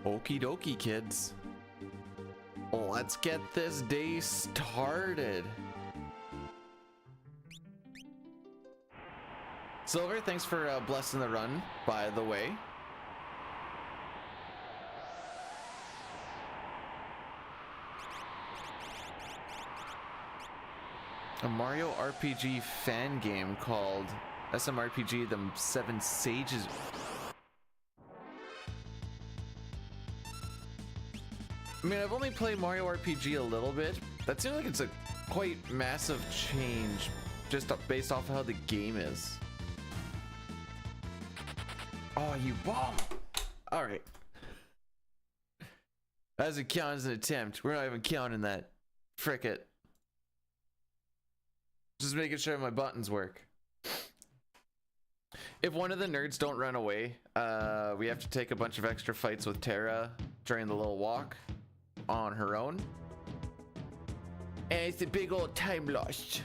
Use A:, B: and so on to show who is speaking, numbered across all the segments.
A: Okie dokie, kids. Let's get this day started. Silver, thanks for blessing the run, by the way. A Mario RPG fan game called SMRPG The Seven Sages. I mean, I've only played Mario RPG a little bit. That seems like it's a quite massive change just based off of how the game is. Oh, you bum! Alright. That doesn't count as an attempt. We're not even counting that. Frick it. Just making sure my buttons work. If one of the nerds don't run away, we have to take a bunch of extra fights with Tara during the little walk on her own. And it's a big old time lost.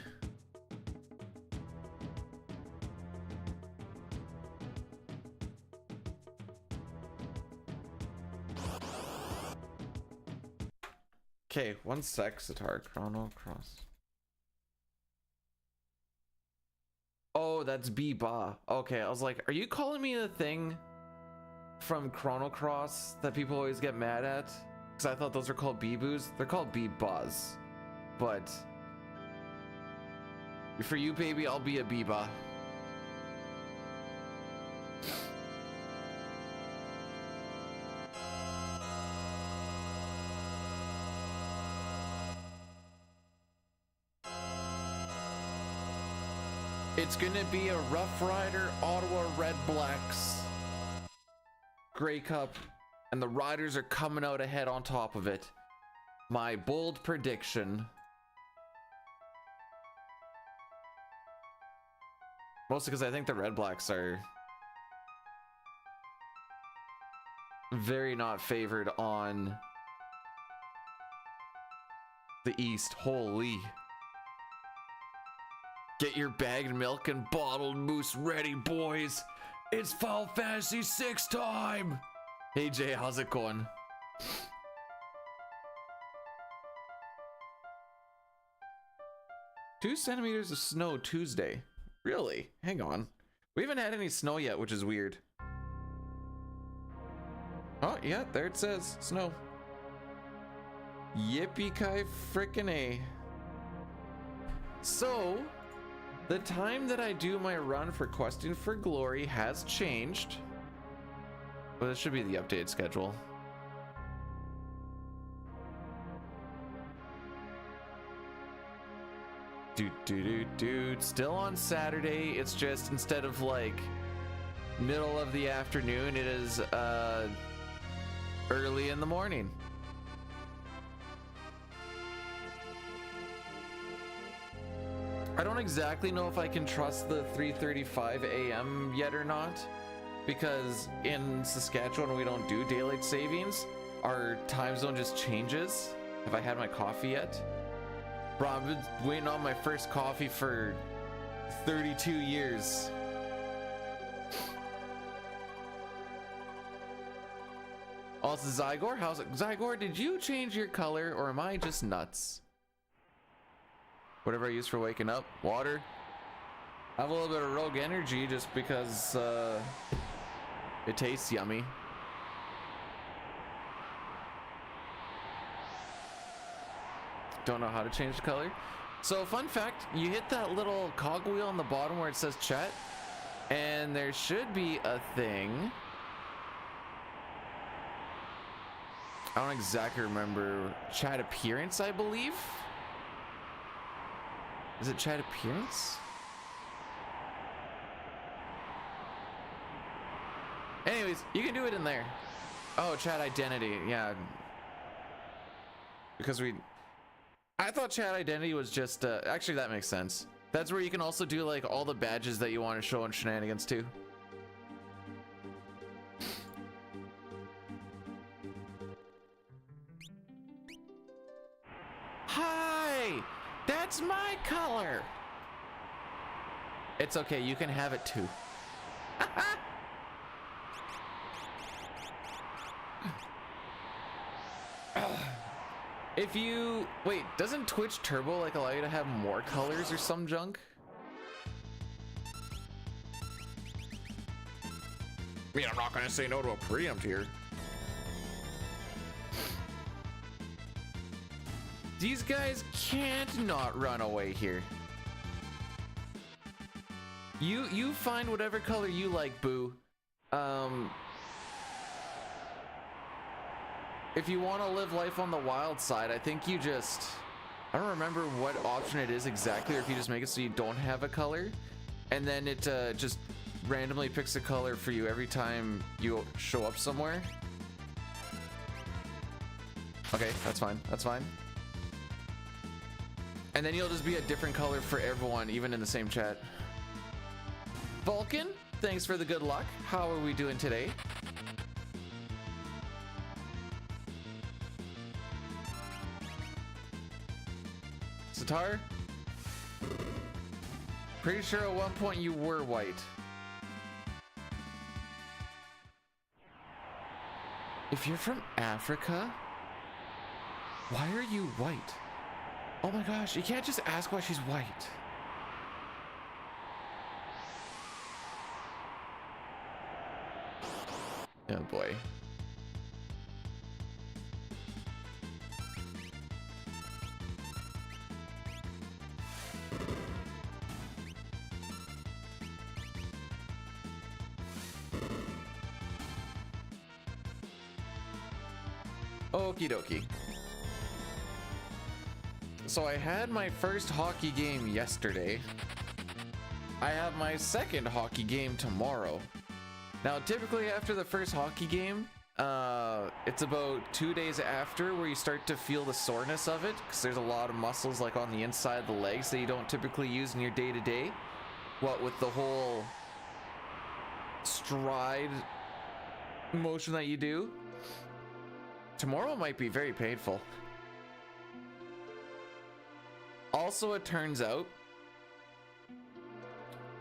A: Okay, 1 sec, Sitar. Chrono Cross. Oh, that's B-Ba. Okay, I was like, are you calling me the thing from Chrono Cross that people always get mad at? Because I thought those are called B-Boos. They're called B-Bas. But for you, baby, I'll be a B-Ba. It's gonna be a Rough Rider Ottawa Red Blacks Grey Cup, and the Riders are coming out ahead on top of it. My bold prediction. Mostly because I think the Red Blacks are very not favored on the East. Holy. Get your bagged milk and bottled moose ready, boys. It's Final Fantasy VI time. Hey Jay, how's it going? 2 centimeters of snow Tuesday. Really? Hang on. We haven't had any snow yet, which is weird. Oh, yeah, there it says snow. Yippee-ki frickin' A. So, the time that I do my run for Questing for Glory has changed. But this should be the updated schedule. Dude. Still on Saturday. It's just instead of like middle of the afternoon, it is early in the morning. I don't exactly know if I can trust the 3:35 a.m. yet or not, because in Saskatchewan we don't do daylight savings. Our time zone just changes. Have I had my coffee yet? Bro, I've been waiting on my first coffee for 32 years. Also, Zygor, how's it? Zygor, did you change your color or am I just nuts? Whatever I use for waking up, water. I have a little bit of rogue energy just because it tastes yummy. Don't know how to change the color. So fun fact, you hit that little cogwheel on the bottom where it says chat, and there should be a thing. I don't exactly remember. Chat appearance, I believe. Is it chat appearance? Anyways, you can do it in there. Oh, chat identity, yeah. Because I thought chat identity was just, actually that makes sense. That's where you can also do like all the badges that you want to show on shenanigans too. Hi! That's my color! It's okay, you can have it too. If you wait, doesn't Twitch Turbo like allow you to have more colors or some junk? I mean, I'm not gonna say no to a preempt here. These guys can't not run away here. You find whatever color you like, boo. If you want to live life on the wild side, I think you just, I don't remember what option it is exactly, or if you just make it so you don't have a color, and then it just randomly picks a color for you every time you show up somewhere. Okay, that's fine. That's fine. And then you'll just be a different color for everyone, even in the same chat. Vulcan, thanks for the good luck. How are we doing today? Sitar? Pretty sure at one point you were white. If you're from Africa, why are you white? Oh my gosh, you can't just ask why she's white. Oh boy. Okie dokie. So I had my first hockey game yesterday. I have my second hockey game tomorrow. Now, typically after the first hockey game, it's about 2 days after where you start to feel the soreness of it, because there's a lot of muscles like on the inside of the legs that you don't typically use in your day-to-day. What with the whole stride motion that you do. Tomorrow might be very painful. Also, it turns out,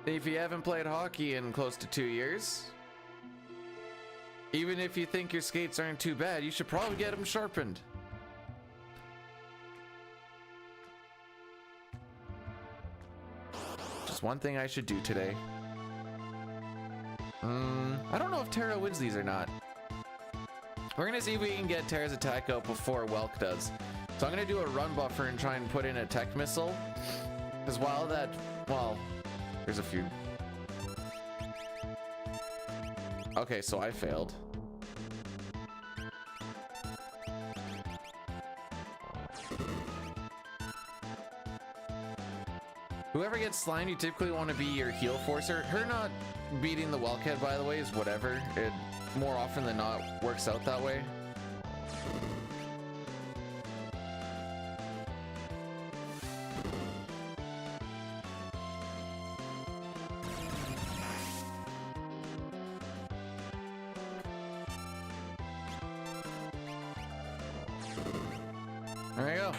A: if you haven't played hockey in close to 2 years, even if you think your skates aren't too bad, you should probably get them sharpened. Just one thing I should do today. I don't know if Terra wins these or not. We're gonna see if we can get Terra's attack out before Welk does. So I'm gonna do a run buffer and try and put in a tech missile. Because while that, well, there's a few. Okay, so I failed. Whoever gets slimed, you typically want to be your heal forcer. Her not beating the Welkhead, by the way, is whatever. It more often than not works out that way. There you go.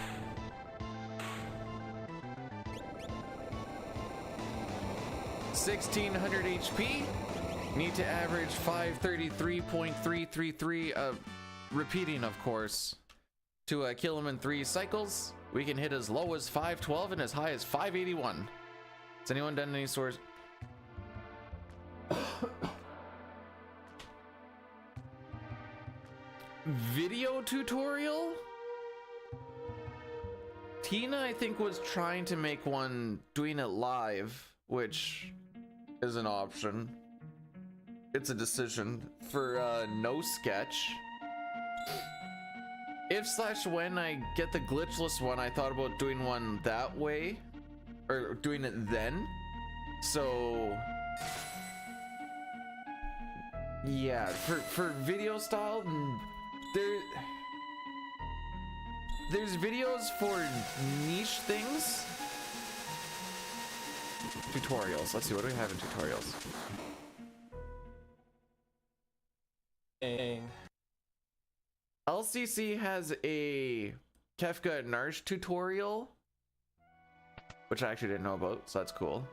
A: $1,600 HP. Need to average 533.333, repeating of course, to kill him in 3 cycles. We can hit as low as 512 and as high as 581. Has anyone done any swords? Video tutorial? Tina, I think, was trying to make one doing it live, which is an option. It's a decision for no sketch. If/when I get the glitchless one, I thought about doing one that way, or doing it then. So yeah, for video style, there's videos for niche things. Tutorials. Let's see, what do we have in tutorials? LCC has a Kefka and Narsh tutorial, which I actually didn't know about, so that's cool.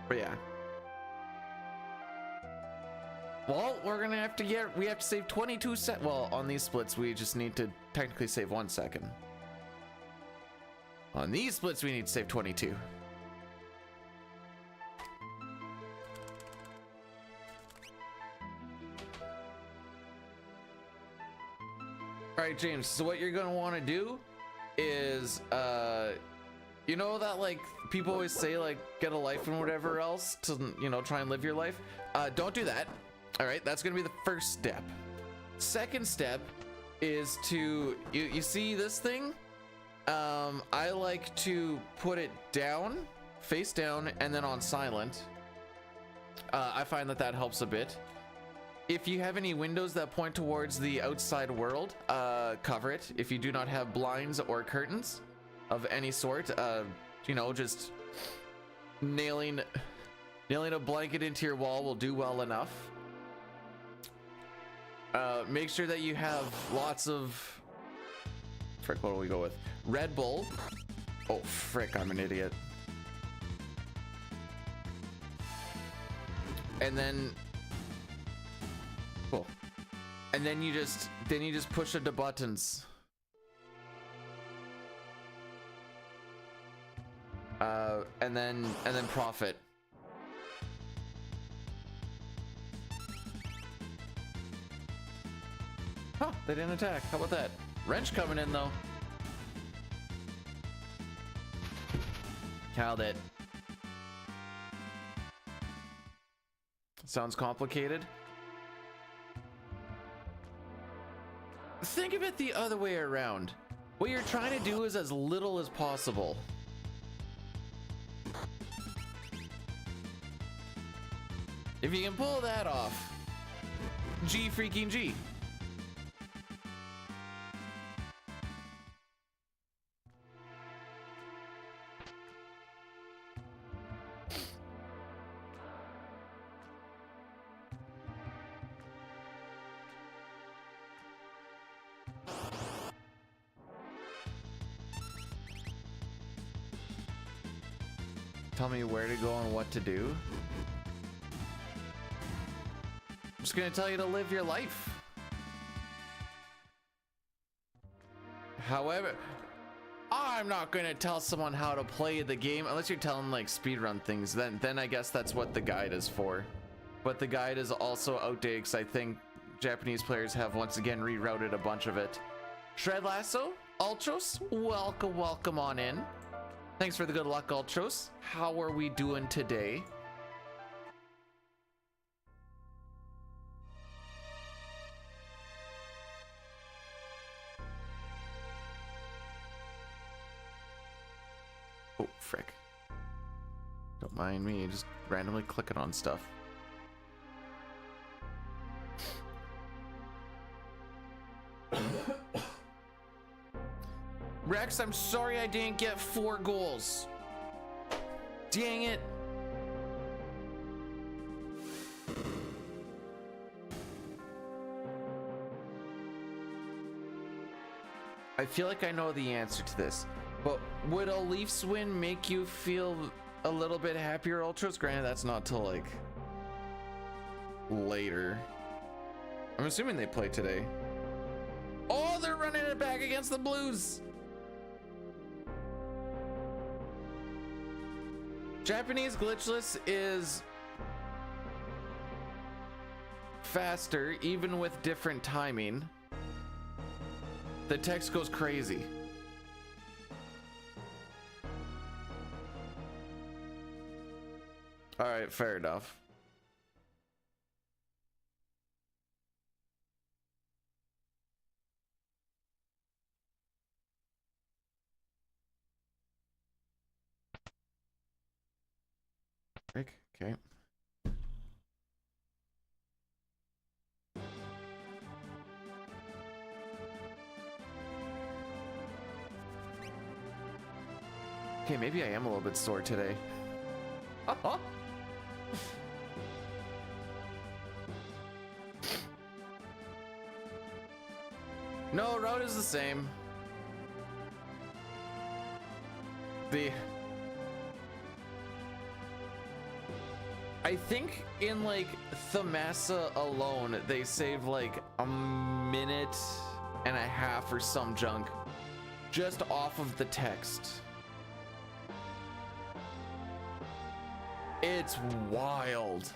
A: But yeah. Well, we're gonna have to we have to save 22 seconds. Well, on these splits, we just need to technically save 1 second. On these splits, we need to save 22. All right, James, so what you're gonna want to do is, you know that like people always say like get a life and whatever else to, you know, try and live your life. Don't do that. All right, that's gonna be the first step. Second step is to, you see this thing? I like to put it down, face down, and then on silent. I find that that helps a bit. If you have any windows that point towards the outside world, cover it. If you do not have blinds or curtains of any sort, you know, just nailing a blanket into your wall will do well enough. Make sure that you have lots of... Frick, what do we go with? Red Bull. Oh, frick, I'm an idiot. And then... Cool. And then you just push the buttons. And then profit. Huh, they didn't attack. How about that? Wrench coming in though. Called it. Sounds complicated. Think of it the other way around. What you're trying to do is as little as possible. If you can pull that off, G freaking G. Tell me where to go and what to do. I'm just gonna tell you to live your life. However, I'm not gonna tell someone how to play the game unless you're telling like speedrun things. Then I guess that's what the guide is for. But the guide is also outdated because I think Japanese players have once again rerouted a bunch of it. Shred Lasso, Ultros, welcome on in. Thanks for the good luck, Ultros. How are we doing today? Oh, frick. Don't mind me, just randomly clicking on stuff. Rex, I'm sorry I didn't get 4 goals. Dang it. I feel like I know the answer to this, but would a Leafs win make you feel a little bit happier, Ultras? Granted, that's not till like later. I'm assuming they play today. Oh, they're running it back against the Blues. Japanese glitchless is faster, even with different timing. The text goes crazy. All right, fair enough. Okay. Okay, maybe I am a little bit sore today. No, route is the same. I think in like Thamasa alone, they save like a minute and a half or some junk just off of the text. It's wild.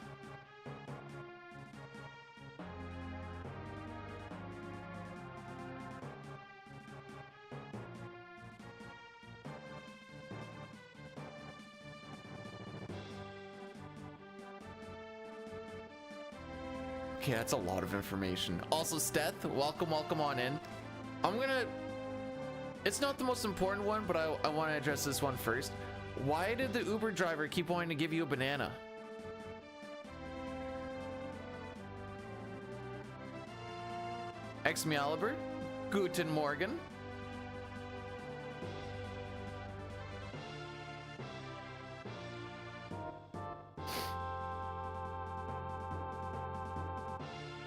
A: Okay, that's a lot of information. Also, Steth, welcome on in. I'm gonna It's not the most important one, but I want to address this one first. Why did the Uber driver keep wanting to give you a banana? Excalibur, Guten Morgen.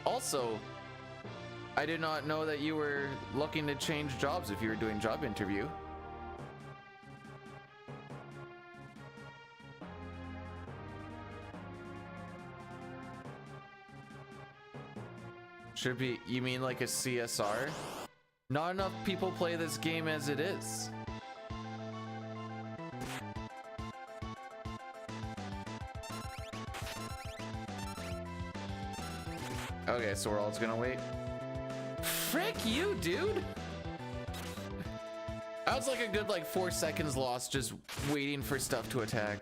A: Also, I did not know that you were looking to change jobs if you were doing job interview. Should be, you mean like a CSR? Not enough people play this game as it is. Okay, so we're all just gonna wait. Frick you, dude! That was like a good 4 seconds lost just waiting for stuff to attack.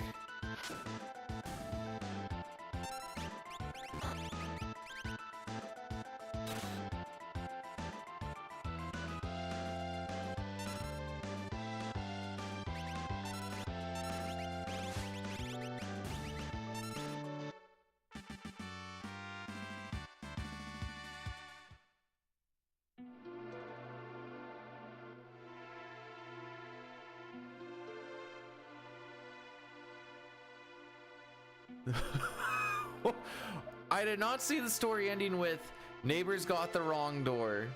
A: I did not see the story ending with neighbors got the wrong door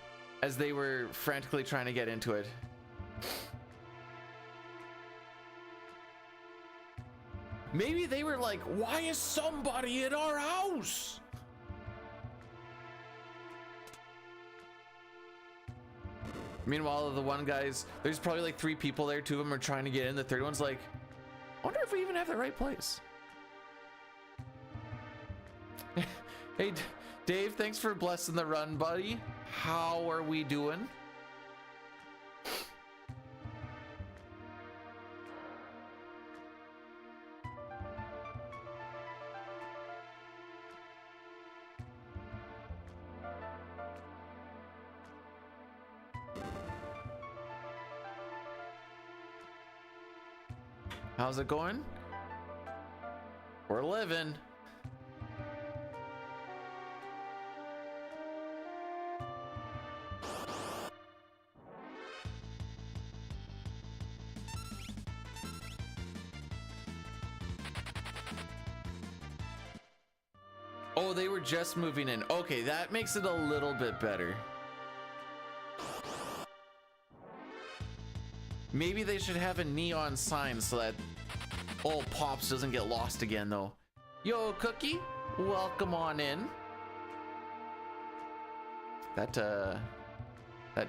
A: as they were frantically trying to get into it. Maybe they were like, why is somebody in our house? Meanwhile, the one guy's, there's probably like 3 people there, 2 of them are trying to get in, the third one's like, I wonder if we even have the right place. Hey, Dave, thanks for blessing the run, buddy. How are we doing? How's it going? We're living. Oh, they were just moving in. Okay, that makes it a little bit better. Maybe they should have a neon sign so that old Pops doesn't get lost again, though. Yo, Cookie, welcome on in. That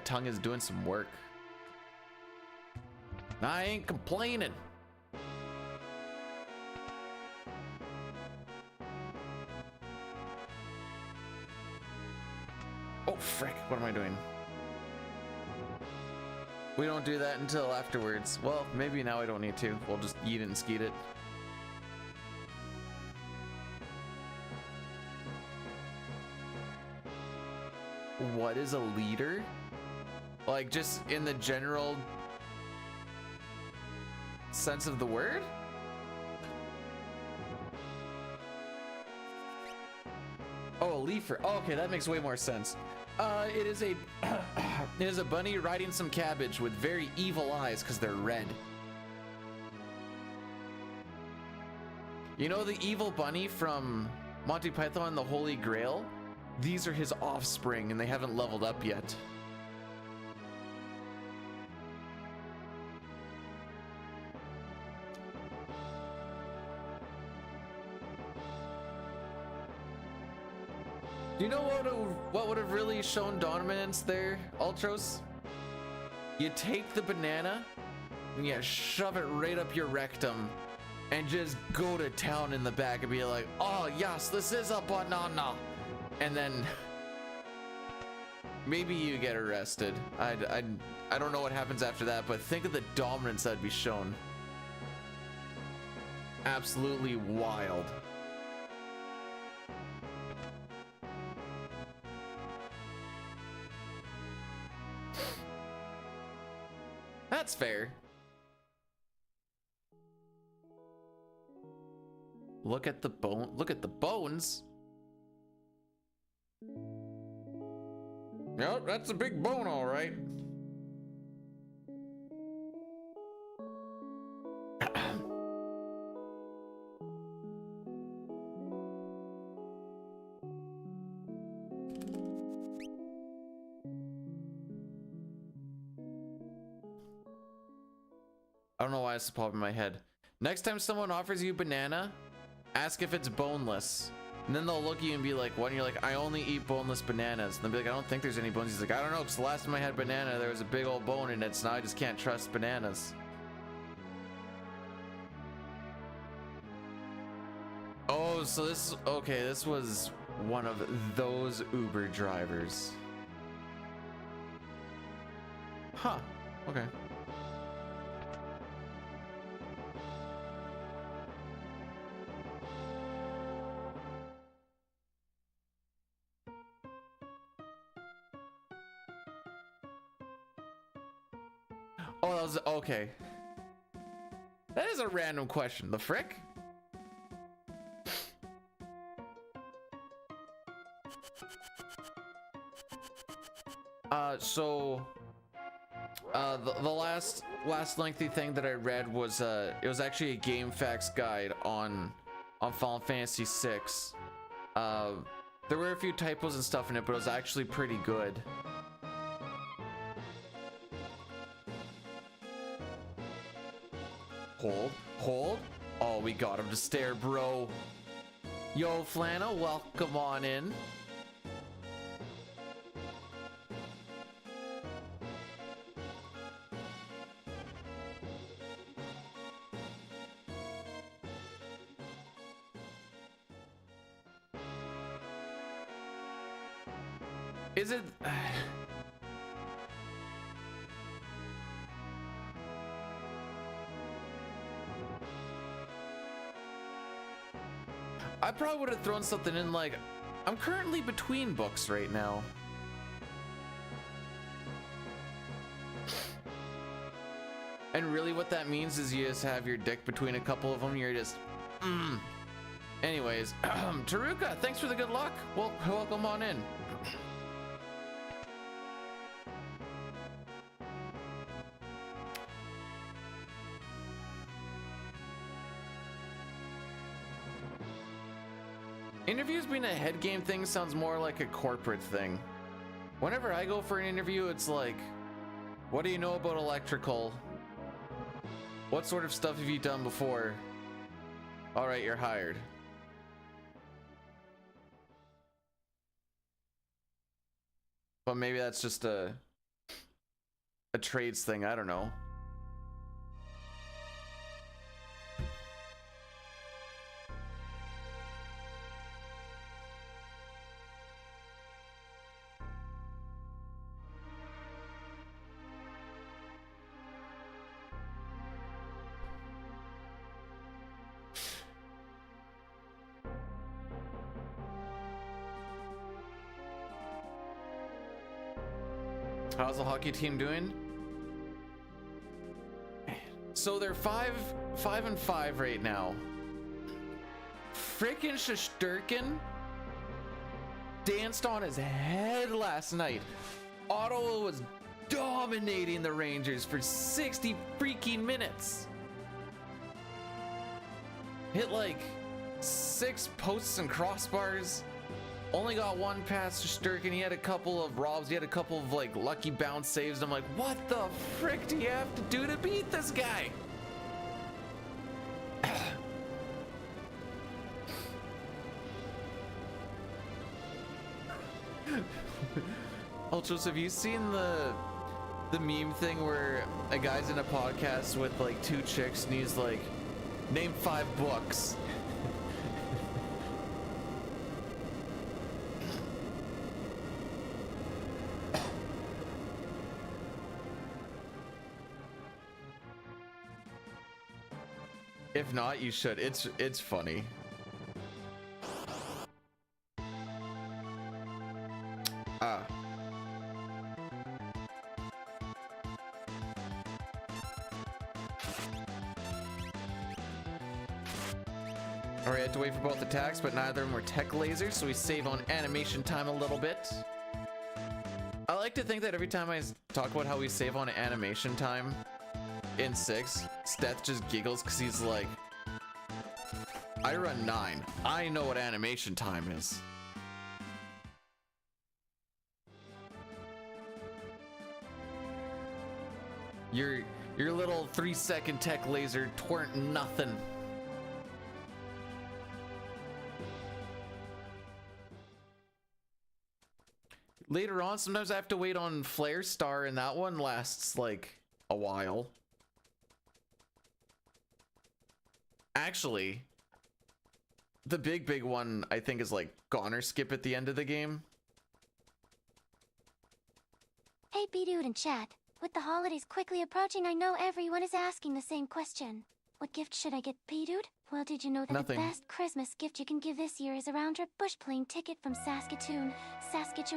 A: tongue is doing some work. I ain't complaining. Oh, frick, what am I doing? We don't do that until afterwards. Well, maybe now I don't need to. We'll just eat it and skeet it. What is a leader? Like, just in the general sense of the word? Oh, a leafer. Oh, okay, that makes way more sense. It is a it is a bunny riding some cabbage with very evil eyes because they're red. You know the evil bunny from Monty Python and the Holy Grail? These are his offspring and they haven't leveled up yet. Do you know what would have really shown dominance there, Ultros? You take the banana and you shove it right up your rectum and just go to town in the back and be like, oh yes, this is a banana. And then maybe you get arrested. I don't know what happens after that, but think of the dominance that'd be shown. Absolutely wild. That's fair. Look at the bone. Look at the bones. Yep, that's a big bone, all right. I don't know why it's popping in my head. Next time someone offers you banana, ask if it's boneless. And then they'll look at you and be like, what? And you're like, I only eat boneless bananas. And they'll be like, I don't think there's any bones. He's like, I don't know, because the last time I had banana, there was a big old bone in it, so now I just can't trust bananas. Oh, so this, okay, this was one of those Uber drivers. Huh, okay. Oh, that was, okay. That is a random question. The frick? The last lengthy thing that I read was it was actually a game facts guide on Final Fantasy VI. There were a few typos and stuff in it, but it was actually pretty good. Hold. Oh, we got him to stare, bro. Yo, Flannel, welcome on in. Is it... I probably would have thrown something in like, I'm currently between books right now. And really what that means is you just have your dick between a couple of them. You're just, Anyways, Taruka, thanks for the good luck. Well, welcome on in. Interviews being a head game thing sounds more like a corporate thing. Whenever I go for an interview, it's like, what do you know about electrical? What sort of stuff have you done before? All right, you're hired. But maybe that's just a trades thing, I don't know. How's the hockey team doing? So they're 5-5 right now. Frickin' Shesterkin danced on his head last night. Ottawa was dominating the Rangers for 60 freaking minutes. Hit like 6 posts and crossbars. Only got one pass to Shesterkin. He had a couple of robs. He had a couple of like lucky bounce saves. I'm like, what the frick do you have to do to beat this guy? Ultros, have you seen the meme thing where a guy's in a podcast with like 2 chicks and he's like, name 5 books? If not, you should. It's funny. Or we had to wait for both attacks, but neither of them were tech lasers, so we save on animation time a little bit. I like to think that every time I talk about how we save on animation time in 6, Steth just giggles because he's like, I run 9. I know what animation time is. Your little 3-second tech laser tweren't nothing. Later on, sometimes I have to wait on Flare Star, and that one lasts like a while. Actually, the big one I think is like Goner Skip at the end of the game.
B: Hey B-Dude in chat. With the holidays quickly approaching, I know everyone is asking the same question. What gift should I get, B-Dude? Well, did you know that
A: Nothing.
B: the best Christmas gift you can give this year is a round-trip bush plane ticket from Saskatoon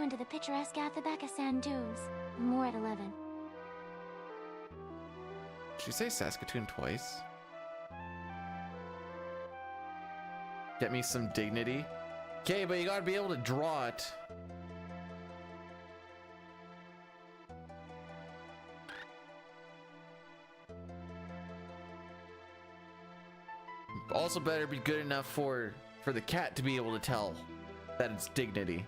B: to the picturesque Athabasca Sand Dunes? More at 11.
A: Did you say Saskatoon twice? Get me some dignity. Okay, but you gotta be able to draw it. Also better be good enough for the cat to be able to tell that it's dignity.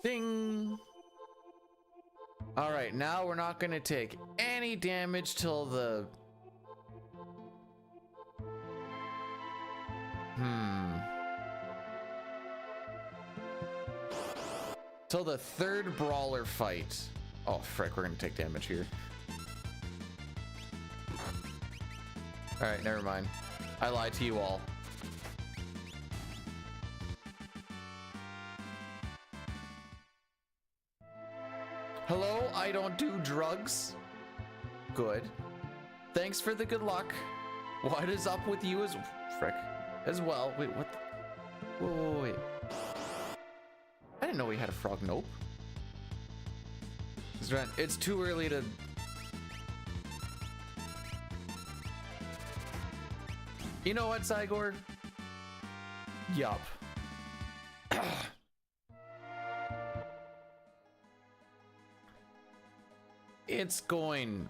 A: Ding! Alright, now we're not gonna take any damage till the... Till the third brawler fight. Oh, frick, we're gonna take damage here. Alright, never mind. I lied to you all. Hello, I don't do drugs. Good. Thanks for the good luck. What is up with you as frick as well? Wait, what? Whoa, wait. I didn't know we had a frog. Nope. It's too early to. You know what, Zygor? Yup. It's going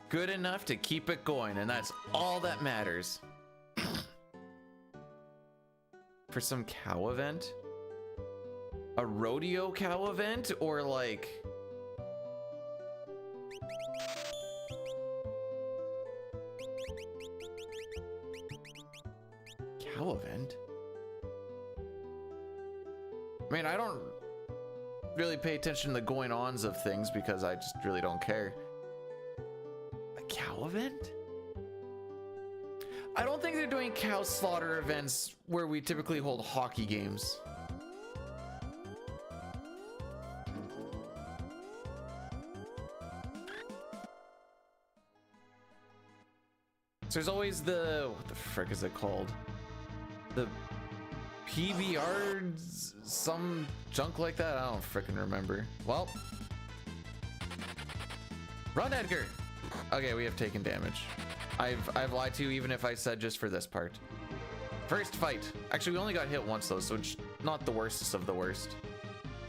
A: good enough to keep it going, and that's all that matters. For some cow event? A rodeo cow event? Or like... Cow event? I mean, I don't really pay attention to the going-ons of things because I just really don't care. A cow event? I don't think they're doing cow slaughter events where we typically hold hockey games. So there's always the, what the frick is it called? The PBR, some junk like that. I don't frickin' remember. Well, run, Edgar. Okay, we have taken damage. I've lied to you, even if I said just for this part. First fight. Actually, we only got hit once though, so it's not the worstest of the worst.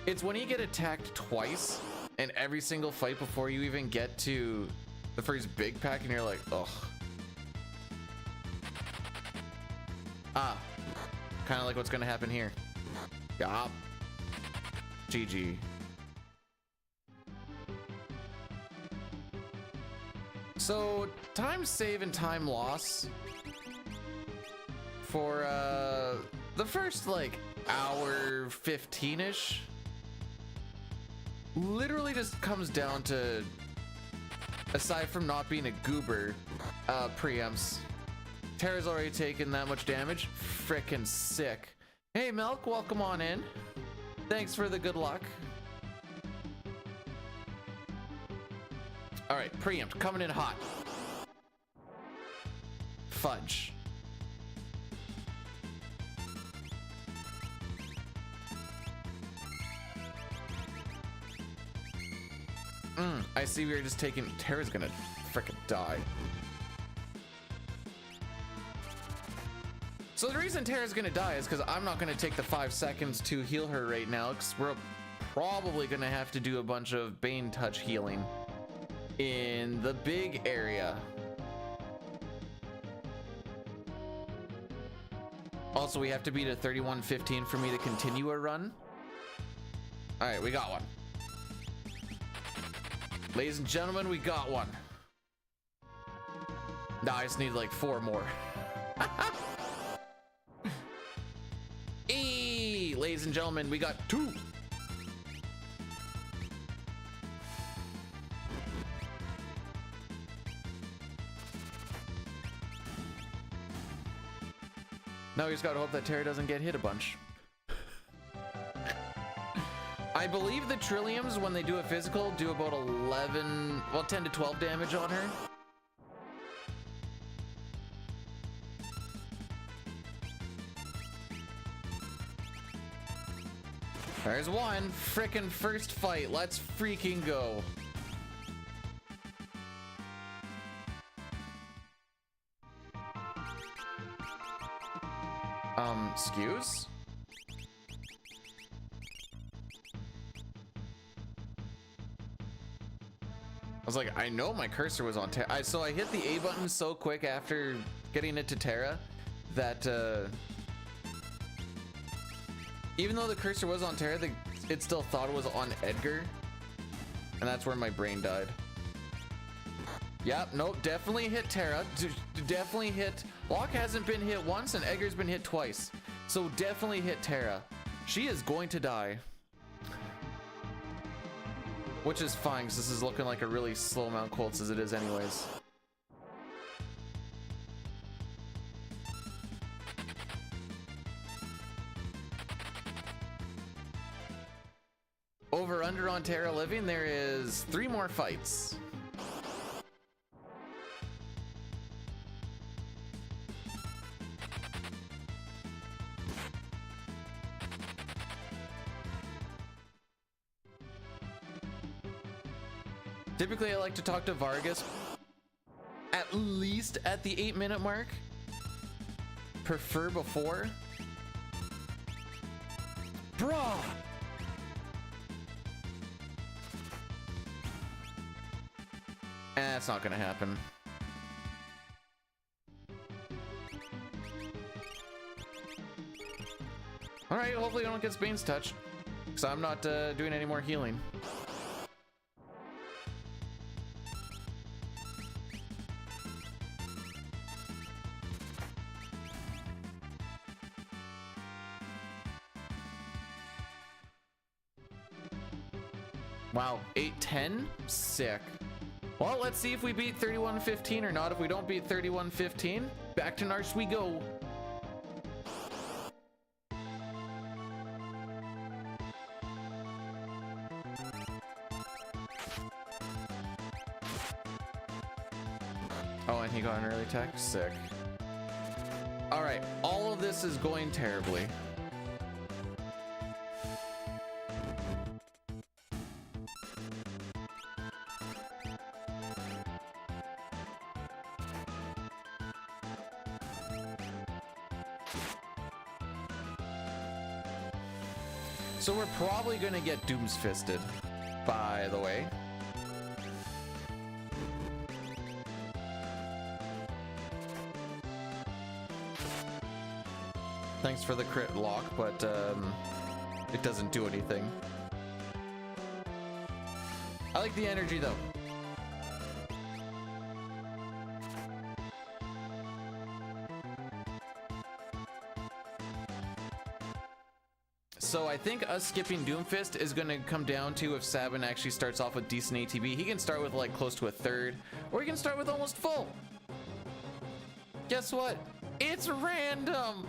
A: It's when you get attacked twice in every single fight before you even get to the first big pack, and you're like, ugh. Ah. Kind of like what's gonna happen here. Yup. GG. So time save and time loss for the first like hour 15-ish literally just comes down to, aside from not being a goober, preempts. Terra's already taken that much damage. Frickin' sick. Hey Milk, welcome on in. Thanks for the good luck. All right, preempt coming in hot. Fudge. I see we were just taking... Terra's gonna frickin' die. So the reason Terra's gonna die is because I'm not gonna take the 5 seconds to heal her right now, because we're probably gonna have to do a bunch of Bane touch healing in the big area. Also, we have to beat a 31:15 for me to continue a run. All right, we got one. Ladies and gentlemen, we got one. Nah, I just need like 4 more. Hey, ladies and gentlemen, we got 2. Now we just gotta hope that Terra doesn't get hit a bunch. I believe the Trilliums, when they do a physical, do about 10 to 12 damage on her. There's one frickin' first fight. Let's freaking go. Excuse? I was like, I know my cursor was on Terra. So I hit the A button so quick after getting it to Terra that even though the cursor was on Terra, it still thought it was on Edgar. And that's where my brain died. Yep, nope, definitely hit Terra. Definitely hit. Locke hasn't been hit once and Edgar's been hit twice. So definitely hit Terra. She is going to die. Which is fine, because this is looking like a really slow Mount Colts as it is anyways. Over under on Terra living, there is 3 more fights. Typically, I like to talk to Vargas at least at the 8-minute mark. Prefer before. Bruh! That's not gonna happen. Alright, hopefully I don't get Bane's touch. Because I'm not doing any more healing. Wow, 8-10? Sick. Well, let's see if we beat 31:15 or not. If we don't beat 31:15, back to Narsh we go. Oh, and he got an early attack? Sick. All right, all of this is going terribly. So we're probably gonna get Doom's Fisted, by the way. Thanks for the crit lock, but it doesn't do anything. I like the energy though. So I think us skipping Doomfist is going to come down to if Sabin actually starts off with decent ATB. He can start with like close to a third, or he can start with almost full. Guess what? It's random.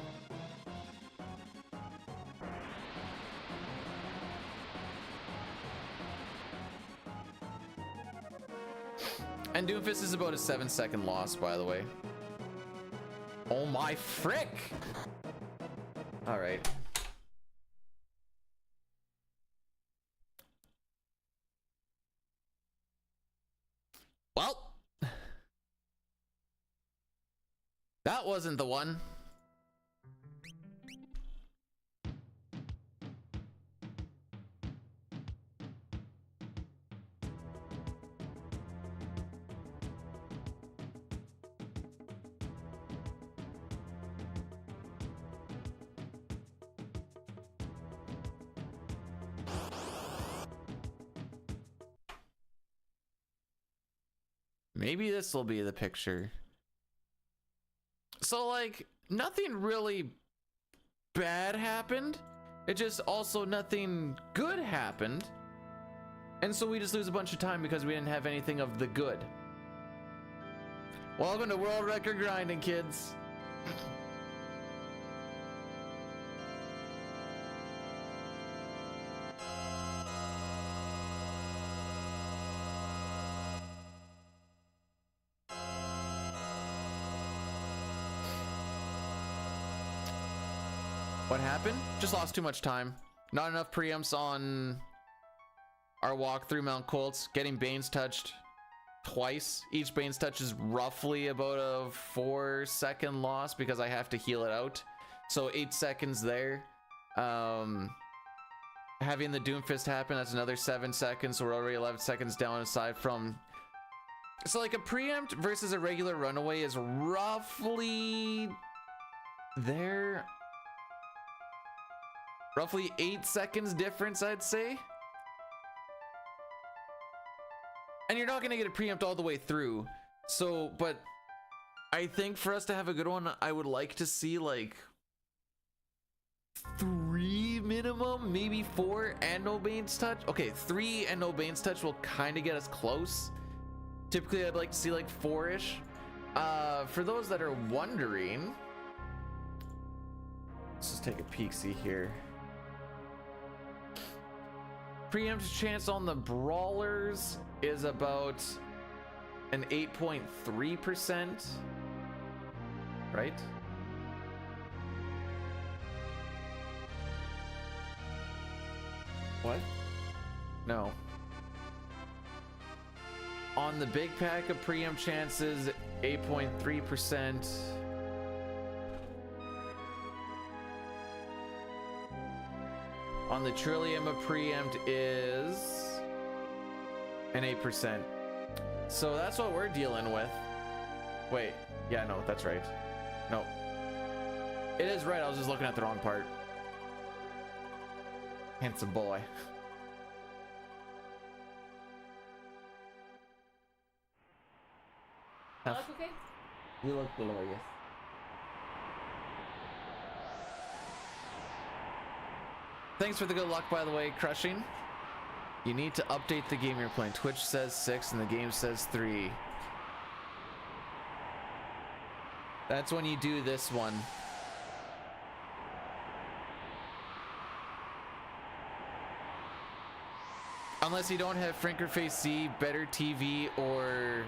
A: And Doomfist is about a 7-second loss, by the way. Oh my frick! All right. Well, that wasn't the one. Maybe this will be the picture. So like nothing really bad happened. It just also nothing good happened. And so we just lose a bunch of time because we didn't have anything of the good. Welcome to World Record Grinding, kids. What happened? Just lost too much time. Not enough preamps on our walk through Mount Colts. Getting Bane's touched twice. Each Bane's touch is roughly about a 4-second loss because I have to heal it out. So 8 seconds there. Having the Doomfist happen, that's another 7 seconds. So we're already 11 seconds down aside from... So like a preempt versus a regular runaway is roughly there. Roughly 8 seconds difference, I'd say. And you're not gonna get a preempt all the way through. So, but I think for us to have a good one, I would like to see like 3 minimum, maybe 4 and no Bane's touch. Okay, 3 and no Bane's touch will kind of get us close. Typically, I'd like to see like 4-ish. For those that are wondering, let's just take a peek-see here. Preempt chance on the brawlers is about an 8.3%, right? What? No. On the big pack of preempt chances, 8.3%. On the Trillium, a preempt is an 8%. So that's what we're dealing with. Wait, yeah, no, that's right. No. It is right, I was just looking at the wrong part. Handsome boy.
C: I look okay?
A: You look glorious. Thanks for the good luck, by the way, Crushing. You need to update the game you're playing. Twitch says 6 and the game says 3. That's when you do this one. Unless you don't have Frinkerface C, Better TV, or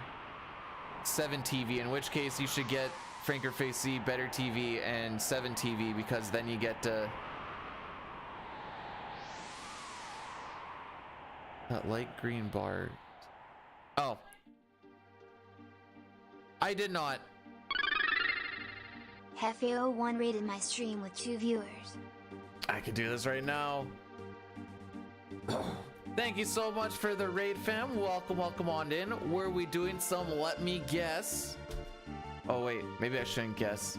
A: 7 TV, in which case you should get Frinkerface C, Better TV, and 7 TV, because then you get that light green bar. Oh. I did not.
B: Hefe01 rated my stream with 2 viewers.
A: I could do this right now. Thank you so much for the raid, fam. Welcome, welcome on in. Were we doing some let me guess? Oh wait, maybe I shouldn't guess.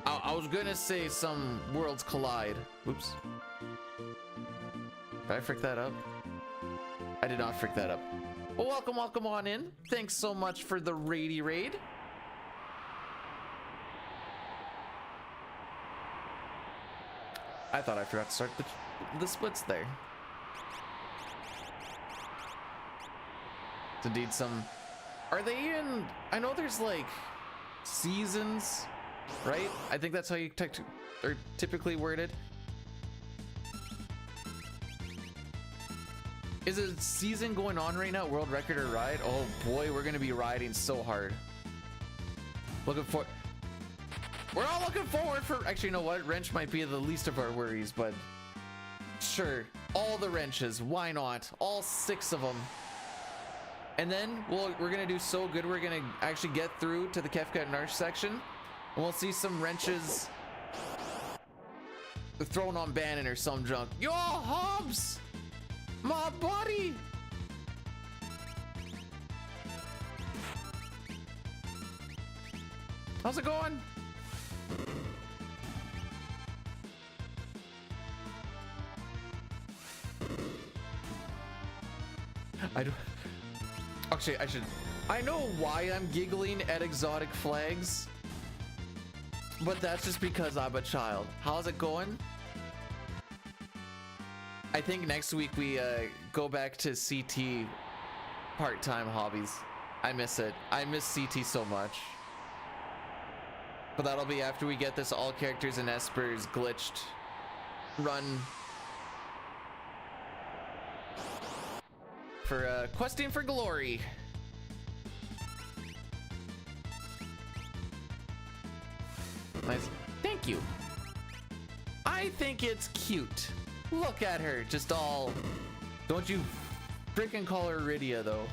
A: I was gonna say some worlds collide. Oops. Did I frick that up? I did not frick that up. Well, welcome, welcome on in. Thanks so much for the raidy raid. I thought I forgot to start the splits there. It's indeed some... Are they in... I know there's like seasons, right? I think that's how you are typically worded. Is a season going on right now? World record or ride? Oh boy, we're gonna be riding so hard. Looking for. We're all looking forward for. Actually, you know what? Wrench might be the least of our worries, but sure, all the wrenches. Why not? All 6 of them. And then we're gonna do so good. We're gonna actually get through to the Kefka and Narsh section, and we'll see some wrenches thrown on Bannon or some junk. Yo, Hobbs! My buddy! How's it going? Actually, I know why I'm giggling at exotic flags, but that's just because I'm a child. How's it going? I think next week we go back to CT part-time hobbies. I miss it. I miss CT so much. But that'll be after we get this all characters and espers glitched run for questing for glory. Nice. Thank you. I think it's cute. Look at her, just all. Don't you freaking call her Iridia though.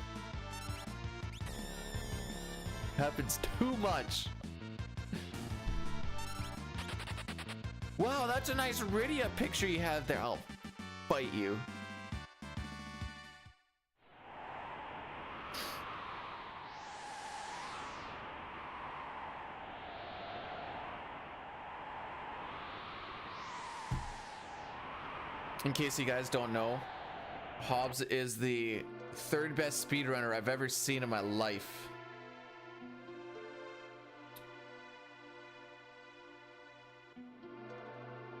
A: Happens too much. Wow, that's a nice Iridia picture you have there. I'll bite you. In case you guys don't know, Hobbs is the 3rd best speedrunner I've ever seen in my life.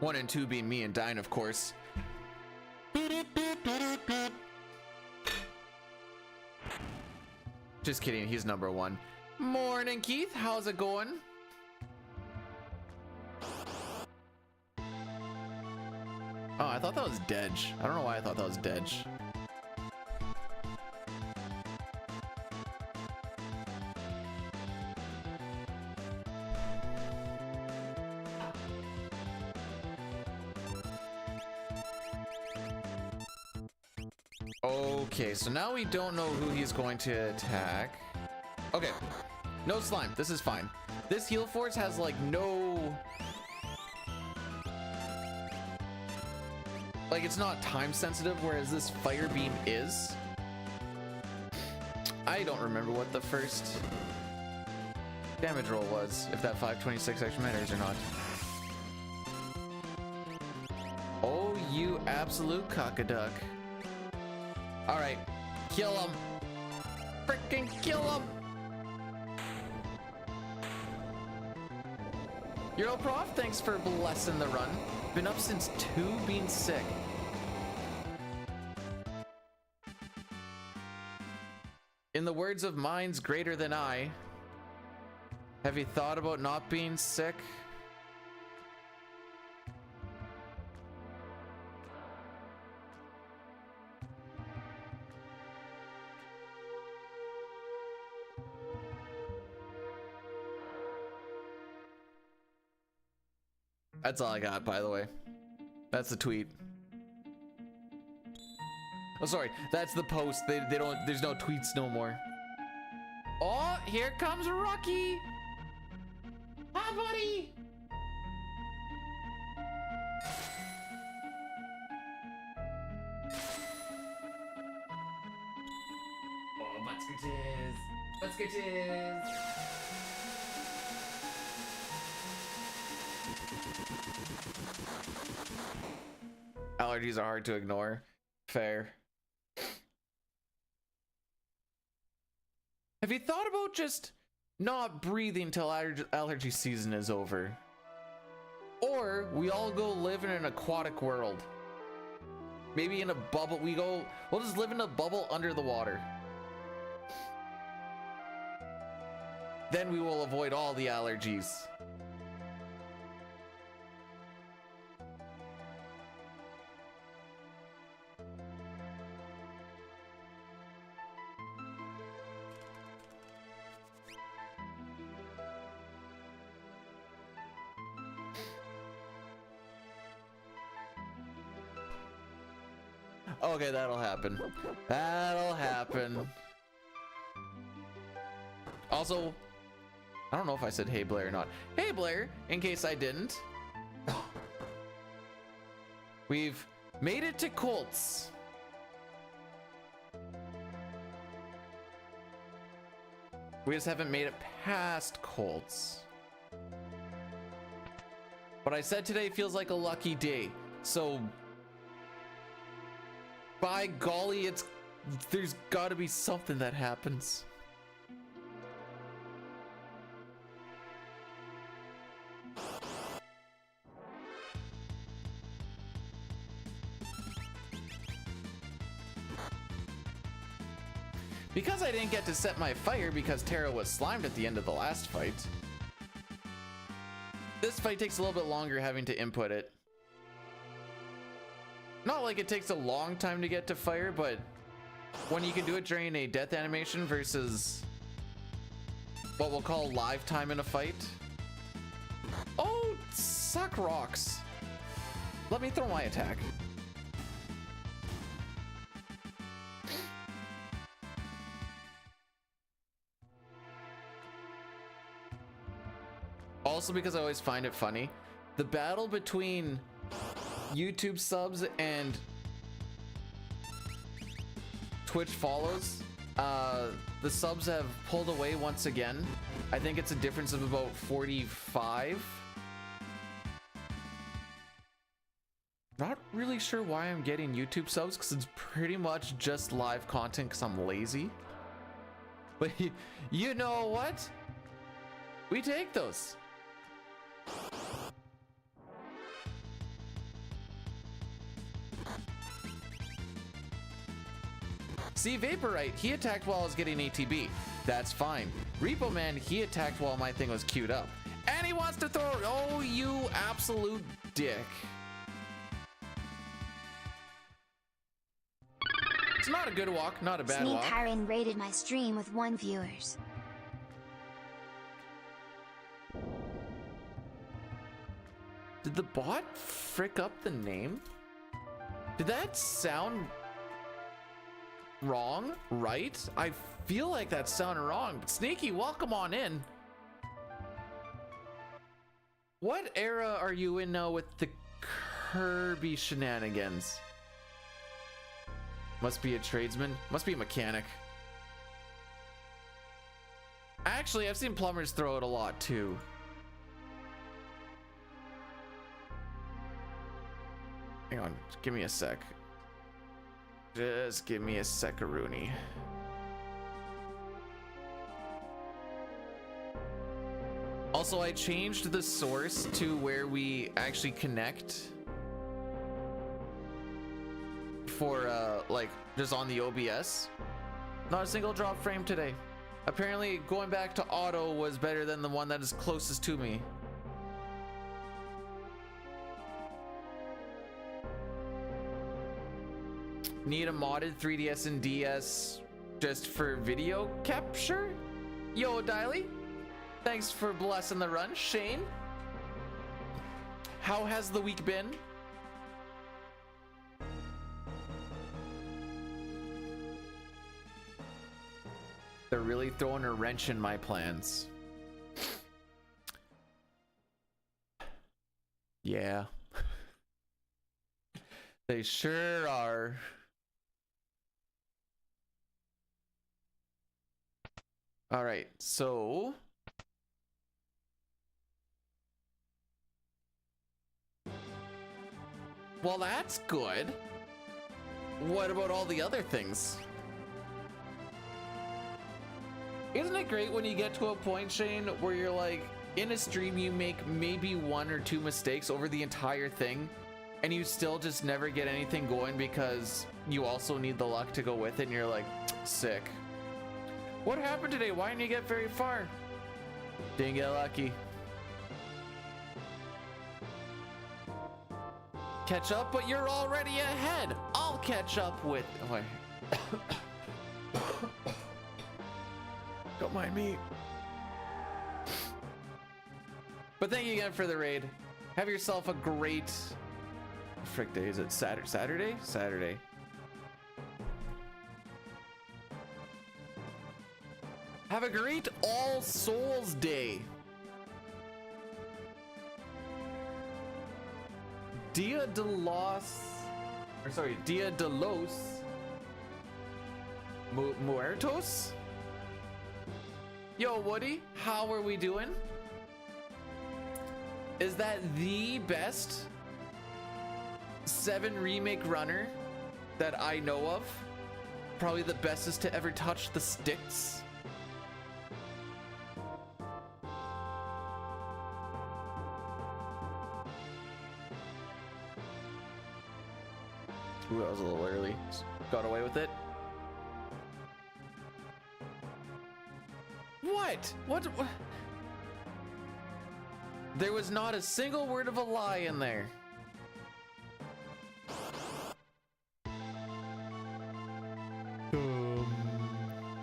A: One and 2 being me and Dine, of course. Just kidding, he's number 1. Morning, Keith. How's it going? Oh, I thought that was Dedge. I don't know why I thought that was Dedge. Okay, so now we don't know who he's going to attack. Okay, no slime. This is fine. This heal force has like no... Like, it's not time sensitive, whereas this fire beam is. I don't remember what the first damage roll was, if that 526 actually matters or not. Oh, you absolute cockaduck. Alright, kill him. Freaking kill him. Euro Prof, thanks for blessing the run. Been up since 2, being sick. In the words of minds greater than I, have you thought about not being sick? That's all I got, by the way. That's the tweet. Oh, sorry. That's the post. They don't. There's no tweets no more. Oh, here comes Rocky. Hi, buddy. Oh, butt scratches. Butt scratches. Allergies are hard to ignore. Fair. Have you thought about just not breathing till allergy season is over? Or we all go live in an aquatic world. Maybe in a bubble. We'll just live in a bubble under the water. Then we will avoid all the allergies. Okay, that'll happen. That'll happen. Also, I don't know if I said hey Blair or not. Hey Blair, in case I didn't. We've made it to Colts. We just haven't made it past Colts. But I said today feels like a lucky day. So by golly, there's gotta be something that happens. Because I didn't get to set my fire because Tara was slimed at the end of the last fight, this fight takes a little bit longer having to input it. Not like it takes a long time to get to fire, but when you can do it during a death animation versus what we'll call live time in a fight. Oh, suck rocks. Let me throw my attack. Also, because I always find it funny, the battle between YouTube subs and Twitch follows, the subs have pulled away once again. I think it's a difference of about 45. Not really sure why I'm getting YouTube subs, because it's pretty much just live content because I'm lazy. But you know what? We take those. See, Vaporite, he attacked while I was getting ATB. That's fine. Repo Man, he attacked while my thing was queued up. And he wants to throw, oh, you absolute dick. It's not a good walk, not a bad walk.
C: Sneak rated my stream with 1 viewers.
A: Did the bot frick up the name? Did that sound wrong? Right? I feel like that sounded wrong. But Sneaky, welcome on in. What era are you in now with the Kirby shenanigans? Must be a tradesman. Must be a mechanic. Actually, I've seen plumbers throw it a lot too. Hang on, just give me a sec. Just give me a sec-a-rooney. Also, I changed the source to where we actually connect for like just on the OBS. Not a single drop frame today. Apparently going back to auto was better than the one that is closest to me. Need a modded 3DS and DS just for video capture? Yo, Diley. Thanks for blessing the run. Shane, how has the week been? They're really throwing a wrench in my plans. Yeah. They sure are. All right, so well, that's good. What about all the other things? Isn't it great when you get to a point, Shane, where you're like, in a stream you make maybe 1 or 2 mistakes over the entire thing, and you still just never get anything going because you also need the luck to go with it, and you're like, sick. What happened today? Why didn't you get very far? Didn't get lucky. Catch up, but you're already ahead. I'll catch up with... Oh, don't mind me. But thank you again for the raid. Have yourself a great... Frick day, is it Saturday? Saturday? Have a great All Souls Day. Dia de los Muertos? Yo, Woody, how are we doing? Is that the best 7 remake runner that I know of? Probably the bestest to ever touch the sticks. Ooh, that was a little early. Got away with it. What? What? There was not a single word of a lie in there.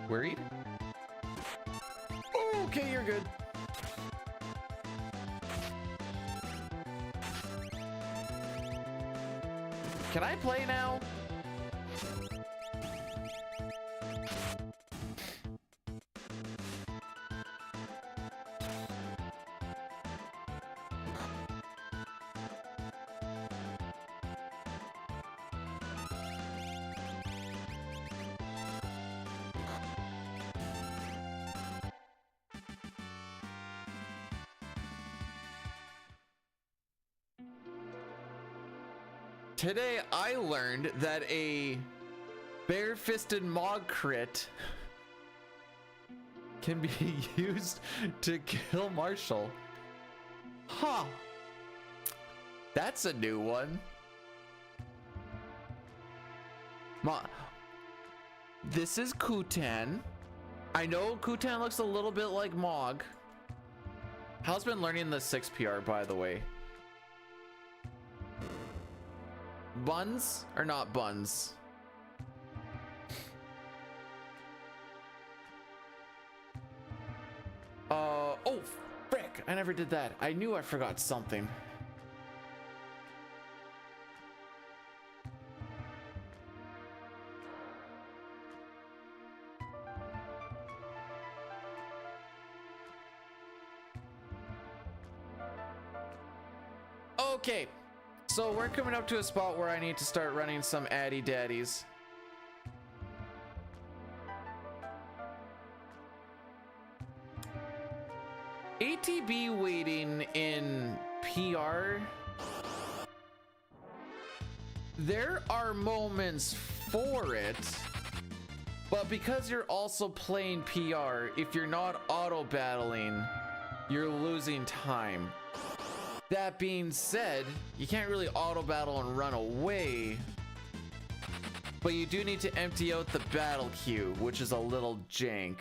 A: Worried? Oh, okay, you're good. Can I play now? Today I learned that a bare-fisted Mog crit can be used to kill Marshall. Huh. That's a new one. This is Kutan. I know Kutan looks a little bit like Mog. Hal's been learning the 6 PR, by the way. Buns or not buns? Oh, frick. I never did that. I knew I forgot something. Okay. So we're coming up to a spot where I need to start running some addy daddies. ATB waiting in PR. There are moments for it, but because you're also playing PR, if you're not auto battling, you're losing time. That being said, you can't really auto battle and run away, but you do need to empty out the battle queue, which is a little jank.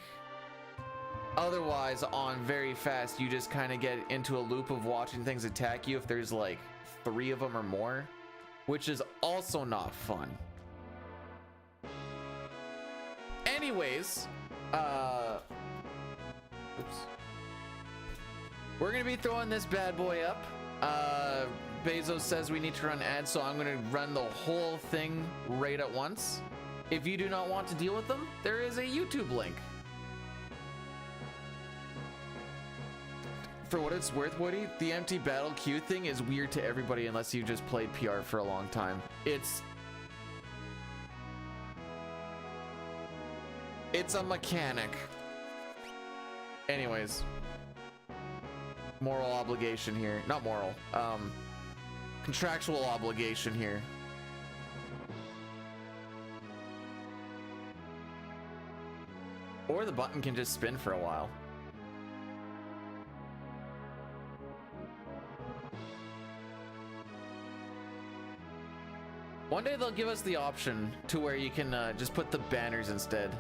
A: Otherwise, on very fast, you just kind of get into a loop of watching things attack you if there's like 3 of them or more, which is also not fun. Anyways, oops. We're gonna be throwing this bad boy up. Bezos says we need to run ads, so I'm gonna run the whole thing right at once. If you do not want to deal with them, there is a YouTube link. For what it's worth, Woody, the empty battle queue thing is weird to everybody unless you just played PR for a long time. It's a mechanic. Anyways. Moral obligation here. Not moral. Contractual obligation here. Or the button can just spin for a while. One day they'll give us the option to where you can just put the banners instead.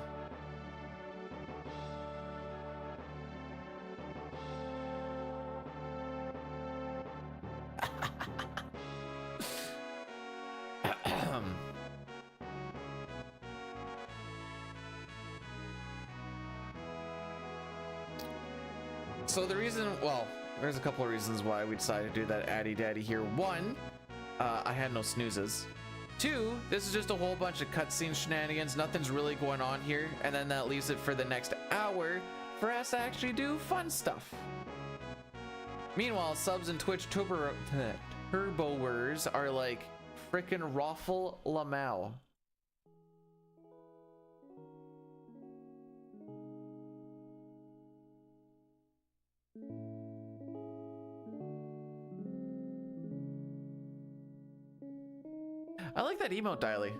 A: So the reason, well, there's a couple of reasons why we decided to do that addy daddy here. One, I had no snoozes. 2, this is just a whole bunch of cutscene shenanigans. Nothing's really going on here. And then that leaves it for the next hour for us to actually do fun stuff. Meanwhile, subs and Twitch turboers are like frickin' Raffle Lamau. I like that emote, Diley.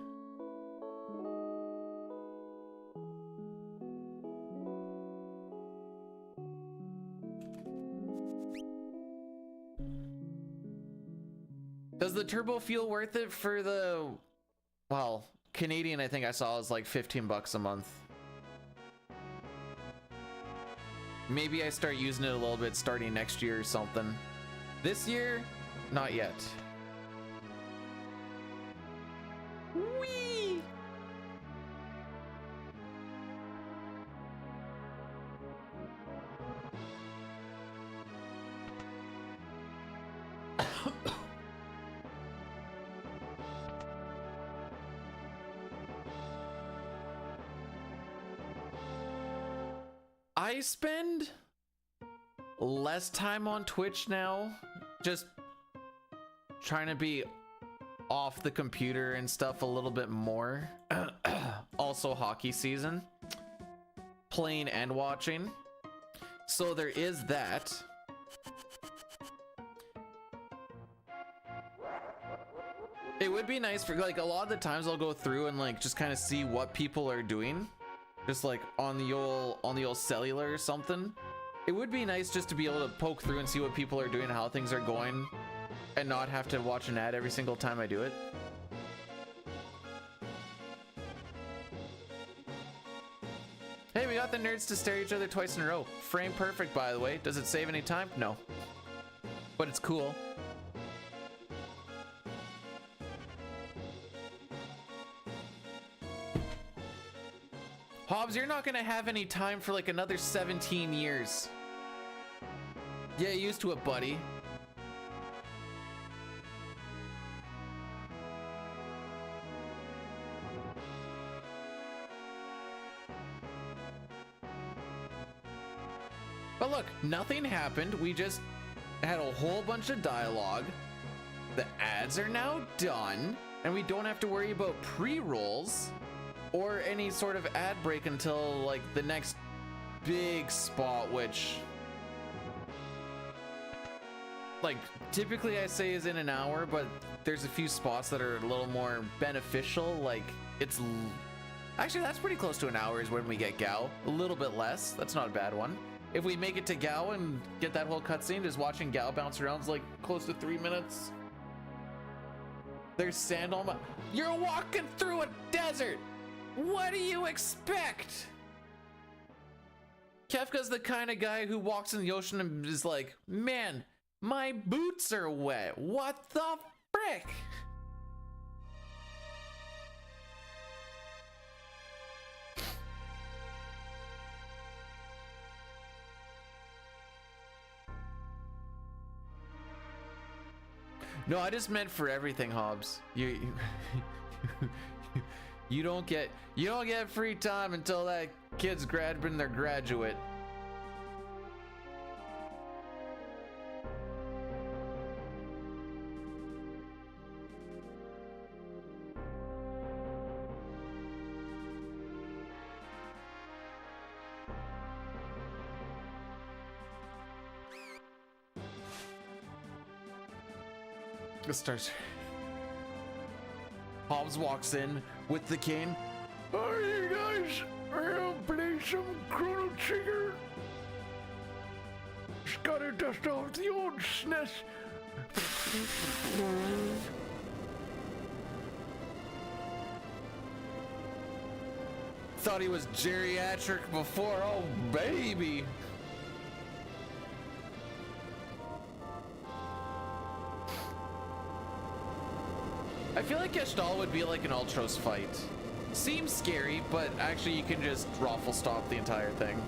A: Does the turbo feel worth it for the, well, Canadian I think I saw is like 15 bucks a month. Maybe I start using it a little bit starting next year or something. This year, not yet. Whee! I spend less time on Twitch now, just trying to be off the computer and stuff a little bit more. Also hockey season, playing and watching, so there is that. It would be nice for, like, a lot of the times I'll go through and like just kind of see what people are doing, just like on the old cellular or something. It would be nice just to be able to poke through and see what people are doing, how things are going, and not have to watch an ad every single time I do it. Hey, we got the nerds to stare at each other twice in a row. Frame perfect, by the way. Does it save any time? No. But it's cool. Hobbs, you're not gonna have any time for like another 17 years. Yeah, used to it, buddy. But look, nothing happened. We just had a whole bunch of dialogue. The ads are now done, and we don't have to worry about pre-rolls or any sort of ad break until like the next big spot, which like typically I say is in an hour, but there's a few spots that are a little more beneficial. Like it's actually, that's pretty close to an hour is when we get Gao. A little bit less. That's not a bad one. If we make it to Gao and get that whole cutscene, just watching Gao bounce around is like close to 3 minutes. There's sand on my... You're walking through a desert! What do you expect? Kefka's the kind of guy who walks in the ocean and is like, man, my boots are wet. What the frick? No, I just meant for everything, Hobbs. You don't get free time until that kid's been their graduate. It starts. Hobbs walks in with the cane. Oh, you guys, we're gonna play some Chrono Trigger. Just gotta dust off the old SNES. Thought he was geriatric before. Oh, baby. I feel like Gestalt would be like an Ultros fight. Seems scary, but actually you can just raffle stop the entire thing.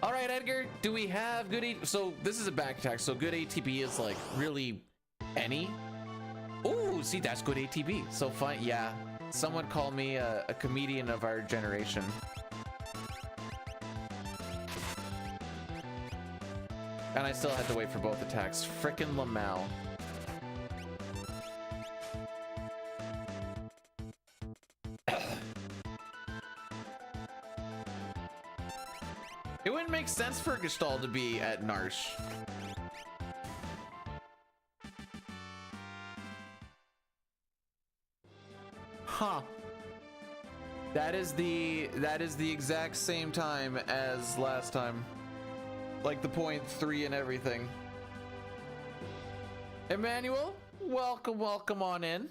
A: All right, Edgar, do we have good so this is a back attack, so good ATB is like really Any? Ooh, see, that's good ATB. So fun. Yeah, someone called me a comedian of our generation. And I still had to wait for both attacks. Frickin' Lamau. It wouldn't make sense for Gestalt to be at Narsh. Huh. That is the exact same time as last time. Like the 0.3 and everything. Emmanuel, welcome on in.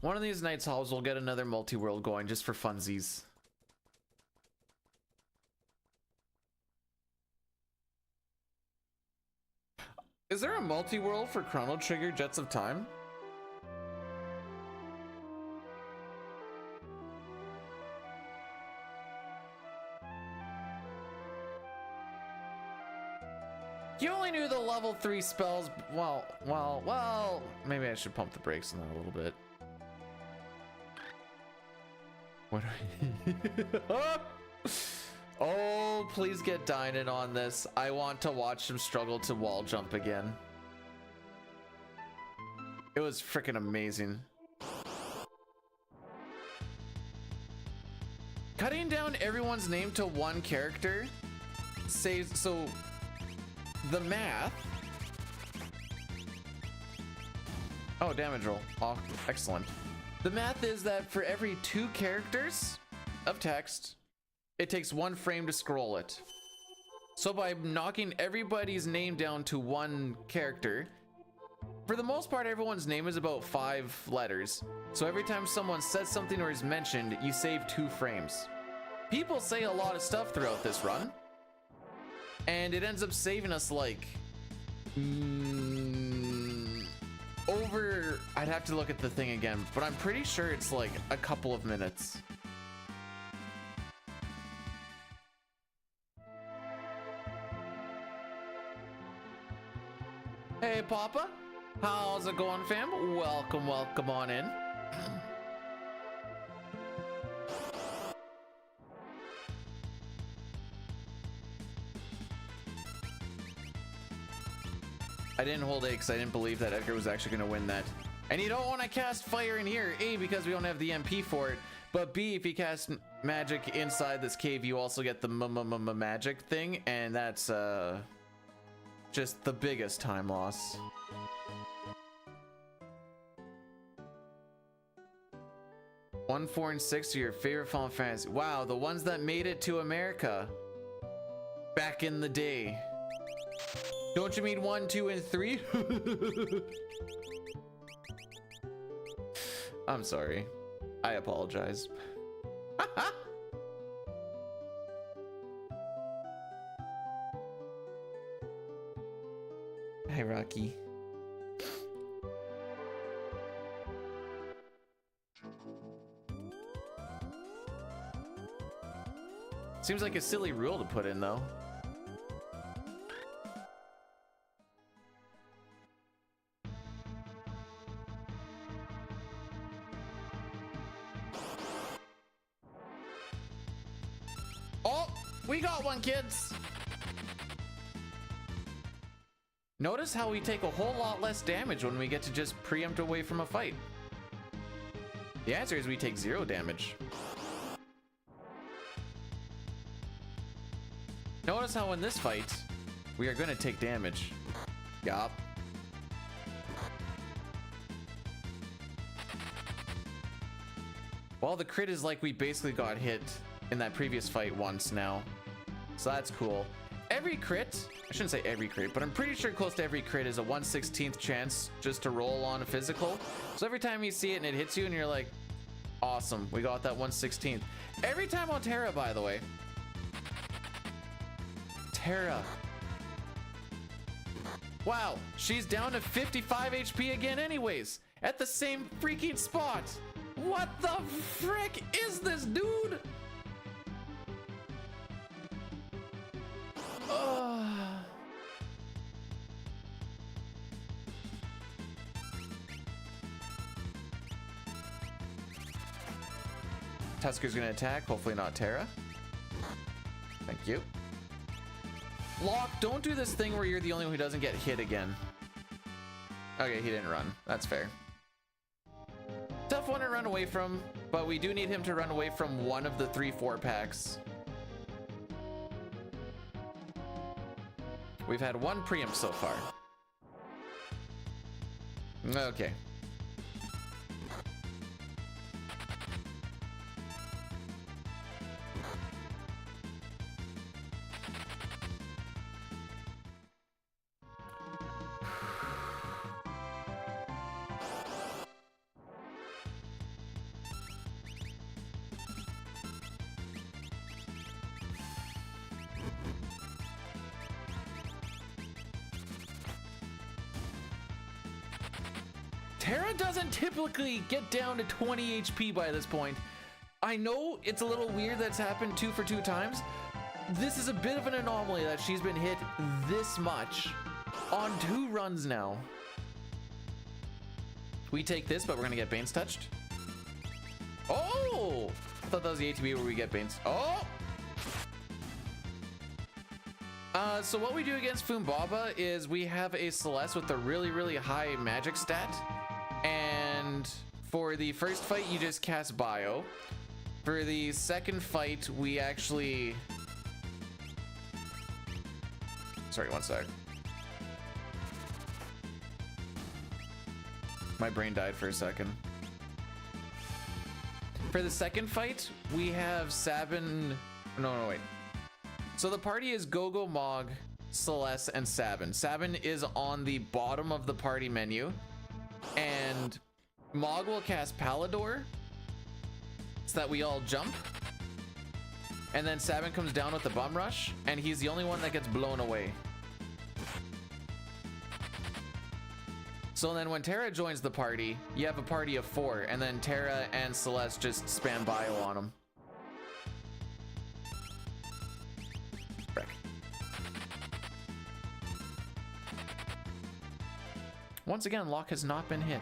A: One of these nights, Halls will get another multi-world going just for funsies. Is there a multi-world for Chrono Trigger Jets of Time? You only knew the level 3 spells. Well, maybe I should pump the brakes on that a little bit. What Oh, please get Dynan on this. I want to watch him struggle to wall jump again. It was freaking amazing. Cutting down everyone's name to one character saves, so the math. Oh, damage roll. Oh, excellent. The math is that for every 2 characters of text, it takes 1 frame to scroll it. So by knocking everybody's name down to 1 character, for the most part, everyone's name is about 5 letters. So every time someone says something or is mentioned, you save 2 frames. People say a lot of stuff throughout this run, and it ends up saving us like over, I'd have to look at the thing again, but I'm pretty sure it's like a couple of minutes. Hey Papa, how's it going, fam? Welcome on in. I didn't hold A because I didn't believe that Edgar was actually going to win that. And you don't want to cast fire in here, A, because we don't have the MP for it, but B, if you cast magic inside this cave, you also get the magic thing, and that's just the biggest time loss. One, 4, and 6 are your favorite Final Fantasy. Wow, the ones that made it to America back in the day. Don't you mean 1, 2, and 3? I'm sorry. I apologize. Hi, Rocky. Seems like a silly rule to put in, though. We got one, kids. Notice how we take a whole lot less damage when we get to just preempt away from a fight. The answer is we take 0 damage. Notice how in this fight, we are gonna take damage. Yup. Well, the crit is like we basically got hit in that previous fight once now. So that's cool. Every crit, I shouldn't say every crit, but I'm pretty sure close to every crit is a 1/16th chance just to roll on a physical. So every time you see it and it hits you and you're like, awesome, we got that 1/16th. Every time on Terra, by the way. Wow, she's down to 55 HP again anyways, at the same freaking spot. What the frick is this, dude? Tusker's gonna attack, hopefully not Terra. Thank you. Locke, don't do this thing where you're the only one who doesn't get hit again. Okay, he didn't run. That's fair. Tough one to run away from, but we do need him to run away from one of the 3-4 packs. We've had one preempt so far. Okay. Terra doesn't typically get down to 20 HP by this point. I know it's a little weird that's happened 2 for 2 times. This is a bit of an anomaly that she's been hit this much on 2 runs now. We take this, but we're gonna get Bane's touched. Oh! I thought that was the ATB where we get Bane's. Oh! So what we do against Fumbaba is we have a Celeste with a really, really high magic stat. And for the first fight, you just cast Bio. For the second fight, we actually... Sorry, one sec. My brain died for a second. For the second fight, we have Sabin... No, wait. So the party is Gogo, Mog, Celeste, and Sabin. Sabin is on the bottom of the party menu. And Mog will cast Palador so that we all jump. And then Sabin comes down with the Bum Rush, and he's the only one that gets blown away. So then when Terra joins the party, you have a party of 4, and then Terra and Celeste just spam Bio on him. Frick. Once again, Locke has not been hit.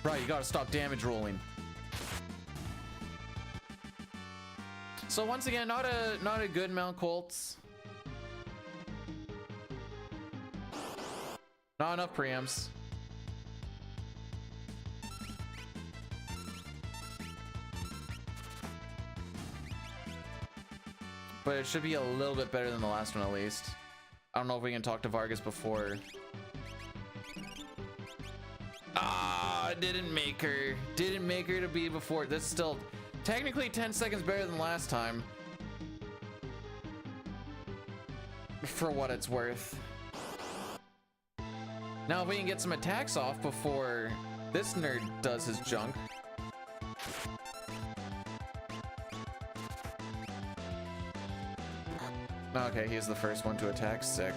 A: Right, you gotta stop damage rolling. So once again, not a good Mount Colts. Not enough preamps. But it should be a little bit better than the last one at least. I don't know if we can talk to Vargas before. Ah, didn't make her. Didn't make her to be before. This is still technically 10 seconds better than last time. For what it's worth. Now if we can get some attacks off before this nerd does his junk. Okay, he's the first one to attack. Sick.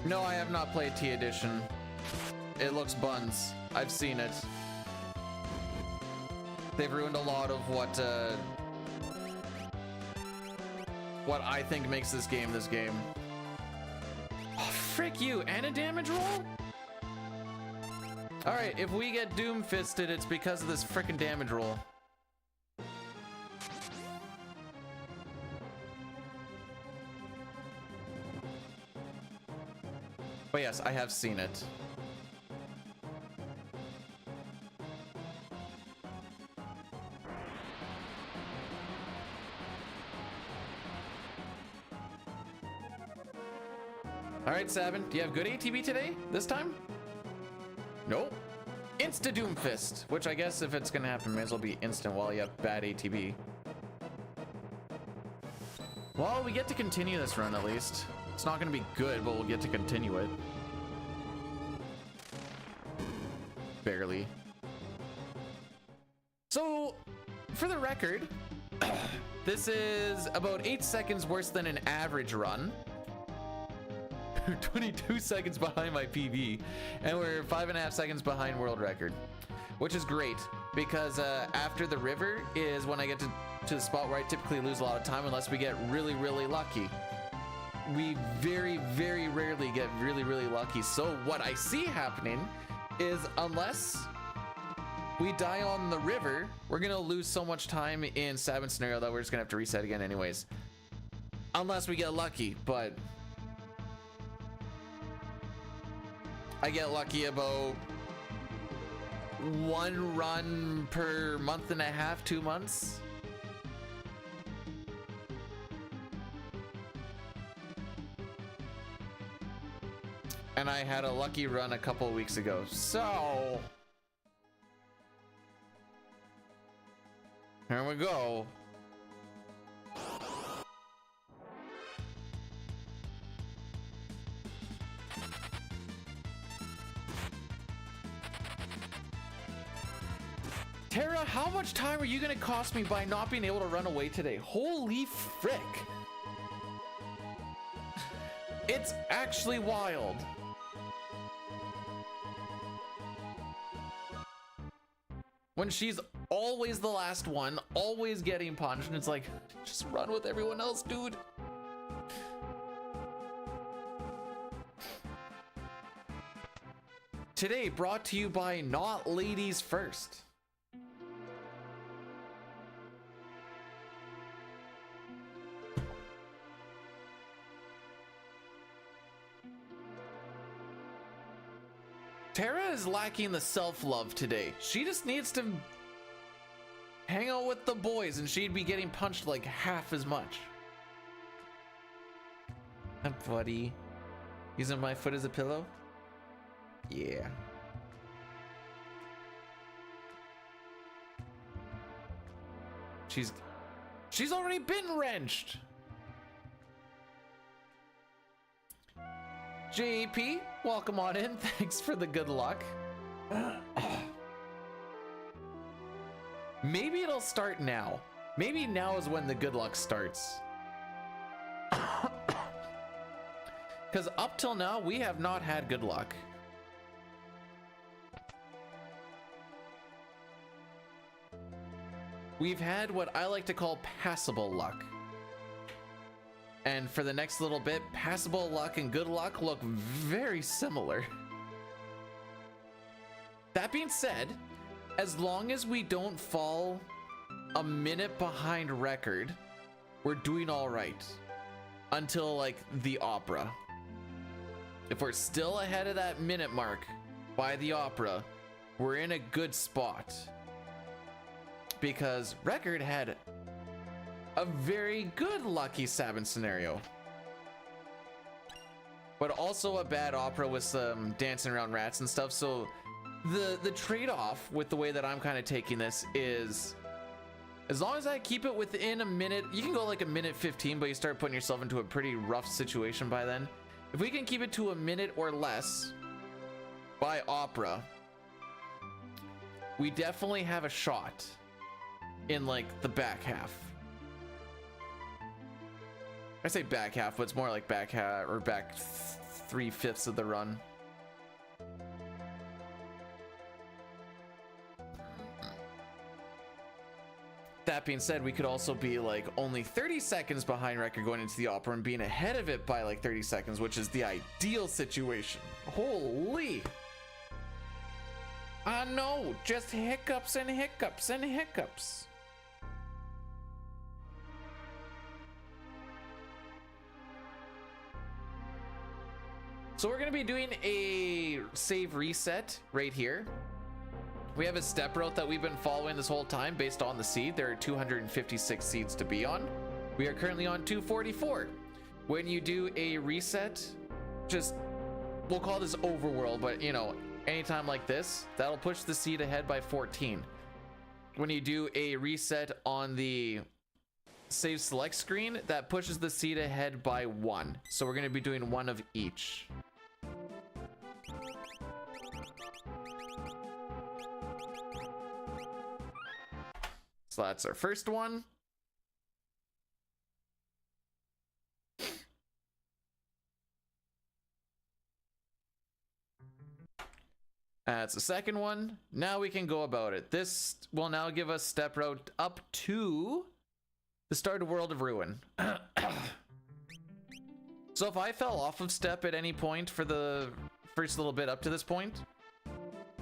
A: No, I have not played T Edition. It looks buns. I've seen it. They've ruined a lot of what I think makes this game this game. Oh, frick you, and a damage roll? Alright, if we get Doom Fisted, it's because of this frickin' damage roll. But yes, I have seen it. All right, Sabin, do you have good ATB today? This time? Nope. Insta Doomfist, which I guess if it's gonna happen, may as well be instant while you have bad ATB. Well, we get to continue this run at least. It's not gonna be good, but we'll get to continue it. Barely. So, for the record, this is about 8 seconds worse than an average run. 22 seconds behind my PB, and we're 5.5 seconds behind world record, which is great because after the river is when I get to the spot where I typically lose a lot of time unless we get really, really lucky. We very, very rarely get really, really lucky. So what I see happening is unless we die on the river, we're gonna lose so much time in Sabin's scenario that we're just gonna have to reset again anyways. Unless we get lucky, but I get lucky about 1 run per month and a half, 2 months. And I had a lucky run a couple of weeks ago, so here we go. Tara, how much time are you gonna cost me by not being able to run away today? Holy frick. It's actually wild. When she's always the last one, always getting punched, and it's like, just run with everyone else, dude. Today brought to you by Not Ladies First. Tara is lacking the self-love today. She just needs to hang out with the boys and she'd be getting punched like half as much. Buddy, using my foot as a pillow? Yeah. She's already been wrenched. JP, welcome on in. Thanks for the good luck. Maybe it'll start now. Maybe now is when the good luck starts. Because up till now, we have not had good luck. We've had what I like to call passable luck. And for the next little bit, passable luck and good luck look very similar. That being said, as long as we don't fall a minute behind record, we're doing all right. Until like the opera. If we're still ahead of that minute mark by the opera, we're in a good spot. Because record had a very good lucky Sabin scenario, but also a bad opera with some dancing around rats and stuff. So the trade-off with the way that I'm kind of taking this is, as long as I keep it within a minute, you can go like a minute 15, but you start putting yourself into a pretty rough situation by then. If we can keep it to a minute or less by opera, we definitely have a shot in like the back half. I say back half, but it's more like back half or back 3/5 of the run. That being said, we could also be like only 30 seconds behind record going into the opera and being ahead of it by like 30 seconds, which is the ideal situation. Holy. I know, just hiccups and hiccups and hiccups. So we're gonna be doing a save reset right here. We have a step route that we've been following this whole time based on the seed. There are 256 seeds to be on. We are currently on 244. When you do a reset just, we'll call this overworld, but you know, anytime like this, that'll push the seed ahead by 14. When you do a reset on the save select screen, that pushes the seed ahead by 1. So we're going to be doing 1 of each. So that's our first one. That's the second one. Now we can go about it. This will now give us step route up to the start of World of Ruin. So if I fell off of step at any point for the first little bit up to this point,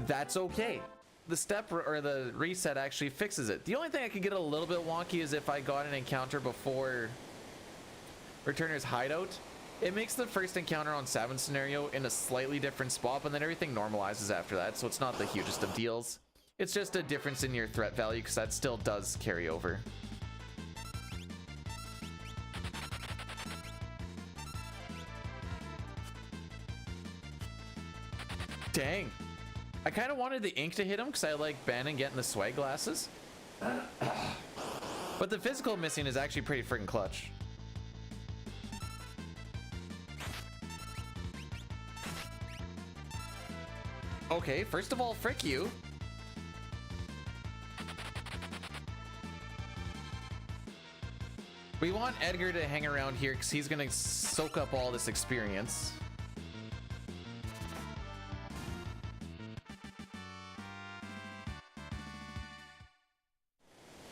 A: that's okay. The step or the reset actually fixes it. The only thing I could get a little bit wonky is if I got an encounter before Returner's hideout. It makes the first encounter on Savin scenario in a slightly different spot, but then everything normalizes after that, so it's not the hugest of deals. It's just a difference in your threat value, because that still does carry over. Dang. I kind of wanted the ink to hit him because I like banning getting the swag glasses. But the physical missing is actually pretty freaking clutch. Okay, first of all, frick you. We want Edgar to hang around here because he's going to soak up all this experience.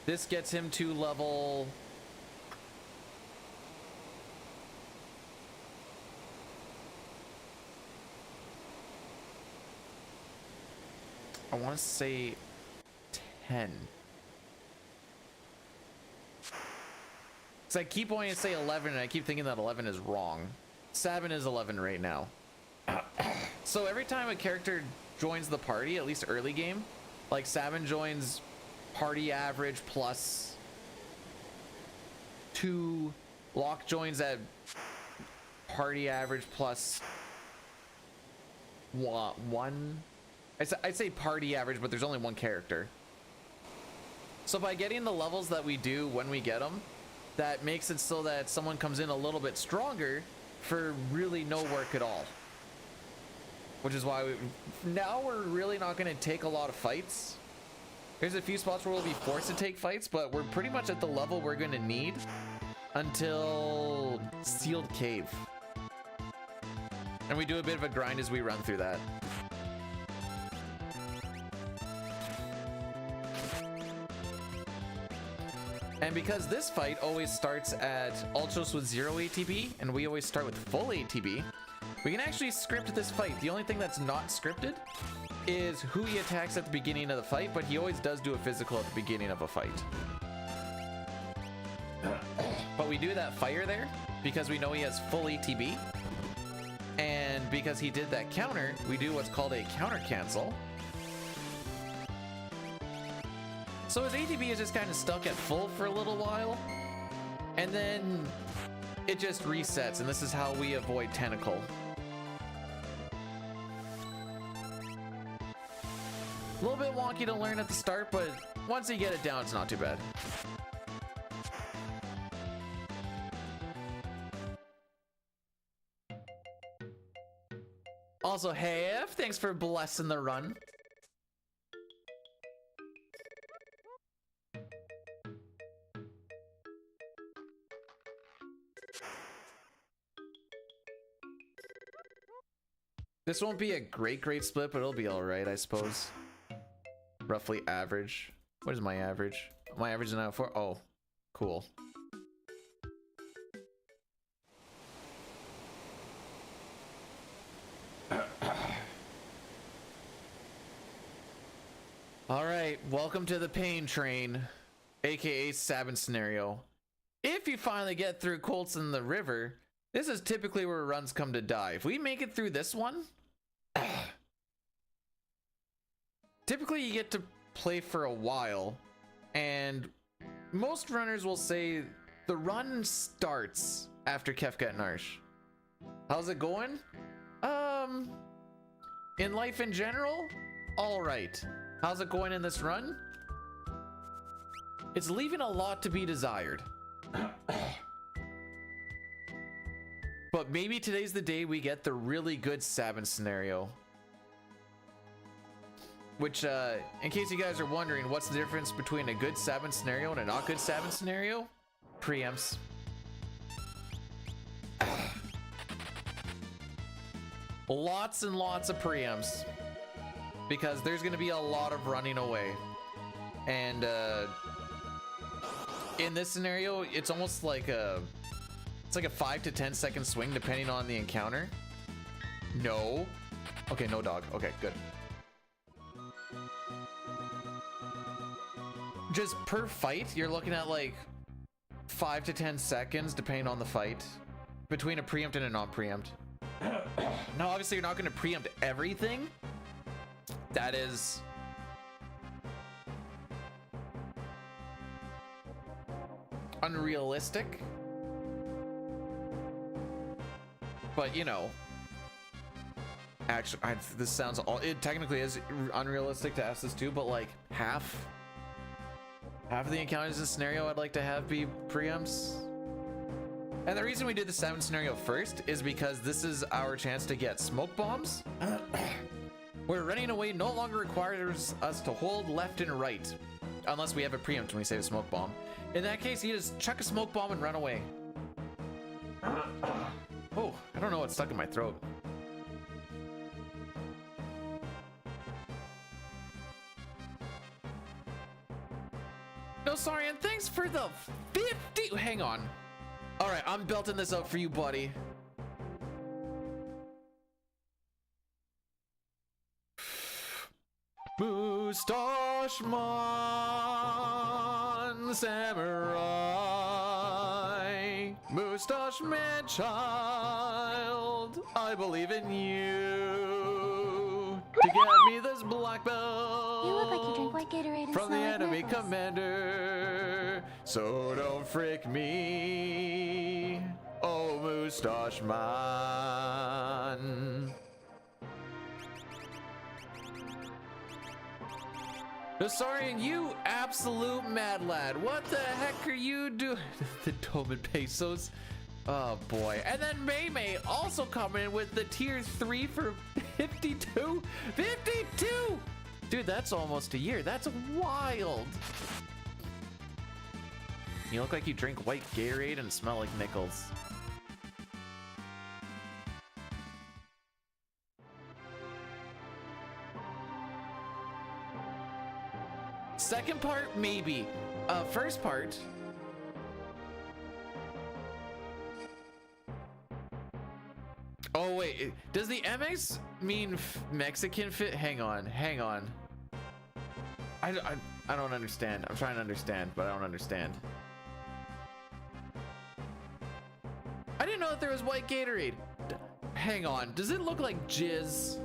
A: This gets him to level... I want to say 10. Because I keep wanting to say 11, and I keep thinking that 11 is wrong. Savin is 11 right now. So every time a character joins the party, at least early game, like Savin joins party average plus 2, Locke joins at party average plus 1. I'd say party average, but there's only 1 character. So by getting the levels that we do when we get them, that makes it so that someone comes in a little bit stronger for really no work at all. Which is why now we're really not going to take a lot of fights. There's a few spots where we'll be forced to take fights, but we're pretty much at the level we're going to need until Sealed Cave. And we do a bit of a grind as we run through that. And because this fight always starts at Ultros with 0 ATB, and we always start with full ATB, we can actually script this fight. The only thing that's not scripted is who he attacks at the beginning of the fight, but he always does do a physical at the beginning of a fight. But we do that fire there because we know he has full ATB. And because he did that counter, we do what's called a counter cancel. So his ATB is just kind of stuck at full for a little while, and then it just resets, and this is how we avoid Tentacle. A little bit wonky to learn at the start, but once you get it down, it's not too bad. Also, hey, thanks for blessing the run. This won't be a great split, but it'll be all right, I suppose. Roughly average. What is my average? My average is now 4. Oh, cool. All right, welcome to the pain train, aka Savin scenario. If you finally get through Colts in the river, this is typically where runs come to die. If we make it through this one, typically you get to play for a while, and most runners will say the run starts after Kefka and Narsh. How's it going? in life in general, all right. How's it going in this run? It's leaving a lot to be desired. But maybe today's the day we get the really good Sabin scenario. Which, in case you guys are wondering, what's the difference between a good Sabin scenario and a not good Sabin scenario? Preempts. Lots and lots of preempts. Because there's going to be a lot of running away. And, in this scenario, it's almost like a... It's like a 5 to 10 second swing depending on the encounter. No. Okay, no dog. Okay, good. Just per fight, you're looking at like 5 to 10 seconds depending on the fight between a preempt and a non-preempt. Now, obviously, you're not going to preempt everything. That is... unrealistic. But, you know, actually, this sounds all, it technically is unrealistic to ask this too, but like half of the encounters in this scenario I'd like to have be preempts. And the reason we did the 7 scenario first is because this is our chance to get smoke bombs. Where running away no longer requires us to hold left and right, unless we have a preempt when we save a smoke bomb. In that case, you just chuck a smoke bomb and run away. Oh, I don't know what's stuck in my throat. No, sorry, and thanks for the 50. Hang on. All right, I'm belting this up for you, buddy. Mustache Man Samurai, Mustache Man Child, I believe in you to get me this black belt.
B: You look like you drink white Gatorade and
A: from the
B: smell like
A: enemy
B: miracles.
A: commander, so don't frick me, oh Mustache Man. Sorry, you absolute mad lad. What the heck are you doing? The Doman pesos. Oh boy. And then May also coming in with the tier 3 for 52. 52! Dude, that's almost a year. That's wild. You look like you drink white Gatorade and smell like nickels. Second part, maybe. First part. Oh wait, does the MX mean Mexican fit? Hang on. I don't understand. I'm trying to understand, but I don't understand. I didn't know that there was white Gatorade. Hang on, does it look like jizz?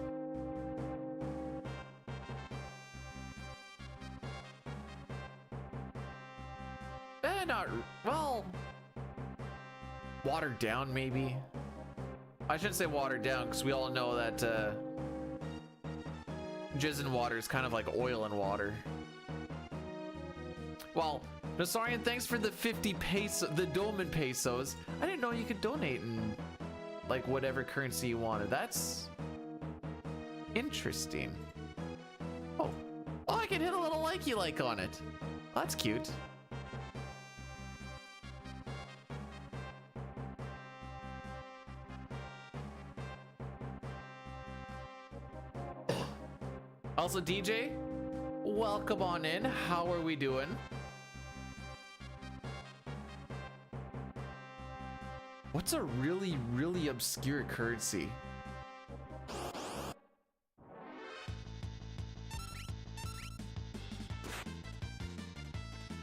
A: Not well, watered down maybe. I shouldn't say watered down because we all know that jizz and water is kind of like oil and water. Well, Nasarian, thanks for the 50 peso, the Dolman pesos. I didn't know you could donate in like whatever currency you wanted. That's interesting. Oh, I can hit a little likey like on it. That's cute. Also, DJ, welcome on in. How are we doing? What's a really, really obscure currency?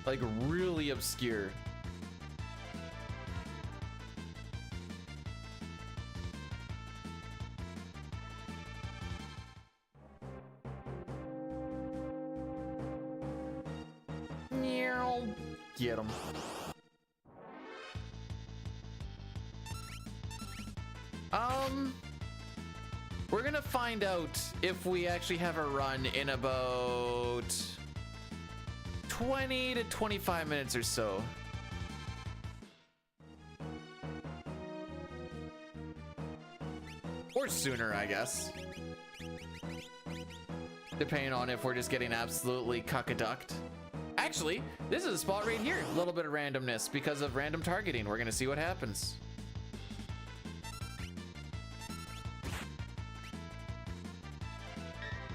A: Like, really obscure. Get him. We're gonna find out if we actually have a run in about 20 to 25 minutes or so. Or sooner, I guess. Depending on if we're just getting absolutely cuck-a-ducked. Actually, this is a spot right here. A little bit of randomness because of random targeting. We're gonna see what happens.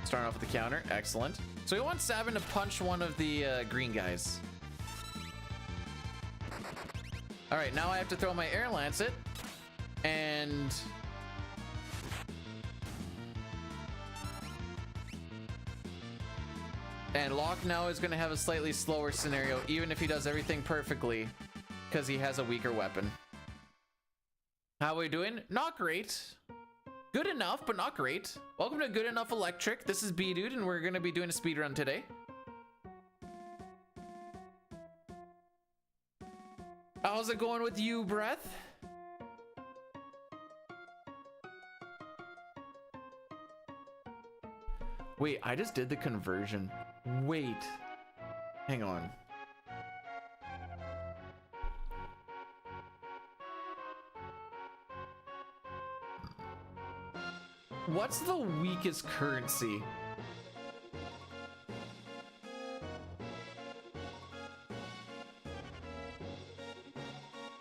A: Starting off with the counter, excellent. So we want Sabin to punch one of the green guys. All right, now I have to throw my air lancet, and Locke now is going to have a slightly slower scenario, even if he does everything perfectly, because he has a weaker weapon. How are we doing? Not great. Good enough, but not great. Welcome to Good Enough Electric. This is B-Dude, and we're going to be doing a speed run today. How's it going with you, Breath? Wait, I just did the conversion. Wait. Hang on. What's the weakest currency?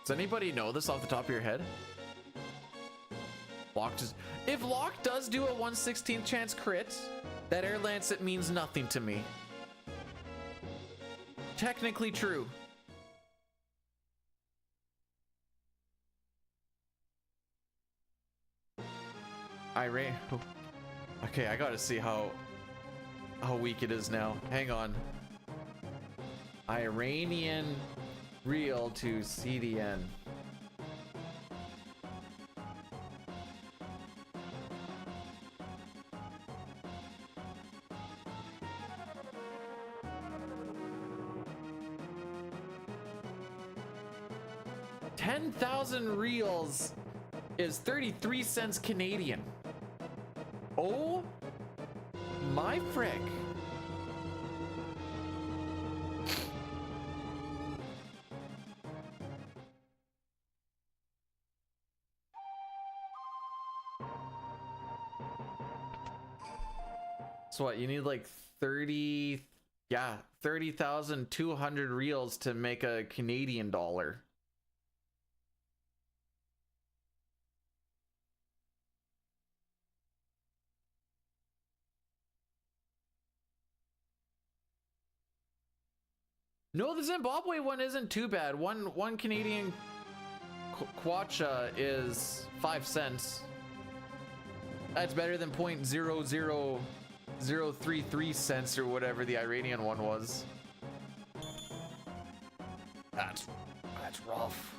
A: Does anybody know this off the top of your head? Locke just... If Locke does do a 1/16th chance crit, that air lancet means nothing to me. Technically true. Oh. Okay, I gotta see how weak it is now. Hang on. Iranian real to CDN. $10,000 reals is 33 cents Canadian. Oh my frick. So what, you need like 30,200 reals to make a Canadian dollar. No, the Zimbabwe one isn't too bad. One Canadian kwacha is 5 cents. That's better than 0.00033 cents or whatever the Iranian one was. That's rough.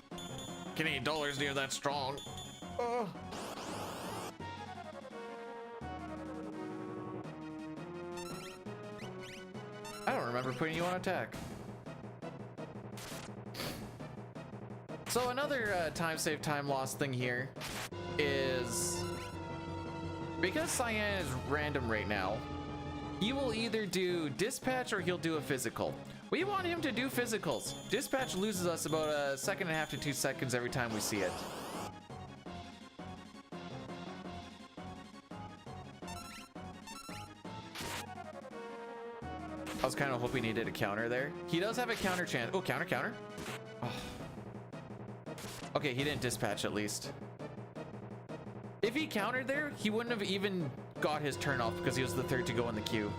A: Canadian dollars near that strong. Oh. I don't remember putting you on attack. So another time save, time loss thing here is because Cyan is random right now, he will either do dispatch or he'll do a physical. We want him to do physicals. Dispatch loses us about 1.5 to 2 seconds every time we see it. I was kind of hoping he did a counter there. He does have a counter chance. Oh, counter. Oh. Okay, he didn't dispatch at least. If he countered there, he wouldn't have even got his turn off because he was the third to go in the queue.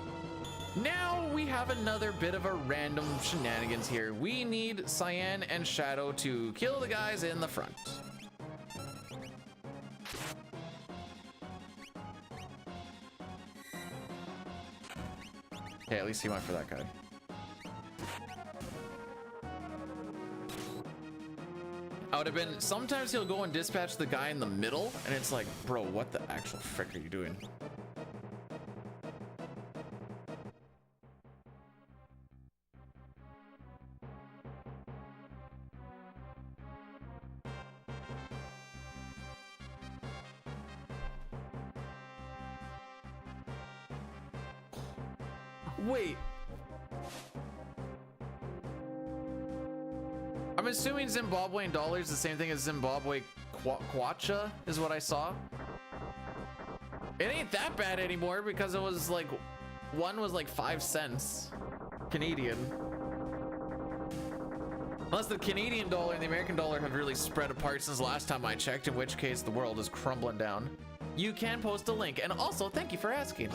A: Now we have another bit of a random shenanigans here. We need Cyan and Shadow to kill the guys in the front. Okay, at least he went for that guy. I would have been, sometimes he'll go and dispatch the guy in the middle, and it's like, bro, what the actual frick are you doing? Wait. I'm assuming Zimbabwean dollar is the same thing as Zimbabwe kwacha is what I saw. It ain't that bad anymore because it was like, one was like 5 cents Canadian. Unless the Canadian dollar and the American dollar have really spread apart since last time I checked, in which case the world is crumbling down. You can post a link, and also thank you for asking.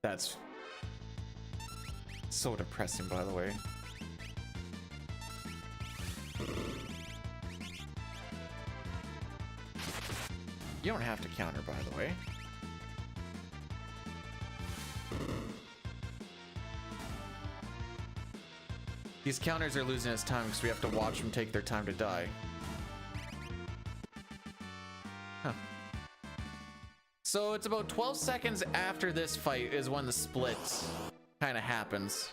A: That's so depressing, by the way. You don't have to counter, by the way. These counters are losing us time because we have to watch them take their time to die. Huh. So it's about 12 seconds after this fight is when the split kind of happens.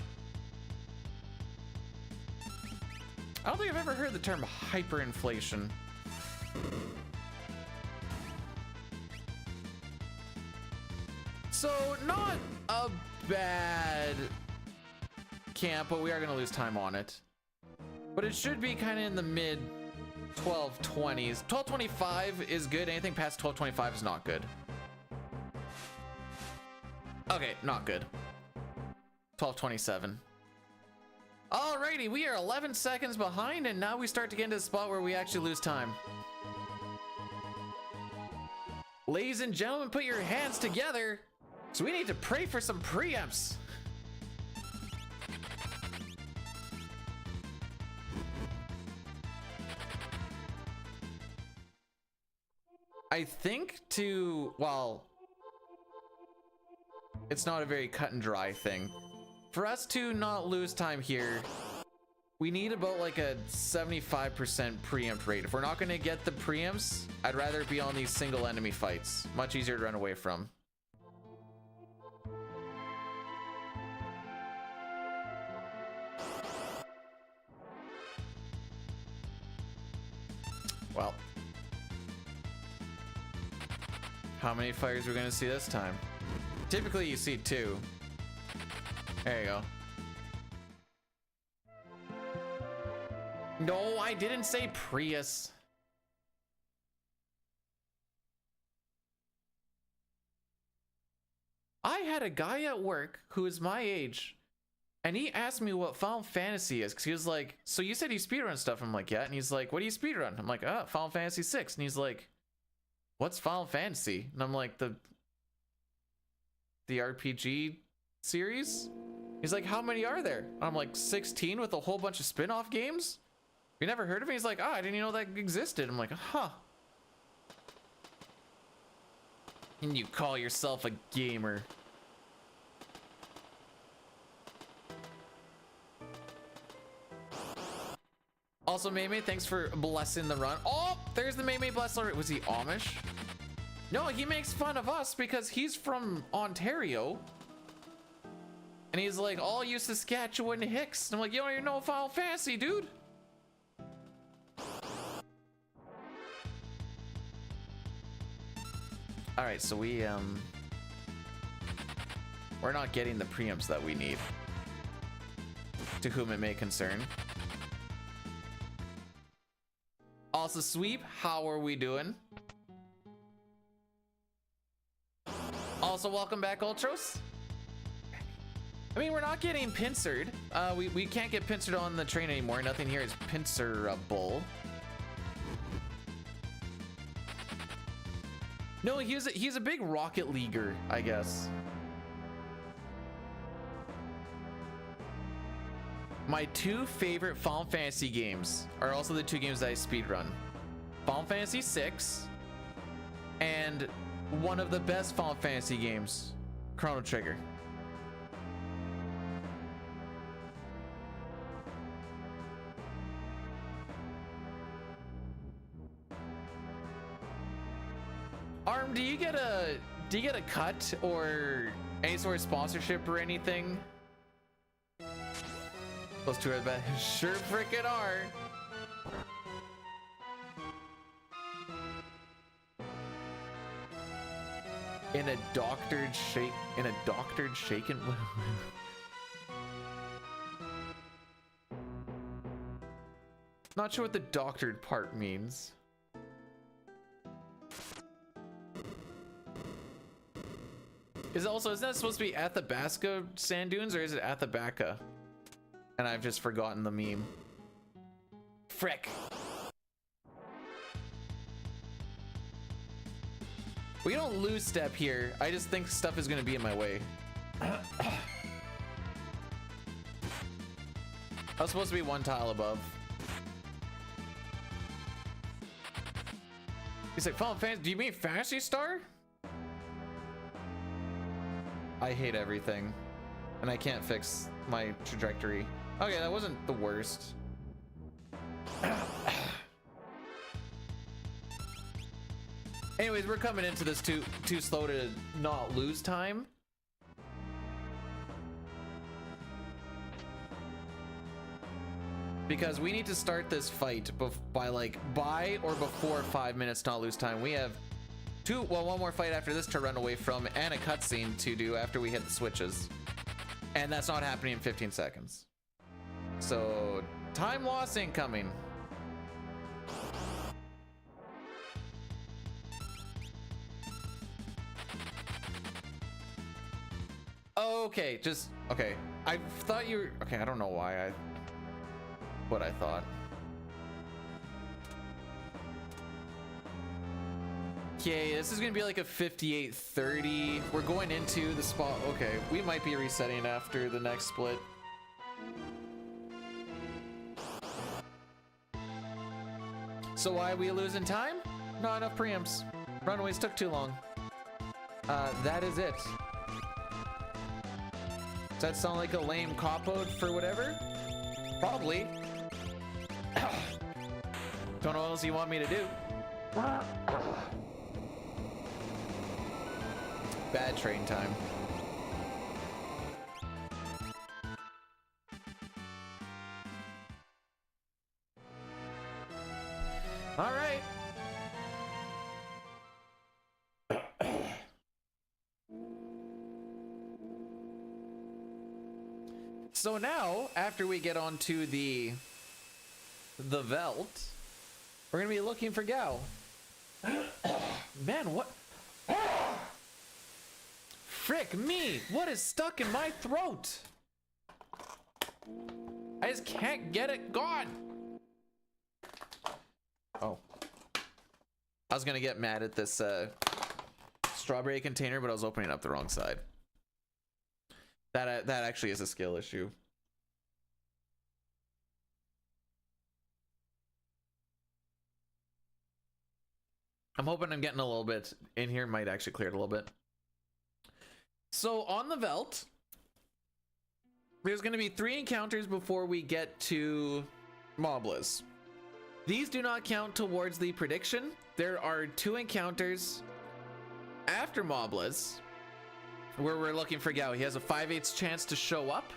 A: I don't think I've ever heard the term hyperinflation. So not a bad camp, but we are going to lose time on it. But it should be kind of in the mid 1220s. 1225 is good. Anything past 1225 is not good. Okay, not good. 1227. Alrighty, we are 11 seconds behind, and now we start to get into the spot where we actually lose time. Ladies and gentlemen, put your hands together. So we need to pray for some preempts. I think well, it's not a very cut and dry thing. For us to not lose time here, we need about like a 75% preempt rate. If we're not gonna get the preempts, I'd rather be on these single enemy fights. Much easier to run away from. Well, how many fires are we gonna see this time? Typically you see 2. There you go. No, I didn't say Prius. I had a guy at work who is my age, and he asked me what Final Fantasy is, because he was like, so you said you speedrun stuff? I'm like, yeah. And he's like, what do you speedrun? I'm like, Final Fantasy 6. And he's like, what's Final Fantasy? And I'm like, the RPG series? He's like, how many are there? And I'm like, 16 with a whole bunch of spin-off games? You never heard of it? He's like, I didn't even know that existed. I'm like, huh. And you call yourself a gamer? Also, Maymay, thanks for blessing the run. Oh, there's the Maymay blesser. Was he Amish? No, he makes fun of us because he's from Ontario. And he's like, all you Saskatchewan hicks. And I'm like, you don't even know Final Fantasy, dude. All right, so we're not getting the preempts that we need. To whom it may concern. Also, Sweep, how are we doing? Also, welcome back, Ultros. I mean, we're not getting pincered. We can't get pincered on the train anymore. Nothing here is pincerable. No, he's a big Rocket Leaguer, I guess. My 2 favorite Final Fantasy games are also the 2 games that I speedrun. Final Fantasy 6 and one of the best Final Fantasy games, Chrono Trigger. Arm, do you get a Do you get a cut or any sort of sponsorship or anything? Those two are the best. Sure frickin' are. In a doctored shaken. Not sure what the doctored part means. Isn't that supposed to be Athabasca sand dunes, or is it Athabasca? And I've just forgotten the meme. Frick. We don't lose step here. I just think stuff is gonna be in my way. I was supposed to be one tile above. He's like, Final Fantasy, do you mean Fantasy Star? I hate everything, and I can't fix my trajectory. Okay, that wasn't the worst. Anyways, we're coming into this too slow to not lose time. Because we need to start this fight by or before 5 minutes, not lose time. We have one more fight after this to run away from, and a cutscene to do after we hit the switches. And that's not happening in 15 seconds. So, time loss incoming. Okay, okay. I thought you were, okay, I don't know why what I thought. Okay, this is gonna be like a 58-30. We're going into the spot. Okay, we might be resetting after the next split. So why are we losing time? Not enough preamps. Runaways took too long. That is it. Does that sound like a lame cop-out for whatever? Probably. Don't know what else you want me to do. Bad train time. All right. So now, after we get onto the Veld, we're gonna be looking for Gao. Man, what? Frick me! What is stuck in my throat? I just can't get it gone. Oh. I was gonna get mad at this strawberry container, but I was opening up the wrong side. That actually is a skill issue. I'm hoping I'm getting a little bit in here. Might actually clear it a little bit. So on the Veld, there's going to be 3 encounters before we get to Mobless. These do not count towards the prediction. There are 2 encounters after Mobless where we're looking for Gao. He has a 5/8 chance to show up.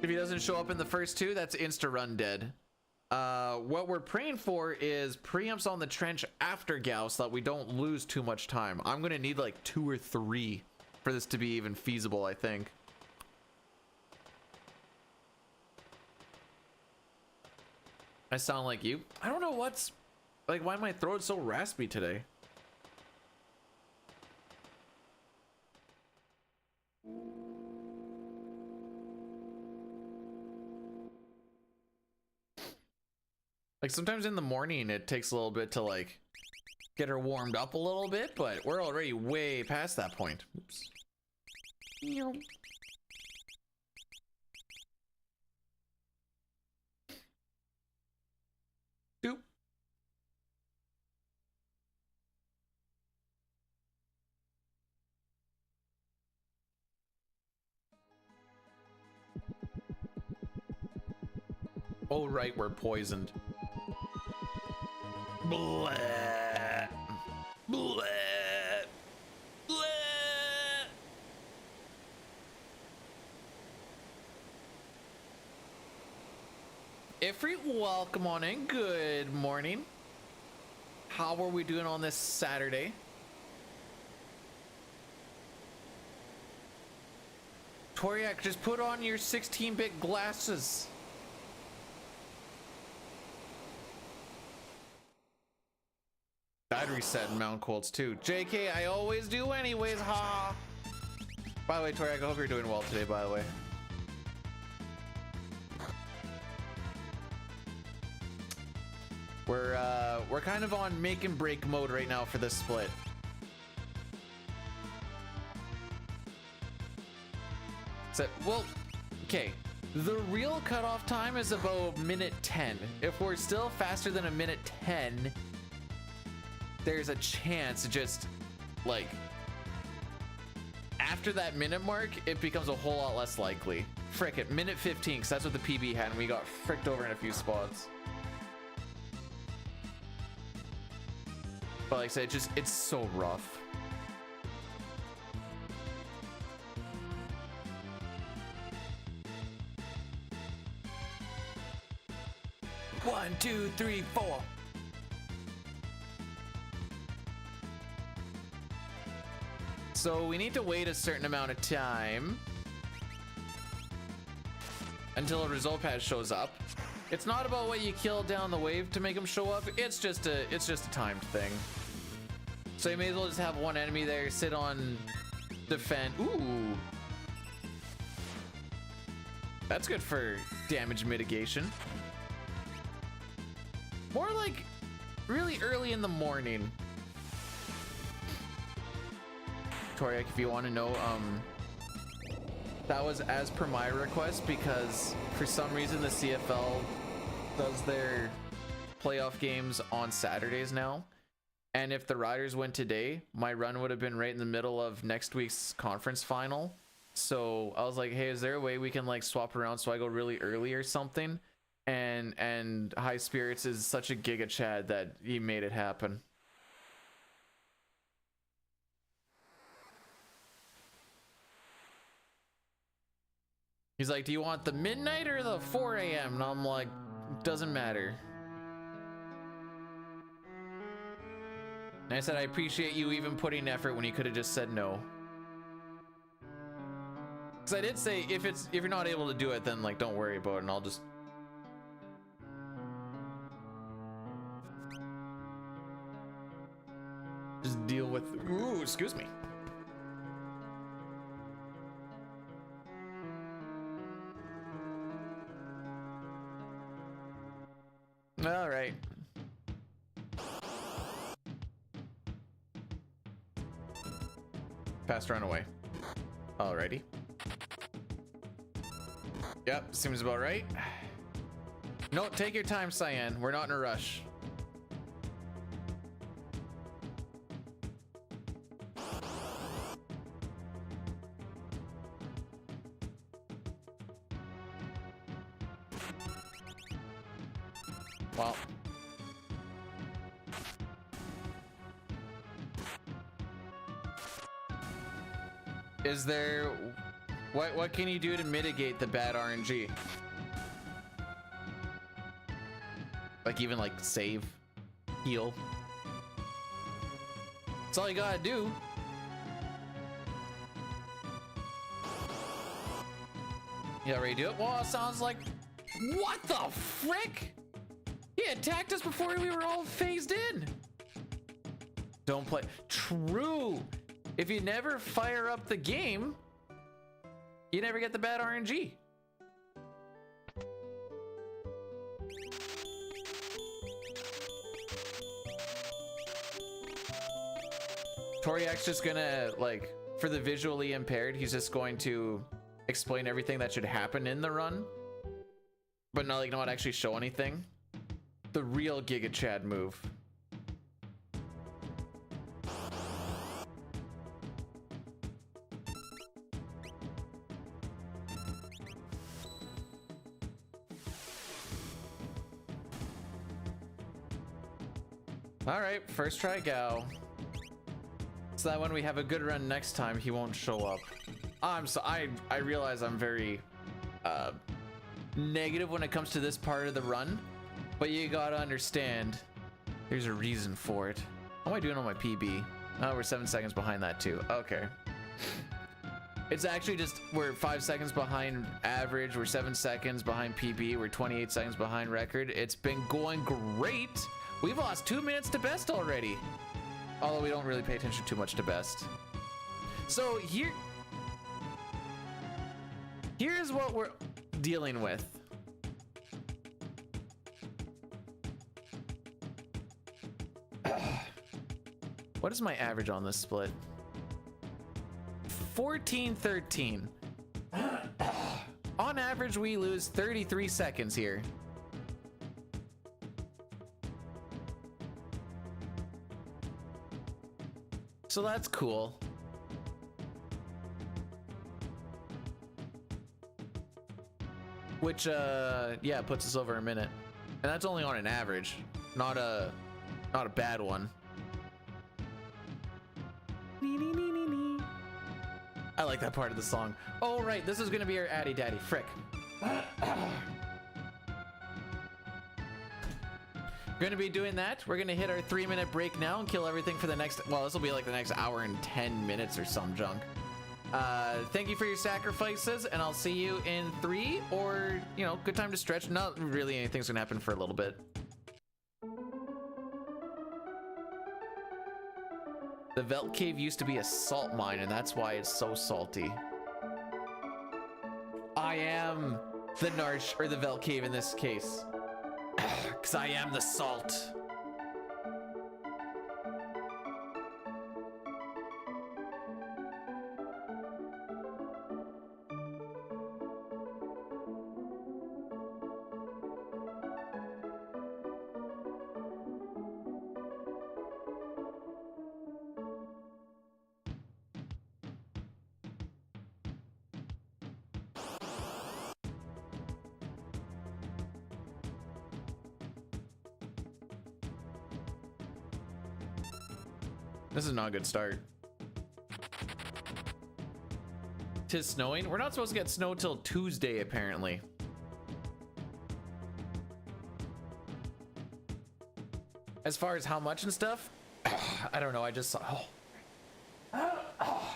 A: If he doesn't show up in the first 2, that's insta-run dead. What we're praying for is preamps on the trench after Gao so that we don't lose too much time. I'm gonna need like 2 or 3 for this to be even feasible, I think. I sound like you. I don't know what's like, why my throat's so raspy today. Like sometimes in the morning it takes a little bit to like get her warmed up a little bit, but we're already way past that point. Oops. Doop. Oh right, we're poisoned. Blah. Blah. Free, welcome on in. Good morning. How are we doing on this Saturday? Toriak, just put on your 16-bit glasses. I'd reset in Mount Colts too. JK, I always do anyways, ha. By the way, Toriak, I hope you're doing well today, by the way. We're kind of on make and break mode right now for this split. So, well, okay. The real cutoff time is about minute 10. If we're still faster than a minute 10, there's a chance just like after that minute mark, it becomes a whole lot less likely. Frick it, minute 15, because that's what the PB had, and we got fricked over in a few spots. But like I said, it's so rough. One, two, three, four. So we need to wait a certain amount of time until a result pad shows up. It's not about what you kill down the wave to make them show up. It's just a timed thing. So you may as well just have one enemy there, sit on defend. Ooh, that's good for damage mitigation. More like really early in the morning. Toriak, if you want to know, that was as per my request because for some reason the CFL does their playoff games on Saturdays now. And if the Riders went today, my run would have been right in the middle of next week's conference final. So I was like, hey, is there a way we can like swap around so I go really early or something? And High Spirits is such a giga chad that he made it happen. He's like, do you want the midnight or the 4 a.m.? And I'm like, doesn't matter. And I said, I appreciate you even putting effort when you could have just said no. Because I did say, if you're not able to do it, then like, don't worry about it, and I'll just deal with, ooh, excuse me. All right. Fast runaway. Alrighty. Yep, seems about right. No, take your time, Cyan. We're not in a rush. Well, is there, what can you do to mitigate the bad RNG? Like even like save, heal. That's all you gotta do. You ready to do it? Well, it sounds like, what the frick? He attacked us before we were all phased in. Don't play. True. If you never fire up the game, you never get the bad RNG. Toriak's just gonna, like, for the visually impaired, he's just going to explain everything that should happen in the run, but not, like, not actually show anything. The real Giga Chad move. All right, first try go. So that when we have a good run next time, he won't show up. I realize I'm very negative when it comes to this part of the run, but you gotta understand there's a reason for it. How am I doing on my PB? Oh, we're 7 seconds behind that too. Okay. It's actually just we're 5 seconds behind average, we're 7 seconds behind PB, we're 28 seconds behind record. It's been going great. We've lost 2 minutes to best already. Although we don't really pay attention too much to best. So here's what we're dealing with. What is my average on this split? 14-13. On average, we lose 33 seconds here. So that's cool. Which, yeah, puts us over a minute. And that's only on an average, not a bad one. I like that part of the song. Oh, right, this is gonna be our Addy Daddy. Frick. Gonna be doing that. We're gonna hit our 3-minute break now and kill everything for the next, well, this will be like the next hour and 10 minutes or some junk. Thank you for your sacrifices, and I'll see you in 3, or, you know, good time to stretch. Not really anything's gonna happen for a little bit. The Velt Cave used to be a salt mine, and that's why it's so salty. I am the Narch, or the Velt Cave in this case. Because I am the salt. This is not a good start. Tis snowing. We're not supposed to get snow till Tuesday, apparently. As far as how much and stuff, I don't know. I just saw. Oh.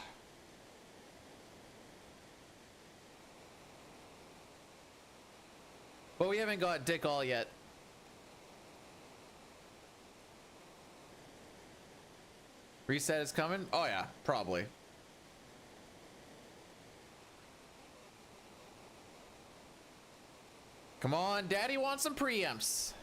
A: But we haven't got Dick All yet. Reset is coming? Oh yeah, probably. Come on, Daddy wants some preamps.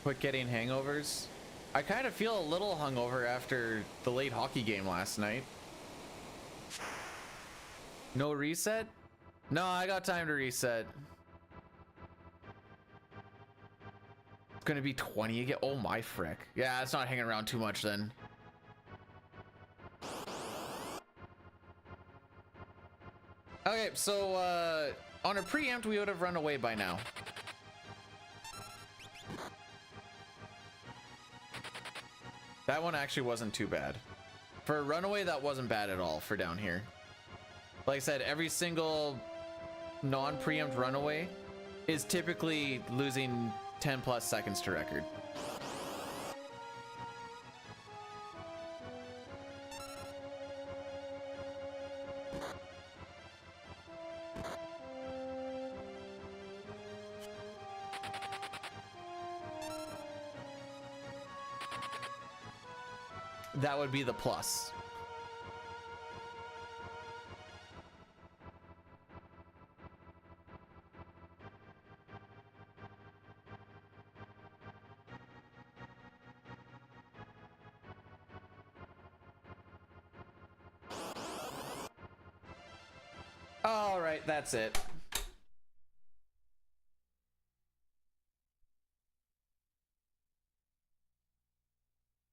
A: Quit getting hangovers. I kind of feel a little hungover after the late hockey game last night. No reset? No, I got time to reset. It's gonna be 20 again. Oh my frick. Yeah, it's not hanging around too much then. Okay, so on a preempt we would have run away by now. That one actually wasn't too bad. For a runaway, that wasn't bad at all for down here. Like I said, every single non-preempt runaway is typically losing 10 plus seconds to record. That would be the plus. All right, that's it.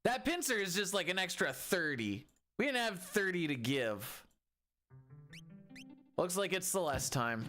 A: That pincer is just like an extra 30. We didn't have 30 to give. Looks like it's Celeste time.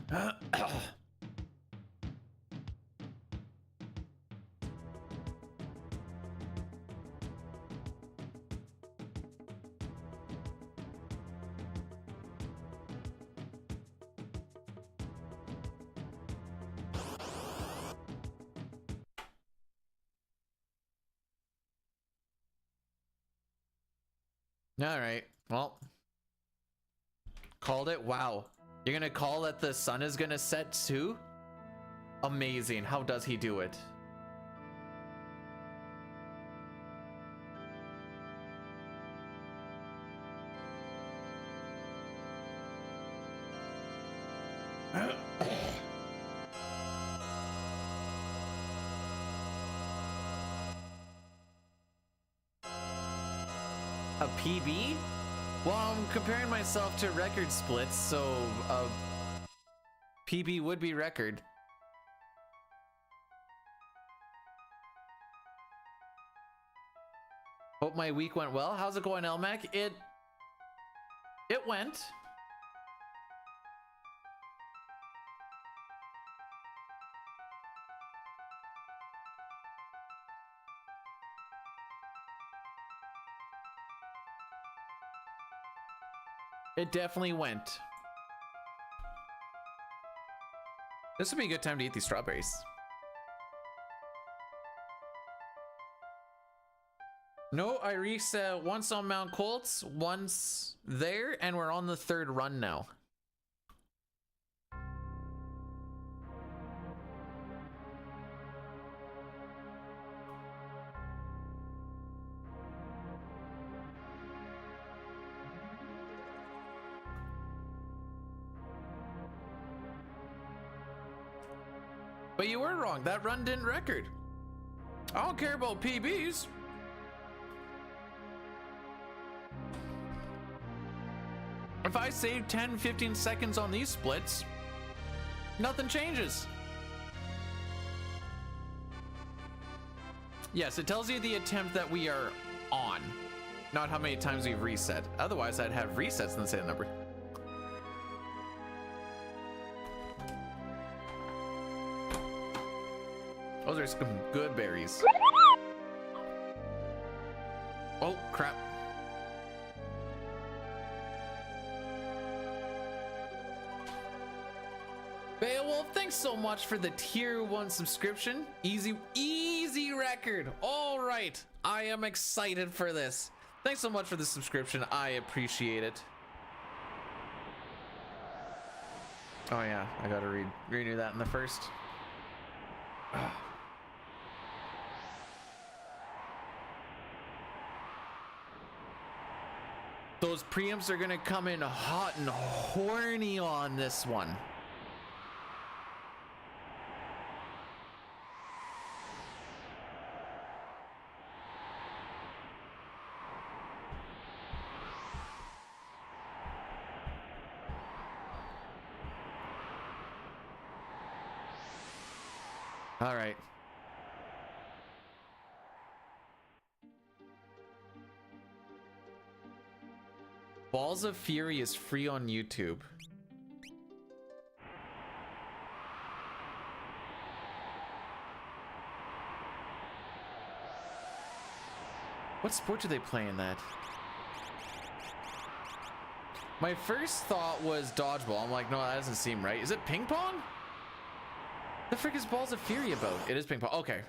A: All right, well, called it. Wow, you're gonna call that the sun is gonna set too? Amazing. How does he do it? A PB? Well, I'm comparing myself to record splits, so PB would be record. Hope my week went well. How's it going, Elmac? It went. It definitely went. This would be a good time to eat these strawberries. No, I reset once on Mount Colts, once there, and we're on the third run now. But you were wrong. That run didn't record. I don't care about PBs. If I save 10, 15 seconds on these splits, nothing changes. Yes, it tells you the attempt that we are on, not how many times we've reset. Otherwise, I'd have resets and say the number. Those are some good berries. Oh, crap. Beowulf, thanks so much for the tier 1 subscription. Easy record. All right. I am excited for this. Thanks so much for the subscription. I appreciate it. Oh yeah, I gotta renew that in the first. Those preamps are gonna come in hot and horny on this one. All right. Balls of Fury is free on YouTube. What sport do they play in that? My first thought was dodgeball. I'm like, no, that doesn't seem right. Is it ping pong? The frick is Balls of Fury about? It is ping pong. Okay.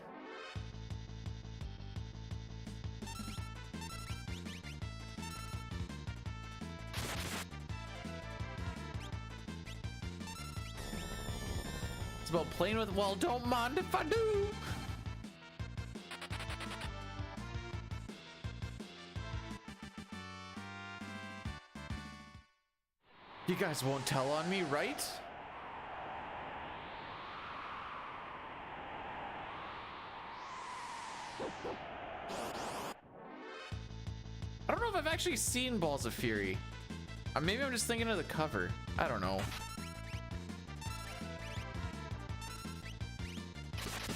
A: It's about playing with, well, don't mind if I do. You guys won't tell on me, right? I don't know if I've actually seen Balls of Fury. Maybe I'm just thinking of the cover. I don't know.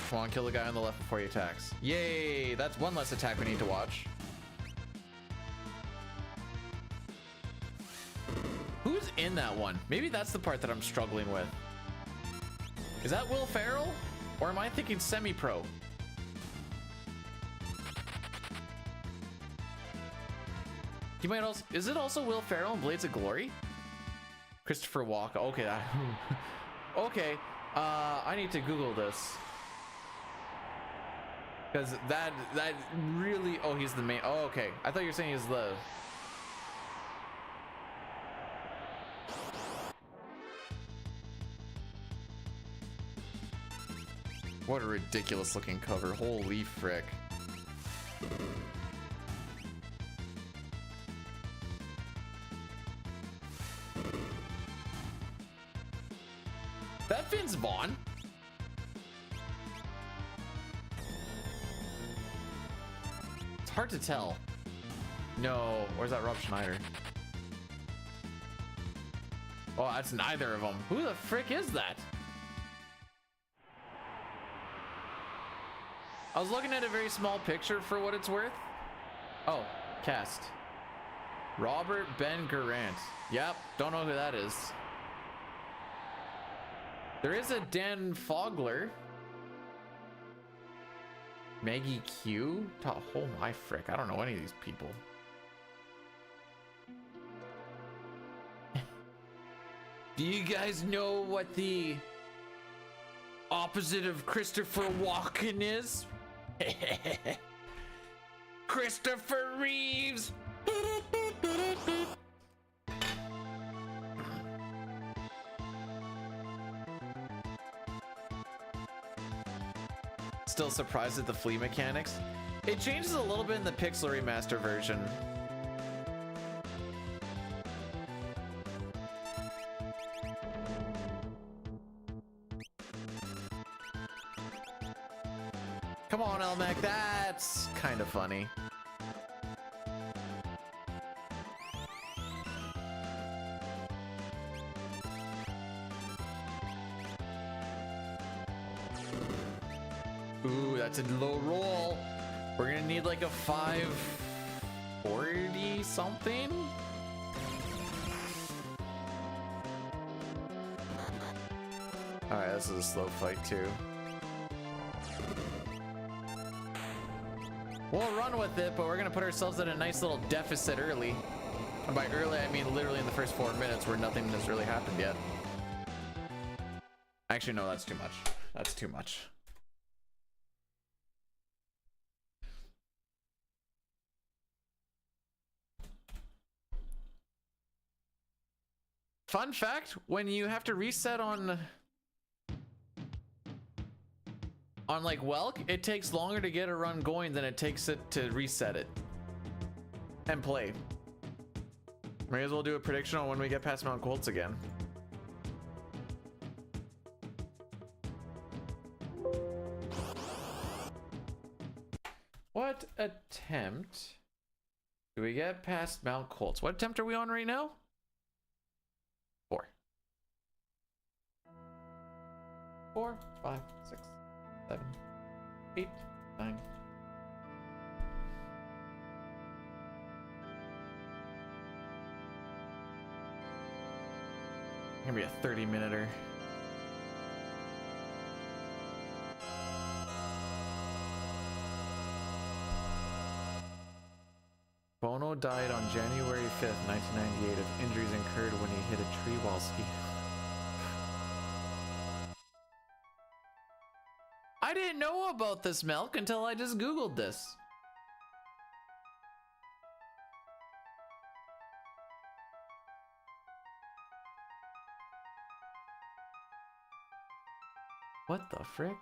A: Come on, kill the guy on the left before he attacks. Yay! That's one less attack we need to watch. Who's in that one? Maybe that's the part that I'm struggling with. Is that Will Ferrell? Or am I thinking semi-pro? He might also... Is it also Will Ferrell in Blades of Glory? Christopher Walken. Okay. Okay. I need to Google this. Because that really... Oh, he's the main... Oh, okay. I thought you were saying he's the... What a ridiculous looking cover. Holy frick. That Vince Vaughn? It's hard to tell. No, where's that Rob Schneider? Oh, that's neither of them. Who the frick is that? I was looking at a very small picture for what it's worth. Oh, cast. Robert Ben Garant. Yep, don't know who that is. There is a Dan Fogler. Maggie Q. Oh my frick, I don't know any of these people. Do you guys know what the opposite of Christopher Walken is? Christopher Reeves. Still surprised at the flea mechanics. It changes a little bit in the Pixel Remaster version. Come on, Elmec, that's kind of funny. Ooh, that's a low roll. We're gonna need like a 540 something. All right, this is a slow fight too. We'll run with it, but we're gonna put ourselves at a nice little deficit early. And by early, I mean literally in the first 4 minutes where nothing has really happened yet. Actually, no, that's too much. That's too much. Fun fact, when you have to reset on like Welk, it takes longer to get a run going than it takes it to reset it and play. May as well do a prediction on when we get past Mount Colts again. What attempt do we get past Mount Colts? What attempt are we on right now? 4. 4, 5, 6, 7, 8, 9. Gonna be a 30-minuter. Bono died on January 5th, 1998 of injuries incurred when he hit a tree while skiing. I didn't know about this, Milk, until I just Googled this. What the frick?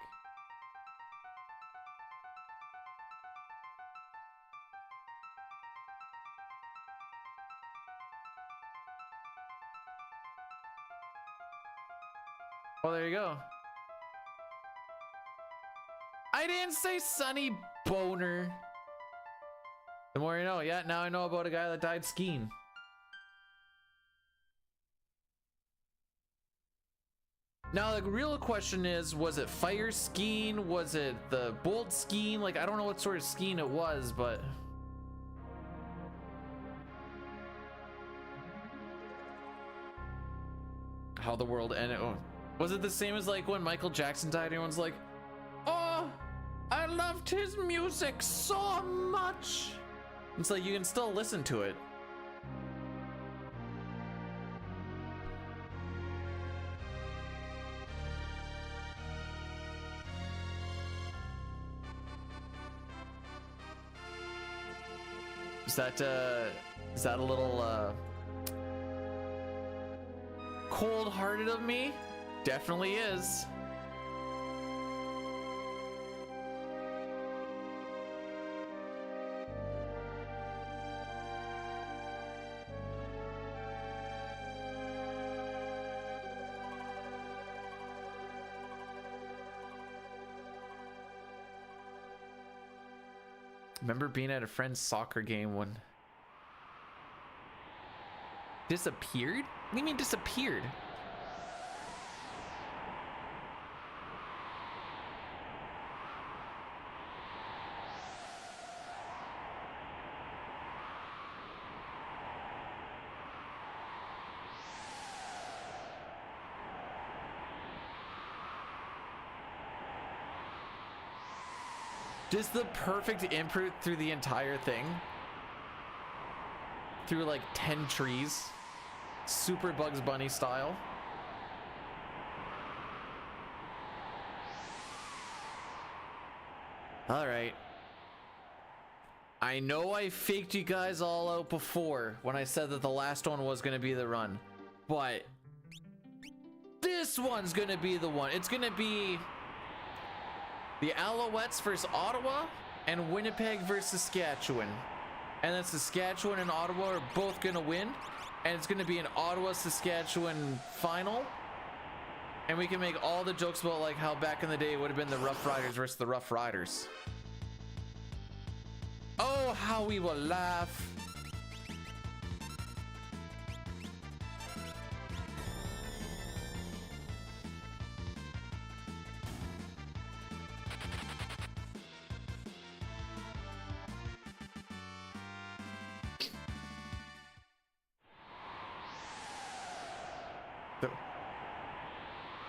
A: Oh, there you go. I didn't say Sonny Boner. The more you know. Yeah, now I know about a guy that died skiing. Now the real question is, was it fire skiing? Was it the bolt skiing? Like, I don't know what sort of skiing it was, but how the world ended. Oh. Was it the same as like when Michael Jackson died? Everyone's like, oh, I loved his music so much. It's like you can still listen to it. Is that a little cold-hearted of me? Definitely is. Remember being at a friend's soccer game when disappeared? What do you mean disappeared? Just the perfect input through the entire thing. Through like 10 trees. Super Bugs Bunny style. Alright. I know I faked you guys all out before when I said that the last one was going to be the run. But this one's going to be the one. It's going to be the Alouettes versus Ottawa and Winnipeg versus Saskatchewan. And then Saskatchewan and Ottawa are both going to win. And it's going to be an Ottawa-Saskatchewan final. And we can make all the jokes about like how back in the day it would have been the Rough Riders versus the Rough Riders. Oh, how we will laugh.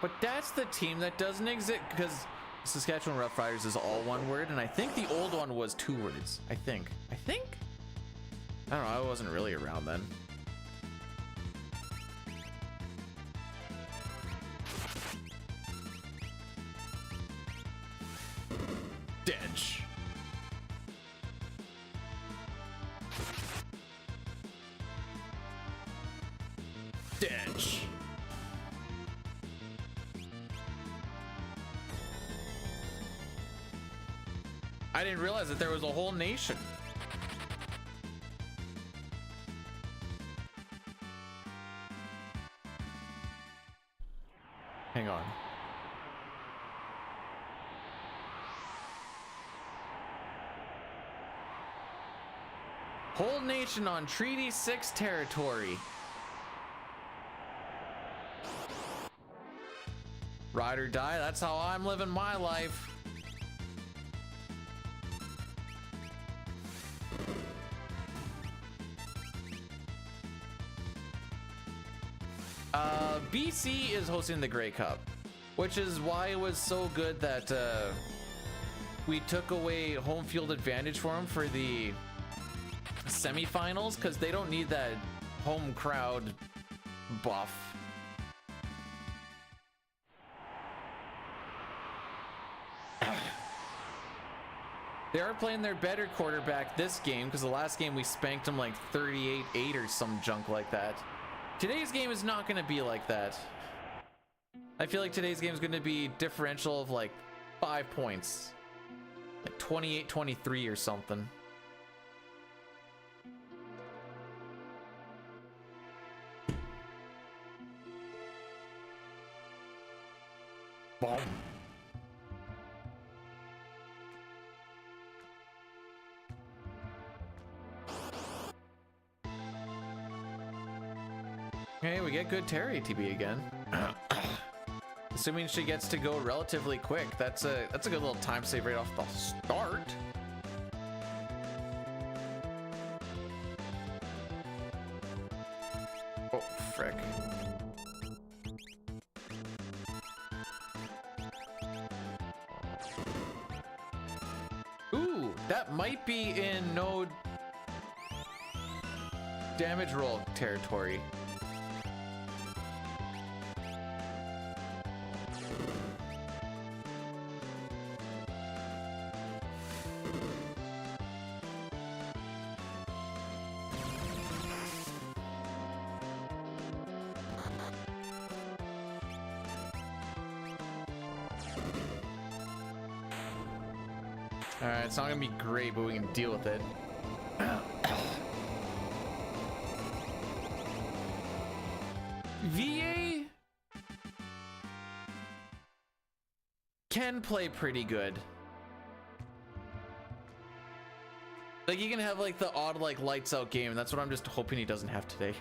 A: But that's the team that doesn't exist, because Saskatchewan Rough Riders is all one word, and I think the old one was 2 words. I think. I don't know, I wasn't really around then. Dench. Dench. I didn't realize that there was a whole nation. Hang on. Whole nation on Treaty 6 territory. Ride or die, that's how I'm living my life. BC is hosting the Grey Cup, which is why it was so good that we took away home field advantage for them for the semifinals, because they don't need that home crowd buff. They are playing their better quarterback this game, because the last game we spanked them like 38-8 or some junk like that. Today's game is not going to be like that. I feel like today's game is going to be differential of like 5 points. Like 28-23 or something. Boom. Hey, we get good Terry ATB again. assuming she gets to go relatively quick. That's a good little time save right off the start. Oh, frick. Ooh, that might be in no damage roll territory. Alright, it's not gonna be great, but we can deal with it. VA can play pretty good. Like, he can have like the odd like lights out game, and that's what I'm just hoping he doesn't have today.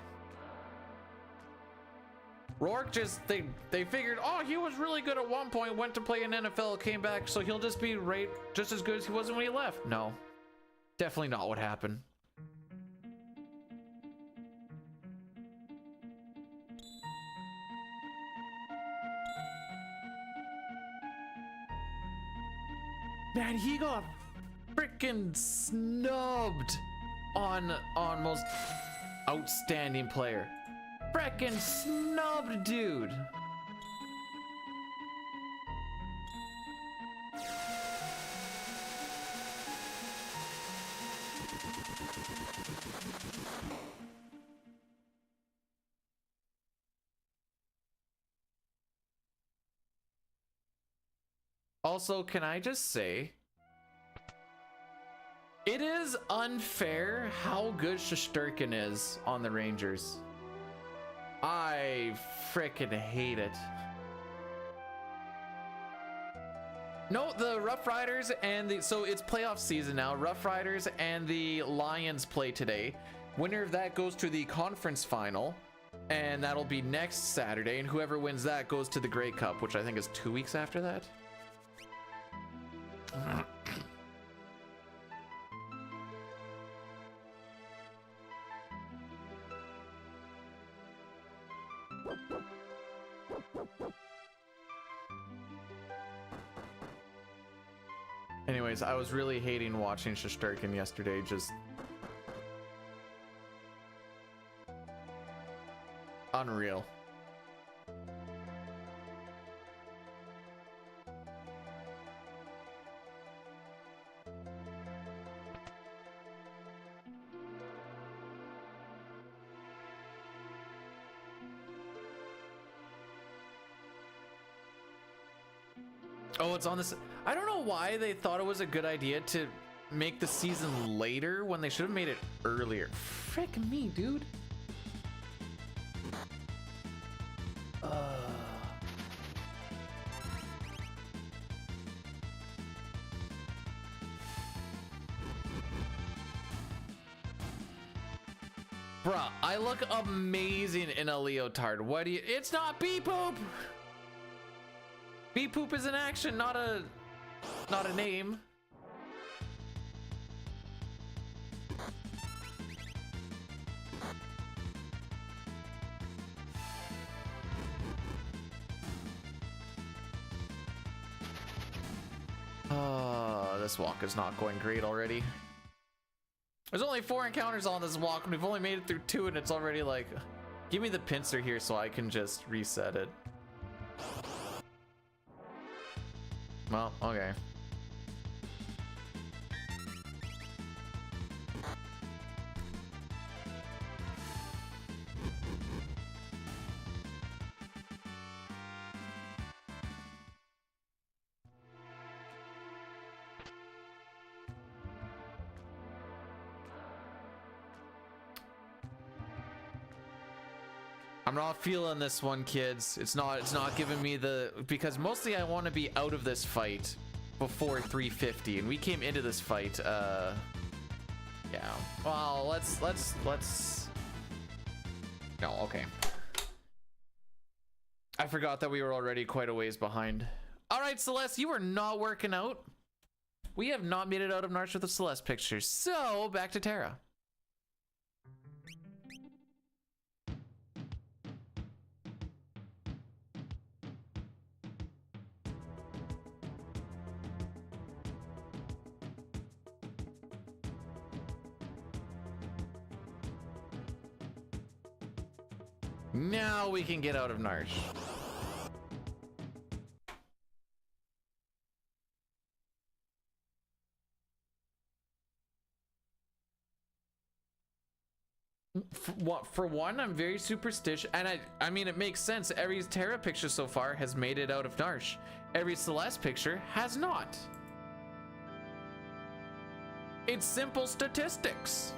A: Rourke just, they figured, oh, he was really good at one point, went to play in NFL, came back, so he'll just be right just as good as he was when he left. No, definitely not what happened. Man, he got freaking snubbed on most outstanding player. Frickin' snubbed, dude. Also, can I just say, it is unfair how good Shesterkin is on the Rangers. I frickin' hate it. No, the Rough Riders and the, so it's playoff season now. Rough Riders and the Lions play today. Winner of that goes to the conference final, and that'll be next Saturday. And whoever wins that goes to the Grey Cup, which I think is 2 weeks after that. Anyways, I was really hating watching Shesterkin yesterday. Just unreal. Oh, it's on this. I don't know why they thought it was a good idea to make the season later when they should have made it earlier. Frick me, dude. Bruh, I look amazing in a leotard. What do you? It's not bee poop. Bee poop is an action, not a name. This walk is not going great already. There's only 4 encounters on this walk, and we've only made it through 2, and it's already like, give me the pincer here so I can just reset it. Well, okay. I'm not feeling this one, kids. It's not giving me the, because mostly I want to be out of this fight before 350, and we came into this fight yeah, well, let's no, okay. I forgot that we were already quite a ways behind. All right, Celeste, you are not working out. We have not made it out of Narch with the Celeste picture. So back to Terra. Now we can get out of Narch. For one, I'm very superstitious, and I mean, it makes sense. Every Terra picture so far has made it out of Narch. Every Celeste picture has not. It's simple statistics.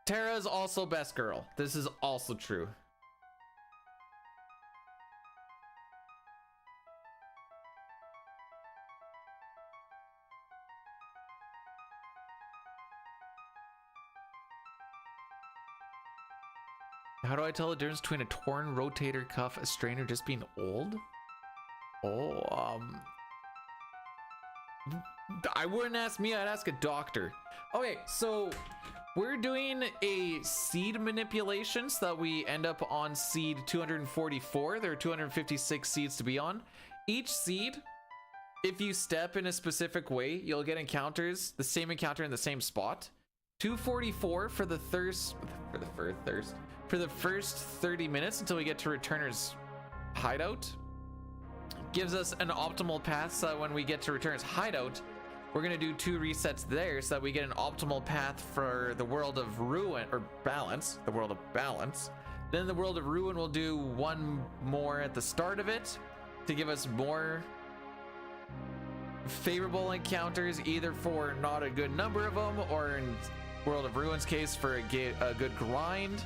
A: Terra is also best girl. This is also true. How do I tell the difference between a torn rotator cuff, a strain, or just being old? Oh, I wouldn't ask me, I'd ask a doctor. Okay, so we're doing a seed manipulation so that we end up on seed 244. There are 256 seeds to be on. Each seed, if you step in a specific way, you'll get encounters, the same encounter in the same spot. 244 for the for the first 30 minutes until we get to Returner's hideout. Gives us an optimal path so that when we get to Returner's hideout, we're gonna do 2 resets there so that we get an optimal path for the World of Ruin, or Balance, the World of Balance. Then the World of Ruin will do 1 more at the start of it to give us more favorable encounters, either for not a good number of them, or in World of Ruin's case for a good grind.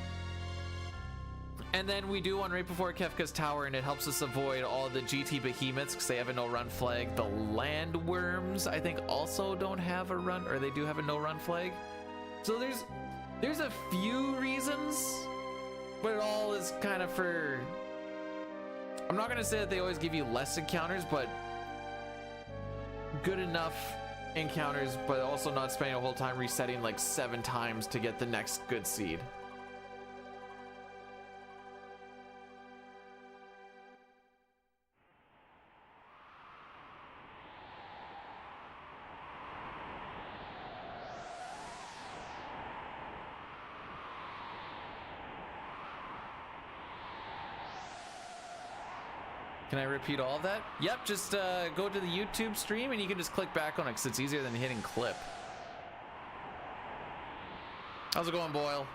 A: And then we do one right before Kefka's Tower, and it helps us avoid all the GT behemoths because they have a no-run flag. The landworms, I think, also don't have a run, or they do have a no-run flag. So there's a few reasons, but it all is kind of for... I'm not gonna say that they always give you less encounters, but good enough encounters, but also not spending a whole time resetting like 7 times to get the next good seed. Can I repeat all of that? Yep, just go to the YouTube stream and you can just click back on it because it's easier than hitting clip. How's it going, Boyle?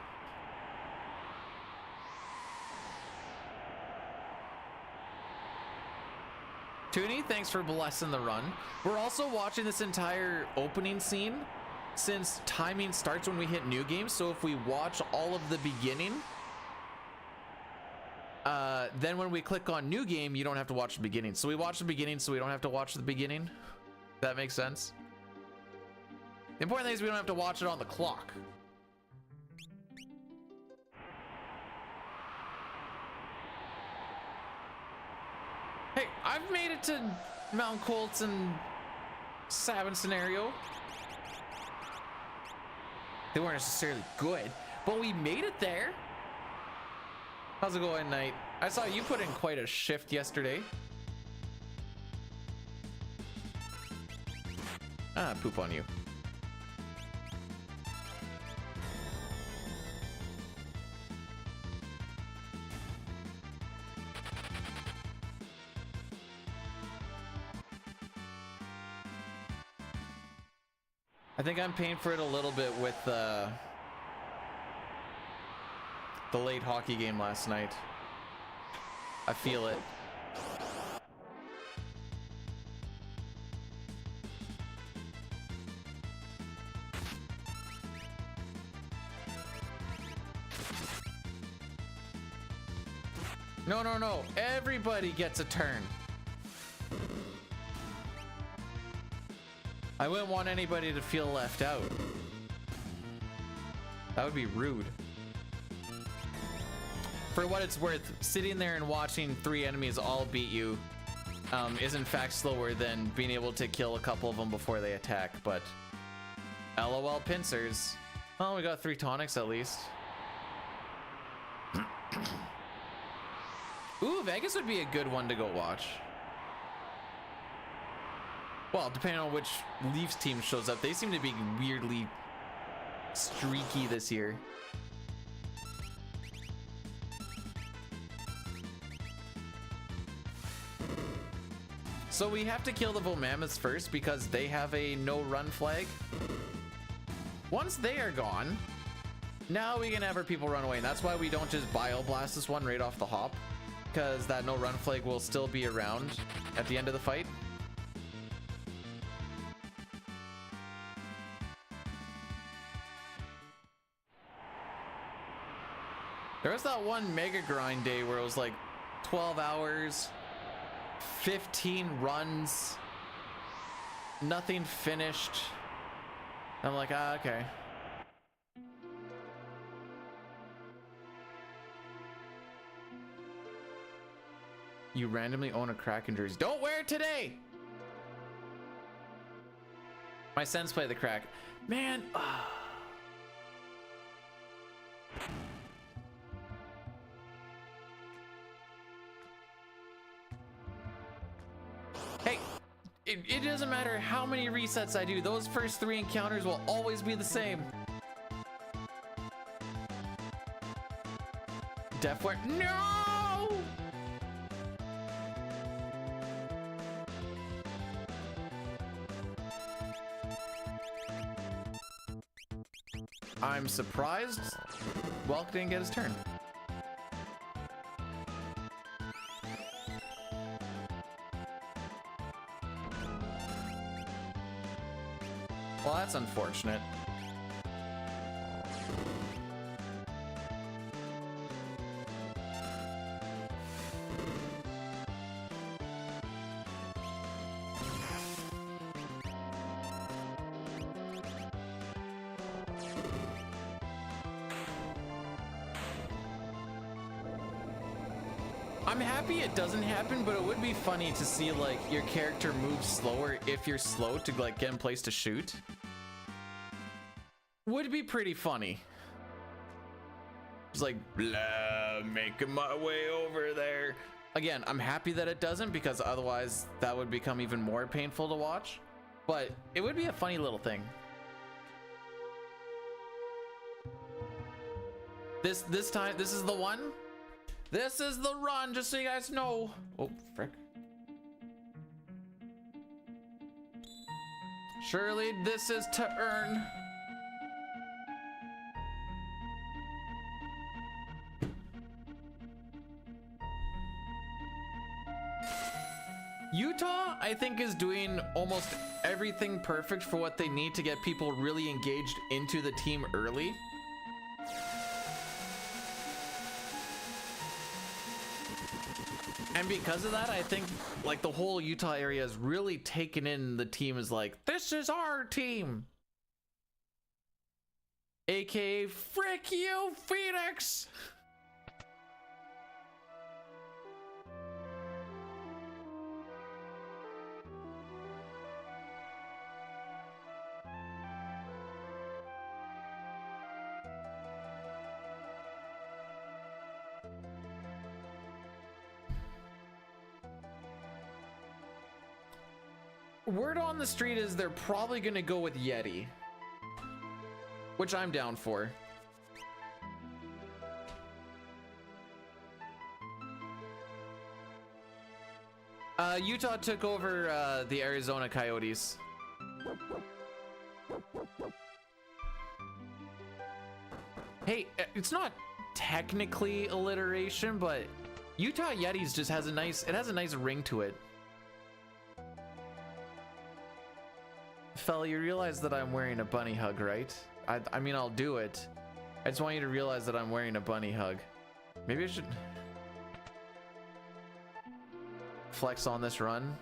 A: Toonie, thanks for blessing the run. We're also watching this entire opening scene since timing starts when we hit new game. So if we watch all of the beginning, then when we click on new game, you don't have to watch the beginning. So we watch the beginning so we don't have to watch the beginning. That makes sense. The important thing is we don't have to watch it on the clock. Hey, I've made it to Mount Colts and Savin scenario. They weren't necessarily good, but we made it there. How's it going, Knight? I saw you put in quite a shift yesterday. Ah, poop on you. I think I'm paying for it a little bit with the late hockey game last night. I feel it. No, no, no. Everybody gets a turn. I wouldn't want anybody to feel left out. That would be rude. For what it's worth, sitting there and watching 3 enemies all beat you is in fact slower than being able to kill a couple of them before they attack, but LOL pincers. Oh, we got 3 tonics at least. Ooh, Vegas would be a good one to go watch. Well, depending on which Leafs team shows up, they seem to be weirdly streaky this year. So we have to kill the Vomammoths first because they have a no run flag. Once they are gone, now we can have our people run away. And that's why we don't just Bioblast this one right off the hop, because that no run flag will still be around at the end of the fight. There was that one mega grind day where it was like 12 hours, 15 runs, nothing finished. I'm like, ah, okay. You randomly own a Kraken jersey. Don't wear it today! My sons play the Crack. Man, Hey, it doesn't matter how many resets I do. Those first 3 encounters will always be the same. Deathware. No! I'm surprised Welk didn't get his turn. Well, that's unfortunate. I'm happy it doesn't happen, but it would be funny to see like your character move slower if you're slow to like get in place to shoot. Would be pretty funny. Just like blah, making my way over there. Again, I'm happy that it doesn't, because otherwise that would become even more painful to watch. But it would be a funny little thing. This time, this is the one. This is the run, just so you guys know. Oh, frick. Surely this is to earn. Utah, I think, is doing almost everything perfect for what they need to get people really engaged into the team early. And because of that, I think like the whole Utah area has really taken in the team as like, this is our team. AKA, frick you, Phoenix. Word on the street is they're probably gonna go with Yeti, which I'm down for. Utah took over the Arizona Coyotes. Hey, it's not technically alliteration, but Utah Yetis just has a nice ring to it. Fella, you realize that I'm wearing a bunny hug, right? I mean, I'll do it. I just want you to realize that I'm wearing a bunny hug. Maybe I should... flex on this run.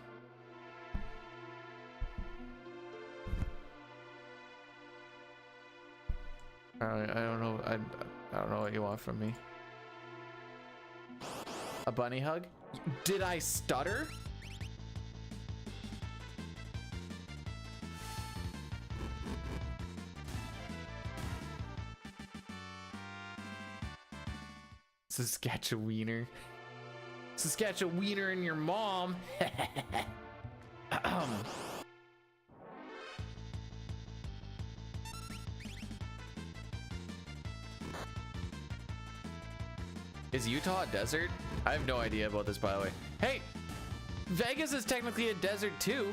A: Alright, I don't know. I don't know what you want from me. A bunny hug? Did I stutter? Saskatchewiener. Saskatchewiener and your mom. Is Utah a desert? I have no idea about this, by the way. Hey, Vegas is technically a desert too.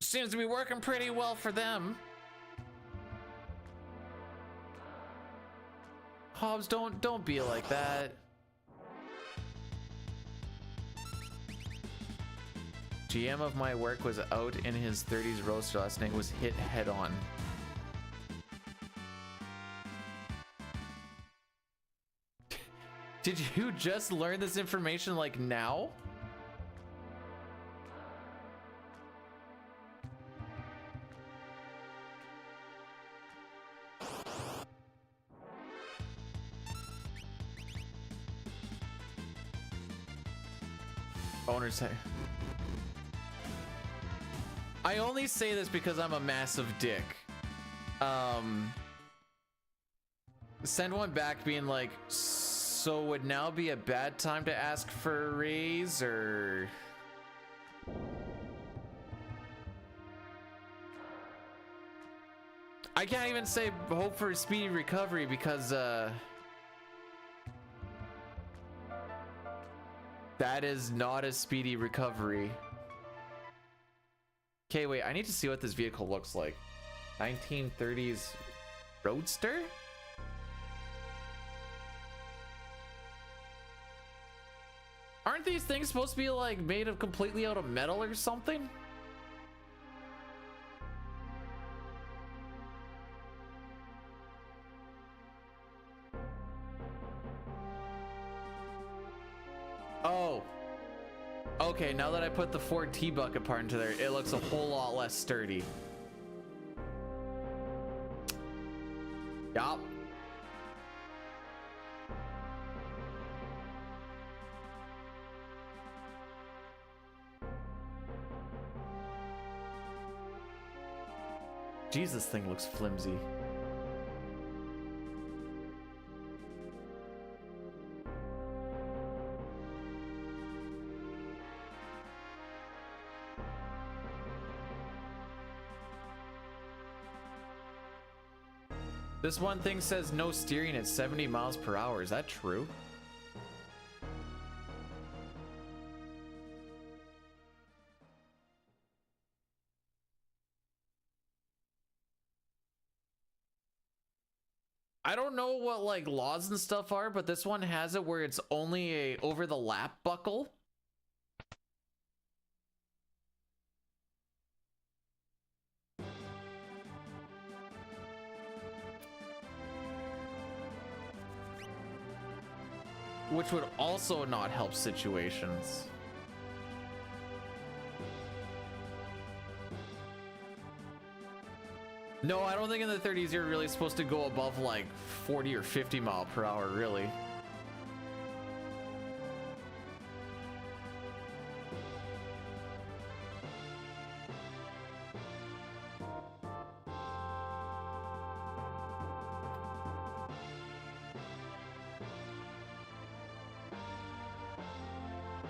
A: Seems to be working pretty well for them. Hobbs, don't be like that. GM of my work was out in his 30s roaster last night, was hit head on. Did you just learn this information like now? Owners say. I only say this because I'm a massive dick. Send one back being like, so would now be a bad time to ask for a raise, or... I can't even say hope for a speedy recovery because, that is not a speedy recovery. Okay, wait, I need to see what this vehicle looks like. 1930s Roadster? Aren't these things supposed to be like made of completely out of metal or something? Oh. Okay, now that I put the Ford T-Bucket part into there, it looks a whole lot less sturdy. Yup. Jeez, this thing looks flimsy. This one thing says no steering at 70 miles per hour. Is that true? I don't know what like laws and stuff are, but this one has it where it's only a over the lap buckle. Which would also not help situations. No, I don't think in the 30s you're really supposed to go above like 40 or 50 mile per hour, really.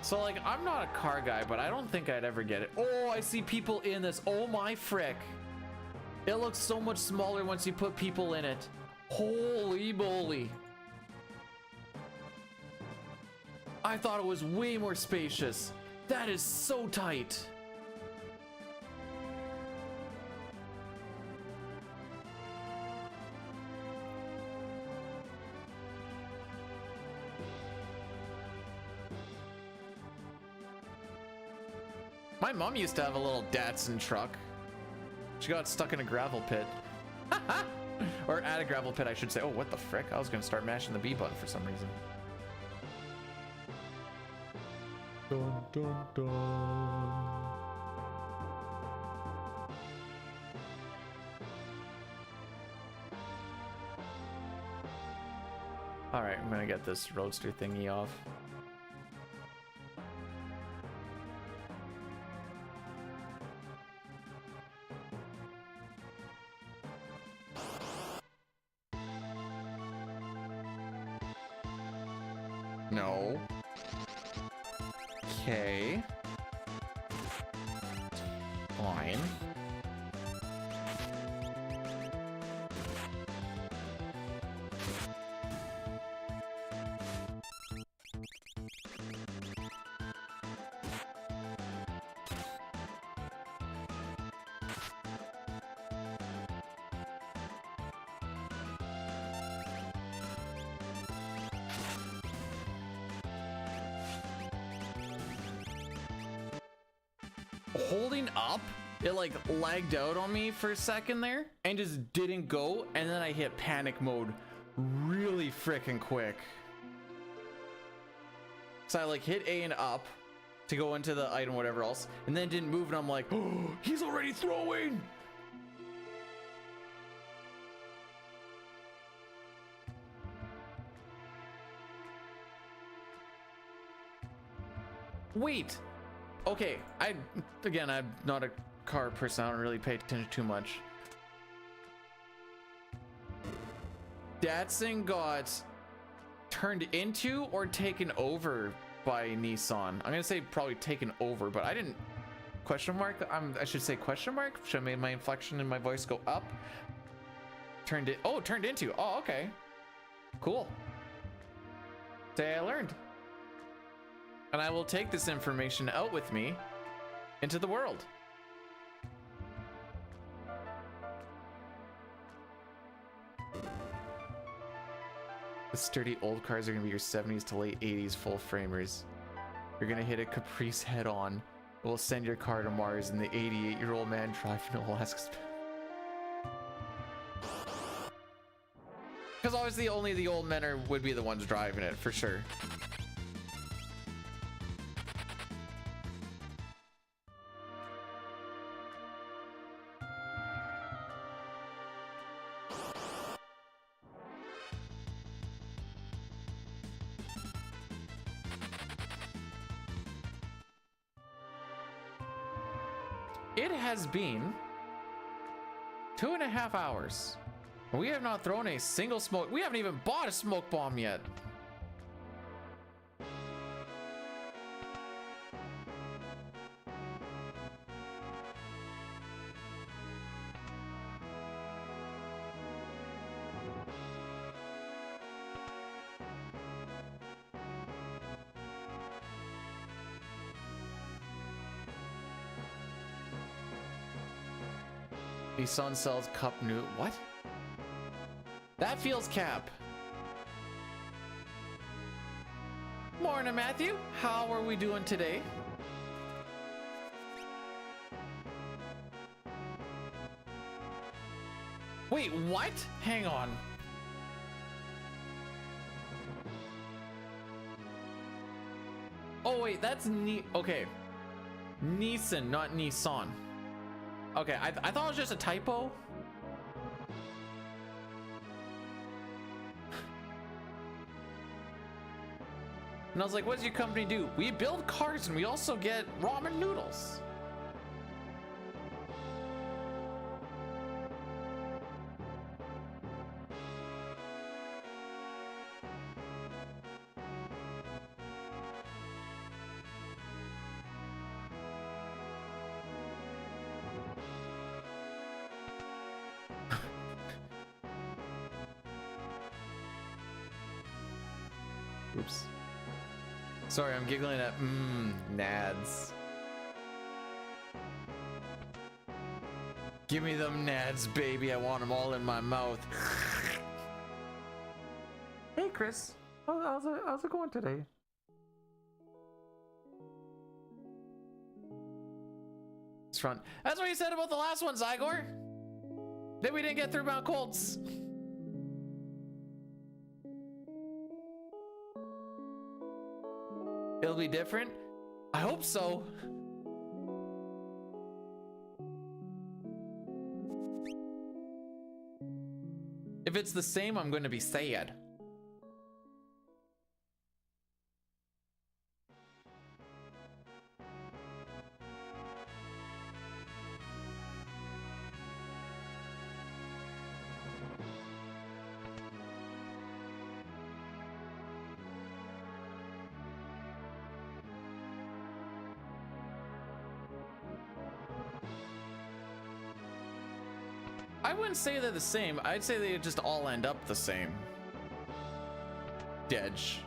A: So like, I'm not a car guy, but I don't think I'd ever get it. Oh, I see people in this. Oh my frick. It looks so much smaller once you put people in it. Holy moly. I thought it was way more spacious. That is so tight. My mom used to have a little Datsun truck. She got stuck in a gravel pit. Or at a gravel pit, I should say. Oh, what the frick? I was gonna start mashing the B button for some reason. Dun, dun, dun. All right, I'm gonna get this roadster thingy off. No. Okay. Fine. Holding up, it like lagged out on me for a second there and just didn't go, and then I hit panic mode really freaking quick. So I like hit A and up to go into the item, whatever else, and then didn't move, and I'm like, oh, he's already throwing. Wait. Okay, I'm not a car person. I don't really pay attention too much. That thing got turned into or taken over by Nissan. I'm gonna say probably taken over, but I didn't question mark. I should say question mark. Should have made my inflection in my voice go up. Turned into. Oh, okay. Cool. Say I learned. And I will take this information out with me into the world. The sturdy old cars are gonna be your 70s to late 80s full framers. You're gonna hit a Caprice head on. We'll send your car to Mars, and the 88-year-old man driving will ask. Because obviously only the old men would be the ones driving it, for sure. It has been 2.5 hours. We have not thrown a single smoke. We haven't even bought a smoke bomb yet. Nissan sells cup new. What? That feels cap. Morning, Matthew. How are we doing today? Wait, what? Hang on. Oh wait, that's okay. Nissan, not Nissan. Okay, I thought it was just a typo. And I was like, what does your company do? We build cars and we also get ramen noodles. Oops. Sorry, I'm giggling at nads. Give me them nads, baby. I want them all in my mouth. Hey, Chris. How's it going today? It's front. That's what you said about the last one, Zygor. That we didn't get through Mount Colts. It'll be different. I hope so. If it's the same, I'm going to be sad. I wouldn't say they're the same. I'd say they just all end up the same. Dedge.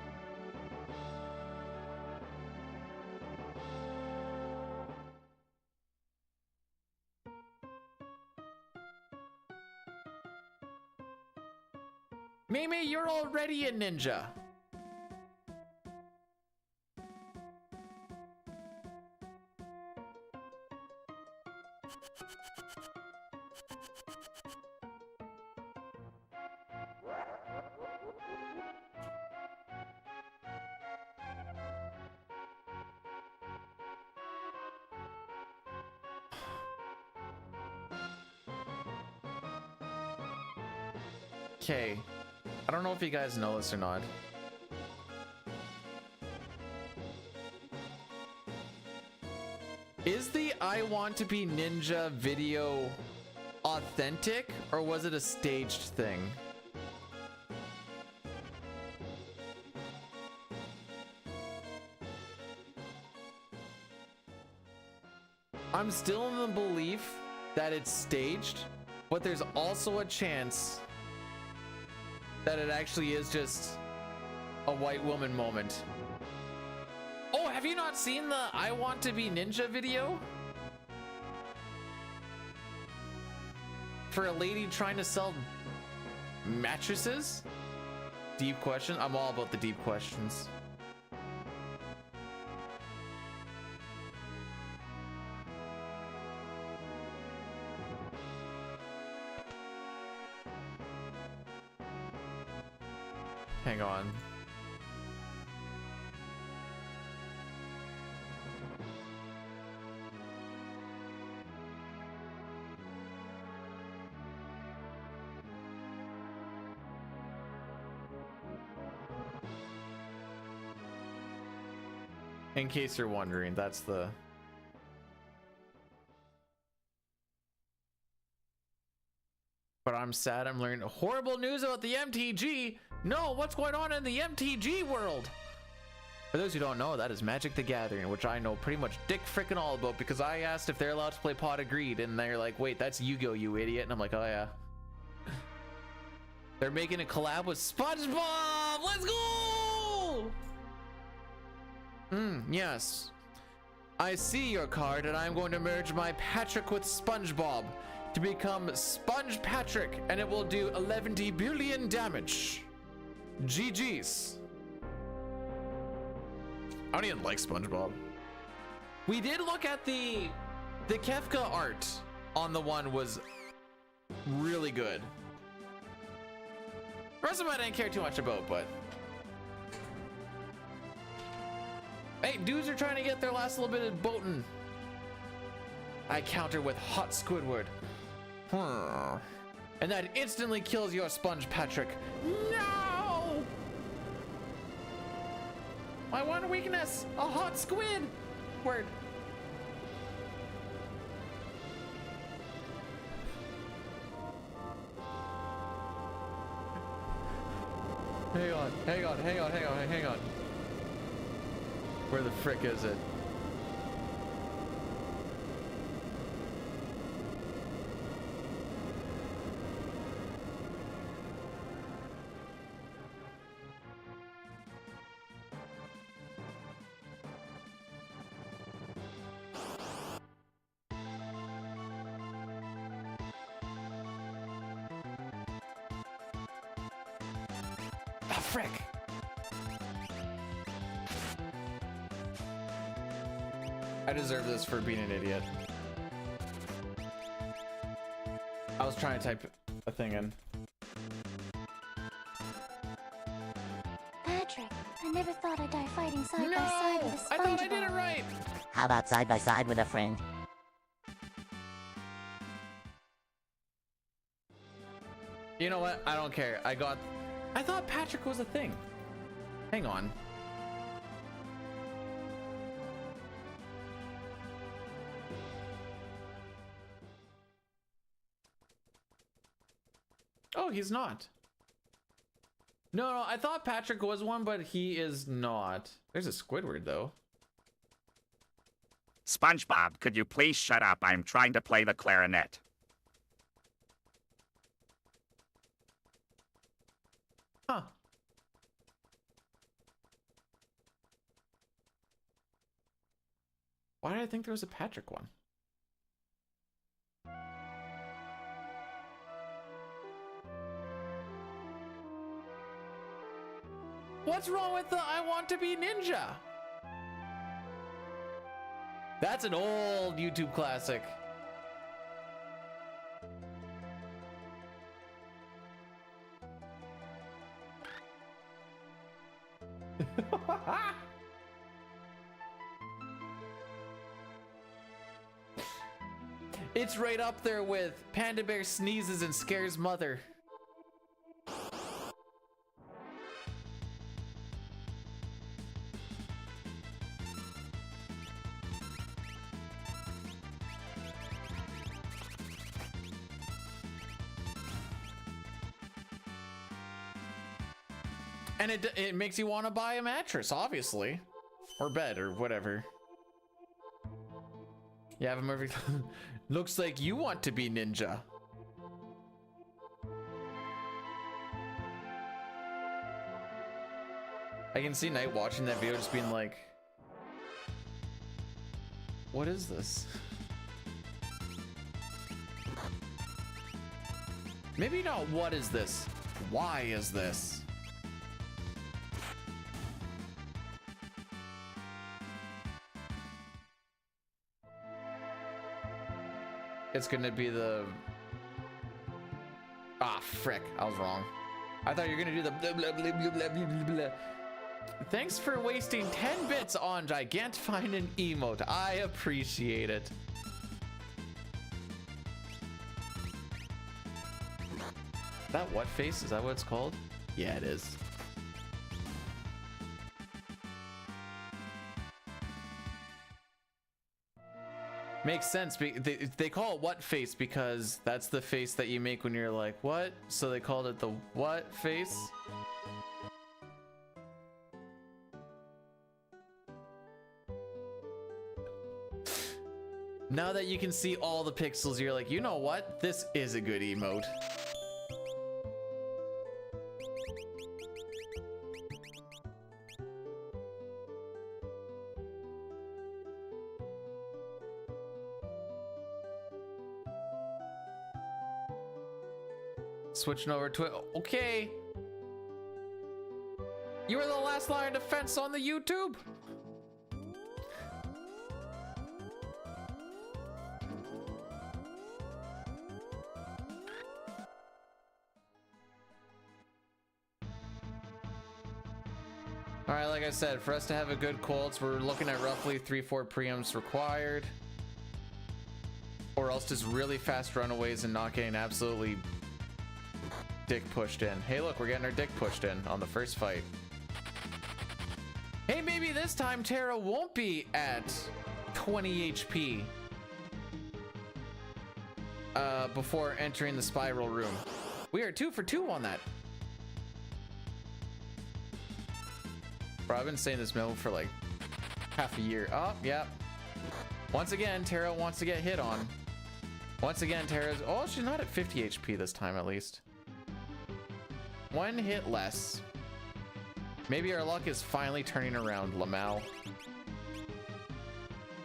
A: Mimi, you're already a ninja. Okay, I don't know if you guys know this or not. Is the I Want to Be Ninja video authentic, or was it a staged thing? I'm still in the belief that it's staged, but there's also a chance that it actually is just a white woman moment. Oh, have you not seen the I Want to Be Ninja video? For a lady trying to sell mattresses? Deep question. I'm all about the deep questions. Hang on. In case you're wondering, that's the... But I'm sad I'm learning horrible news about the MTG. No, what's going on in the MTG world? For those who don't know, that is Magic the Gathering, which I know pretty much dick frickin' all about because I asked if they're allowed to play Pot of Greed, and they're like, wait, that's Yu-Gi-Oh, you idiot. And I'm like, oh yeah. They're making a collab with SpongeBob! Let's go! Yes. I see your card, and I'm going to merge my Patrick with SpongeBob to become Sponge Patrick, and it will do 11 billion damage. GG's. I don't even like SpongeBob. We did look at the Kefka art on the one was really good. The rest of them I didn't care too much about, but hey, dudes are trying to get their last little bit of boating. I counter with Hot Squidward. And that instantly kills your Sponge Patrick. No! My one weakness, a hot squid. Word. Hang on. Where the frick is it? Ah, frick. I deserve this for being an idiot. I was trying to type a thing in.
B: Patrick, a never thought I'd die fighting side by side with a SpongeBob.
A: I thought I did it right.
D: How about side by side with a friend?
A: You know what? I don't care. I thought Patrick was a thing. Hang on. Oh, he's not. No, I thought Patrick was one, but he is not. There's a Squidward, though.
E: SpongeBob, could you please shut up? I'm trying to play the clarinet.
A: Huh. Why did I think there was a Patrick one? What's wrong with the I want to be ninja? That's an old YouTube classic. It's right up there with Panda Bear sneezes and scares mother. And it makes you want to buy a mattress, obviously. Or bed, or whatever. You have him every... Looks like you want to be ninja. I can see Knight watching that video just being like... What is this? Maybe not what is this? Why is this? It's gonna be the... Ah, frick. I was wrong. I thought you were gonna do the blah, blah, blah, blah, blah, blah, blah. Thanks for wasting 10 bits on Gigantifying an emote. I appreciate it. That what face? Is that what it's called? Yeah, it is. Makes sense. They call it what face because that's the face that you make when you're like, what? So they called it the what face? Now that you can see all the pixels, you're like, you know what? This is a good emote. Switching over to it. Okay. You were the last line of defense on the YouTube. All right, like I said, for us to have a good Colts, we're looking at roughly 3-4 preamps required, or else just really fast runaways and not getting absolutely dick pushed in. Hey, look, we're getting our dick pushed in on the first fight. Hey, maybe this time Tara won't be at 20 HP before entering the spiral room. We are 2 for 2 on that. Bro, I've been saying this move for like half a year. Oh, yeah. Once again, Tara wants to get hit on. Once again, Tara's... Oh, she's not at 50 HP this time, at least. One hit less. Maybe our luck is finally turning around, Lamal.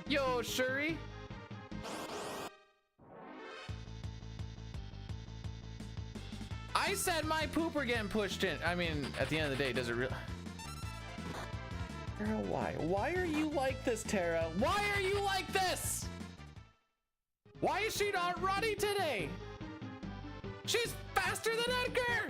A: Yo, Shuri. I said my pooper getting pushed in. I mean, at the end of the day, does it really... Tara, why? Why are you like this, Tara? Why are you like this? Why is she not running today? She's faster than Edgar!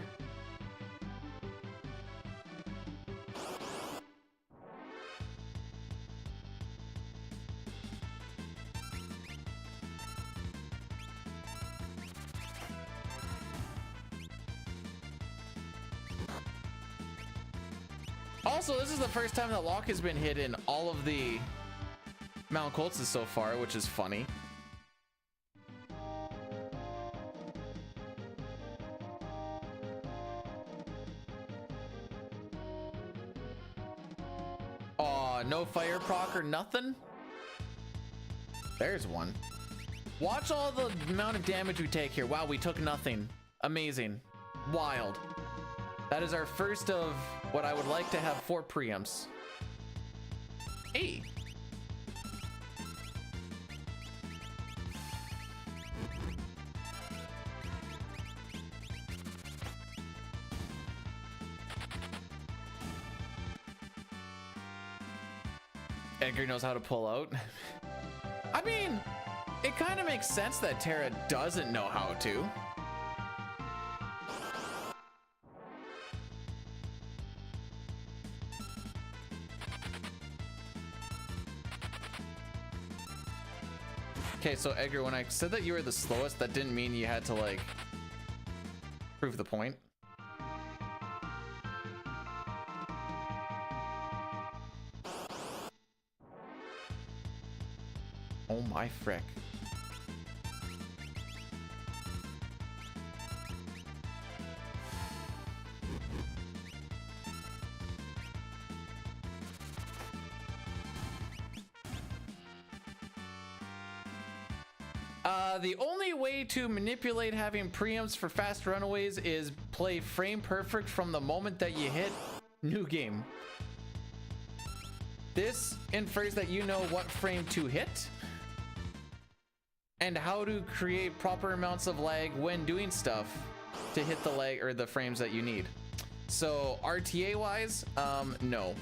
A: Also, this is the first time that lock has been hit in all of the Mount Colts so far, which is funny. Aw, no fire proc or nothing? There's one. Watch all the amount of damage we take here. Wow, we took nothing. Amazing. Wild. That is our first of what I would like to have 4 preempts. Hey. Edgar knows how to pull out. I mean, it kind of makes sense that Terra doesn't know how to. Okay, so Edgar, when I said that you were the slowest, that didn't mean you had to, like, prove the point. Oh my frick. The only way to manipulate having preempts for fast runaways is play frame perfect from the moment that you hit new game. This infers that you know what frame to hit and how to create proper amounts of lag when doing stuff to hit the lag or the frames that you need. So RTA wise, no.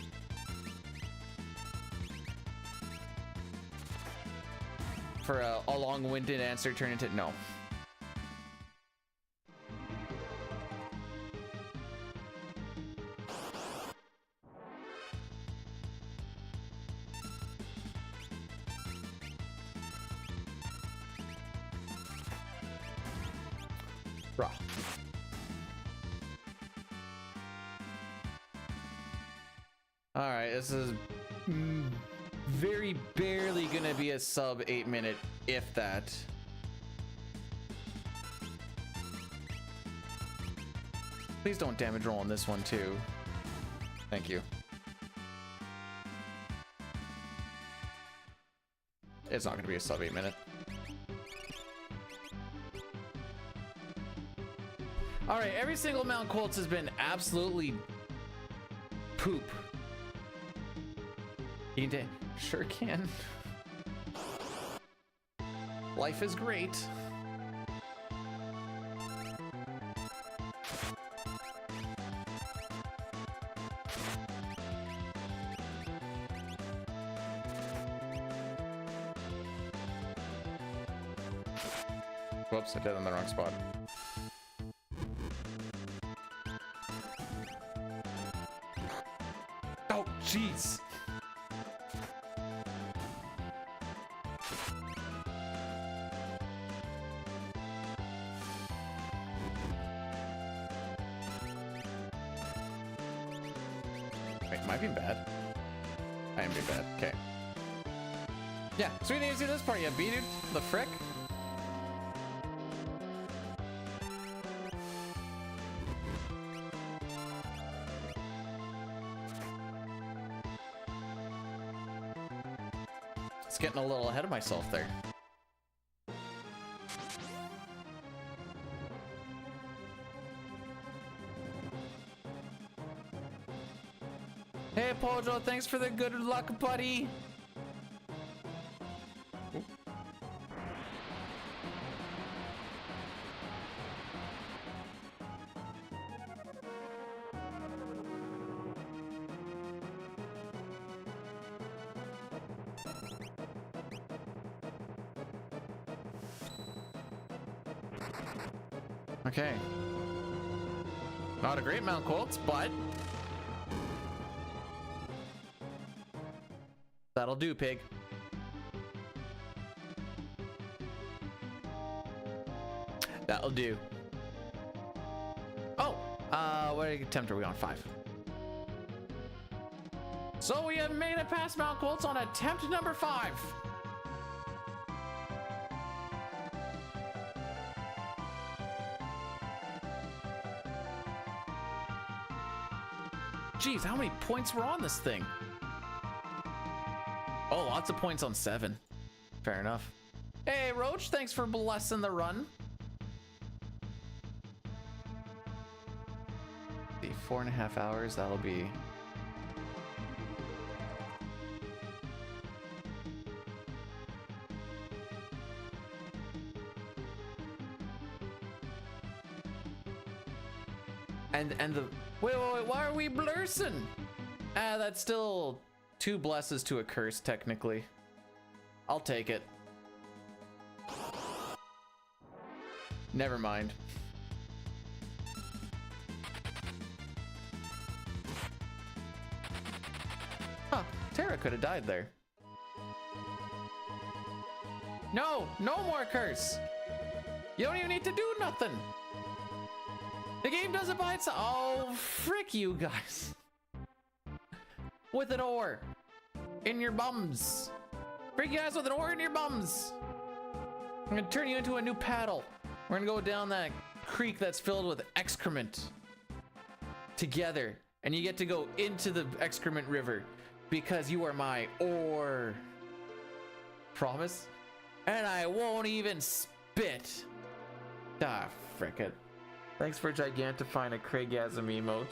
A: For a long-winded answer, turn into no. Bruh. All right, this is very barely gonna be a sub 8 minute, if that. Please don't damage roll on this one too. Thank you. It's not gonna be a sub 8 minute. All right, every single Mount Colts has been absolutely poop. You can sure can. Life is great. Whoops, I did it in the wrong spot. Oh, jeez. Wait, am I being bad? I am being bad. Okay. Yeah, so we didn't see this part yet, B-dude. The frick? It's getting a little ahead of myself there. Hey, Pojo, thanks for the good luck, buddy. Okay. Not a great Mount Colts, but that'll do, pig. That'll do. Oh, what attempt are we on? 5. So we have made it past Mount Colts on attempt number 5. Jeez, how many points were on this thing? Oh, lots of points on 7. Fair enough. Hey, Roach, thanks for blessing the run. The 4.5 hours, that'll be... And the... Wait, why are we blursing? Ah, that's still 2 blesses to a curse, technically. I'll take it. Never mind. Huh, Terra could have died there. No, no more curse. You don't even need to do nothing. The game does it by itself. Oh, frick you guys. With an ore in your bums. Frick you guys with an ore in your bums. I'm gonna turn you into a new paddle. We're gonna go down that creek that's filled with excrement together. And you get to go into the excrement river because you are my ore. Promise? And I won't even spit. Ah, frick it. Thanks for gigantifying a Craigasm emote.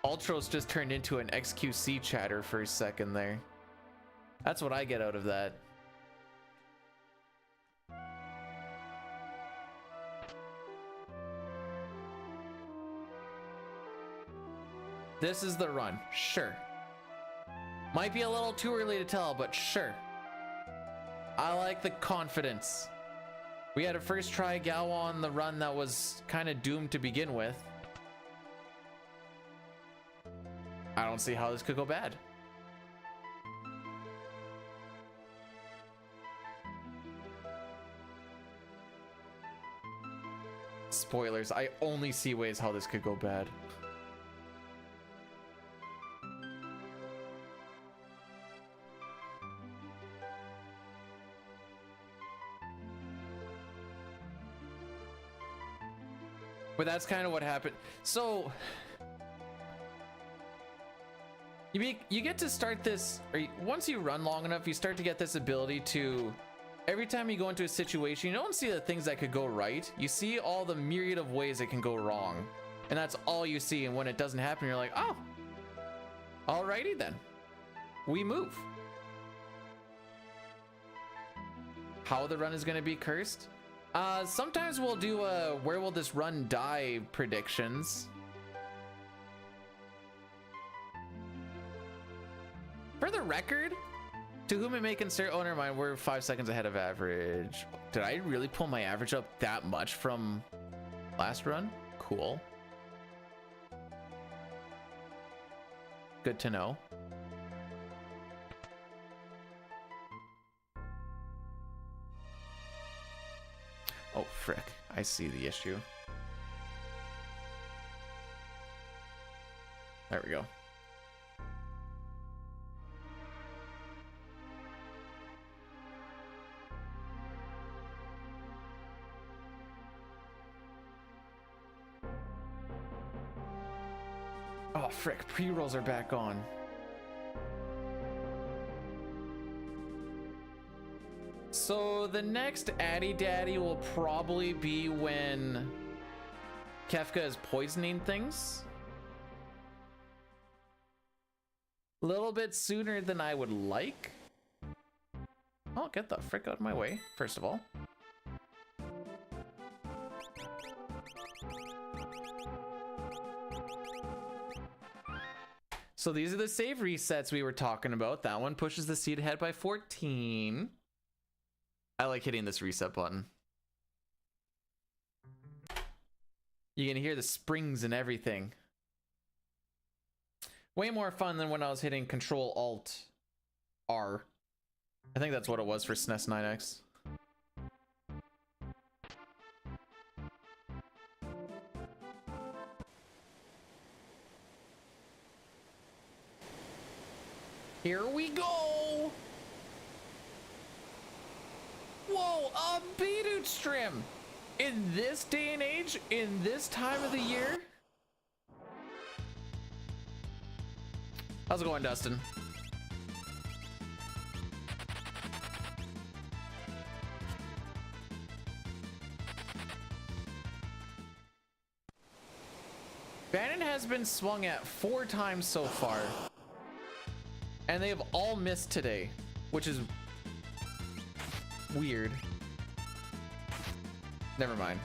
A: Ultros just turned into an XQC chatter for a second there. That's what I get out of that. This is the run, sure. Might be a little too early to tell, but sure. I like the confidence. We had a first try Gal on the run that was kind of doomed to begin with. I don't see how this could go bad. Spoilers, I only see ways how this could go bad. But that's kind of what happened. So you get to start this, or once you run long enough, you start to get this ability to, every time you go into a situation, you don't see the things that could go right. You see all the myriad of ways it can go wrong. And that's all you see. And when it doesn't happen, you're like, oh, alrighty then. We move. How the run is going to be cursed? Sometimes we'll do where will this run die predictions. For the record, to whom it may concern, oh, never mind, we're 5 seconds ahead of average. Did I really pull my average up that much from last run? Cool. Good to know. Oh, frick. I see the issue. There we go. Oh, frick. Pre-rolls are back on. So the next Addy Daddy will probably be when Kefka is poisoning things. A little bit sooner than I would like. Oh, get the frick out of my way, first of all. So these are the save resets we were talking about. That one pushes the seed ahead by 14. I like hitting this reset button. You can hear the springs and everything. Way more fun than when I was hitting Control Alt R. I think that's what it was for SNES 9X. Here we go! Whoa, a Beedoot stream! In this day and age, in this time of the year? How's it going, Dustin? Bannon has been swung at 4 times so far. And they have all missed today, which is weird. Never mind.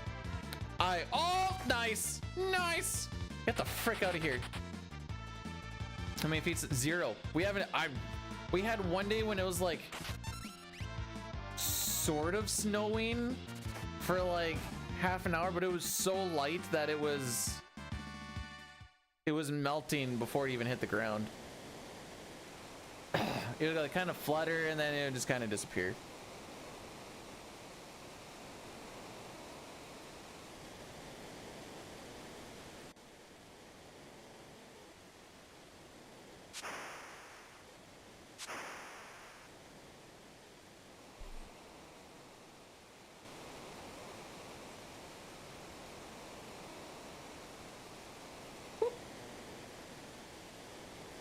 A: Oh, nice. Nice. Get the frick out of here. How many feet's 0? We haven't, we had one day when it was like sort of snowing for like half an hour, but it was so light that it was melting before it even hit the ground. It would like kind of flutter and then it would just kind of disappear.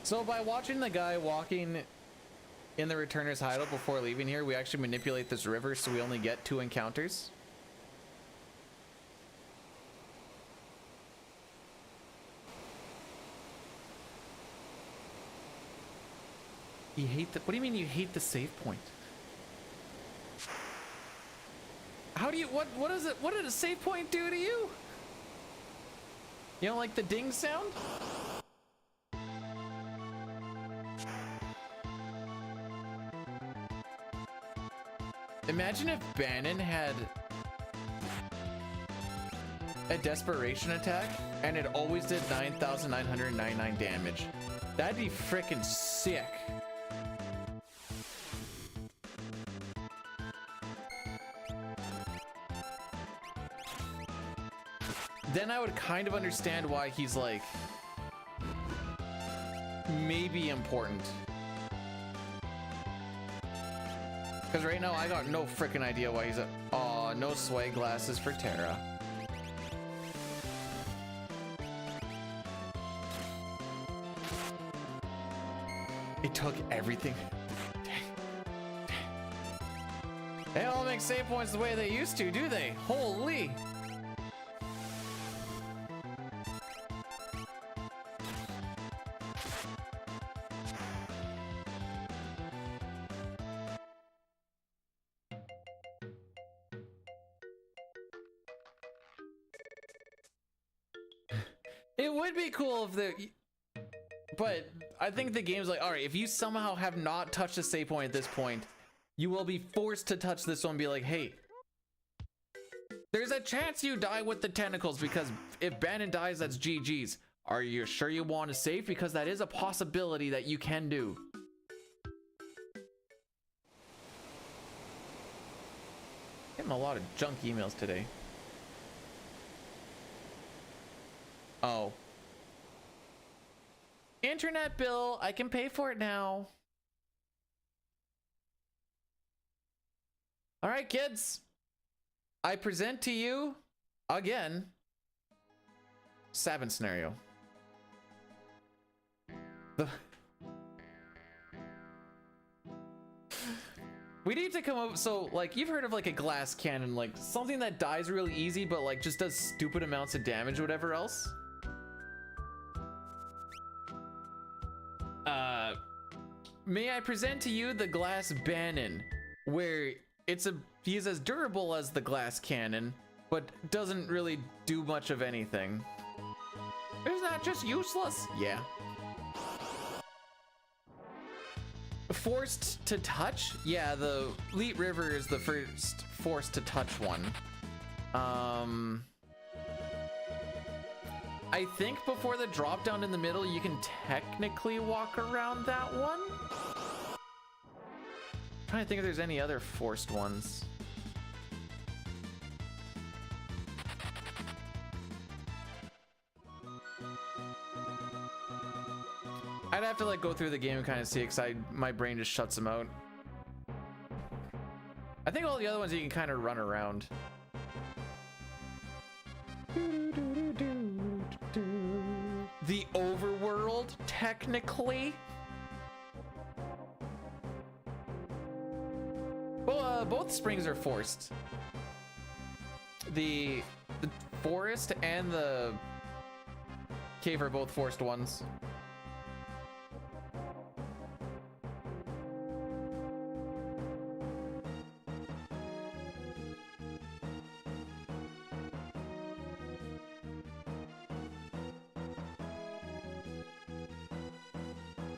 A: So by watching the guy walking in the returner's hideout before leaving here, we actually manipulate this river so we only get 2 encounters. You hate the, what do you mean you hate the save point? How do you, what is it, what did a save point do to you? You don't like the ding sound? Imagine if Bannon had a desperation attack and it always did 9,999 damage. That'd be freaking sick. Then I would kind of understand why he's like maybe important. Because right now I got no freaking idea why he's a... Aw, no swag glasses for Terra. It took everything. Dang. They don't make save points the way they used to, do they? Holy! It would be cool if the... But I think the game's like, alright, if you somehow have not touched a save point at this point, you will be forced to touch this one and be like, hey, there's a chance you die with the tentacles because if Bannon dies, that's GG's. Are you sure you want to save? Because that is a possibility that you can do. Getting a lot of junk emails today. Oh. Internet bill, I can pay for it now. All right, kids. I present to you, again, Sabin scenario. We need to come up, so like you've heard of like a glass cannon, like something that dies really easy but like just does stupid amounts of damage or whatever else. May I present to you the glass Bannon, where he's as durable as the glass cannon, but doesn't really do much of anything. Isn't that just useless? Yeah. Forced to touch? Yeah, the Leet River is the first forced to touch one. I think before the drop down in the middle, you can technically walk around that one. I'm trying to think if there's any other forced ones. I'd have to like go through the game and kind of see, because my brain just shuts them out. I think all the other ones you can kind of run around. The overworld, technically. Well, both springs are forced. The forest and the cave are both forced ones.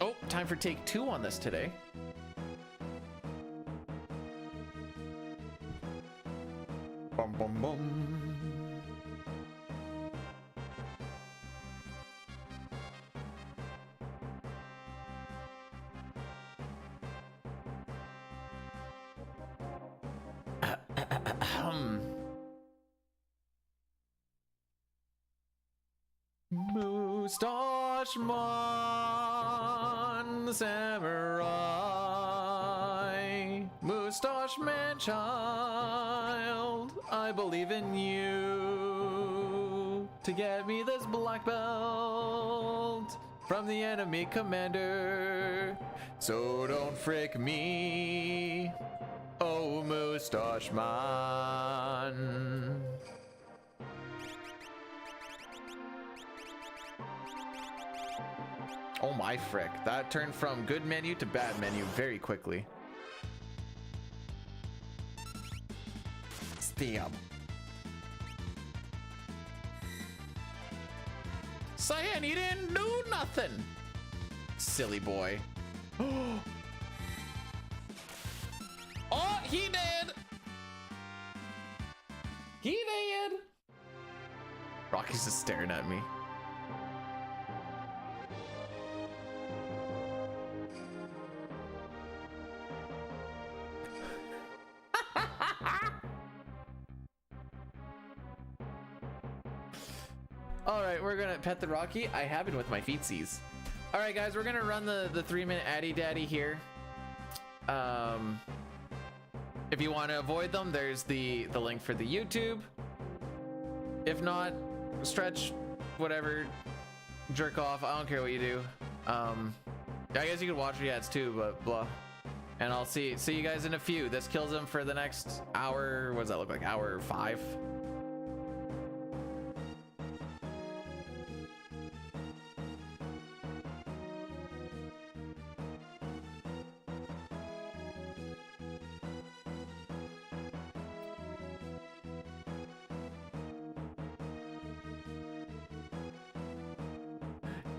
A: Oh, time for take 2 on this today. Bum bum bum. Moustache Man, the samurai. Moustache Man child, I believe in you to get me this black belt from the enemy commander. So don't frick me, oh Moustache Man. Oh my frick, that turned from good menu to bad menu very quickly. Stab. Cyan, he didn't do nothing. Silly boy. Oh, he did. He did. Rocky's just staring at me. All right, we're gonna pet the Rocky. I have been with my feetsies. All right, guys, we're gonna run the 3-minute Addy Daddy here. If you want to avoid them, there's the link for the YouTube. If not, stretch, whatever, jerk off. I don't care what you do. I guess you could watch the ads too, but blah. And I'll see you guys in a few. This kills him for the next hour. What does that look like? Hour 5.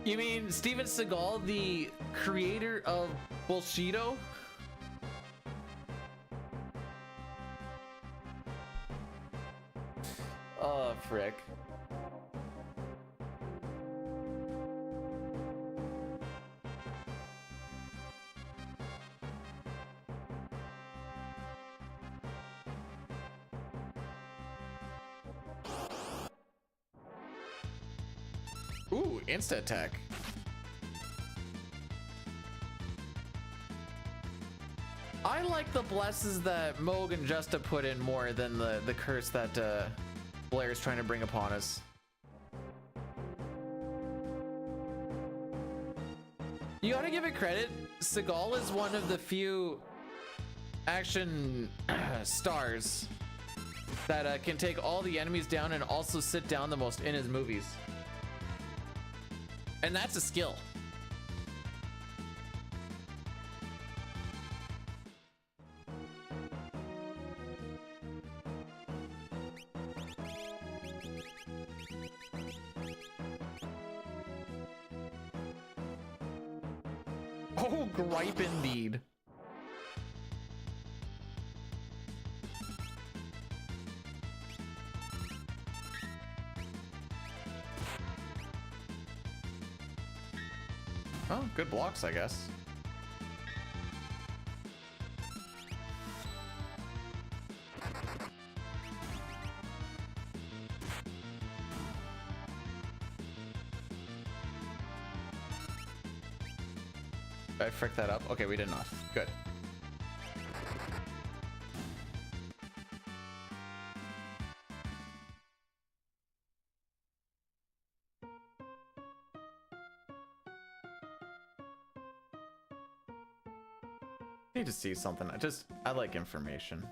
A: You mean Steven Seagal, the creator of Bullshido? Oh, frick. Ooh, insta attack. I like the blesses that Moog and Justa put in more than the curse that Blair's trying to bring upon us. You gotta give it credit. Seagal is one of the few action stars that can take all the enemies down and also sit down the most in his movies. And that's a skill. Oh, gripe indeed. Oh, good blocks, I guess. Did I frick that up? Okay, we did not. Good. Need to see something. I like information.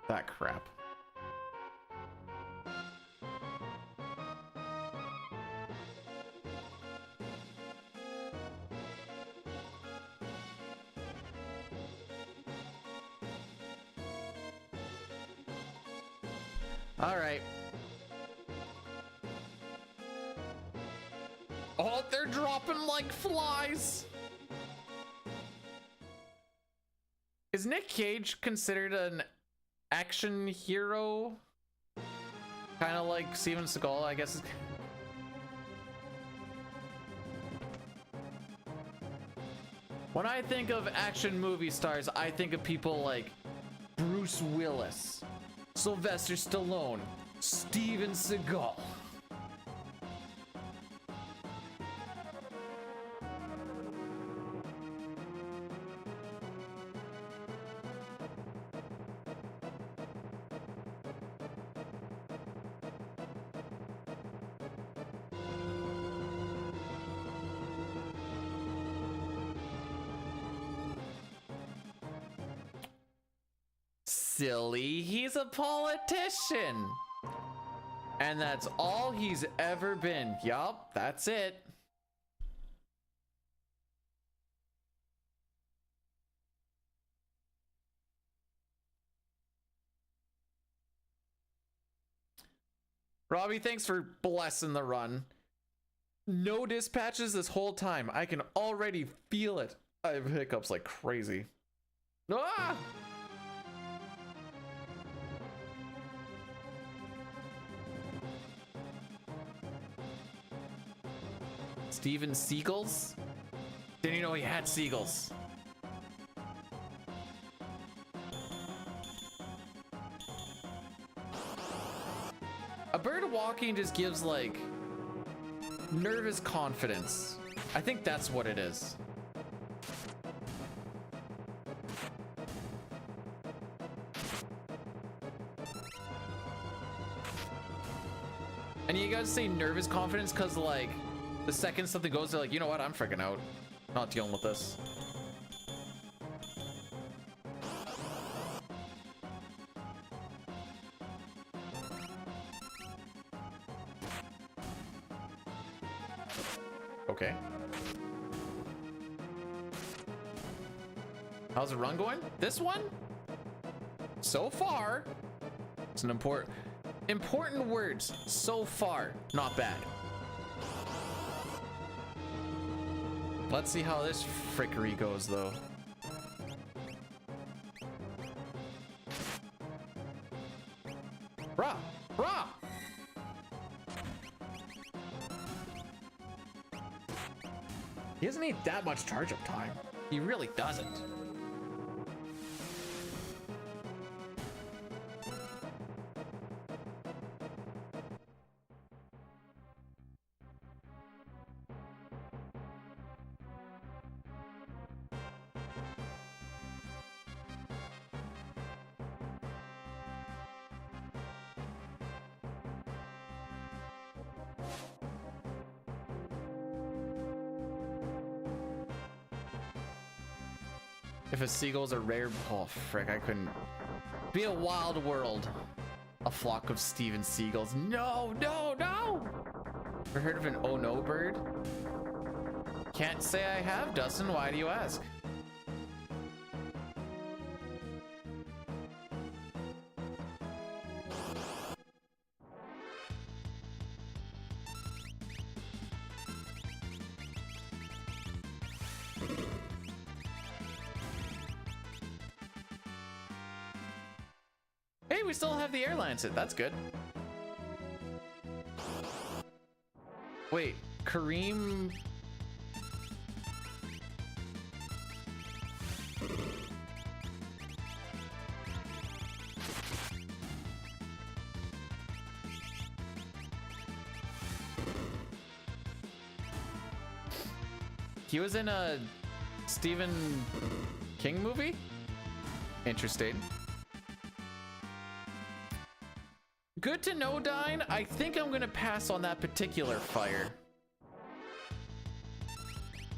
A: That crap. All right. Oh, they're dropping like flies. Is Nick Cage considered an action hero? Kind of like Steven Seagal, I guess. When I think of action movie stars, I think of people like Bruce Willis, Sylvester Stallone, Steven Seagal. Silly, he's a politician. And that's all he's ever been. Yup, that's it. Robbie, thanks for blessing the run. No dispatches this whole time. I can already feel it. I have hiccups like crazy. Ah! Steven Seagulls? Didn't you know he had seagulls? A bird walking just gives like nervous confidence. I think that's what it is. And you guys say nervous confidence because like the second something goes, they're like, you know what? I'm freaking out. Not dealing with this. Okay. How's the run going? This one? So far, it's an important words. So far, not bad. Let's see how this frickery goes, though. Brah! Brah! He doesn't need that much charge-up time. He really doesn't. If a seagull's a rare, oh frick, I couldn't. Be a wild world. A flock of Steven Seagulls. No, no, no! Ever heard of an oh no bird? Can't say I have, Dustin. Why do you ask? Hey, we still have the air lancet. That's good. Wait, Kareem. He was in a Stephen King movie? Interesting. Good to know, Dine. I think I'm gonna pass on that particular fire.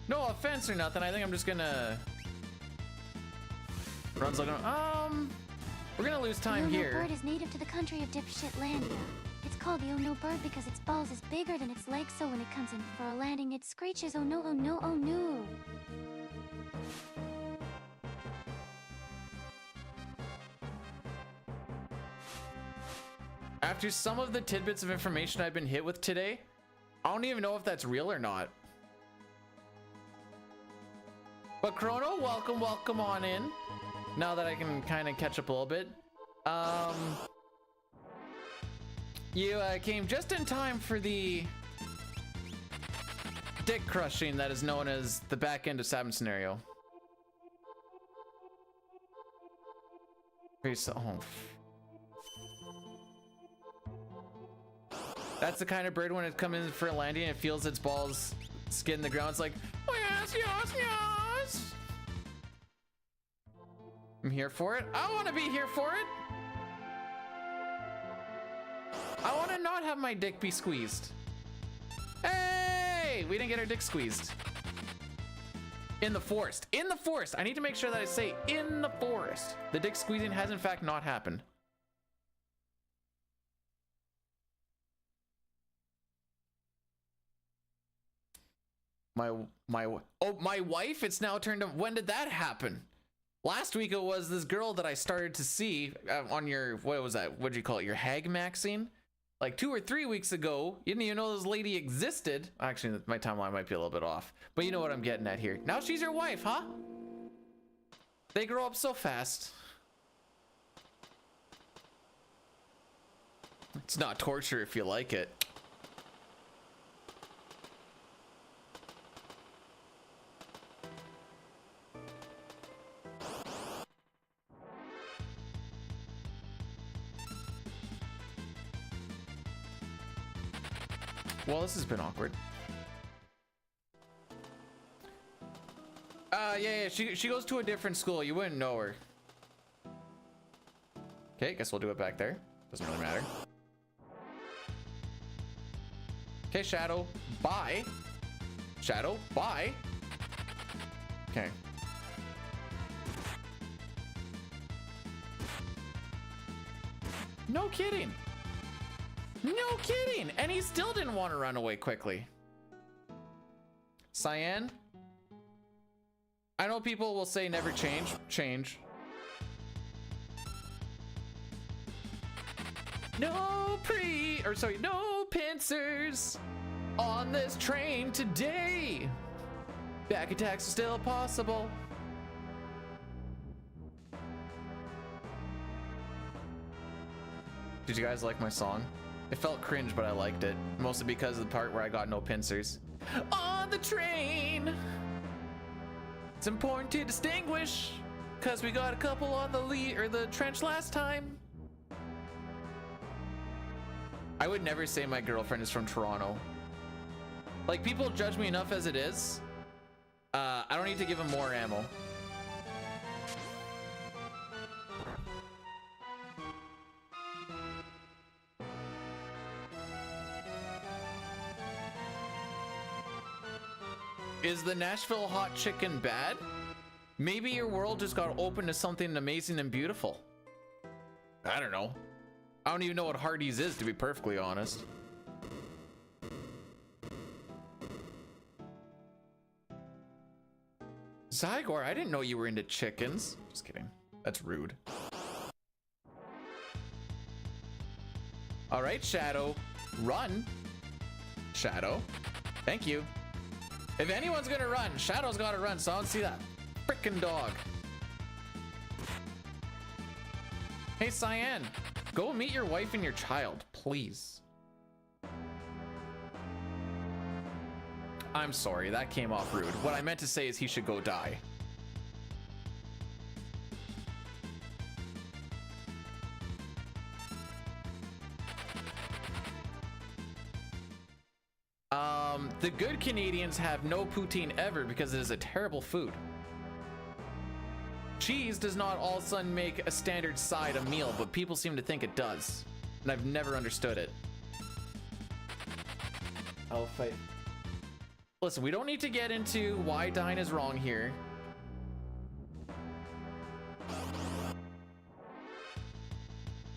A: No offense or nothing. I think I'm just gonna... Run's like, we're gonna lose time
B: the
A: here.
B: bird is native to the country of Dipshitlandia. It's called the Oh No bird because its balls is bigger than its legs, so when it comes in for a landing, it screeches, oh no, oh no, oh no.
A: After some of the tidbits of information I've been hit with today, I don't even know if that's real or not. But Chrono, welcome on in. Now that I can kind of catch up a little bit. You came just in time for the dick crushing that is known as the back end of Sabin scenario. That's the kind of bird when it comes in for a landing and it feels its balls skin the ground. It's like, oh, yes, yes, yes. I'm here for it. I want to be here for it. I want to not have my dick be squeezed. Hey, we didn't get our dick squeezed. In the forest. In the forest. I need to make sure that I say in the forest. The dick squeezing has in fact not happened. My wife, it's now turned to, when did that happen? Last week it was this girl that I started to see on your, what was that? What did you call it? Your hag maxing? Like 2 or 3 weeks ago, you didn't even know this lady existed. Actually, my timeline might be a little bit off, but you know what I'm getting at here. Now she's your wife, huh? They grow up so fast. It's not torture if you like it. Well, this has been awkward. Yeah, she goes to a different school. You wouldn't know her. Okay, guess we'll do it back there. Doesn't really matter. Okay, Shadow, bye. Shadow, bye. Okay. No kidding. No kidding! And he still didn't want to run away quickly. Cyan? I know people will say never change. Change. No no pincers on this train today. Back attacks are still possible. Did you guys like my song? It felt cringe, but I liked it. Mostly because of the part where I got no pincers. On the train! It's important to distinguish, because we got a couple on the trench last time. I would never say my girlfriend is from Toronto. Like, people judge me enough as it is. I don't need to give them more ammo. Is the Nashville hot chicken bad? Maybe your world just got open to something amazing and beautiful. I don't know. I don't even know what Hardee's is, to be perfectly honest. Zygor, I didn't know you were into chickens. Just kidding. That's rude. All right, Shadow. Run. Shadow. Thank you. If anyone's gonna run, Shadow's gotta run, so I don't see that frickin' dog. Hey, Cyan, go meet your wife and your child, please. I'm sorry, that came off rude. What I meant to say is he should go die. The good Canadians have no poutine ever because it is a terrible food. Cheese does not all of a sudden make a standard side a meal, but people seem to think it does. And I've never understood it. I'll fight. Listen, we don't need to get into why Dine is wrong here.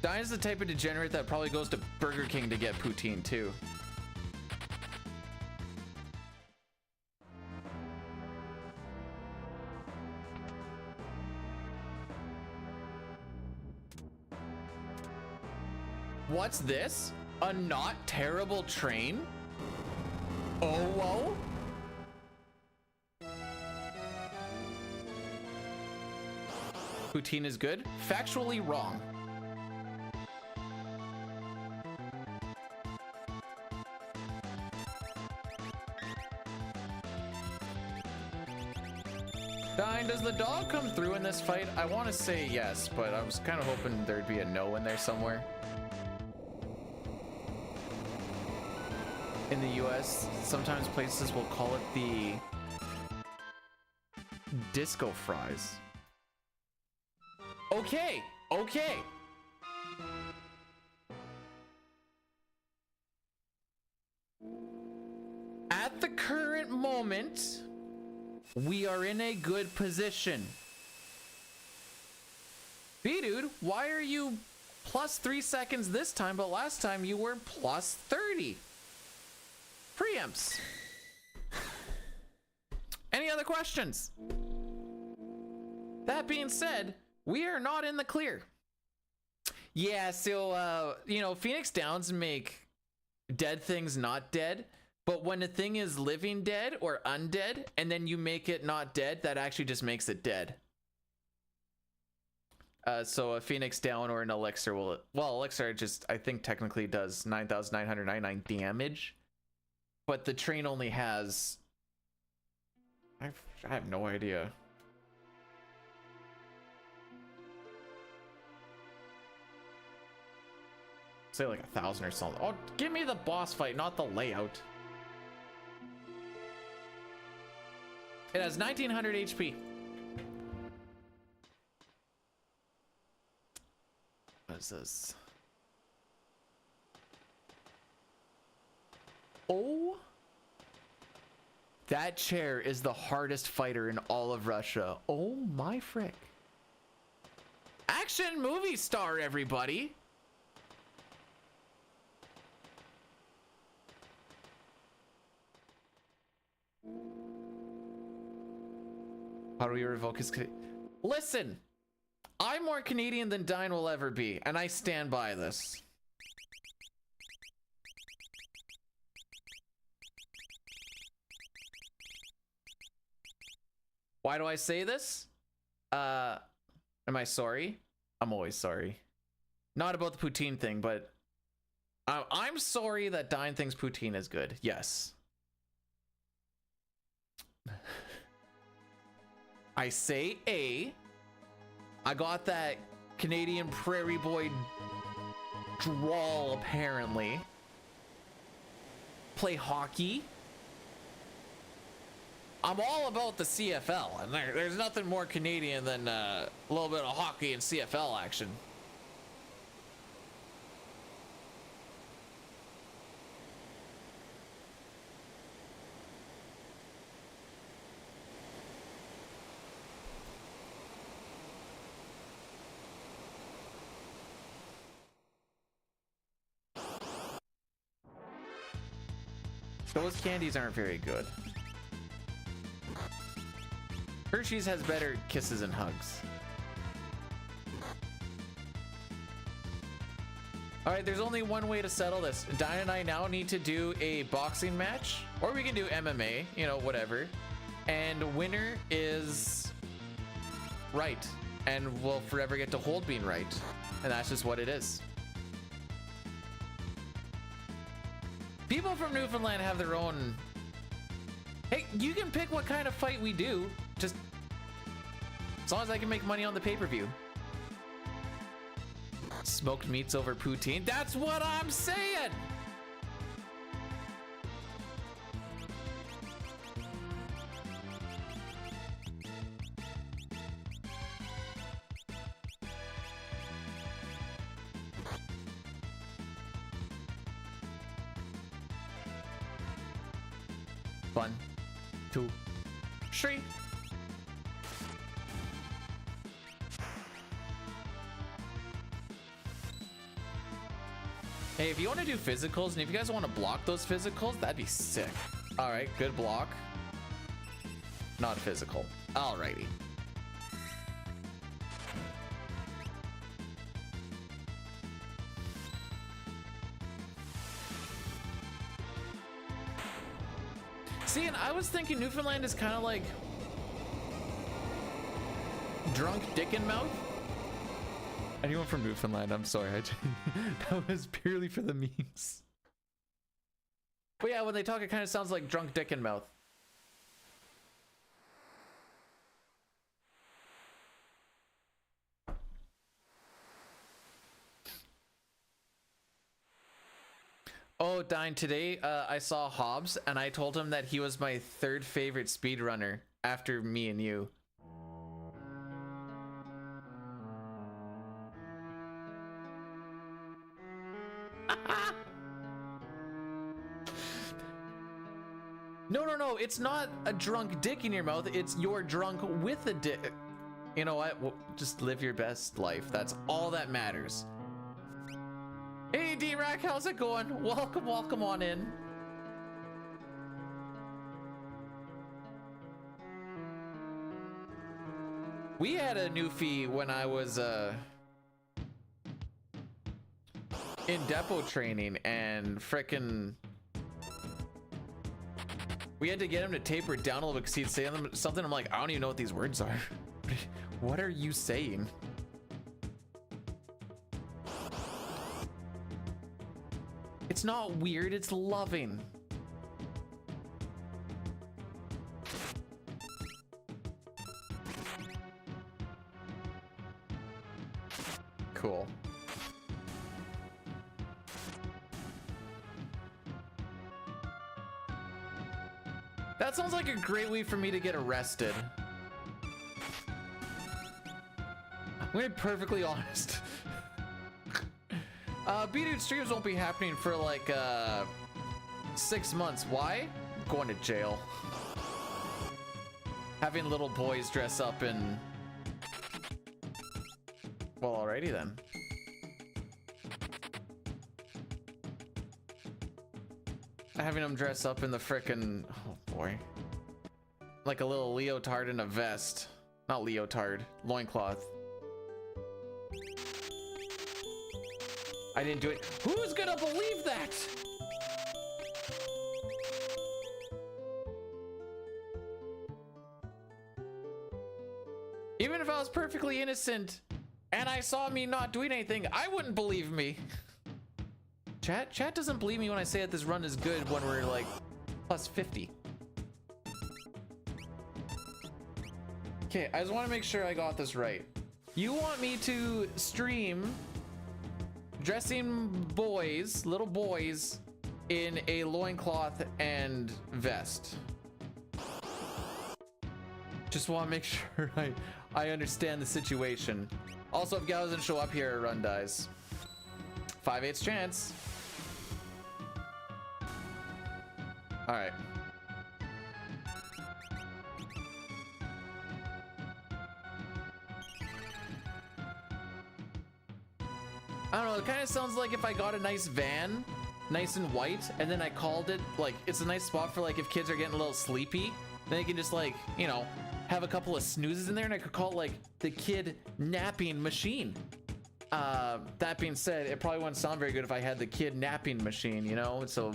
A: Dine is the type of degenerate that probably goes to Burger King to get poutine too. What's this? A not terrible train? Oh, whoa. Poutine is good? Factually wrong. Dine, does the dog come through in this fight? I want to say yes, but I was kind of hoping there'd be a no in there somewhere. In the US, sometimes places will call it the disco fries. Okay, okay. At the current moment, we are in a good position. B-Dude, why are you plus 3 seconds this time, but last time you were plus 30? Preempts. Any other questions? That being said, we are not in the clear. Yeah, so, you know, Phoenix Downs make dead things not dead, but when a thing is living dead or undead, and then you make it not dead, that actually just makes it dead. So a Phoenix Down or an Elixir will, well, Elixir just, I think technically does 9,999 damage. But the train only has... I have no idea. Say like 1,000 or something. Oh, give me the boss fight, not the layout. It has 1,900 HP. What is this? Oh, that chair is the hardest fighter in all of Russia. Oh my frick. Action movie star, everybody. How do we revoke his... Listen, I'm more Canadian than Dine will ever be, and I stand by this. Why do I say this? Am I sorry? I'm always sorry. Not about the poutine thing, but I'm sorry that Dine thinks poutine is good. Yes. I say A. I got that Canadian prairie boy drawl, apparently. Play hockey. I'm all about the CFL, and there's nothing more Canadian than a little bit of hockey and CFL action. Those candies aren't very good. Hershey's has better kisses and hugs. All right, there's only one way to settle this. Diane and I now need to do a boxing match, or we can do MMA, you know, whatever. And winner is right, and we'll forever get to hold being right. And that's just what it is. People from Newfoundland have their own... Hey, you can pick what kind of fight we do. Just as long as I can make money on the pay-per-view. Smoked meats over poutine. That's what I'm saying! One, two, three. Hey, if you want to do physicals, and if you guys want to block those physicals, that'd be sick. All right, good block. Not physical. Alrighty. See, and I was thinking Newfoundland is kind of like drunk dick in mouth. Anyone from Newfoundland, I'm sorry. That was purely for the memes. But yeah, when they talk, it kind of sounds like drunk dick in mouth. Oh, Dine, today I saw Hobbs and I told him that he was my third favorite speedrunner after me and you. No, it's not a drunk dick in your mouth, it's you're drunk with a dick. You know what? Well, just live your best life. That's all that matters. Hey D-Rack, how's it going? Welcome on in. We had a newfie when I was in depot training, and frickin' we had to get him to taper it down a little bit because he'd say something. I'm like, I don't even know what these words are. What are you saying? It's not weird, it's loving. Cool. That sounds like a great way for me to get arrested. I'm gonna be perfectly honest. B-Dude streams won't be happening for like 6 months. Why? Going to jail. Having little boys dress up in... Well, alrighty then. Having them dress up in the frickin'... Oh boy. Like a little leotard and a vest. Not leotard, loincloth. I didn't do it. Who's gonna believe that? Even if I was perfectly innocent and I saw me not doing anything, I wouldn't believe me. Chat doesn't believe me when I say that this run is good when we're like plus 50. Okay, I just want to make sure I got this right. You want me to stream dressing boys, little boys, in a loincloth and vest. Just want to make sure I understand the situation. Also, if Gal doesn't show up here, a run dies. 5/8 chance. All right. I don't know, it kind of sounds like if I got a nice van, nice and white, and then I called it, like, it's a nice spot for, like, if kids are getting a little sleepy, then they can just, like, you know, have a couple of snoozes in there, and I could call it, like, the kid napping machine. That being said, it probably wouldn't sound very good if I had the kid napping machine, you know, so...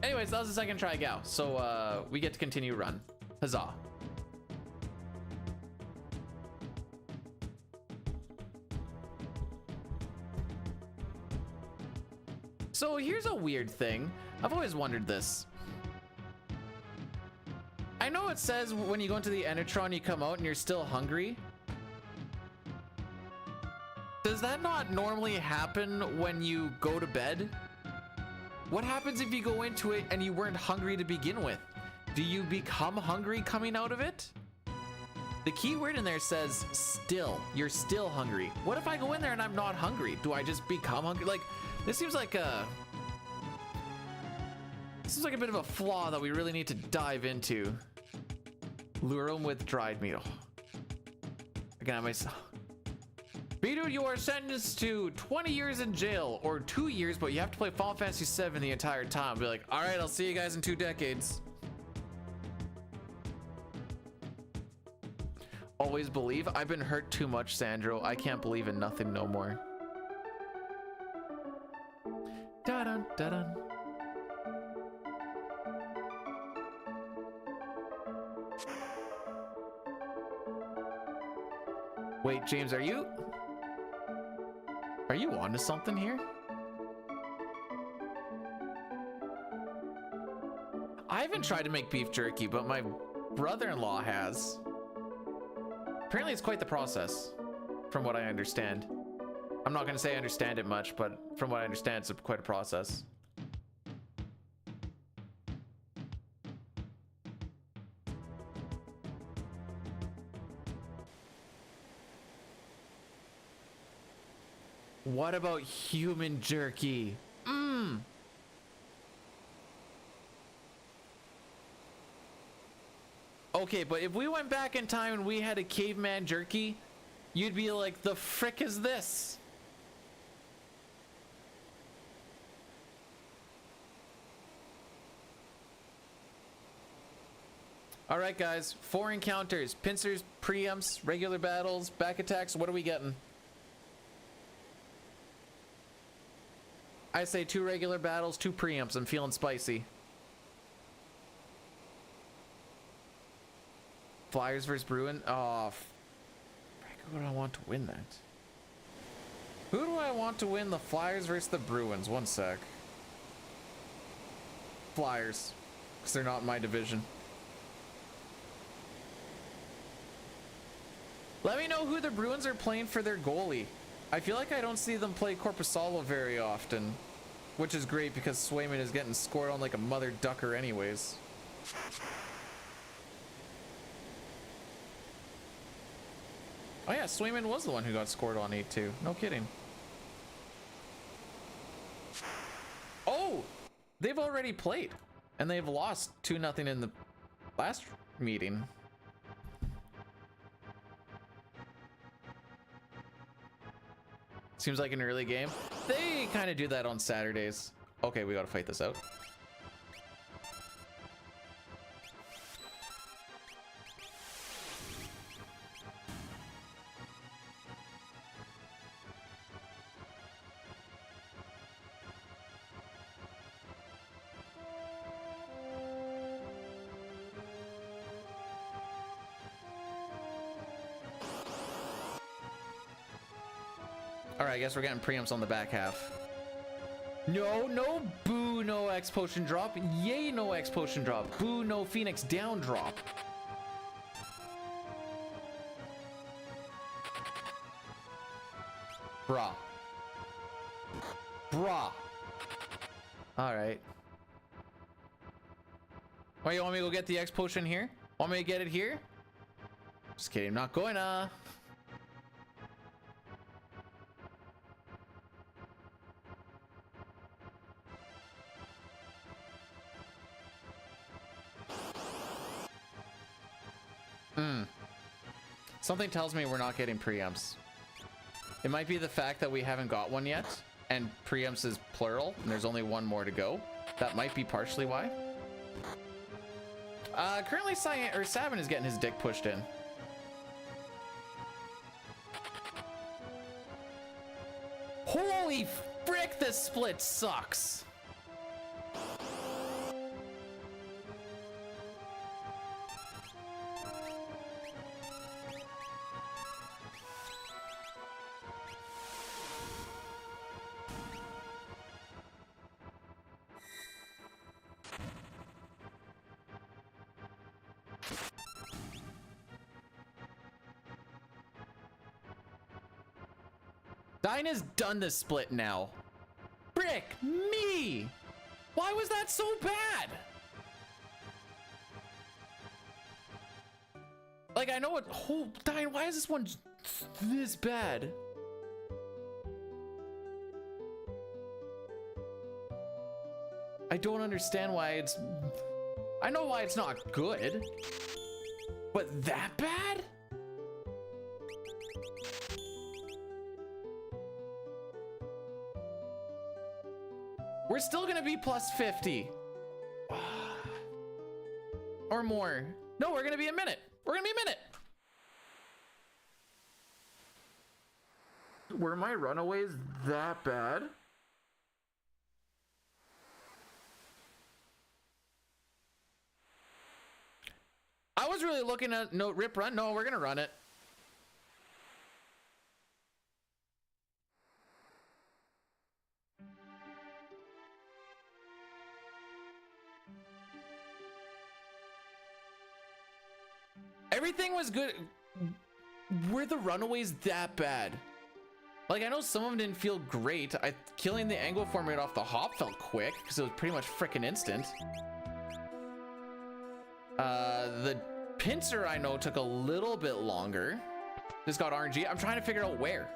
A: Anyways, that was the second try gal. So we get to continue run. Huzzah. So here's a weird thing. I've always wondered this. I know it says when you go into the Endertron, you come out and you're still hungry. Does that not normally happen when you go to bed? What happens if you go into it and you weren't hungry to begin with? Do you become hungry coming out of it? The key word in there says still. You're still hungry. What if I go in there and I'm not hungry? Do I just become hungry? Like, this seems like a bit of a flaw that we really need to dive into. Lure them with dried meat. Oh. Again, I myself. B-Dude, you are sentenced to 20 years in jail or 2 years, but you have to play Final Fantasy VII the entire time. Be like, all right, I'll see you guys in 2 decades. Always believe. I've been hurt too much, Sandro. I can't believe in nothing no more. Da-dun, da-dun. Wait, James, are you onto something here? I haven't tried to make beef jerky, but my brother-in-law has. Apparently it's quite the process, from what I understand. I'm not going to say I understand it much, but from what I understand, it's quite a process. What about human jerky? Mmm. Okay, but if we went back in time and we had a caveman jerky, you'd be like, the frick is this? All right, guys, 4 encounters: pincers, preempts, regular battles, back attacks. What are we getting? I say 2 regular battles, 2 preempts. I'm feeling spicy. Flyers versus Bruin. Oh, who do I want to win that? Who do I want to win the Flyers versus the Bruins? One sec. Flyers, because they're not in my division. Let me know who the Bruins are playing for their goalie. I feel like I don't see them play Corpusalo very often, which is great because Swayman is getting scored on like a mother ducker anyways. Oh yeah, Swayman was the one who got scored on 8-2. No kidding. Oh! They've already played, and they've lost 2-0 in the last meeting. Seems like an early game. They kind of do that on Saturdays. Okay, we gotta fight this out. Alright, I guess we're getting preempts on the back half. No, no, boo, no X potion drop. Yay, no X potion drop. Boo, no Phoenix down drop. Brah. Brah. Alright. Oh, you want me to go get the X potion here? Want me to get it here? Just kidding, not going to. Something tells me we're not getting preempts. It might be the fact that we haven't got one yet, and preempts is plural, and there's only one more to go. That might be partially why. Currently Savin is getting his dick pushed in. Holy frick, this split sucks. Dinah's done this split now. Frick me! Why was that so bad? Like, I know it. Oh, Dine, why is this one this bad? I don't understand why it's. I know why it's not good, but that bad? We're still gonna be plus 50 or more. No, we're gonna be a minute. We're gonna be a minute. Were my runaways that bad? I was really looking at no rip run. No, we're gonna run it. Everything was good. Were the runaways that bad? Like, I know some of them didn't feel great. Killing the angle formate off the hop felt quick because it was pretty much freaking instant. The pincer I know took a little bit longer. This got RNG. I'm trying to figure out where.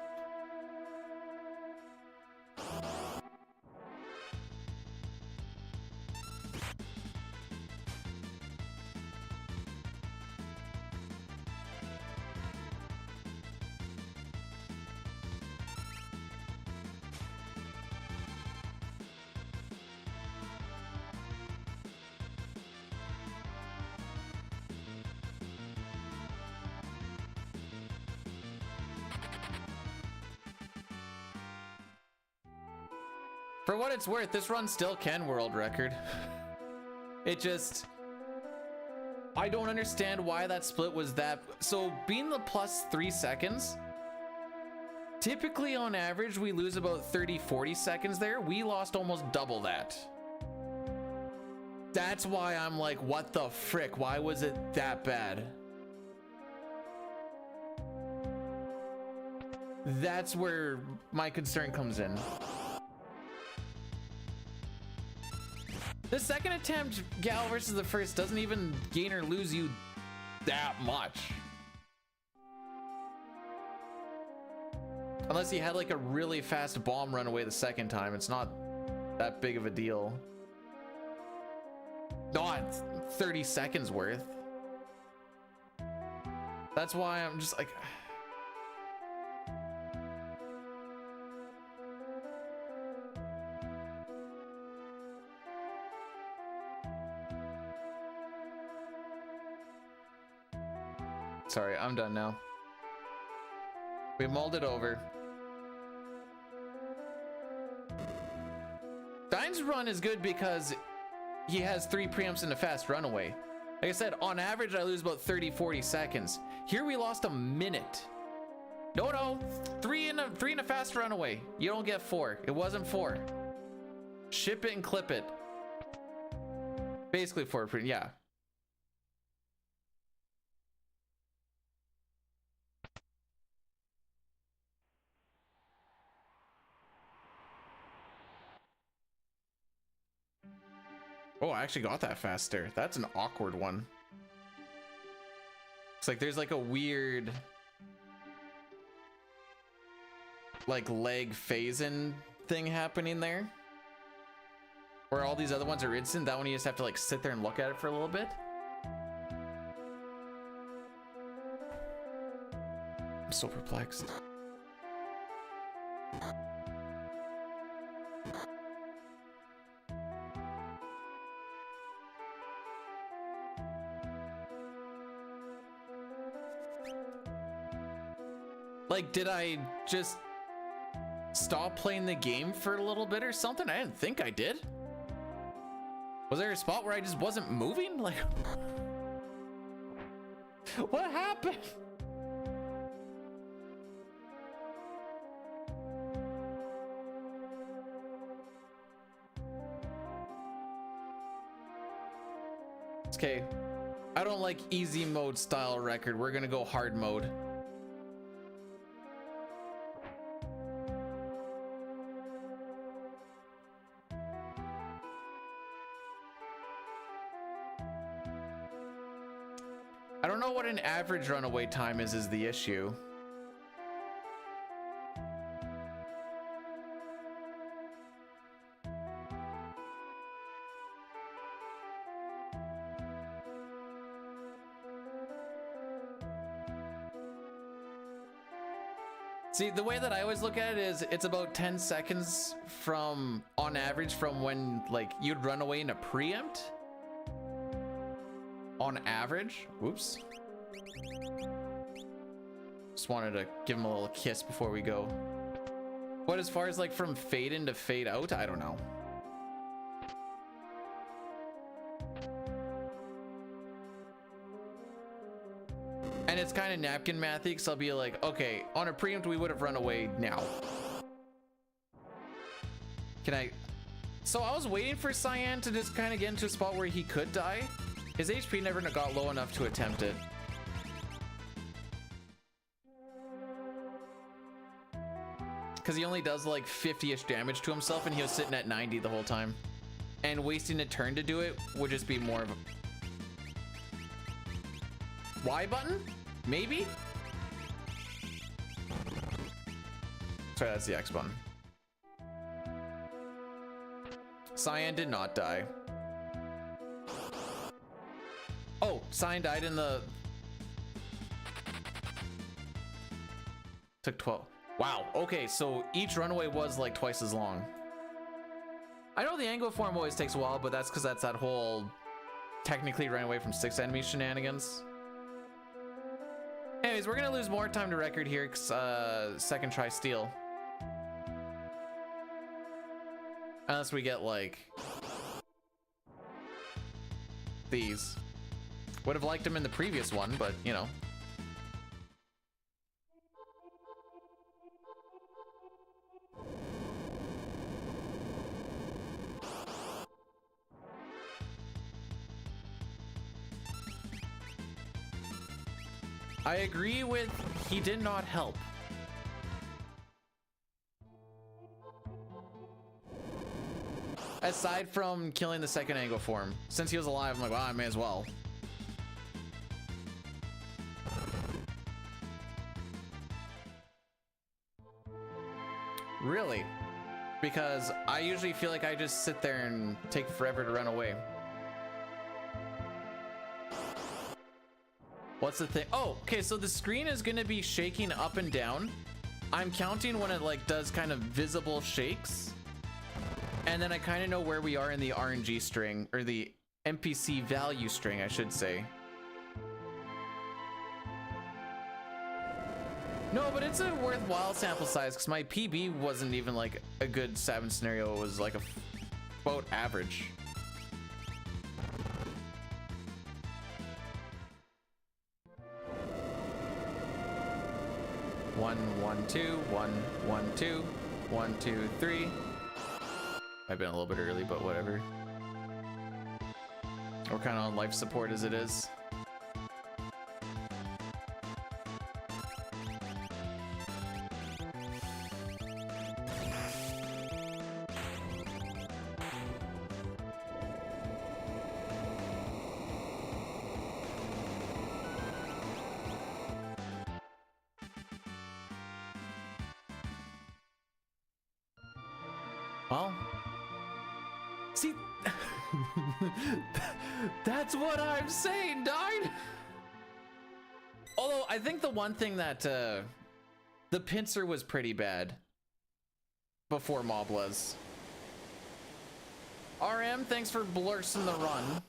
A: For what it's worth, this run still can world record. It just, I don't understand why that split was that. So being the plus 3 seconds, typically on average, we lose about 30-40 seconds there. We lost almost double that. That's why I'm like, what the frick? Why was it that bad? That's where my concern comes in. The second attempt, Gal versus the first, doesn't even gain or lose you that much. Unless he had like a really fast bomb run away the second time, it's not that big of a deal. Not 30 seconds worth. That's why I'm just like... Sorry, I'm done now. We mulled it over. Dine's run is good because he has 3 preamps and a fast runaway. Like I said, on average, I lose about 30-40 seconds. Here we lost a minute. No, 3 and a fast runaway. You don't get 4. It wasn't 4. Ship it and clip it. Basically 4 preamp, yeah. Oh, I actually got that faster. That's an awkward one. It's like there's like a weird like leg phase-in thing happening there. Where all these other ones are instant. That one you just have to like sit there and look at it for a little bit. I'm so perplexed. Like, did I just stop playing the game for a little bit or something? I didn't think I did. Was there a spot where I just wasn't moving? Like, what happened? Okay, I don't like easy mode style record. We're gonna go hard mode. I don't know what an average runaway time is the issue. See, the way that I always look at it is it's about 10 seconds from, on average, from when like you'd run away in a preempt. On average. Whoops. Just wanted to give him a little kiss before we go. But as far as like from fade in to fade out, I don't know. And it's kind of napkin mathy because I'll be like, okay, on a preempt we would have run away now. Can I? So I was waiting for Cyan to just kind of get into a spot where he could die. His HP never got low enough to attempt it. Because he only does like 50-ish damage to himself and he was sitting at 90 the whole time. And wasting a turn to do it would just be more of a... Y button? Maybe? Sorry, that's the X button. Cyan did not die. Oh, Cyan died in the... Took 12. Wow, okay, so each runaway was like twice as long. I know the angle form always takes a while, but that's because that's that whole technically run away from 6 enemies shenanigans. Anyways, we're gonna lose more time to record here because second try steal. Unless we get like these. Would have liked them in the previous one, but you know. I agree with he did not help. Aside from killing the second angle form. Since he was alive, I'm like, well, I may as well. Really? Because I usually feel like I just sit there and take forever to run away. What's the thing? Oh, okay, so the screen is gonna be shaking up and down. I'm counting when it like does kind of visible shakes. And then I kind of know where we are in the RNG string, or the NPC value string, I should say. No, but it's a worthwhile sample size because my PB wasn't even like a good 7 scenario. It was like about average. One, 2, 1, 1, 2, 1, 2, 3. I've been a little bit early, but whatever. We're kind of on life support as it is. Well, see, that's what I'm saying, died. Although I think the one thing that the pincer was pretty bad before Moblas. RM, thanks for blursing the run.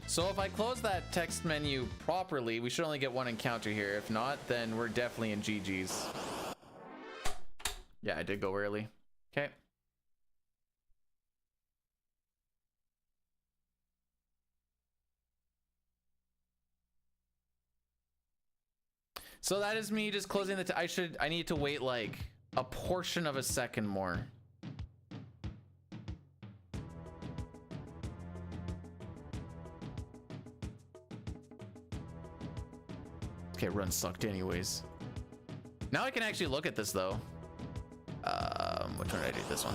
A: So if I close that text menu properly, we should only get one encounter here. If not, then we're definitely in GG's. Yeah, I did go early. Okay. So that is me just closing the I need to wait like a portion of a second more. Okay, run sucked anyways. Now I can actually look at this though. Which one did I do? This one.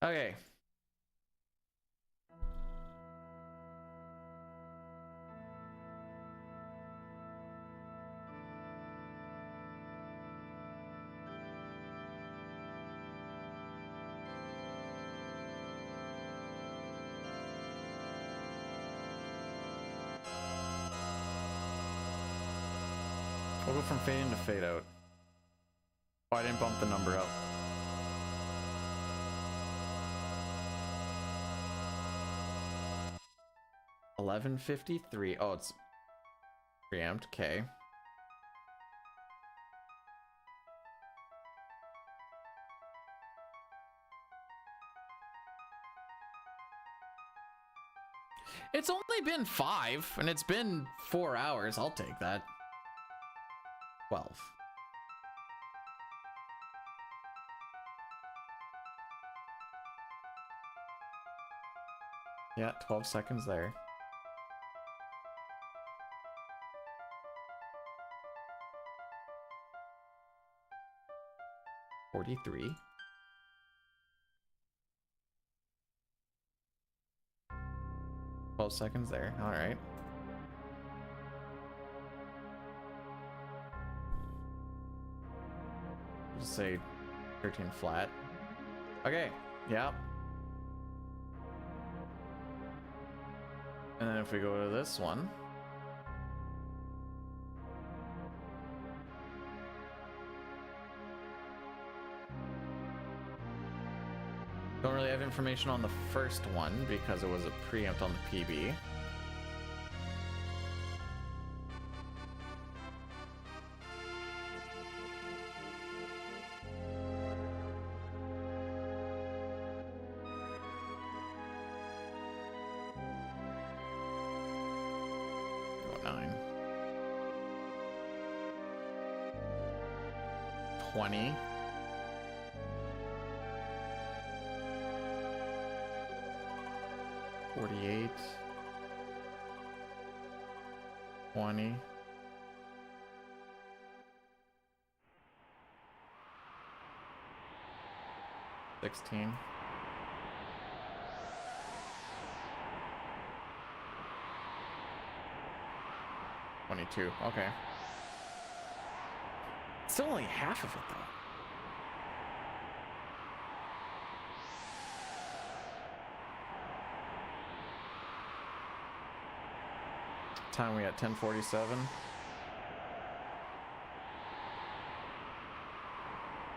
A: Okay. We'll go from fade in to fade out. Oh, I didn't bump the number up. $11.53. Oh, it's preempt. Okay. It's only been 5, and it's been 4 hours. I'll take that. 12. Yeah, 12 seconds there. $43. $12 there. All right. Just say 13 flat. Okay. Yeah. And then if we go to this one. Don't really have information on the first one because it was a preempt on the PB. Go 9. 20. 48, 20, 16, 22. Okay. Still only half of it though. Time we at 10:47.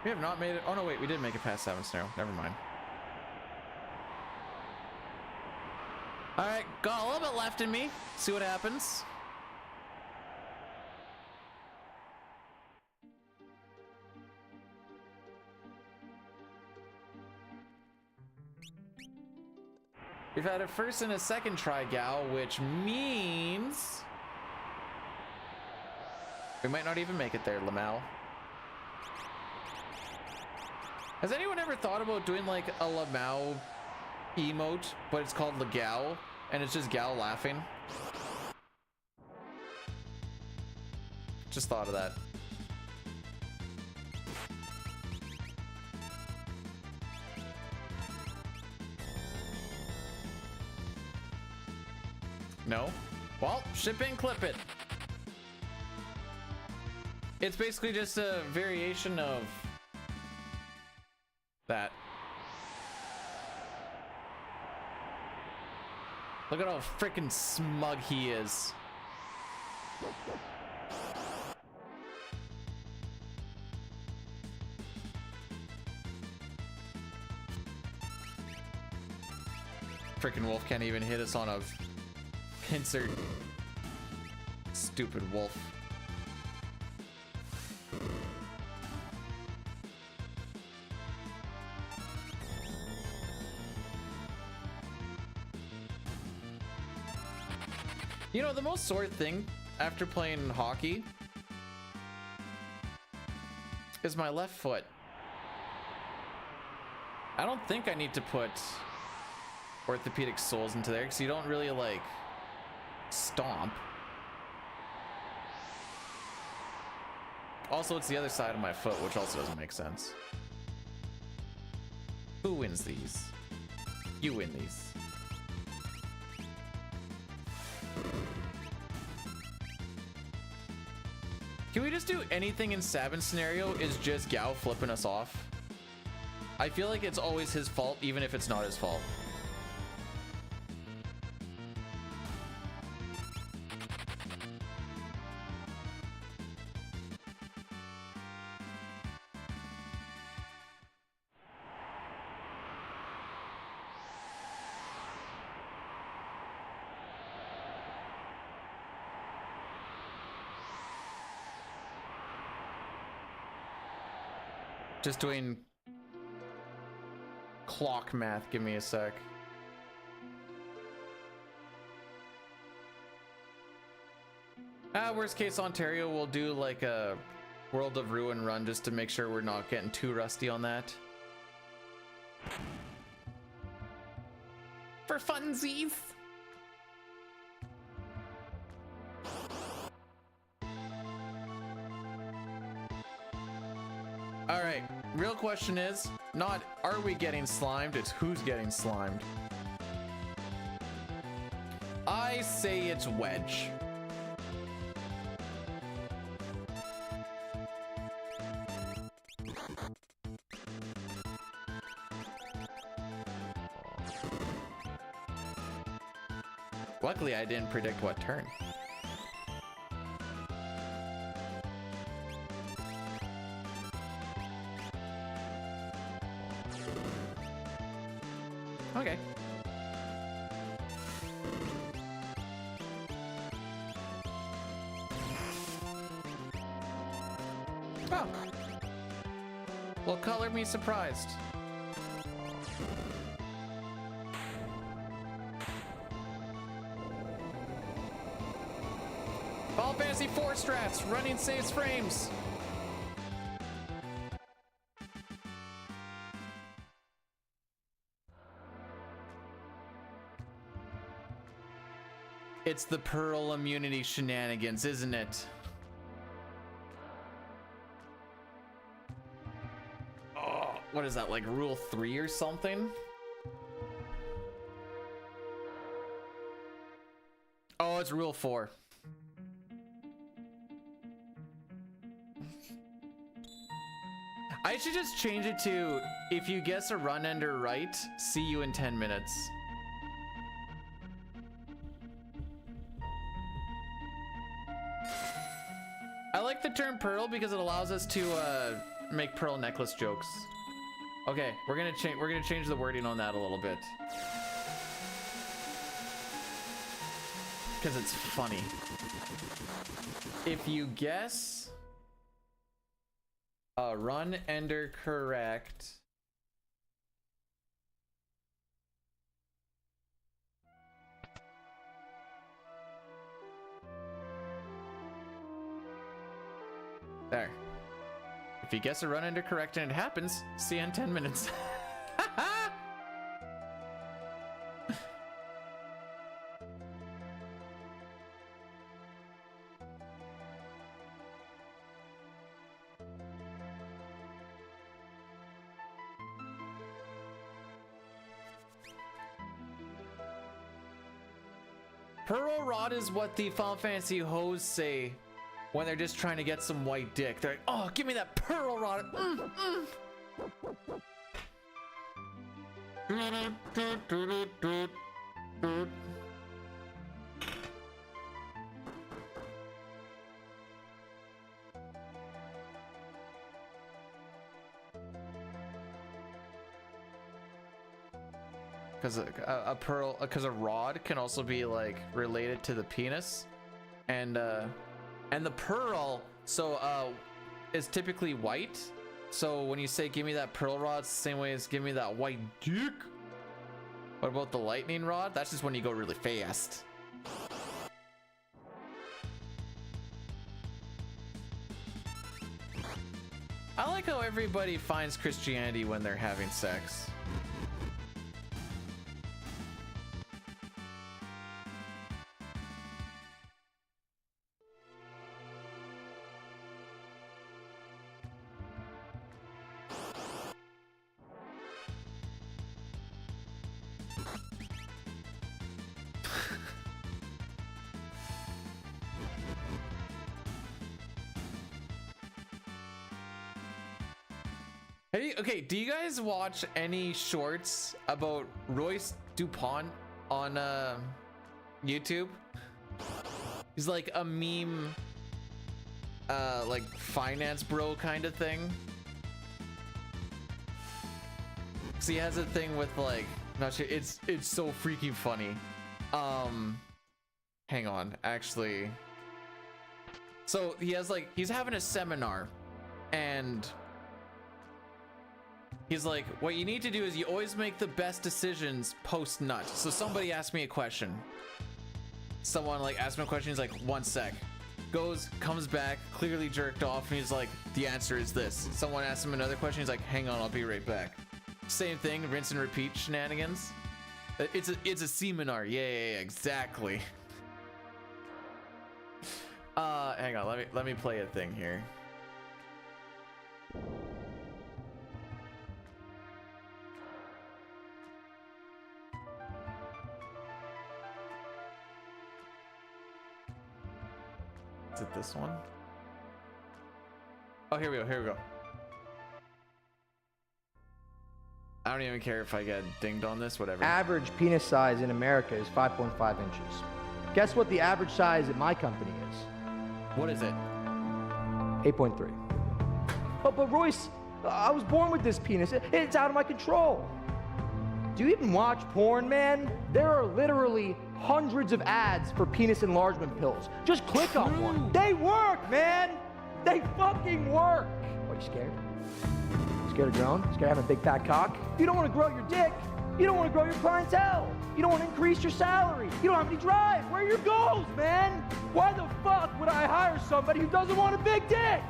A: We have not made it. Oh no, wait, we did make it past 7 snow. Never mind. All right, got a little bit left in me. See what happens. We've had a first and a second try gal, which means we might not even make it there, Lamel. Has anyone ever thought about doing like a Lamau emote, but it's called Legao, and it's just Gal laughing? Just thought of that. No? Well, ship in, clip it. It's basically just a variation of that. Look at how freaking smug he is. Freaking wolf can't even hit us on a pincer. Stupid wolf. You know, the most sore thing after playing hockey is my left foot. I don't think I need to put orthopedic soles into there because you don't really like Stomp. Also, it's the other side of my foot, which also doesn't make sense. Who wins these? You win these. Can we just do anything in Sabin's scenario is just Gao flipping us off? I feel like it's always his fault, even if it's not his fault. Just doing clock math. Give me a sec. Worst case Ontario, we'll do like a World of Ruin run just to make sure we're not getting too rusty on that. For funsies. All right, real question is not are we getting slimed, it's who's getting slimed. I say it's Wedge. Luckily, I didn't predict what turn. Okay. Oh. Well, color me surprised. Final Fantasy 4 strats, running saves frames. It's the Pearl immunity shenanigans, isn't it? Oh, what is that, like rule 3 or something? Oh, it's rule 4. I should just change it to, if you guess a run ender right, see you in 10 minutes. I like the term Pearl because it allows us to make Pearl necklace jokes. Okay, we're gonna change the wording on that a little bit. Because it's funny. If you guess a run ender correct, there. If you guess a run ender correct and it happens, see you in 10 minutes. Pearl Rod is what the Final Fantasy hoes say when they're just trying to get some white dick. They're like, oh, give me that Pearl Rod. Because a rod can also be like related to the penis, and the pearl is typically white. So when you say give me that pearl rod, it's the same way as give me that white dick. What about the lightning rod? That's just when you go really fast. I like how everybody finds Christianity when they're having sex. Hey, okay, do you guys watch any shorts about Royce DuPont on YouTube? He's like a meme, like finance bro kind of thing. So he has a thing with like, not sure, it's so freaking funny. Hang on, actually. So he has like, he's having a seminar and he's like, what you need to do is you always make the best decisions post nut. So somebody asked me a question. Someone like asked me a question. He's like, 1 sec. Goes, comes back, clearly jerked off. And he's like, the answer is this. Someone asked him another question. He's like, hang on, I'll be right back. Same thing, rinse and repeat shenanigans. It's a seminar. Yeah, exactly. Hang on, let me play a thing here. Is it this one? Oh, here we go. I don't even care if I get dinged on this, whatever.
F: Average penis size in America is 5.5 inches. Guess what the average size at my company is?
A: What is it?
F: 8.3. Oh, but Royce, I was born with this penis. It's out of my control. Do you even watch porn, man? There are literally hundreds of ads for penis enlargement pills. Just click on one. They work, man. They fucking work. Are you scared? Scared of growing? Scared of having a big fat cock? You don't want to grow your dick. You don't want to grow your clientele. You don't want to increase your salary. You don't have any drive. Where are your goals, man? Why the fuck would I hire somebody who doesn't want a big dick?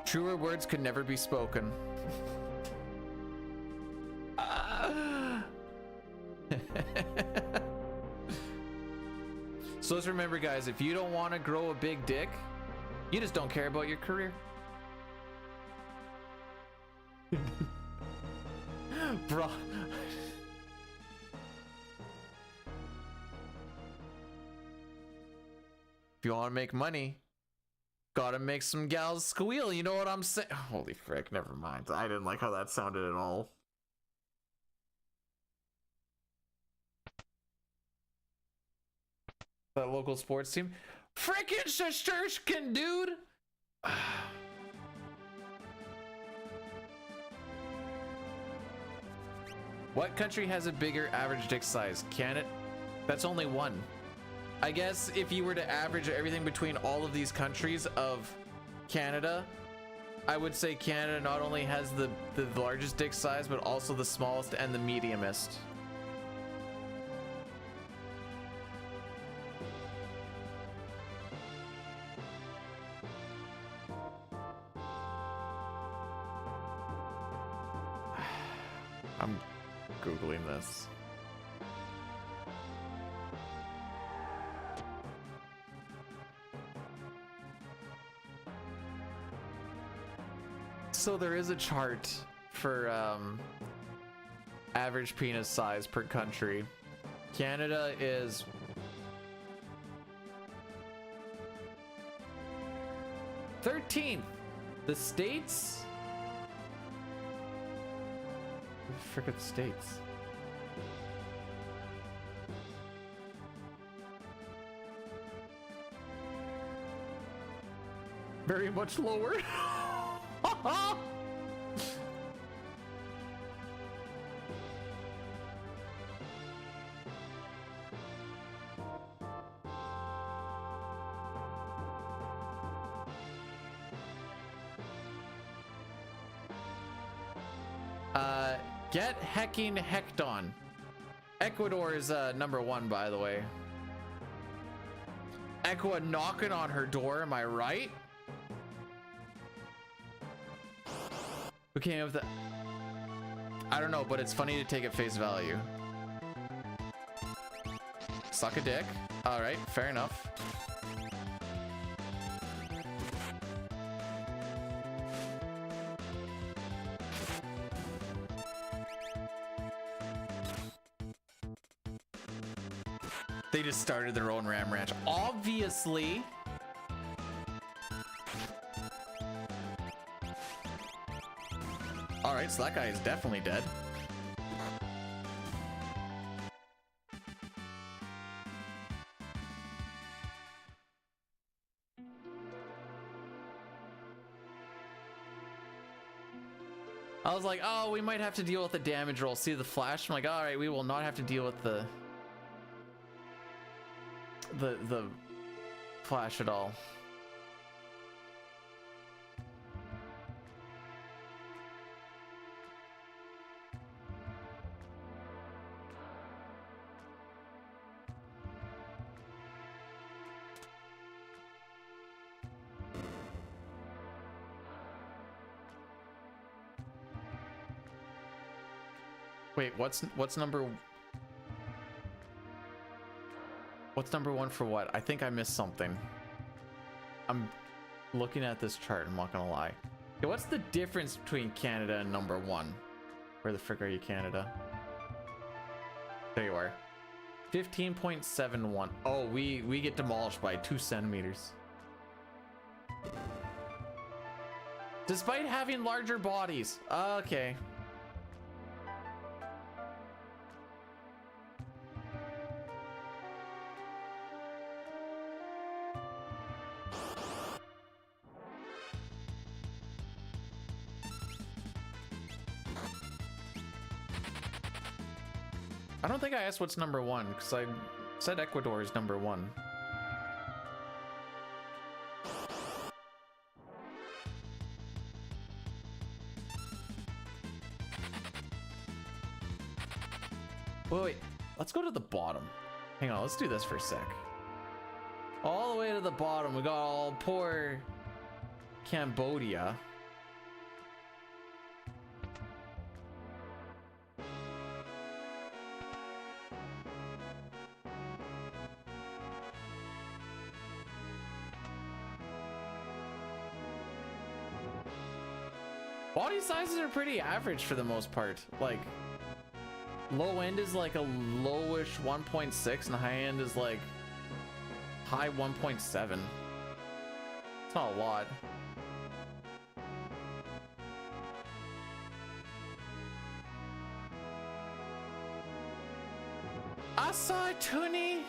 A: Truer words could never be spoken. So let's remember, guys, if you don't want to grow a big dick, you just don't care about your career. Bro. If you want to make money, gotta make some gals squeal, you know what I'm saying? Holy frick, never mind. I didn't like how that sounded at all. That local sports team. Frickin' Shashurshkin, dude! What country has a bigger average dick size? Canada? That's only one. I guess if you were to average everything between all of these countries of Canada, I would say Canada not only has the largest dick size, but also the smallest and the mediumest. I'm Googling this. So there is a chart for average penis size per country. Canada is 13th. The States? Where the frick are the States? Very much lower. Get hecking hecked on. Ecuador is number 1, by the way. Ecuador knocking on her door, am I right? Who came up with that? I don't know, but it's funny to take at face value. Suck a dick. All right, fair enough. They just started their own Ram Ranch. Obviously. Alright, so that guy is definitely dead. I was like, oh, we might have to deal with the damage roll. See the flash? I'm like, all right, we will not have to deal with the flash at all. Wait, what's number one for what? I think I missed something. I'm looking at this chart, I'm not gonna lie. Okay, what's the difference between Canada and number one? Where the frick are you, Canada? There you are. 15.71. Oh, we get demolished by 2 centimeters. Despite having larger bodies. Okay. I don't think I asked what's number one, because I said Ecuador is number one. Wait, let's go to the bottom. Hang on, let's do this for a sec. All the way to the bottom, we got all poor Cambodia. Body sizes are pretty average for the most part. Like, low end is like a lowish 1.6 and high end is like high 1.7. It's not a lot. I saw a toonie.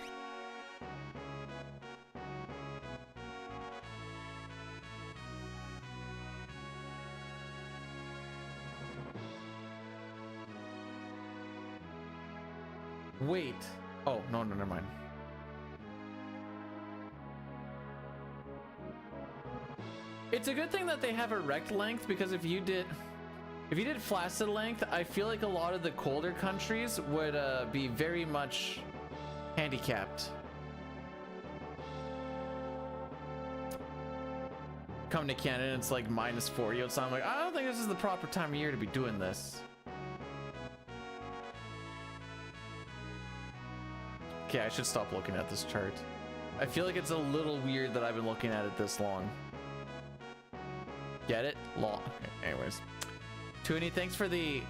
A: Wait. Oh, no, never mind. It's a good thing that they have a rect length, because if you did flaccid length, I feel like a lot of the colder countries would be very much handicapped. Come to Canada and it's like -40 outside. I'm like, I don't think this is the proper time of year to be doing this. Okay, I should stop looking at this chart. I feel like it's a little weird that I've been looking at it this long. Get it? Long. Okay, anyways. Toonie, thanks for the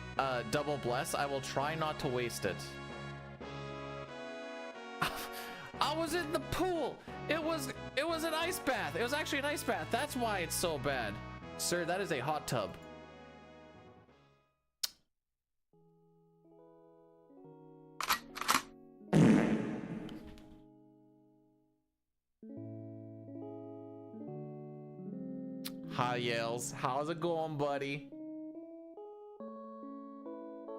A: double bless. I will try not to waste it. I was in the pool. It was an ice bath. It was actually an ice bath. That's why it's so bad. Sir, that is a hot tub. Hi, Yales. How's it going, buddy?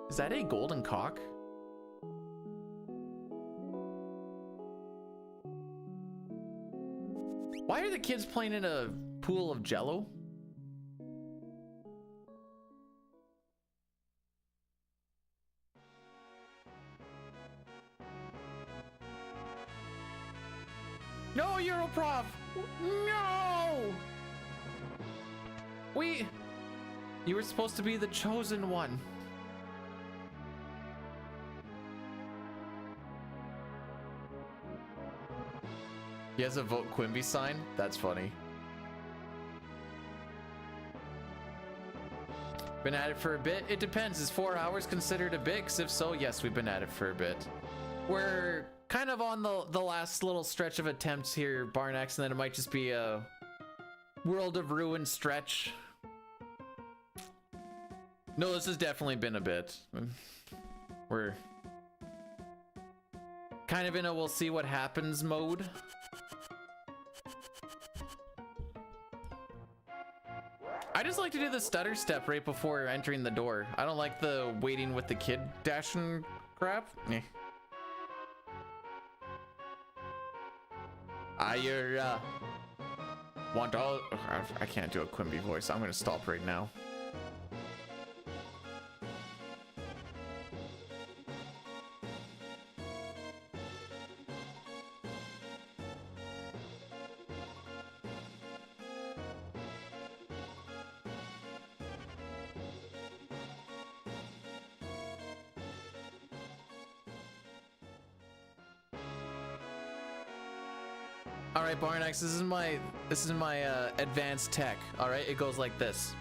A: Is that a golden cock? Why are the kids playing in a pool of jello? No, Europrof! No! You were supposed to be the chosen one. He has a vote Quimby sign? That's funny. Been at it for a bit? It depends. Is 4 hours considered a bit? 'Cause if so, yes, we've been at it for a bit. We're kind of on the last little stretch of attempts here, Barnax, and then it might just be a World of Ruin stretch. No, this has definitely been a bit. We're kind of in a we'll see what happens mode. I just like to do the stutter step right before entering the door. I don't like the waiting with the kid dashing crap. Eh. Want all? I can't do a Quimby voice. I'm gonna stop right now. All right, Barnex, this is my advanced tech. All right, it goes like this.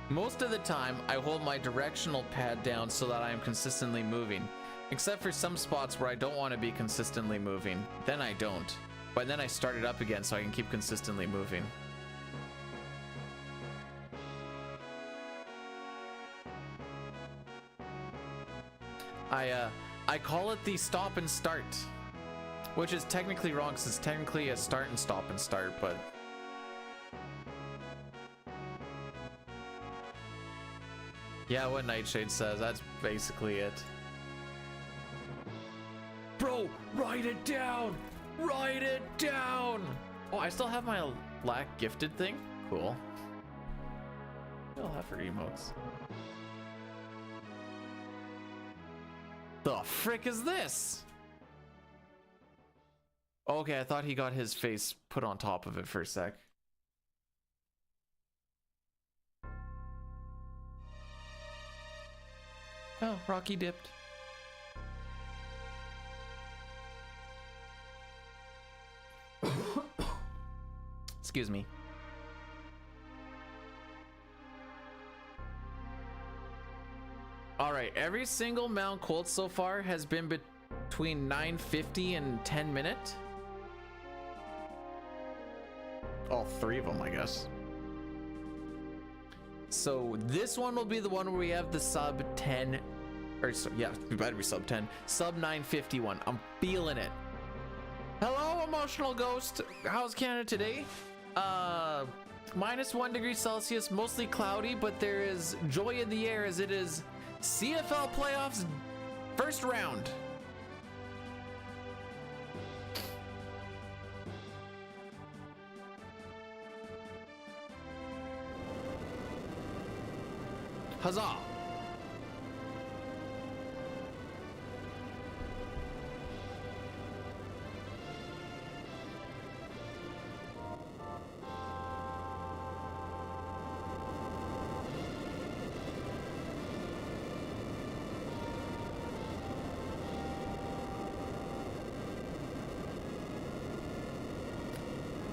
A: Most of the time, I hold my directional pad down so that I am consistently moving, except for some spots where I don't want to be consistently moving. Then I don't, but then I start it up again so I can keep consistently moving. I call it the stop and start. Which is technically wrong because it's technically a start and stop and start, but... Yeah, what Nightshade says, that's basically it. Bro, write it down! Write it down! Oh, I still have my lack gifted thing? Cool. I'll have for emotes. The frick is this? Okay, I thought he got his face put on top of it for a sec. Oh, Rocky dipped. Excuse me. All right, every single Mount Colt so far has been between 9:50 and 10 minutes. All three of them, I guess. So this one will be the one where we have the sub 10, or so, yeah, we better be sub 10, sub 951. I'm feeling it. Hello, emotional ghost. How's Canada today? -1 degree Celsius, mostly cloudy, but there is joy in the air as it is CFL playoffs first round. Huzzah!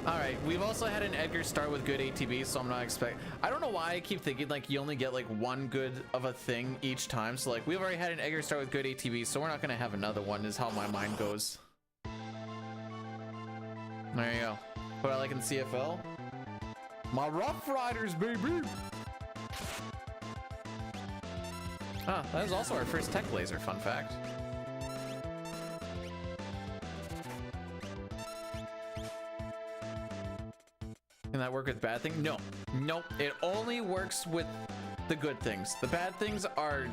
A: Alright, we've also had an Edgar start with good ATB, so I'm not I don't know why I keep thinking like you only get like one good of a thing each time. So like we've already had an Edgar start with good ATB, so we're not gonna have another one is how my mind goes. There you go. What I like in CFL? My Rough Riders, baby! Ah, that was also our first tech laser, fun fact. Can that work with bad things? No. Nope. It only works with the good things. The bad things are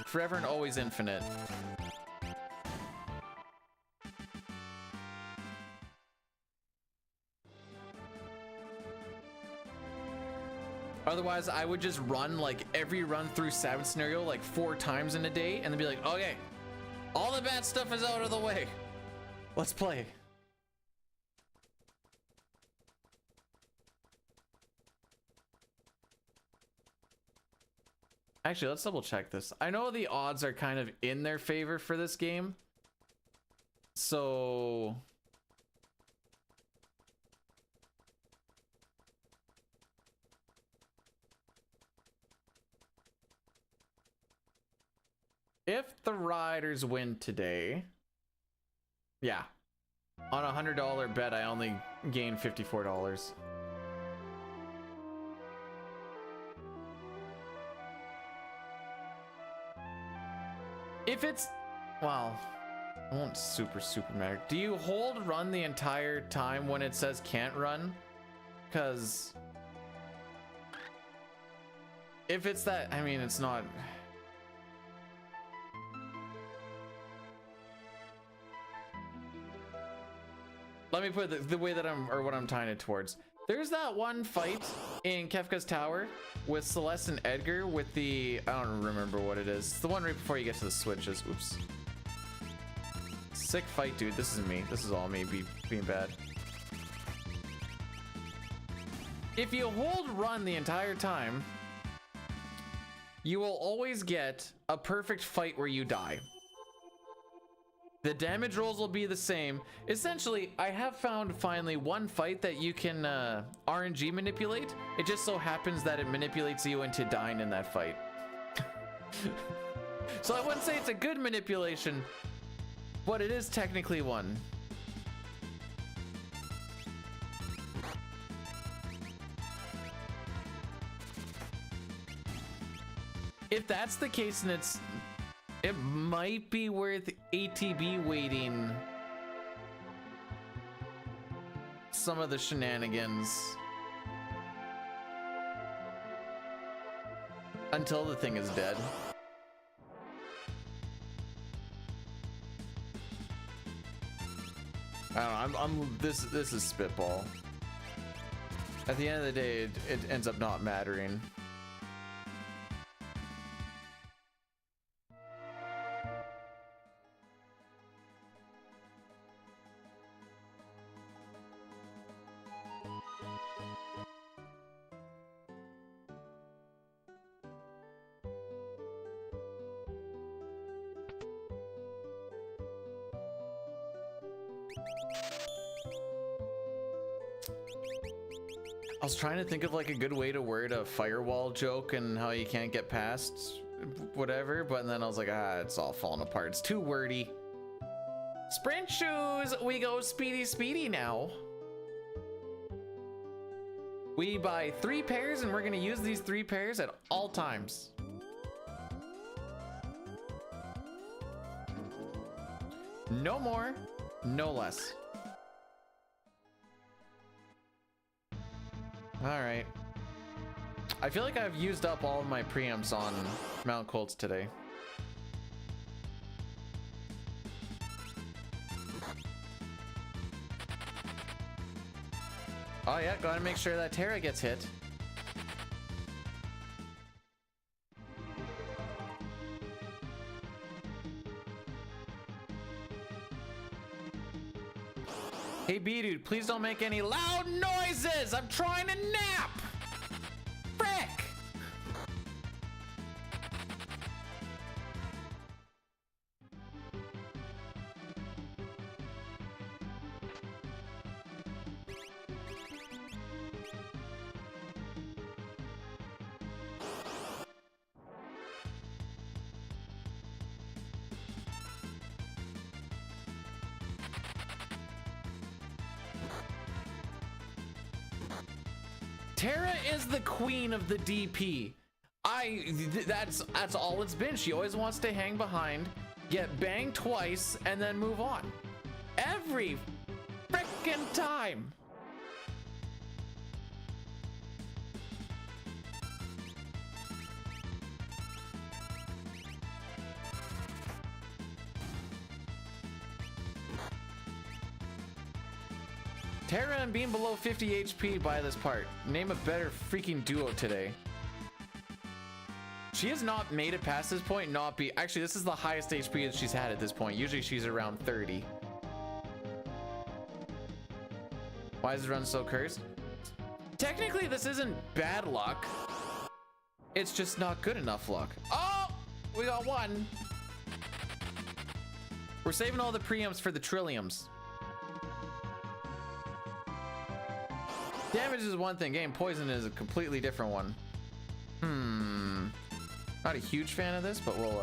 A: forever and always infinite. Otherwise, I would just run like every run through Savage scenario like 4 times in a day and then be like, okay, all the bad stuff is out of the way. Let's play. Actually, let's double check this. I know the odds are kind of in their favor for this game. So... if the Riders win today... Yeah. On a $100 bet, I only gain $54. If it's, well, it won't super matter. Do you hold run the entire time when it says can't run? Because if it's that, I mean, it's not. Let me put it the way that or what I'm tying it towards. There's that one fight in Kefka's Tower with Celeste and Edgar with the, I don't remember what it is. It's the one right before you get to the switches. Oops. Sick fight, dude. This isn't me. This is all me being bad. If you hold run the entire time, you will always get a perfect fight where you die. The damage rolls will be the same. Essentially, I have found finally one fight that you can RNG manipulate. It just so happens that it manipulates you into dying in that fight. So I wouldn't say it's a good manipulation, but it is technically one. If that's the case, and it might be worth ATB waiting some of the shenanigans until the thing is dead. I don't know, this is spitball. At the end of the day, it ends up not mattering. I was trying to think of like a good way to word a firewall joke and how you can't get past whatever, but then I was like, it's all falling apart. It's too wordy. Sprint shoes, we go speedy now. We buy 3 pairs and we're gonna use these 3 pairs at all times. No more, no less. All right. I feel like I've used up all of my preamps on Mount Colts today. Oh yeah, gotta make sure that Terra gets hit. Hey B-Dude, please don't make any loud noises! I'm trying to nap! Frick! Terra is the queen of the DP. That's all it's been. She always wants to hang behind, get banged twice, and then move on. Every frickin' time. Terra and being below 50 HP by this part. Name a better freaking duo today. She has not made it past this point, actually this is the highest HP that she's had at this point. Usually she's around 30. Why is the run so cursed? Technically this isn't bad luck. It's just not good enough luck. Oh, we got one. We're saving all the preamps for the trilliums. Damage is one thing, getting poison is a completely different one. Not a huge fan of this, but we'll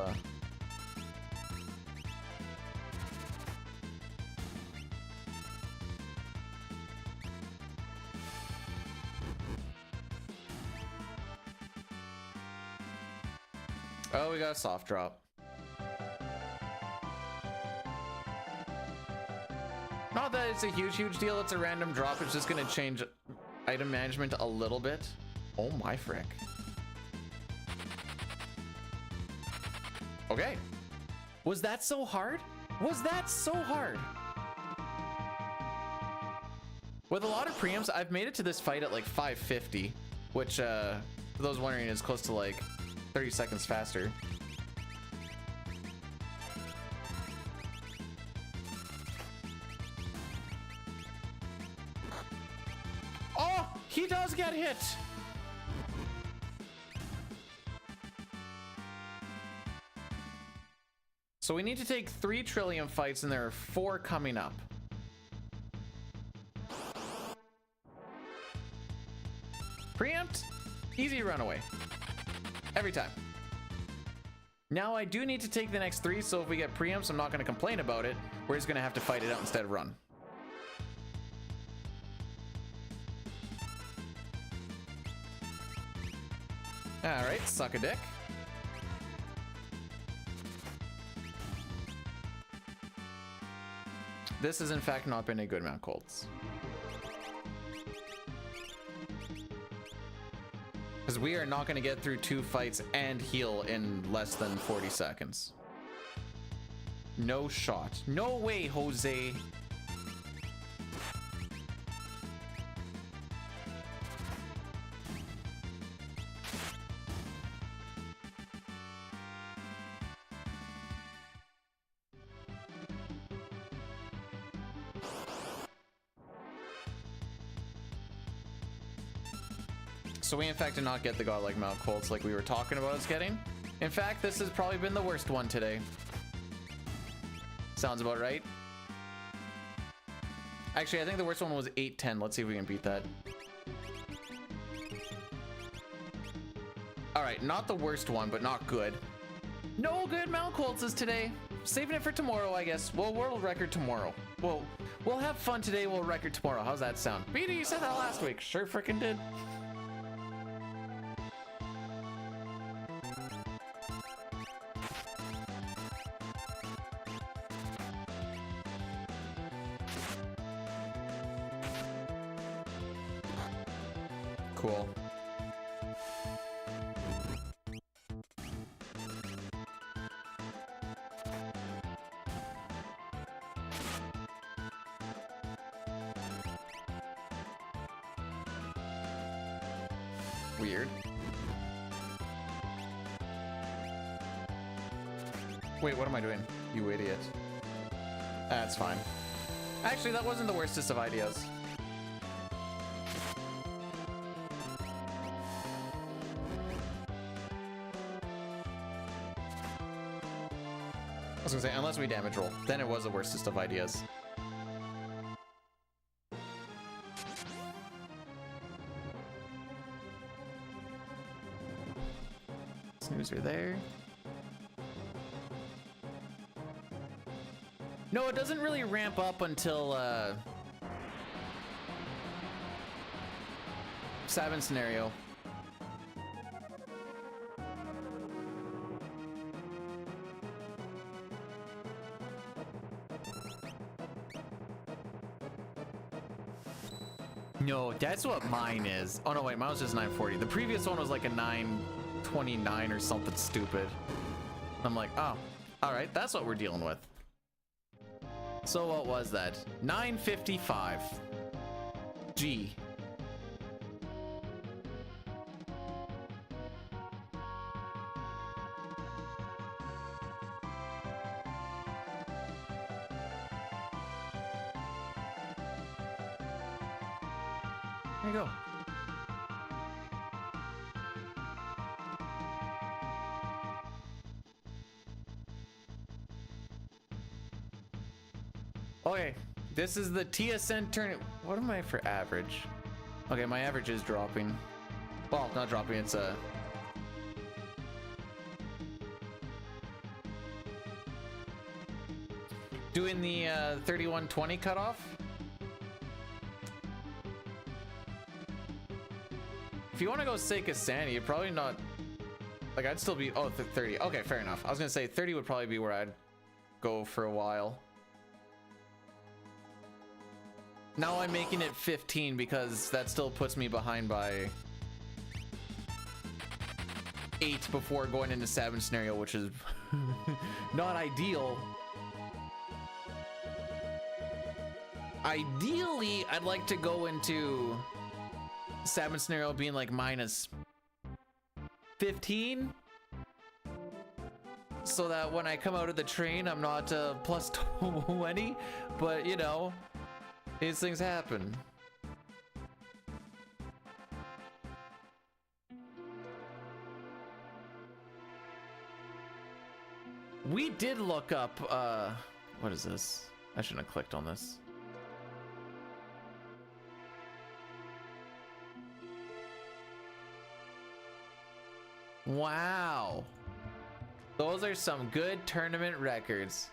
A: oh, we got a soft drop. Not that it's a huge deal. It's a random drop. It's just going to change item management a little bit. Oh my frick. Okay. Was that so hard? Was that so hard? With a lot of preamps, I've made it to this fight at like 550, which, for those wondering, is close to like 30 seconds faster. Oh, he does get hit. So we need to take 3 trillium fights, and there are 4 coming up. Preempt, easy runaway. Every time. Now I do need to take the next 3, so if we get preempts, I'm not going to complain about it. We're just going to have to fight it out instead of run. Alright, suck a dick. This has in fact not been a good Mount Colts. Because we are not going to get through 2 fights and heal in less than 40 seconds. No shot. No way, Jose. So we in fact did not get the godlike Mount Colts like we were talking about us getting. In fact, this has probably been the worst one today. Sounds about right. Actually, I think the worst one was 810. Let's see if we can beat that. All right, not the worst one, but not good. No good Mount Colts today. Saving it for tomorrow, I guess. Well, world record tomorrow. We'll have fun today. We'll record tomorrow. How's that sound? BD, you said that last week. Sure frickin' did. Cool. Weird. Wait, what am I doing? You idiot. That's fine. Actually, that wasn't the worstest of ideas. I was gonna say, unless we damage roll, then it was the worstest of ideas. Snoozer there. No, it doesn't really ramp up until Sabin scenario. No, that's what mine is. Oh no, wait, mine was just 940. The previous one was like a 929 or something stupid. I'm like, oh, all right, that's what we're dealing with. So what was that? 955. G. There you go. Okay, this is the TSN turn. What am I for average? Okay, my average is dropping. Well, not dropping, it's doing the 3120 cutoff. If you want to go sake of sanity, you're probably not, like, I'd still be, oh, 30. Okay, fair enough. I was gonna say 30 would probably be where I'd go for a while. Now I'm making it 15 because that still puts me behind by 8 before going into 7 scenario, which is not ideal. Ideally, I'd like to go into 7 scenario being like minus 15, so that when I come out of the train, I'm not plus 20, but you know, these things happen. We did look up, what is this? I shouldn't have clicked on this. Wow. Those are some good tournament records.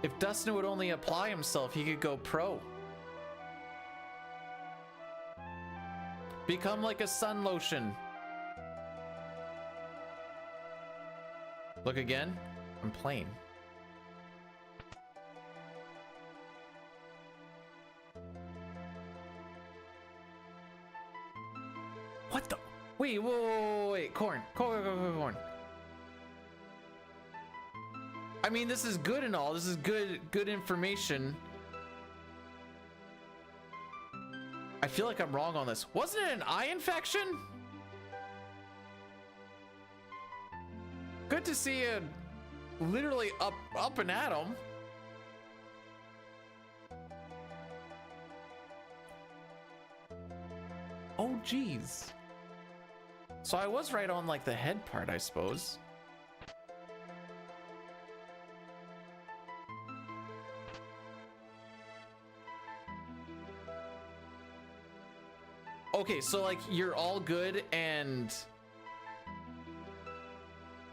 A: If Dustin would only apply himself, he could go pro. Become like a sun lotion. Look again. I'm playing. What the? Wait, wait. Corn. I mean, this is good and all. This is good information. I feel like I'm wrong on this. Wasn't it an eye infection? Good to see you literally up and at 'em. Oh, geez. So I was right on like the head part, I suppose. Okay, so like you're all good and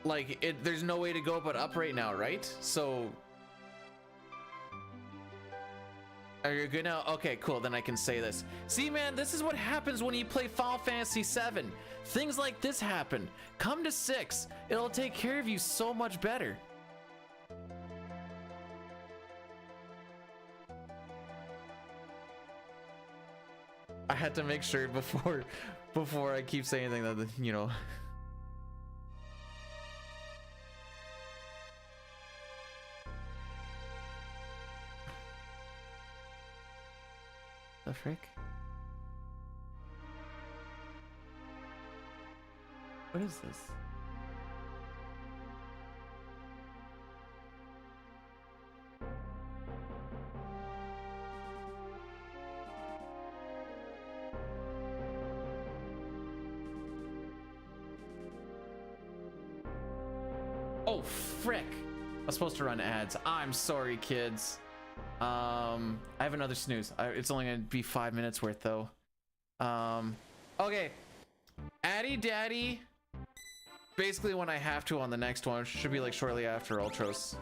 A: like there's no way to go but up right now, right? So are you good now? Okay, cool, then I can say this. See, man, this is what happens when you play Final Fantasy VII. Things like this happen. Come to 6. It'll take care of you so much better. I had to make sure before I keep saying anything that, you know. The frick? What is this? Oh, frick. I was supposed to run ads. I'm sorry, kids. I have another snooze. It's only gonna be 5 minutes worth, though. Okay. Addy Daddy. Basically when I have to on the next one. Should be like shortly after Ultros.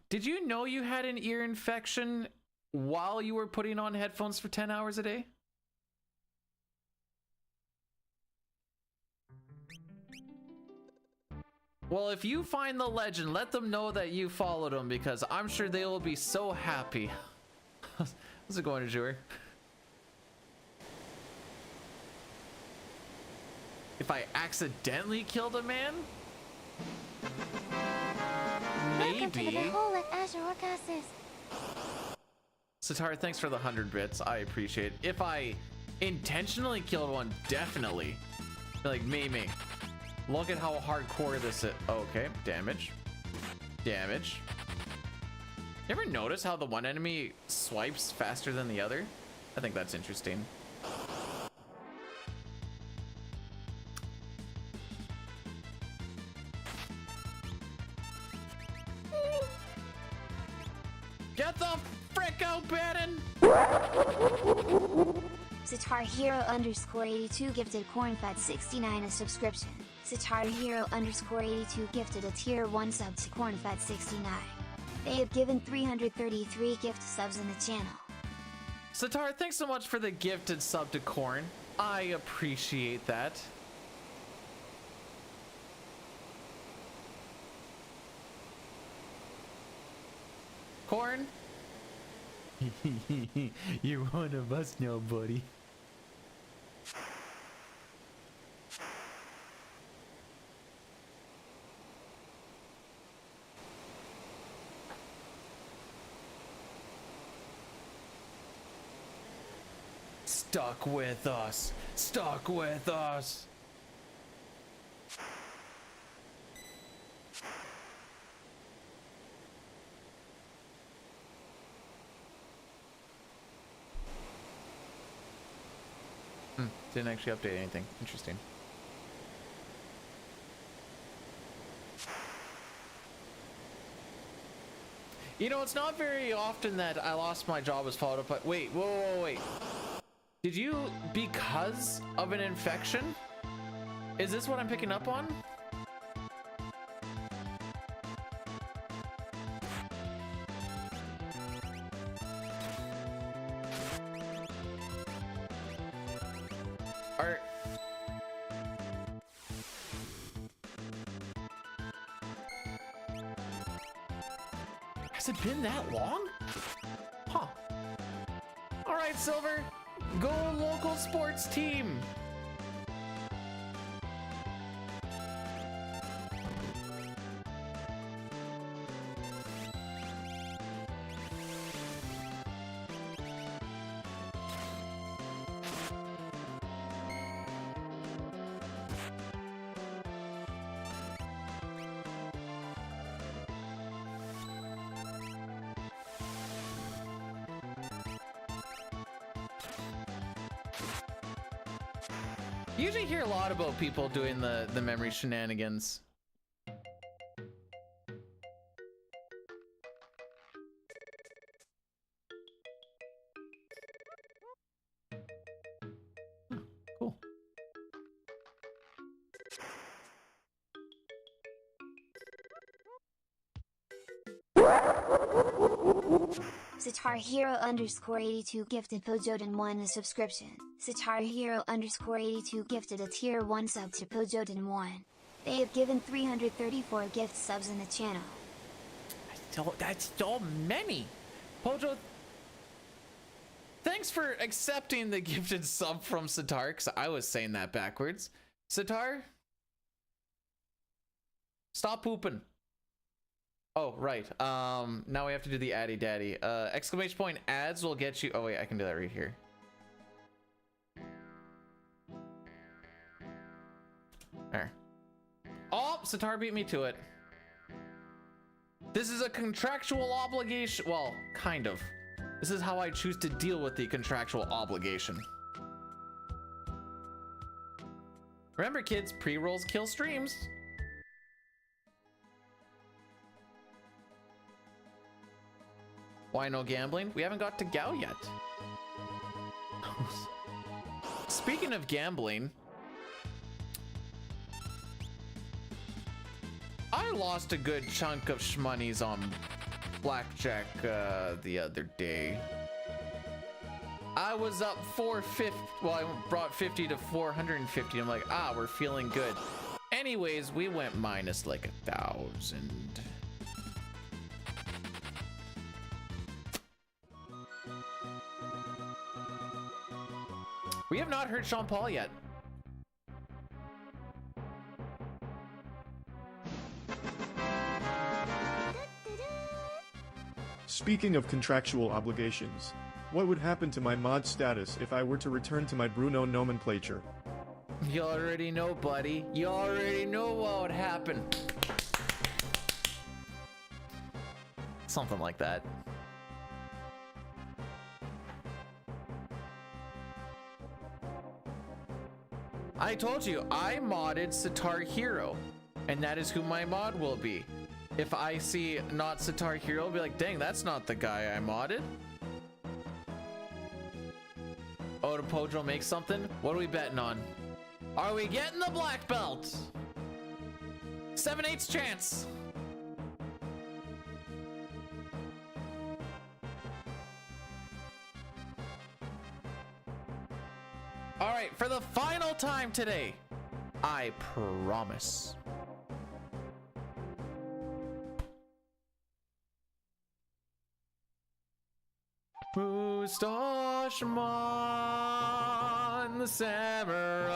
A: Did you know you had an ear infection while you were putting on headphones for 10 hours a day? Well, if you find the legend, let them know that you followed them, because I'm sure they will be so happy. How's it going, Azure? If I accidentally killed a man?
B: Welcome to the
A: Maybe.
B: hole at Azure Orcasis.
A: Satar, thanks for the 100 bits. I appreciate it. If I intentionally killed one, definitely. Like, me. Look at how hardcore this is. Okay, damage. Damage. You ever notice how the one enemy swipes faster than the other? I think that's interesting. Get the frick out, Bannon!
C: Sitar Hero _82 gifted Cornfed 69 a subscription. Sitar Hero _82 gifted a tier 1 sub to Cornfed 69. They have given 333 gift subs in the channel.
A: Sitar, thanks so much for the gifted sub to Corn. I appreciate that. Corn? You're one of us now, buddy. Stuck with us. Stuck with us. Didn't actually update anything. Interesting. You know, it's not very often that I lost my job as followed up by... Wait, whoa, wait. Did you... Because of an infection? Is this what I'm picking up on? Are... Has it been that long? Huh. All right, Silver. Go local sports team. You usually hear a lot about people doing the memory shenanigans. Oh, cool.
C: Sitar Hero _82 gifted Pojoden 1 a subscription. Sitar Hero _82 gifted a tier 1 sub to Pojoden 1. They have given 334 gift subs in the channel.
A: That's so many. Pojo, thanks for accepting the gifted sub from Sitar, because I was saying that backwards. Sitar, stop pooping. Oh, right. Now we have to do the addy daddy. Exclamation point ads will get you. Oh, wait, I can do that right here. There. Oh, Sitar beat me to it. This is a contractual obligation. Well, kind of. This is how I choose to deal with the contractual obligation. Remember, kids, pre-rolls kill streams. Why no gambling? We haven't got to Gao yet. Speaking of gambling, I lost a good chunk of shmoneys on blackjack the other day. I was up 450. Well, I brought 50 to 450. I'm like, we're feeling good. Anyways, we went minus like 1,000. We have not heard Sean Paul yet.
G: Speaking of contractual obligations, what would happen to my mod status if I were to return to my Bruno nomenclature?
A: You already know, buddy. You already know what would happen. Something like that. I told you, I modded Sitar Hero, and that is who my mod will be. if I see not Sitar Hero, I'll be like, dang, that's not the guy I modded. Oh, to Pojo make something? What are we betting on? Are we getting the black belt? 7/8 chance. All right, for the final time today, I promise. Moustache-mon, the samurai.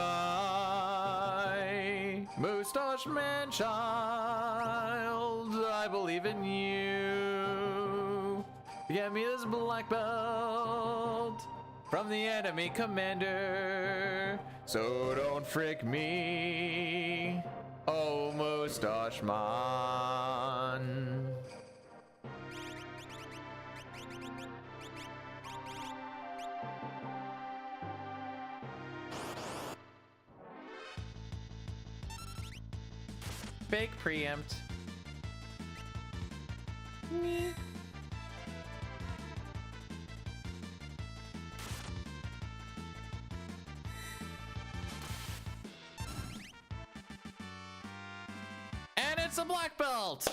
A: Moustache man child, I believe in you. Get me this black belt from the enemy commander. So don't frick me, oh Moustache-mon. Fake preempt. Meh. And it's a black belt.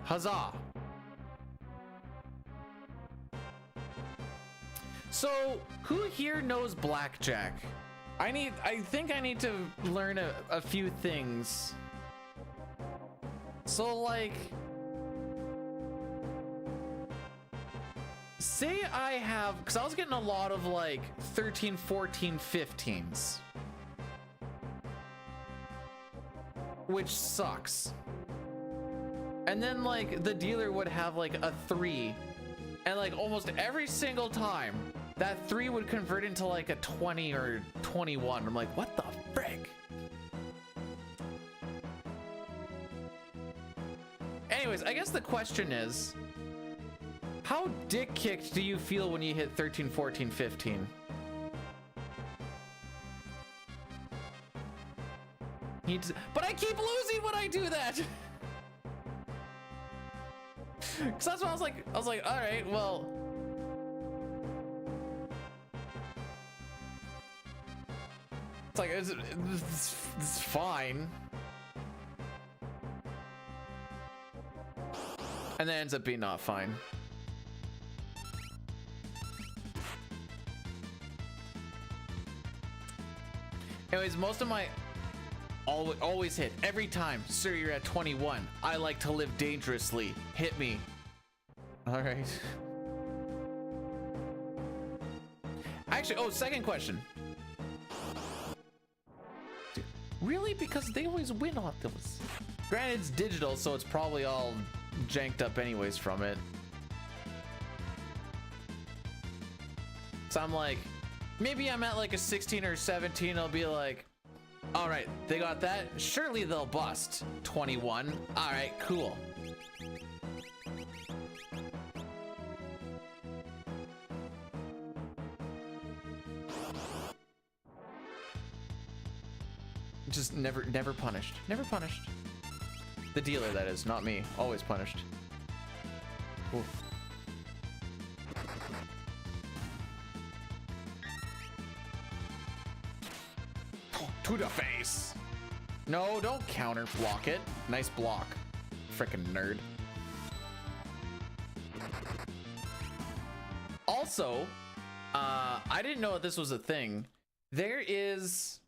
A: Huzzah! So, who here knows blackjack? I think I need to learn a few things. So, like, say I have, because I was getting a lot of like 13, 14, 15s, which sucks. And then like the dealer would have like a 3, and like almost every single time that 3 would convert into like a 20 or 21. I'm like, what the frick? Anyways, I guess the question is, how dick kicked do you feel when you hit 13, 14, 15? But I keep losing when I do that. Cause that's what I was like, all right, well, it's like, it's fine. And then it ends up being not fine. Anyways, most of my always hit every time. Sir, you're at 21. I like to live dangerously. Hit me. All right. Actually, oh, second question. Dude, really? Because they always win on those. Granted, it's digital, so it's probably all janked up anyways from it. So I'm like, maybe I'm at like a 16 or 17. I'll be like, all right, they got that. Surely they'll bust. 21. All right, cool. Just never punished. Never punished. The dealer, that is, not me. Always punished. Ooh. To the face. No, don't counter block it. Nice block. Frickin' nerd. Also, I didn't know that this was a thing. There is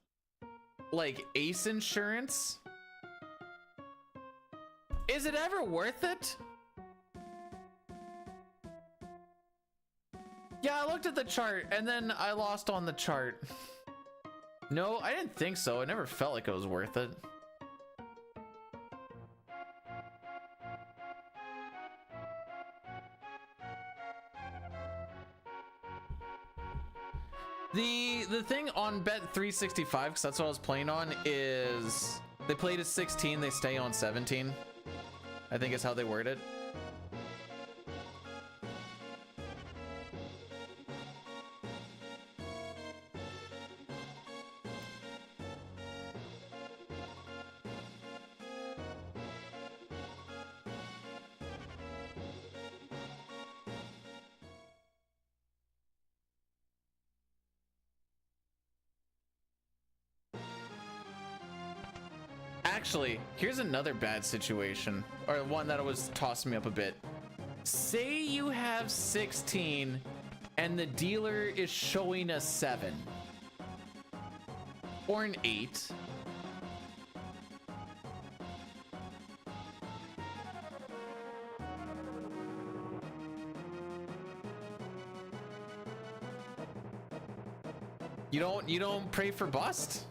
A: like ace insurance. Is it ever worth it? Yeah, I looked at the chart and then I lost on the chart. No, I didn't think so. It never felt like it was worth it. The thing on Bet 365, because that's what I was playing on, is they play to 16, they stay on 17. I think is how they word it. Actually, here's another bad situation, or one that was tossing me up a bit. Say you have 16 and the dealer is showing a 7 or an 8. You don't pray for bust?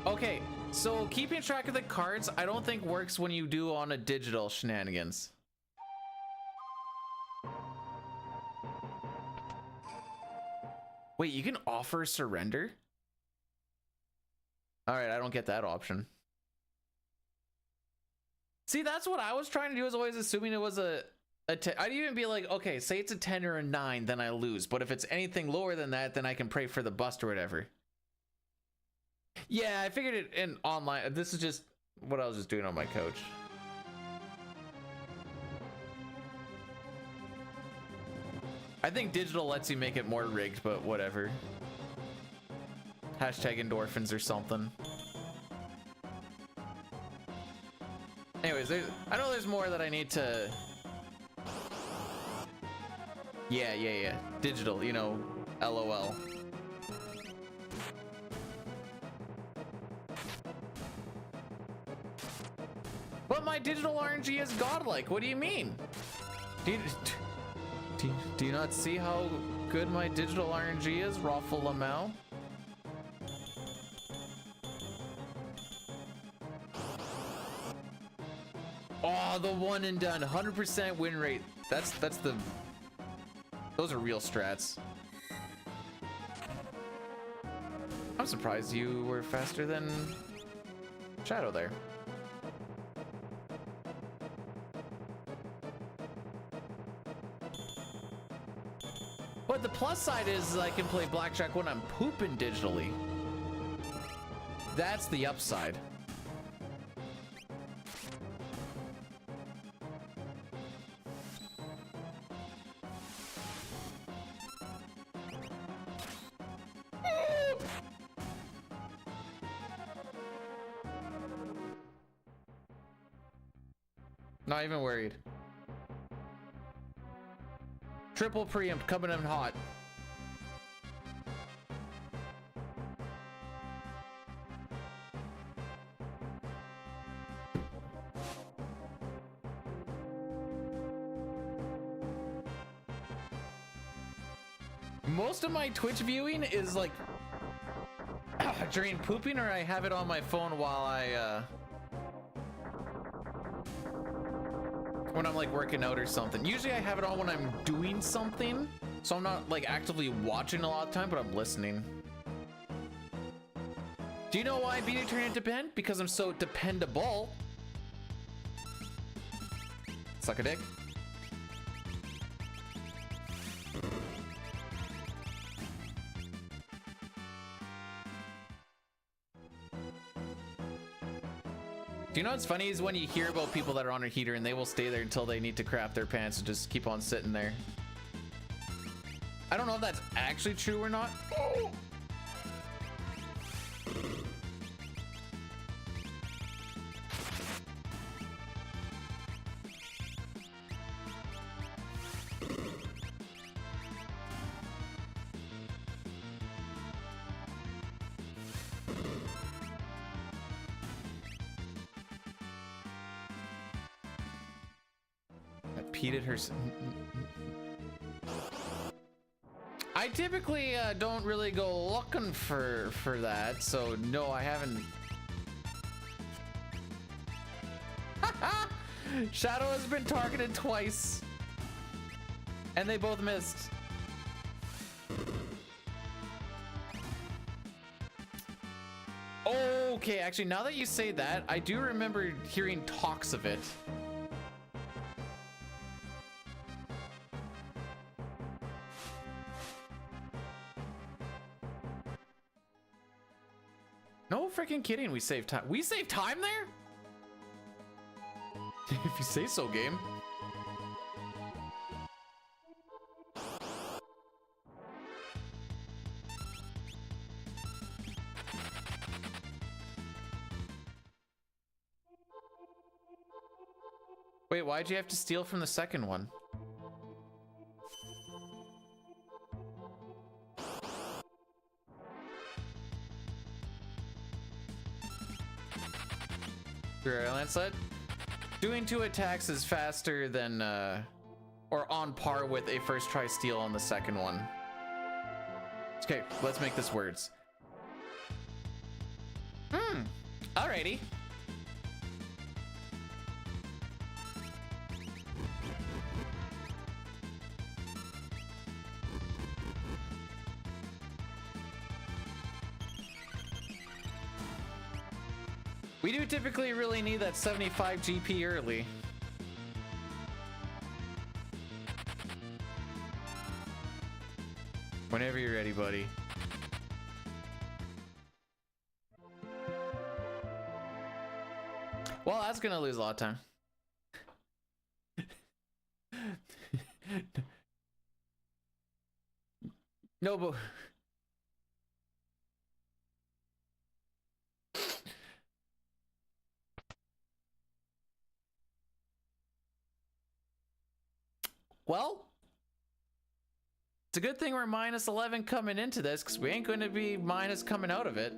A: Okay, so keeping track of the cards, I don't think works when you do on a digital shenanigans. Wait, you can offer surrender? All right, I don't get that option. See, that's what I was trying to do, is always assuming it was a 10. I'd even be like, okay, say it's a 10 or a 9, then I lose. But if it's anything lower than that, then I can pray for the bust or whatever. Yeah, I figured it in online. This is just what I was just doing on my coach. I think digital lets you make it more rigged, but whatever. Hashtag endorphins or something. Anyways, I know there's more that I need to... Yeah. Digital, you know, LOL. But my digital RNG is godlike. What do you mean? Do you not see how good my digital RNG is, Raffle Lamau? Oh, the one and done, 100% win rate. That's the... Those are real strats. I'm surprised you were faster than Shadow there. But the plus side is I can play blackjack when I'm pooping digitally. That's the upside. Not even worried. Triple preempt coming in hot. Most of my Twitch viewing is like during pooping, or I have it on my phone while I when I'm like working out or something. Usually I have it on when I'm doing something, so I'm not like actively watching a lot of time, but I'm listening. Do you know why BD turned into Ben? Because I'm so dependable. Suck a dick. Do you know what's funny is when you hear about people that are on a heater and they will stay there until they need to crap their pants and just keep on sitting there. I don't know if that's actually true or not. Oh. I typically don't really go looking for that, so no, I haven't. Shadow has been targeted twice, and they both missed. Okay, actually, now that you say that, I do remember hearing talks of it. No freaking kidding, we saved time. We saved time there? If you say so, game. Wait, why'd you have to steal from the second one? Your landslide? Doing 2 attacks is faster than, or on par with a first try steal on the second one. Okay, let's make this words. Alrighty. We do typically really need that 75 GP early. Whenever you're ready, buddy. Well, that's gonna lose a lot of time. No, but... Well, it's a good thing we're minus 11 coming into this, because we ain't going to be minus coming out of it.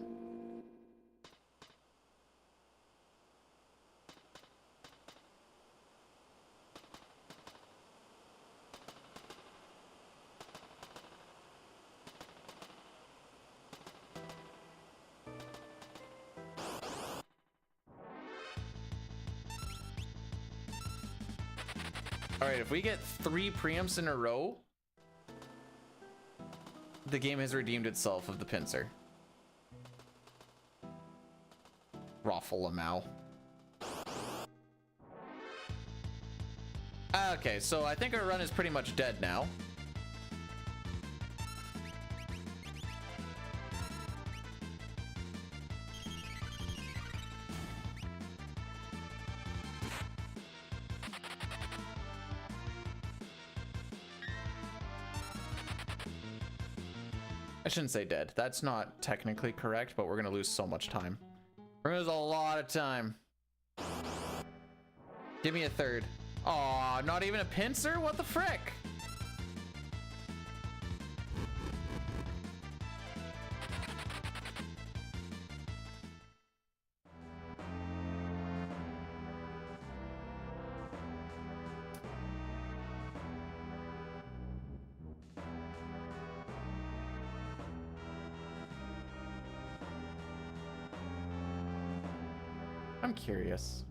A: All right, if we get 3 preamps in a row, the game has redeemed itself of the pincer. Raffle a Mao. Okay, so I think our run is pretty much dead now. I shouldn't say dead. That's not technically correct, but we're gonna lose so much time. We're gonna lose a lot of time. Give me a third. Aw, not even a pincer? What the frick? I'm curious.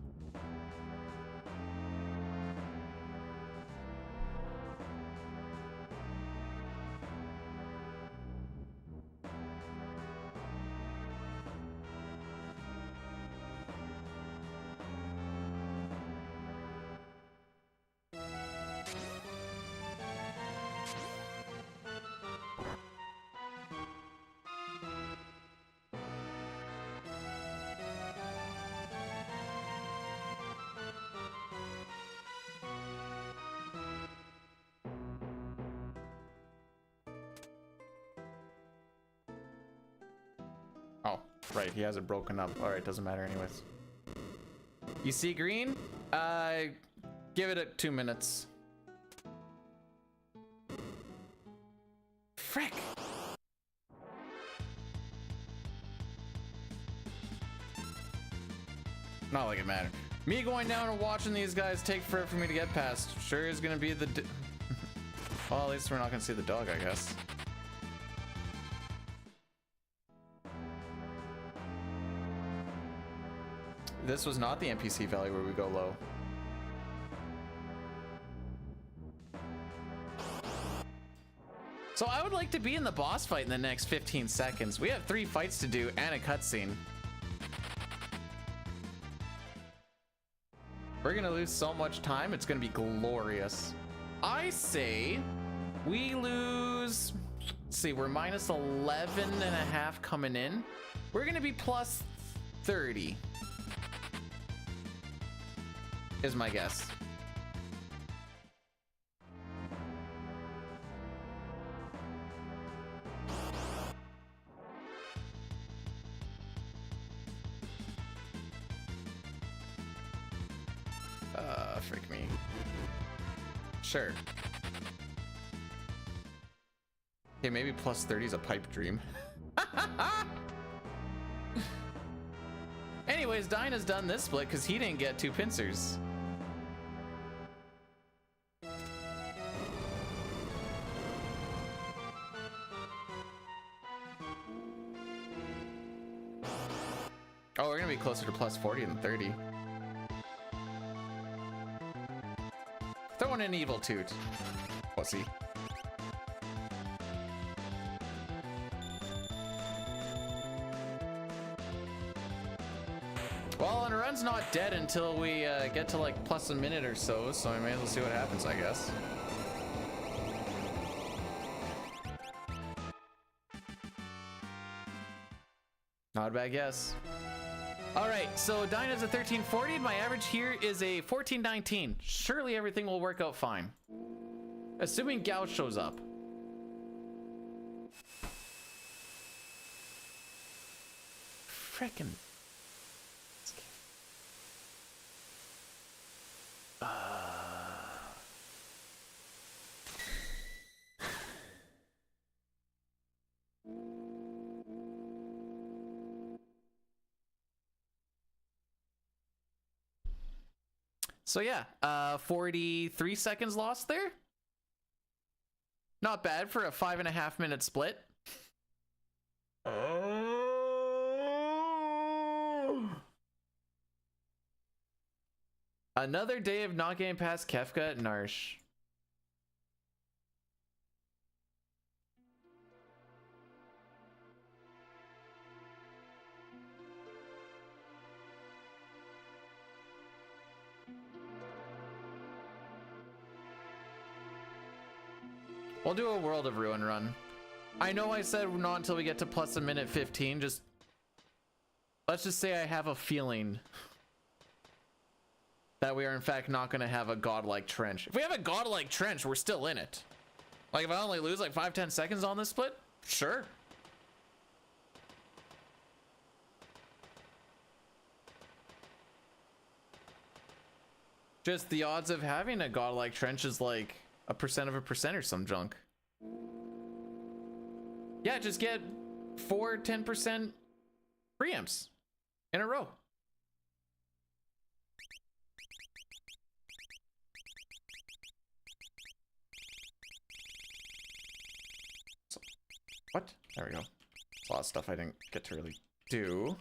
A: Oh, right, he has it broken up. All right, doesn't matter anyways. You see green? Give it 2 minutes. Frick! Not like it mattered. Me going down and watching these guys take forever for me to get past sure is gonna be the... Well, at least we're not gonna see the dog, I guess. This was not the NPC valley where we go low. So I would like to be in the boss fight in the next 15 seconds. We have 3 fights to do and a cutscene. We're gonna lose so much time, it's gonna be glorious. I say we lose, let's see, we're minus 11 and a half coming in. We're gonna be plus 30 is my guess. Frick me. Sure. Okay, maybe plus 30 is a pipe dream. Anyways, Dinah's done this split because he didn't get 2 pincers. Oh, we're gonna be closer to plus 40 than 30. Throw in an evil toot. Pussy. Well, and run's not dead until we get to like plus a minute or so, so I may as well see what happens, I guess. Not a bad guess. All right, so Dinah's a 1340. My average here is a 1419. Surely everything will work out fine. Assuming Gao shows up. Frickin'. So yeah, 43 seconds lost there. Not bad for a 5.5 minute split. Another day of not getting past Kefka at Narsh. We'll do a World of Ruin run. I know I said not until we get to plus a minute 15. Just let's just say I have a feeling that we are in fact not going to have a godlike trench. If we have a godlike trench, we're still in it. Like if I only lose like 5-10 seconds on this split, sure. Just the odds of having a godlike trench is like a percent of a percent or some junk. Yeah, just get 4 10% preamps in a row. So, what? There we go. A lot of stuff I didn't get to really do.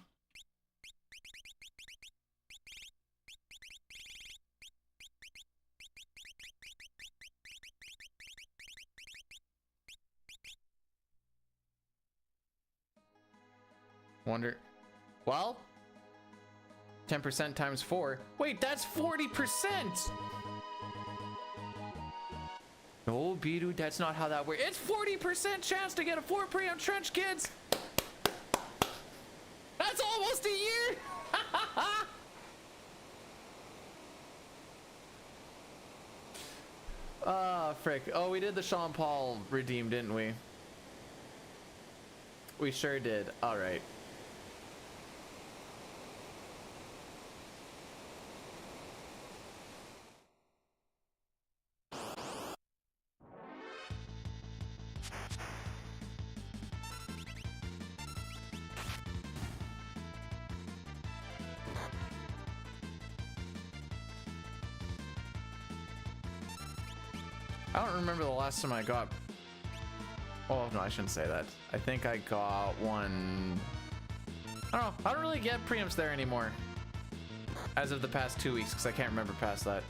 A: Wonder, well, 10% times 4. Wait, that's 40%. No, B-dude, that's not how that works. It's 40% chance to get a 4 preamp trench, kids. That's almost a year. Ah, frick. Oh, we did the Sean Paul redeem, didn't we? We sure did. All right. I don't remember the last time I got... Oh, no, I shouldn't say that. I think I got one... I don't know. I don't really get preamps there anymore. As of the past 2 weeks, because I can't remember past that.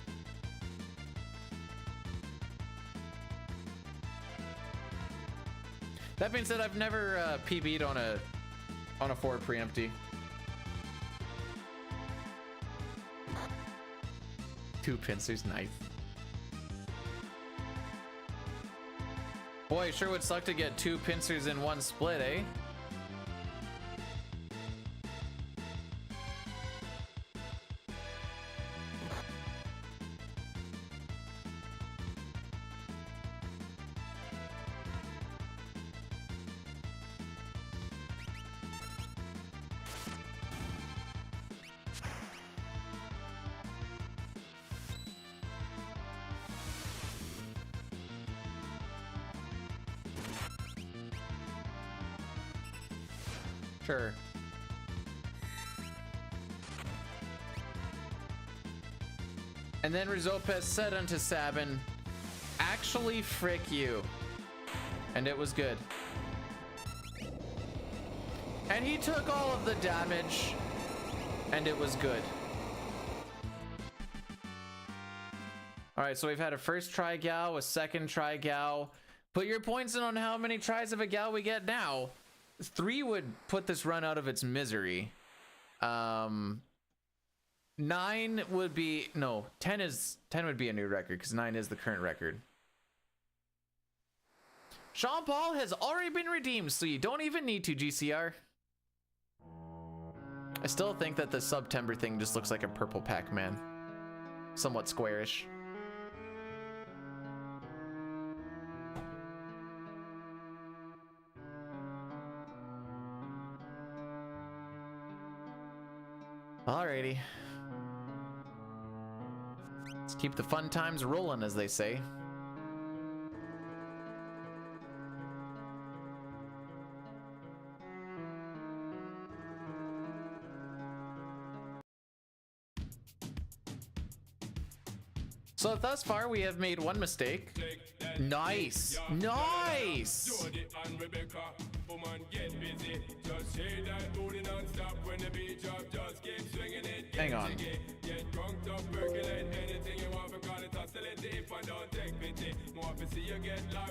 A: That being said, I've never PB'd on a 4 preempty. 2 pincers, nice. Boy, sure would suck to get 2 pincers in one split, eh? Sure. And then Rizopez said unto Sabin, actually frick you. And it was good. And he took all of the damage, and it was good. Alright, so we've had a first try gal, a second try gal. Put your points in on how many tries of a gal we get now. 3 would put this run out of its misery. 9 would be, no, 10 would be a new record because 9 is the current record. Sean Paul has already been redeemed, so you don't even need to, GCR. I still think that the September thing just looks like a purple Pac-Man. Somewhat squarish. Alrighty. Let's keep the fun times rolling, as they say. So thus far we have made one mistake. Nice. Nice. Hang on.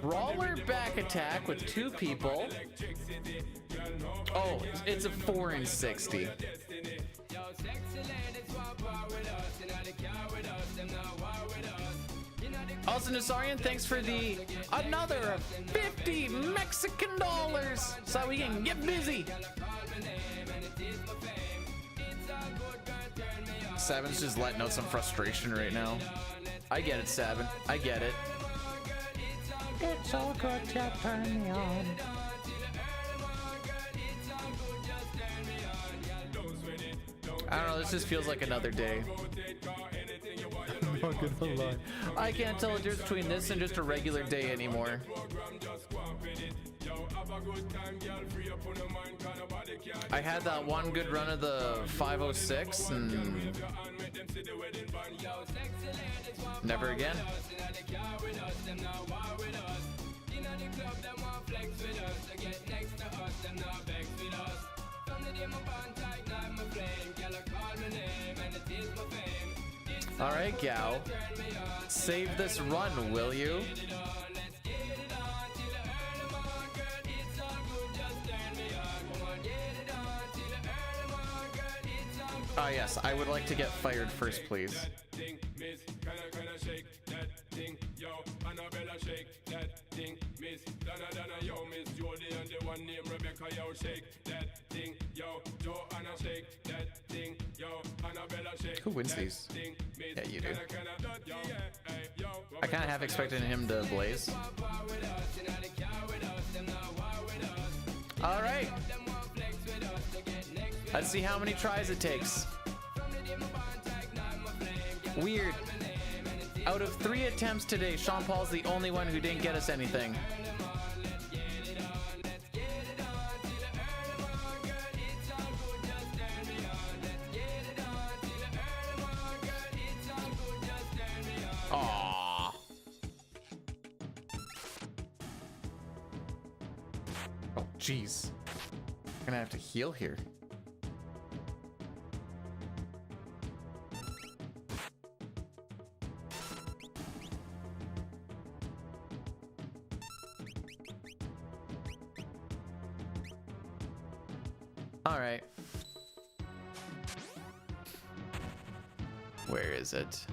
A: Brawler back attack with 2 people. Oh, it's a 4 and 60. Also, Nasarian, thanks for the another 50 Mexican dollars so we can get busy. Sabin's just letting out some frustration right now. I get it, Sabin. I get it. It's all good, just turn me on. I don't know, this just feels like another day. I'm not gonna lie. I can't tell the difference between this and just a regular day anymore. I had that one good run of the 506 and never again. All right, gal. Save this run, will you? Oh yes, I would like to get fired first, please. Who wins these? Yeah, you do. I kind of half expected him to blaze. All right. Let's see how many tries it takes. Weird. Out of 3 attempts today, Sean Paul's the only one who didn't get us anything. Aww. Oh, jeez. I'm gonna have to heal here. All right. Where is it?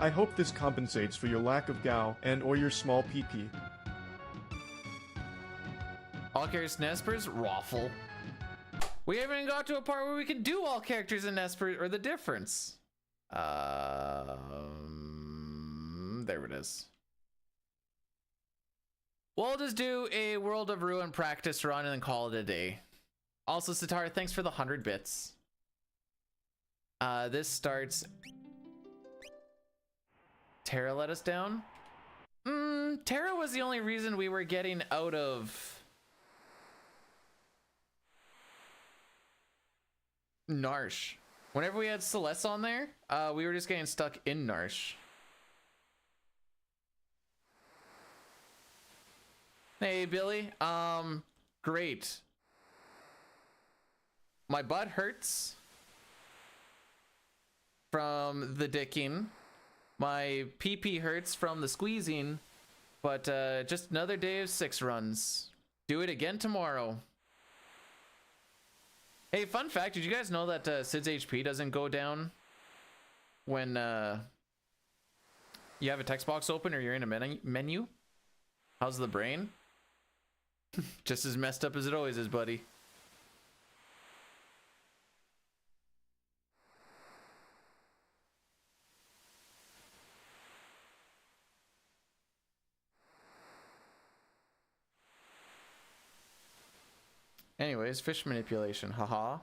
G: I hope this compensates for your lack of Gao and or your small PP.
A: All characters and espers? Raffle. We haven't even got to a part where we can do all characters and espers, or the difference. There it is. We'll just do a World of Ruin practice run and then call it a day. Also, Sitar, thanks for the 100 bits. This starts... Terra let us down? Terra was the only reason we were getting out of... Narsh. Whenever we had Celeste on there, we were just getting stuck in Narsh. Hey, Billy. Great. My butt hurts from the dicking. My pee-pee hurts from the squeezing. But just another day of 6 runs. Do it again tomorrow. Hey, fun fact, did you guys know that Sid's HP doesn't go down when you have a text box open or you're in a menu? How's the brain? Just as messed up as it always is, buddy. Anyways, fish manipulation, haha.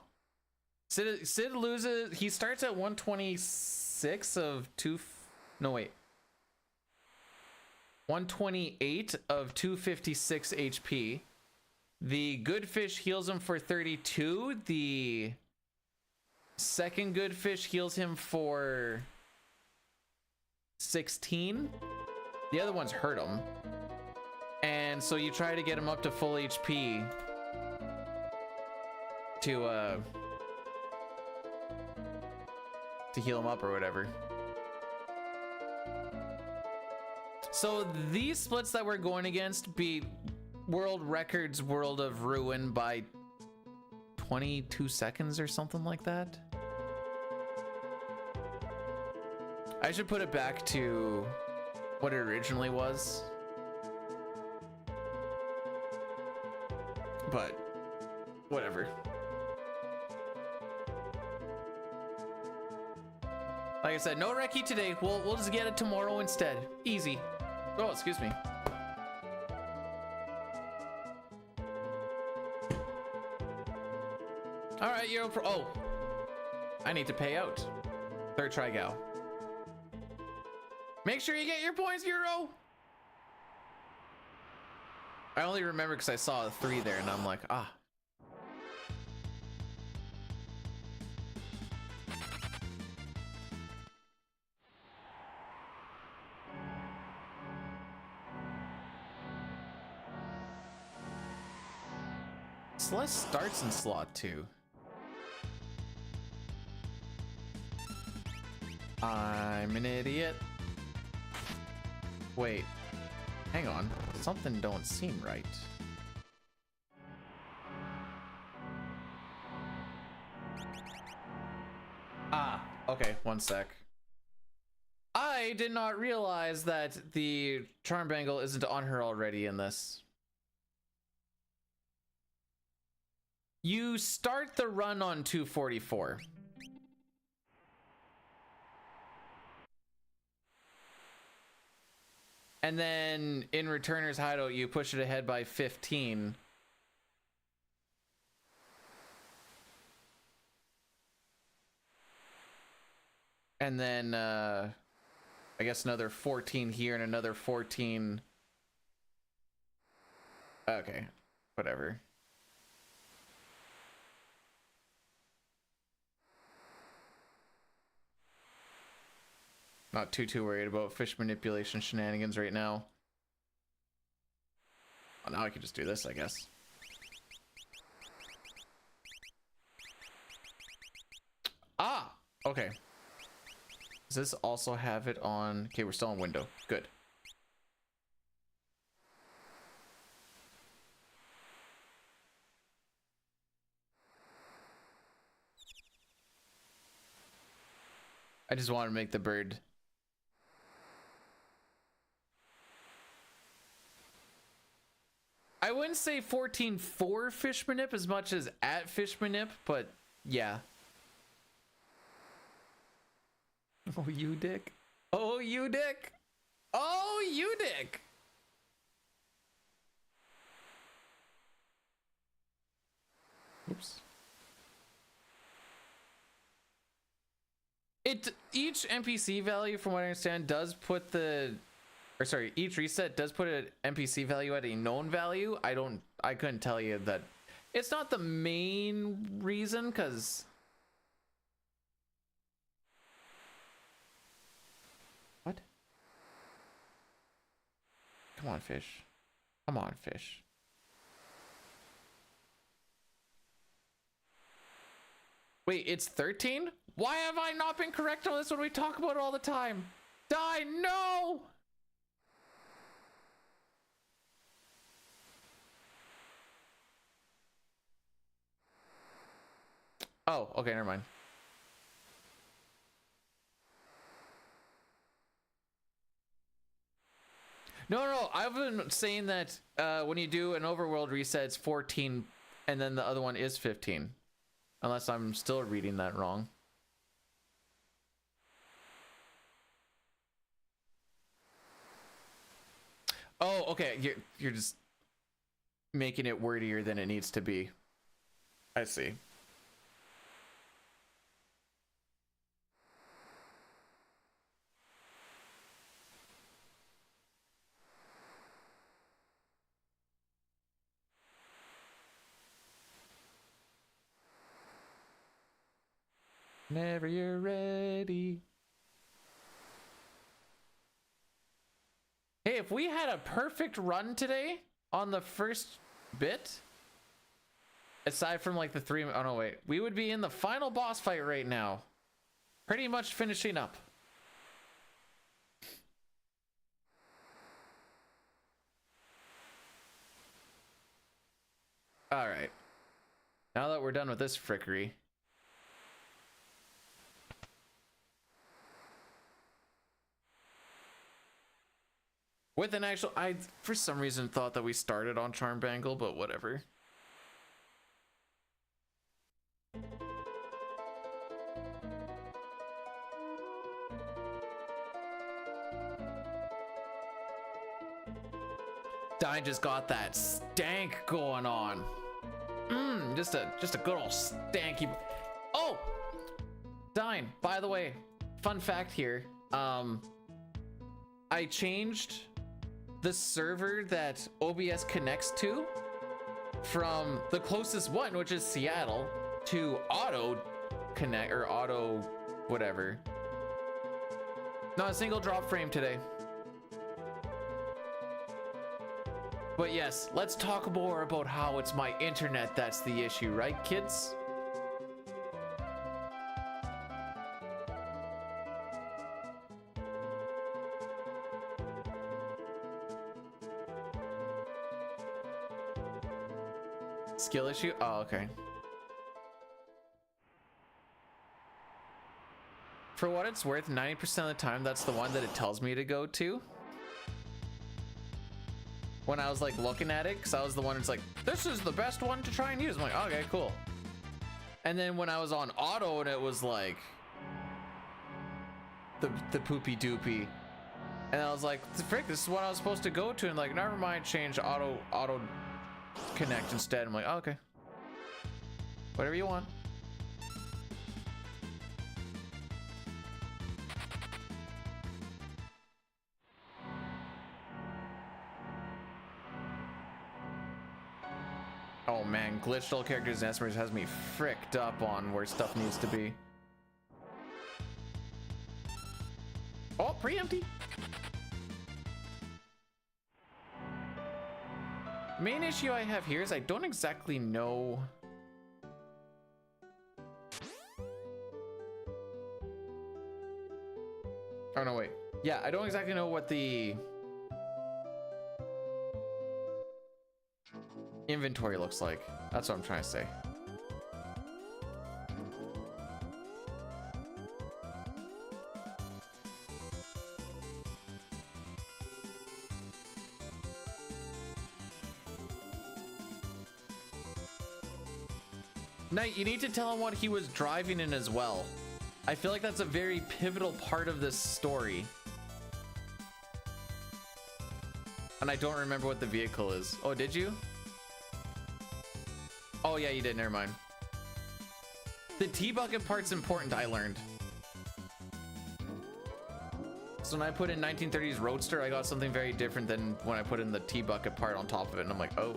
A: Sid loses, he starts at 126 of 128 of 256 HP. The good fish heals him for 32. The second good fish heals him for 16. The other ones hurt him. And so you try to get him up to full HP to heal him up or whatever. So these splits that we're going against beat world records World of Ruin by 22 seconds or something like that. I should put it back to what it originally was. But whatever. Like I said, no recce today. We'll just get it tomorrow instead. Easy. Oh, excuse me. All right, Euro Pro. Oh, I need to pay out. Third try, gal. Make sure you get your points, Euro. I only remember because I saw a 3 there, and I'm like, ah. Celeste starts in slot 2. I'm an idiot. Wait, hang on. Something don't seem right. Ah, okay, one sec. I did not realize that the charm bangle isn't on her already in this. You start the run on 244. And then in Returner's Hideout, you push it ahead by 15. And then, I guess another 14 here and another 14. Okay, whatever. Not too worried about fish manipulation shenanigans right now. Oh, now I could just do this, I guess. Ah, okay. Does this also have it on? Okay, we're still on window. Good. I just want to make the bird I wouldn't say 14 for Fishmanip as much as at Fishmanip, but yeah. Oh, you dick. Oh, you dick. Oh, you dick. Oops. Each NPC value, from what I understand, does put each reset does put an NPC value at a known value. I couldn't tell you that. It's not the main reason, because what? Come on, fish. Come on, fish. Wait, it's 13? Why have I not been correct on this when we talk about it all the time? Die, no! Oh, okay, never mind. No, I've been saying that when you do an overworld reset, it's 14, and then the other one is 15. Unless I'm still reading that wrong. Oh, okay, you're just making it wordier than it needs to be. I see. Whenever you're ready. Hey, if we had a perfect run today on the first bit, aside from like the three, oh no, wait, we would be in the final boss fight right now. Pretty much finishing up. All right. Now that we're done with this frickery. With an actual, I for some reason thought that we started on Charm Bangle, but whatever. Dine just got that stank going on. Just a good old stanky. Oh, Dine, by the way, fun fact here. I changed the server that OBS connects to from the closest one, which is Seattle, to auto connect or auto whatever. Not a single drop frame today. But yes, let's talk more about how it's my internet that's the issue, right, kids? Skill issue? Oh, okay. For what it's worth, 90% of the time, that's the one that it tells me to go to. When I was like looking at it, because I was the one that's like, this is the best one to try and use. I'm like, okay, cool. And then when I was on auto and it was like the poopy doopy, and I was like, frick, this is what I was supposed to go to, and like, never mind, change auto connect instead. I'm like, oh, okay, whatever you want. Oh man, glitched all characters and espers has me fricked up on where stuff needs to be. Oh, pre-empty. Main issue I have here is I don't exactly know. Oh no, wait. Yeah, I don't exactly know what the inventory looks like. That's what I'm trying to say. Knight, you need to tell him what he was driving in as well. I feel like that's a very pivotal part of this story. And I don't remember what the vehicle is. Oh, did you? Oh yeah, you did, never mind. The T-bucket part's important, I learned. So when I put in 1930s Roadster, I got something very different than when I put in the T-bucket part on top of it, and I'm like, oh.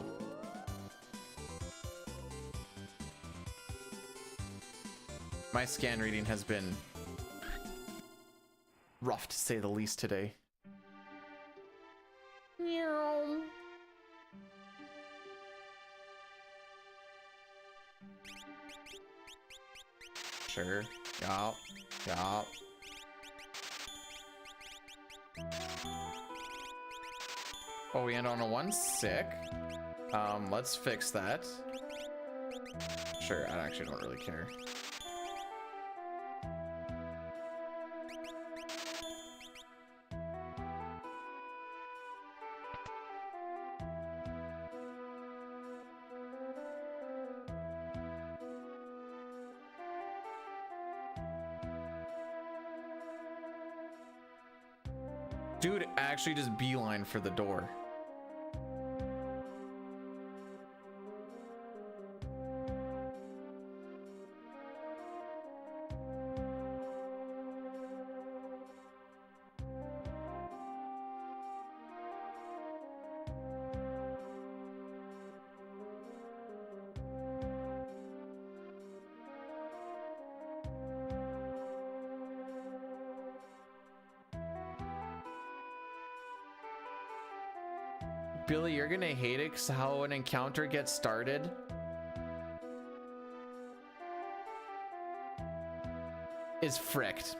A: My scan reading has been rough to say the least today. Meow. Sure. Yup. Yup. Oh, we end on a 1. Sick. Let's fix that. Sure, I actually don't really care. Dude actually just beeline for the door. Billy, you're gonna hate it because how an encounter gets started. Is fricked.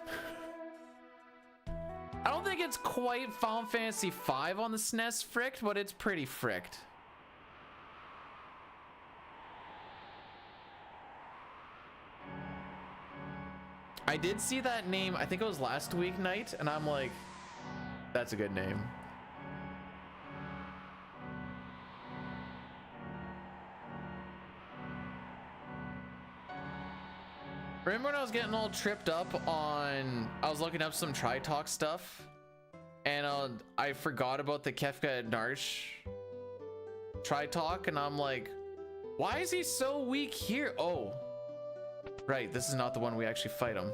A: I don't think it's quite Final Fantasy V on the SNES fricked, but it's pretty fricked. I did see that name, I think it was last week night, and I'm like, that's a good name. Remember when I was getting all tripped up on, I was looking up some Tri-Talk stuff, and I forgot about the Kefka and Narsh Tri-Talk, and I'm like, why is he so weak here? Oh, right, this is not the one we actually fight him.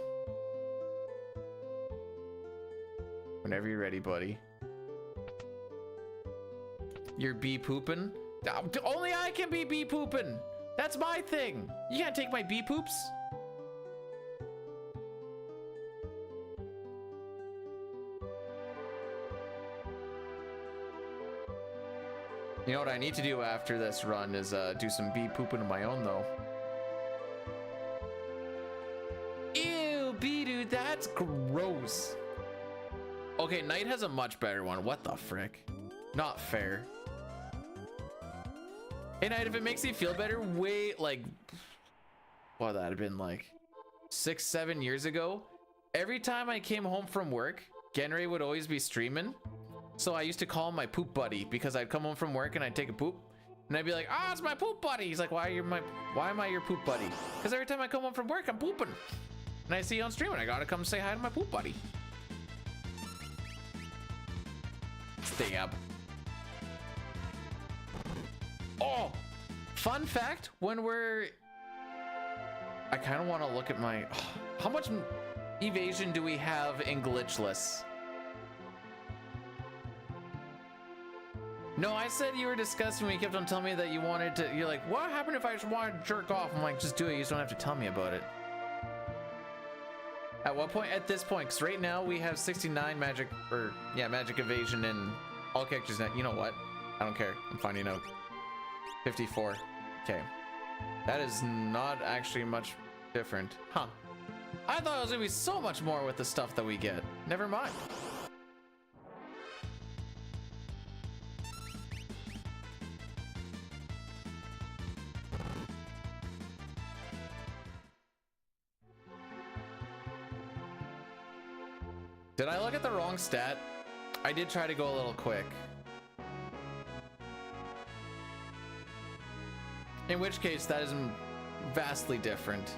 A: Whenever you're ready, buddy. You're bee pooping? Only I can be bee pooping. That's my thing. You can't take my bee poops. You know what I need to do after this run is do some bee pooping of my own though. Ew, bee dude, that's gross. Okay, Knight has a much better one. What the frick? Not fair. Hey Knight, if it makes you feel better, wait, like, what, that'd have been like 6-7 years ago. Every time I came home from work, Genray would always be streaming. So I used to call him my poop buddy because I'd come home from work and I'd take a poop and I'd be like, ah, it's my poop buddy. He's like, why am I your poop buddy? Because every time I come home from work, I'm pooping. And I see you on stream and I gotta come say hi to my poop buddy. Stab. Oh, fun fact, when we're, I kind of want to look at my, how much evasion do we have in Glitchless? No, I said you were disgusting when you kept on telling me that you wanted to, you're like, what happened if I just wanted to jerk off? I'm like, just do it, you just don't have to tell me about it. At what point? At this point, because right now we have 69 magic, or yeah, magic evasion in all characters now. You know what? I don't care, I'm finding out. 54, okay. That is not actually much different. Huh. I thought it was gonna be so much more with the stuff that we get. Never mind. Did I look at the wrong stat? I did try to go a little quick. In which case, that is vastly different.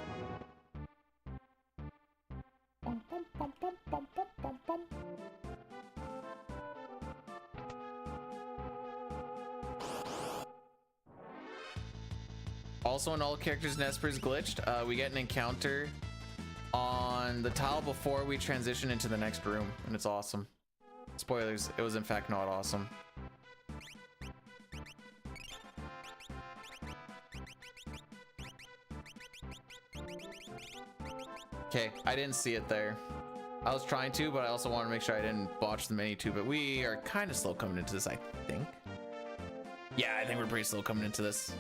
A: Also, in all characters and espers glitched, we get an encounter on the tile before we transition into the next room, and it's awesome. Spoilers, it was in fact not awesome. Okay, I didn't see it there. I was trying to, but I also want to make sure I didn't botch the menu too, but we are kind of slow coming into this, I think. Yeah, I think we're pretty slow coming into this.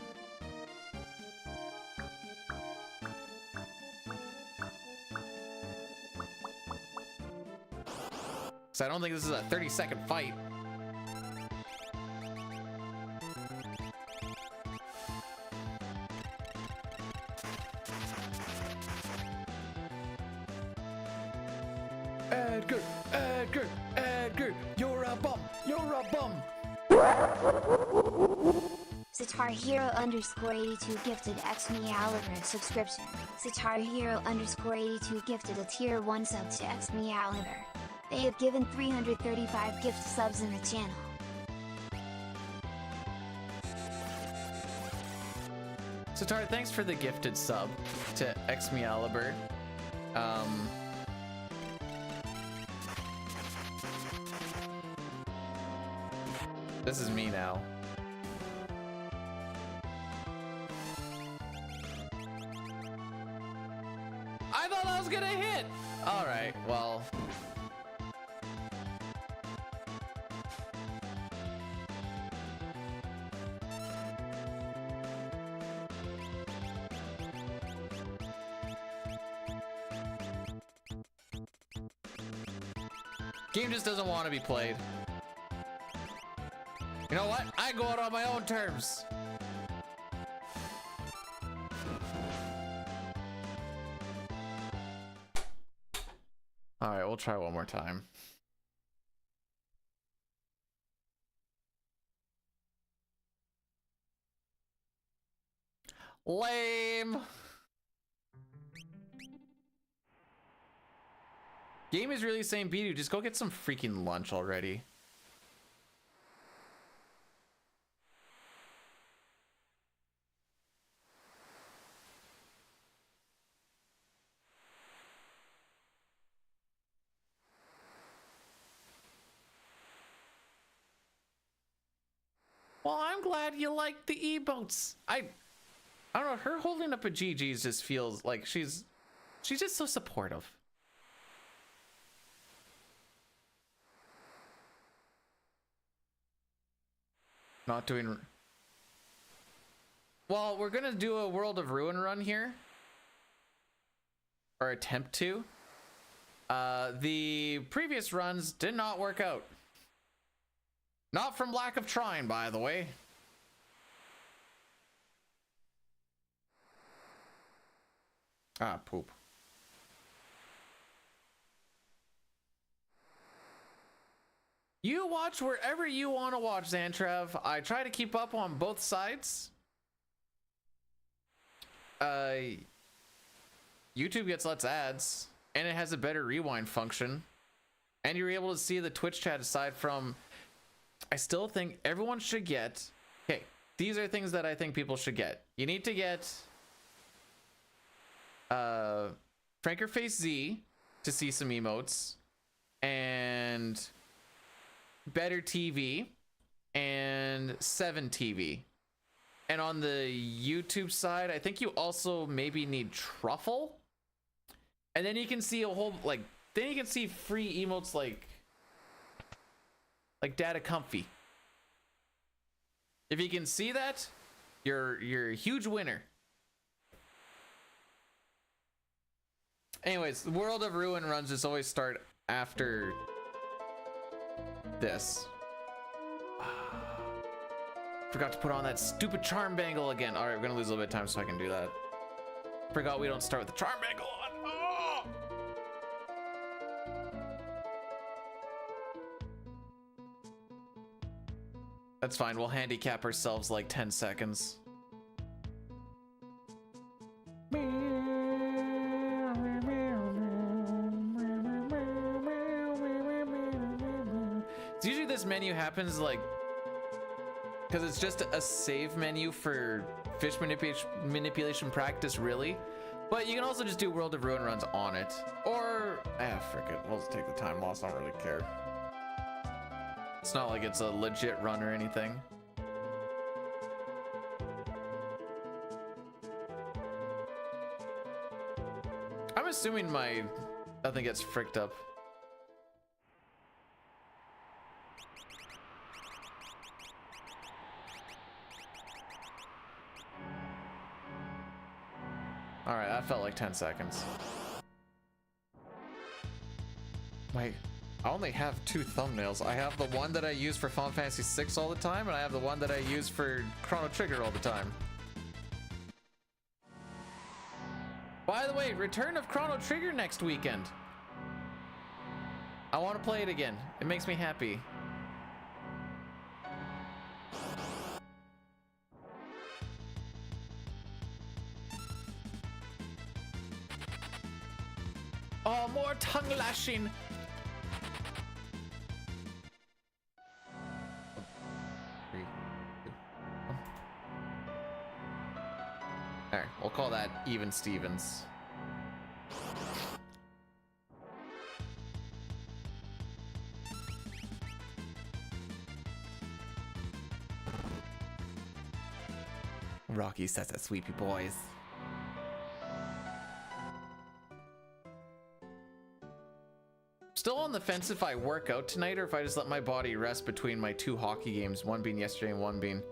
A: So I don't think this is a 30-second fight. Edgar, Edgar, Edgar, you're a bum, you're a bum.
C: Sitar Hero _82 gifted X Meowliver subscription. Sitar Hero _82 gifted a tier 1 sub to X Meowliver. They have given 335 gift subs in the channel.
A: Sitar, thanks for the gifted sub to X Meowliver. This is me now. I thought I was gonna hit! Alright, well. Game just doesn't want to be played. You know what? I go out on my own terms. All right, we'll try one more time. Lame. Game is really saying, Bidu, just go get some freaking lunch already. Well, I'm glad you like the emotes. I don't know, her holding up a GG's just feels like she's just so supportive. Not doing well. We're gonna do a World of Ruin run here, or attempt to. The previous runs did not work out. Not from lack of trying, by the way. Ah, poop. You watch wherever you want to watch, Xantrev. I try to keep up on both sides. YouTube gets less ads, and it has a better rewind function. And you're able to see the Twitch chat aside from... I still think everyone should get... Okay, these are things that I think people should get. You need to get... Frankerface Z to see some emotes. And... Better TV and 7 TV. And on the YouTube side, I think you also maybe need Truffle. And then you can see a whole, like, then you can see free emotes like Data Comfy. If you can see that, you're a huge winner. Anyways, the World of Ruin runs just always start after this. Forgot to put on that stupid charm bangle again. All right, we're gonna lose a little bit of time so I can do that. Forgot we don't start with the charm bangle on. Oh! That's fine. We'll handicap ourselves like 10 seconds. It's usually this menu happens like because it's just a save menu for fish manipulation practice, really. But you can also just do World of Ruin runs on it. Or, frick it, we'll just take the time loss, I don't really care. It's not like it's a legit run or anything. I'm assuming my nothing gets fricked up. All right, that felt like 10 seconds. Wait, I only have 2 thumbnails. I have the one that I use for Final Fantasy VI all the time, and I have the one that I use for Chrono Trigger all the time. By the way, return of Chrono Trigger next weekend. I want to play it again. It makes me happy. Oh, more tongue lashing. There, we'll call that Even Stevens. Rocky says that sweepy boys. Still on the fence if I work out tonight or if I just let my body rest between my 2 hockey games, one being yesterday and one being...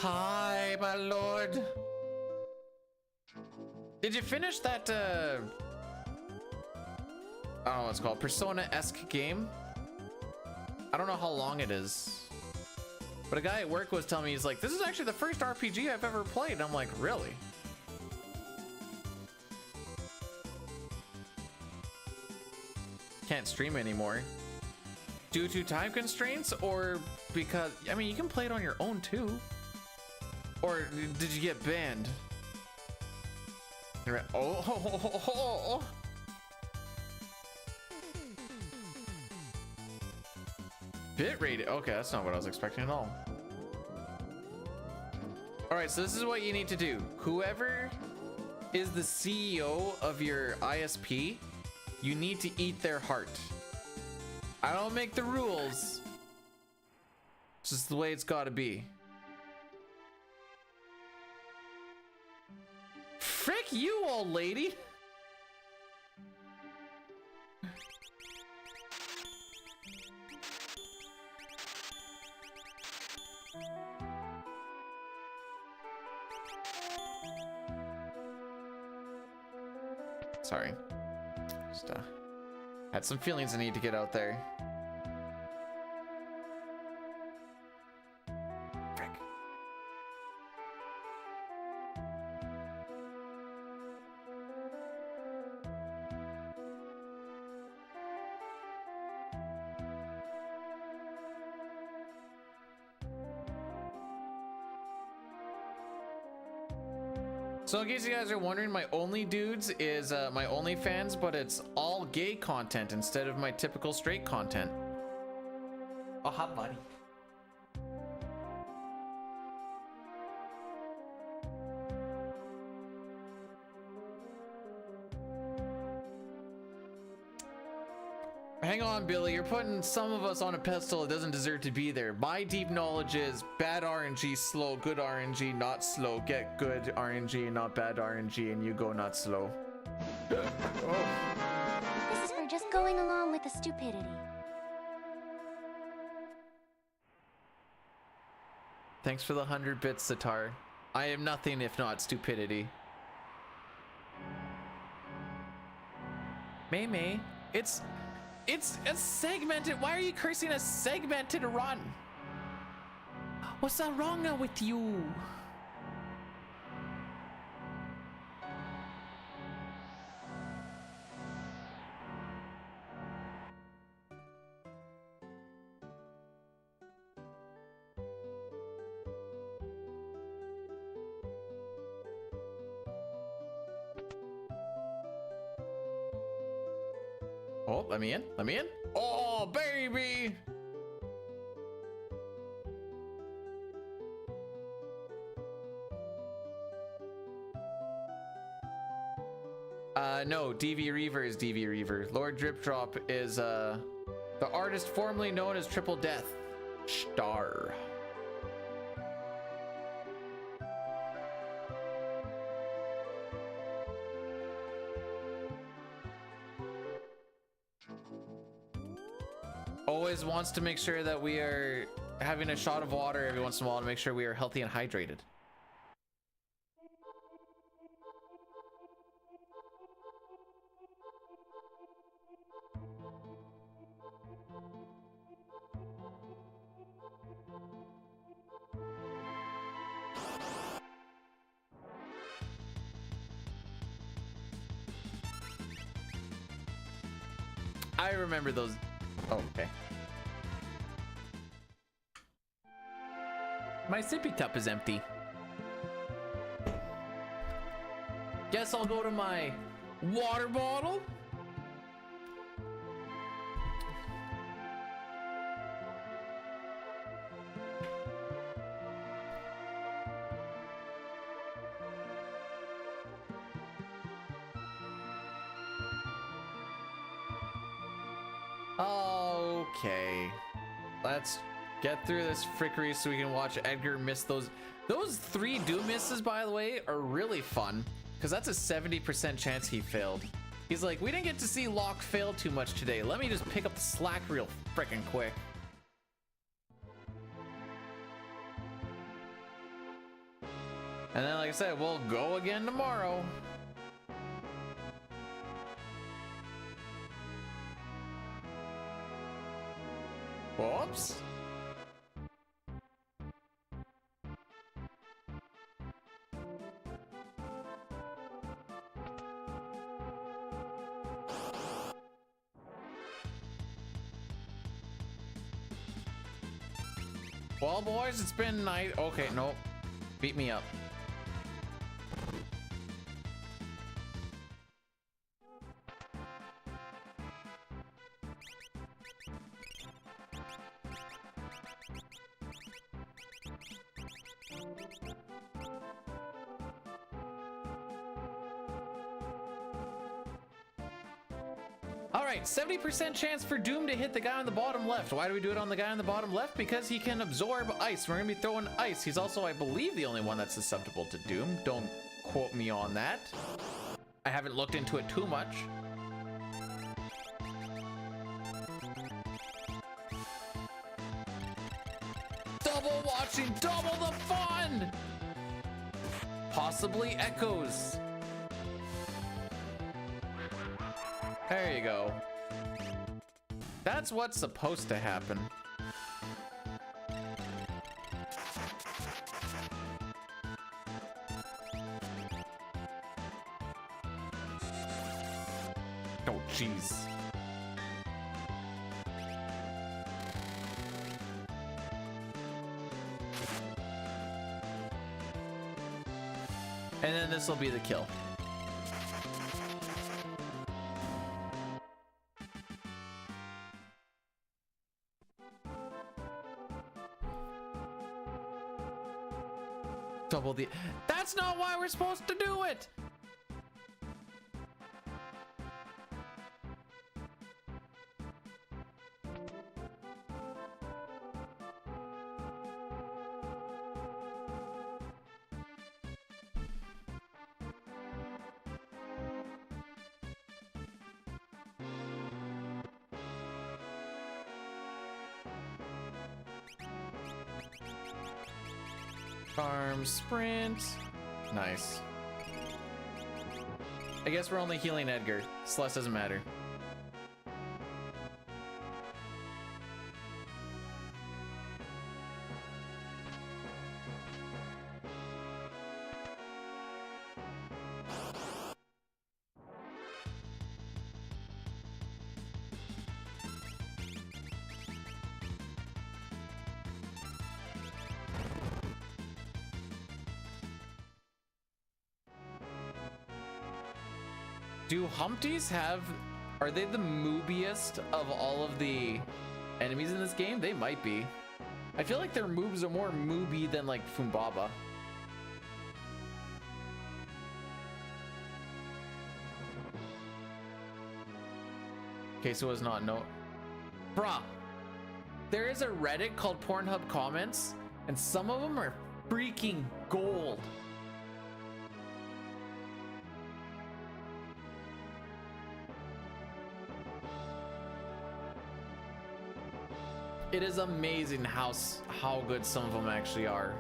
A: Hi, my lord. Did you finish that, I don't know what it's called, Persona-esque game? I don't know how long it is. But a guy at work was telling me, he's like, this is actually the first RPG I've ever played. And I'm like, really? Can't stream anymore. Due to time constraints or because, I mean, you can play it on your own too. Or did you get banned? Oh. Bitrate, okay, that's not what I was expecting at all. All right, so this is what you need to do. Whoever is the CEO of your ISP, you need to eat their heart. I don't make the rules. It's just the way it's gotta be. Frick you, old lady. Sorry. Just had some feelings I need to get out there. Frick. So in case you guys are wondering, my only dudes is my OnlyFans, but it's all gay content instead of my typical straight content. Oh, hi, buddy. Hang on, Billy, you're putting some of us on a pedestal that doesn't deserve to be there. My deep knowledge is bad RNG, slow, good RNG, not slow. Get good RNG, not bad RNG, and you go not slow.
B: This is for just going along with the stupidity.
A: Thanks for the 100 bits, Sitar. I am nothing if not stupidity. May, it's a segmented. Why are you cursing a segmented run? What's that wrong now with you? Oh, let me in. Let me in. Oh! Oh, baby. No, DV Reaver is DV Reaver. Lord Drip Drop is the artist formerly known as Triple Death Star. Always wants to make sure that we are having a shot of water every once in a while to make sure we are healthy and hydrated. I remember those. Oh, okay. My sippy cup is empty. Guess I'll go to my water bottle. Okay, let's get through this frickery so we can watch Edgar miss those 3 Doom misses, by the way, are really fun because that's a 70% chance he failed. He's like, we didn't get to see Locke fail too much today. Let me just pick up the slack real frickin' quick. And then, like I said, we'll go again tomorrow. Whoops. Well, boys, it's been night. Okay, nope. Beat me up. All right, 70% chance for Doom to hit the guy on the bottom left. Why do we do it on the guy on the bottom left? Because he can absorb ice. We're gonna be throwing ice. He's also, I believe, the only one that's susceptible to Doom. Don't quote me on that. I haven't looked into it too much. Double watching, double the fun! Possibly echoes. There you go. That's what's supposed to happen. Oh, jeez. And then this will be the kill. Double the... That's not why we're supposed to do it! Arm sprint. Nice. I guess we're only healing Edgar. Celeste doesn't matter. Do Humpties have Are they the moobiest of all of the enemies in this game? They might be. I feel like their moves are more mooby than like Fumbaba. Okay, so it's not no. Bruh, there is a Reddit called Pornhub Comments, and some of them are freaking gold. It is amazing how good some of them actually are.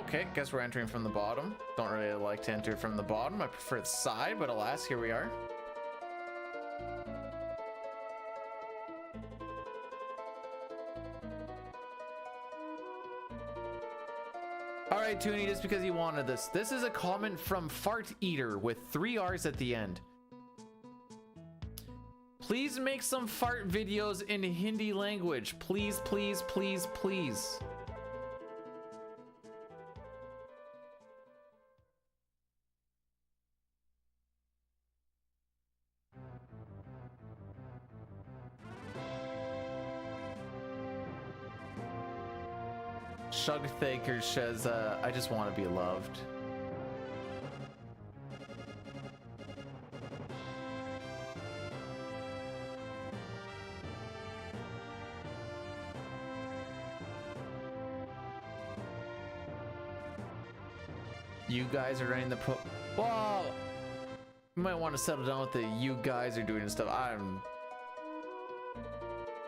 A: Okay, guess we're entering from the bottom. Don't really like to enter from the bottom. I prefer the side, but alas, here we are. All right, Toonie, just because you wanted this. This is a comment from Fart Eater with 3 R's at the end. Please make some fart videos in Hindi language. Please, please, please, please. Shugthaker says, I just want to be loved. You guys are running the Whoa! You might want to settle down with the you guys are doing and stuff.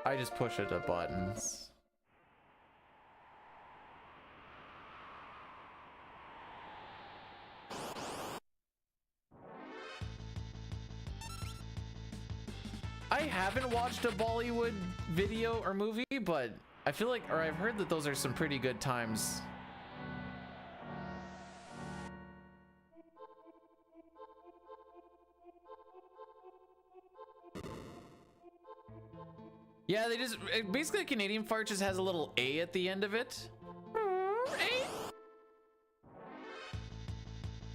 A: I just push it to buttons. I haven't watched a Bollywood video or movie, but I feel like, or I've heard that those are some pretty good times. Yeah, they just, basically a Canadian fart just has a little A at the end of it.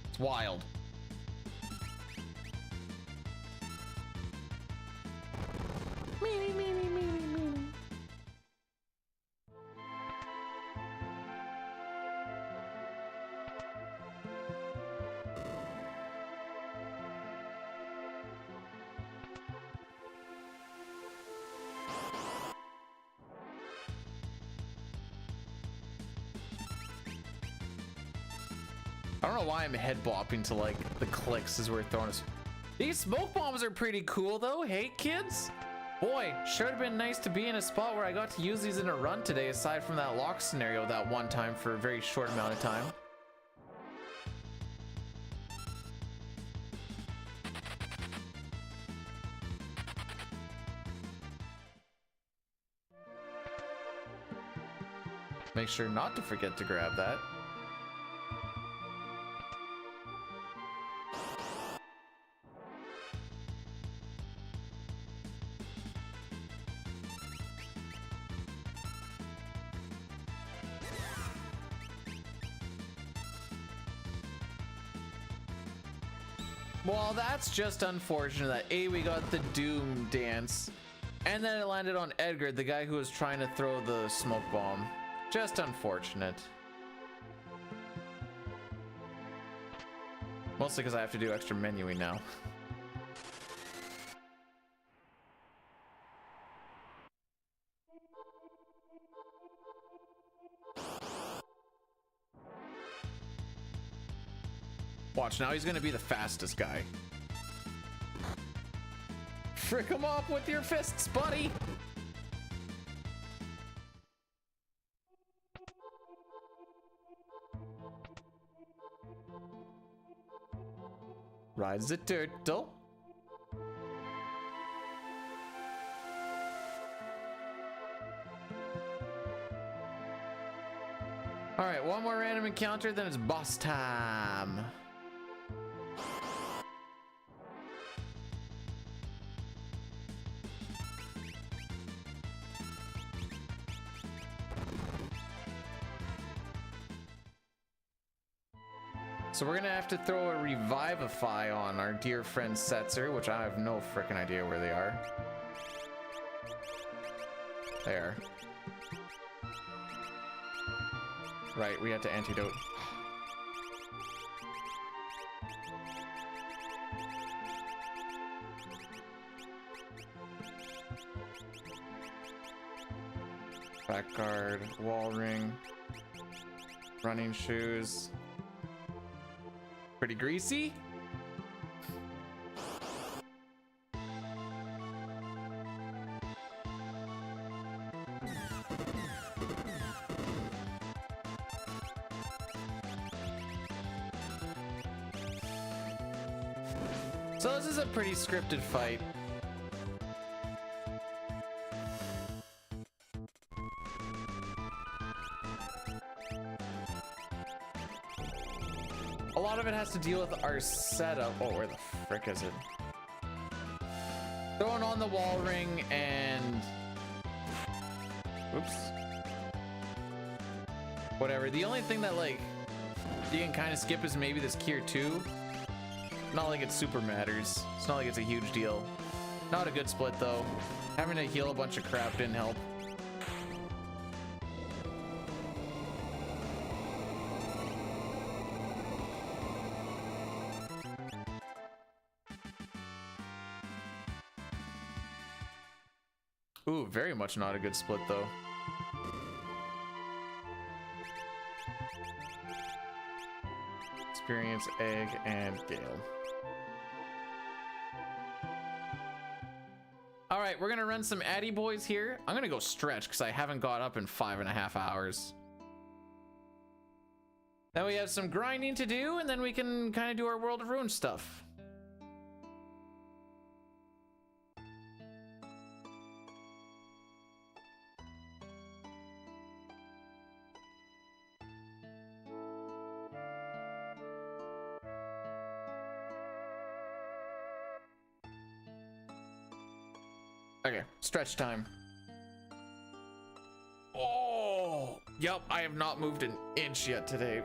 A: It's wild. I don't know why I'm head bopping to like the clicks as we're throwing us. These smoke bombs are pretty cool though, hey kids? Boy, sure have been nice to be in a spot where I got to use these in a run today, aside from that lock scenario that one time for a very short amount of time. Make sure not to forget to grab that. Well, that's just unfortunate that A, we got the Doom dance, and then it landed on Edgar, the guy who was trying to throw the smoke bomb. Just unfortunate. Mostly because I have to do extra menuing now. Watch, now he's gonna be the fastest guy. Frick him up with your fists, buddy! Rides the turtle. All right, one more random encounter, then it's boss time. So we're gonna have to throw a revivify on our dear friend Setzer, which I have no freaking idea where they are. There. Right, we had to antidote. Back guard, wall ring, running shoes. Pretty greasy. So this is a pretty scripted fight. A lot of it has to deal with our setup. Oh, where the frick is it? Throwing on the wall ring and... Oops. Whatever. The only thing that, like, you can kind of skip is maybe this Kier 2. Not like it super matters. It's not like it's a huge deal. Not a good split, though. Having to heal a bunch of crap didn't help. Ooh, very much not a good split, though. Experience, Egg, and Gale. All right, we're gonna run some Addy boys here. I'm gonna go stretch because I haven't got up in 5.5 hours. Then we have some grinding to do, and then we can kind of do our World of Ruin stuff. Okay, stretch time. Oh, yep, I have not moved an inch yet today.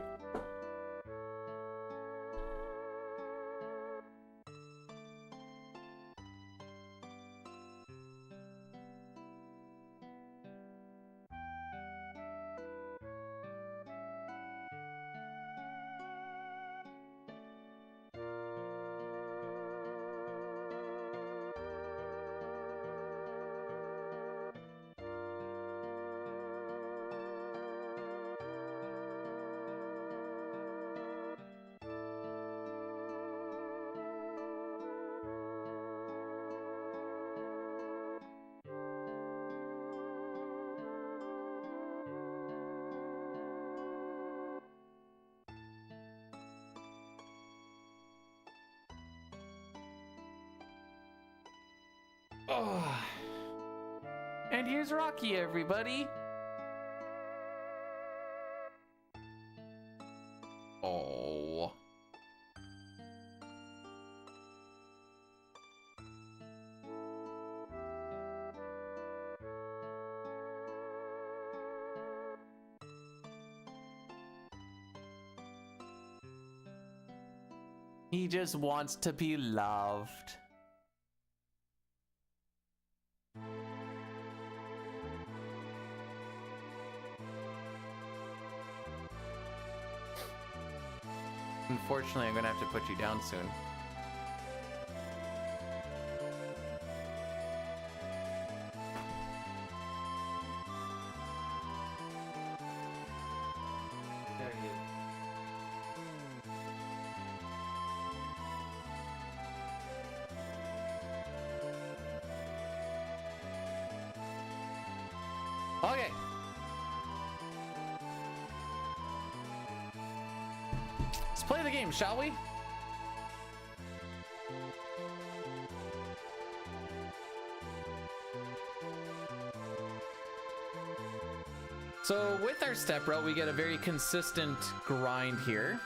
A: Oh. And here's Rocky, everybody. Oh. He just wants to be loved. Unfortunately, I'm gonna have to put you down soon. There he is. Okay. Let's play the game, shall we? So with our step route, we get a very consistent grind here.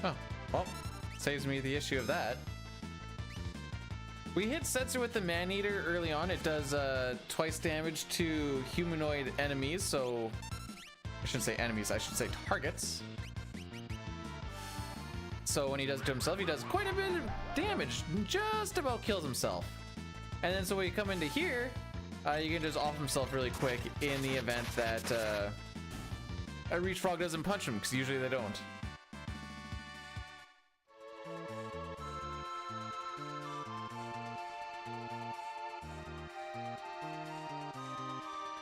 A: Oh, well, saves me the issue of that. We hit Setzer with the Man-Eater early on. It does twice damage to humanoid enemies, so I shouldn't say enemies, I should say targets. So when he does it to himself, he does quite a bit of damage, just about kills himself. And then so when you come into here, you can just off himself really quick in the event that a Reach Frog doesn't punch him, because usually they don't.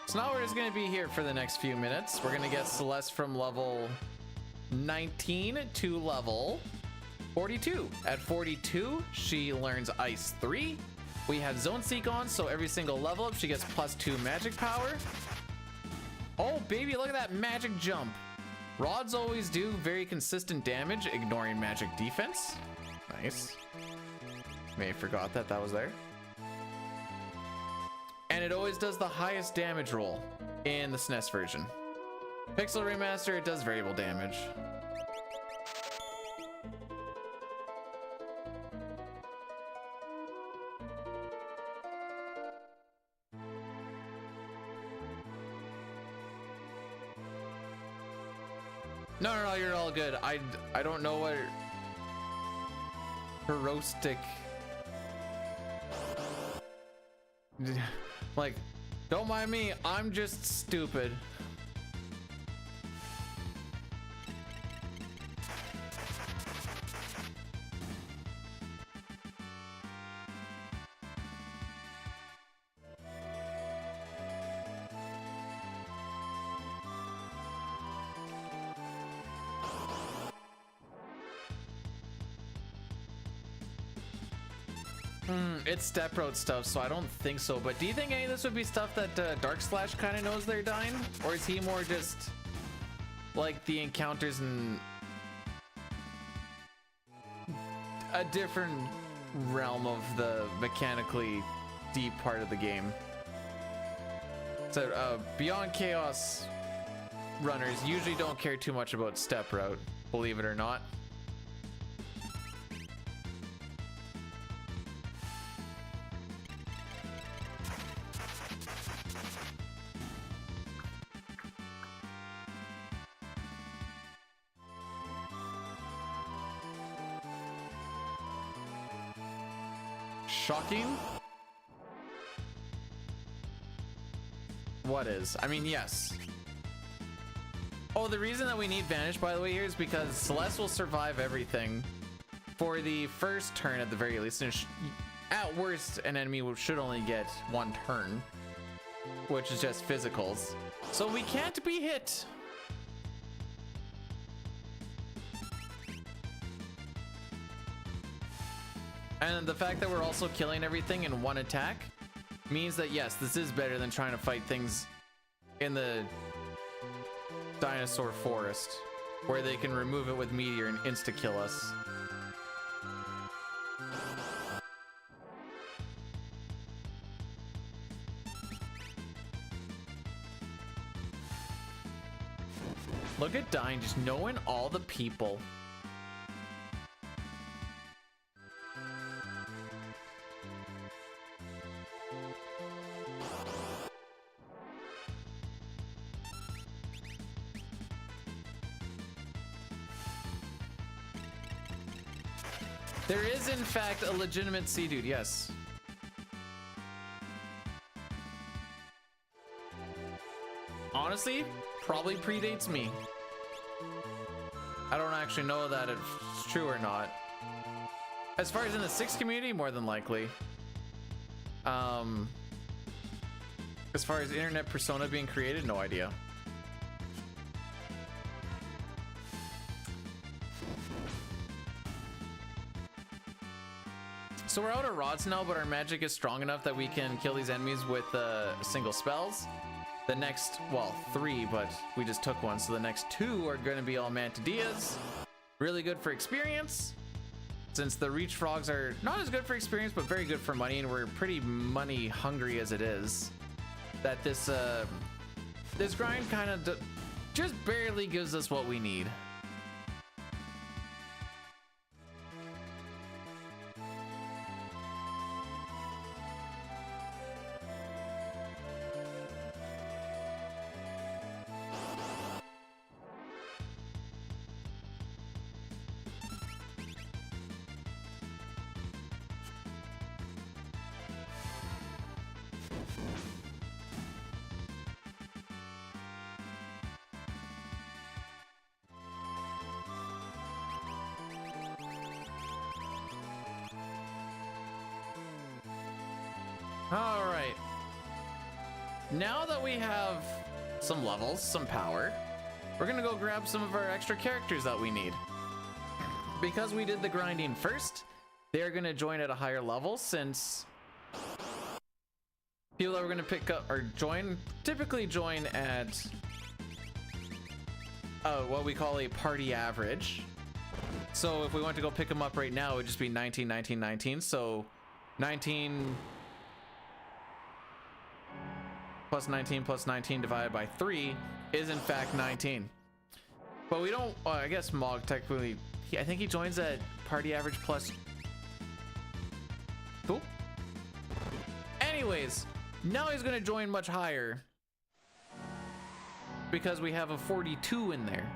A: So now we're just going to be here for the next few minutes. We're going to get Celeste from level 19 to level 42. At 42, she learns Ice 3. We have Zone Seek on, so every single level up, she gets +2 magic power. Oh, baby, look at that magic jump. Rods always do very consistent damage, ignoring magic defense. Nice. May have forgot that that was there. And it always does the highest damage roll in the SNES version. Pixel Remaster, it does variable damage. No, you're all good. I don't know what heroistic. Like, don't mind me, I'm just stupid. It's step route stuff, so I don't think so. But do you think any of this would be stuff that Dark Slash kind of knows they're dying? Or is he more just like the encounters in a different realm of the mechanically deep part of the game? So Beyond Chaos runners usually don't care too much about step route, believe it or not. Shocking? What is? I mean, yes. Oh, the reason that we need Vanish, by the way, here is because Celeste will survive everything for the first turn at the very least. And at worst, an enemy should only get one turn, which is just physicals. So we can't be hit. And the fact that we're also killing everything in one attack means that, yes, this is better than trying to fight things in the dinosaur forest, where they can remove it with Meteor and insta-kill us. Look at dying, just knowing all the people. There is, in fact, a legitimate sea dude, yes. Honestly, probably predates me. I don't actually know that it's true or not. As far as in the 6 community, more than likely. As far as internet persona being created, no idea. So we're out of rods now, but our magic is strong enough that we can kill these enemies with single spells. The next, well, 3, but we just took one, so the next 2 are going to be all Mantadillas. Really good for experience, since the Reach Frogs are not as good for experience, but very good for money, and we're pretty money hungry as it is. That this grind kind of just barely gives us what we need. All right. Now that we have some levels, some power, we're gonna go grab some of our extra characters that we need. Because we did the grinding first, they're gonna join at a higher level, since people that we're gonna pick up or join typically join at what we call a party average. So if we went to go pick them up right now, it would just be 19, 19, 19. So 19 plus 19 plus 19 divided by 3 is in fact 19. But we don't, I guess Mog technically, I think he joins at party average plus. Cool. Anyways, now he's gonna join much higher because we have a 42 in there.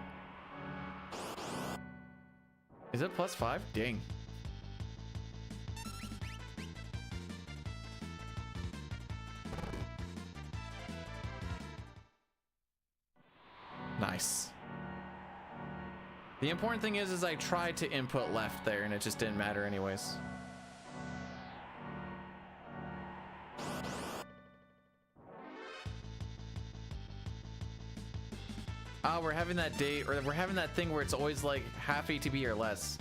A: Is it plus 5? Dang. Nice. The important thing is I tried to input left there and it just didn't matter anyways. We're having that day, or we're having that thing where it's always like half ATB or less.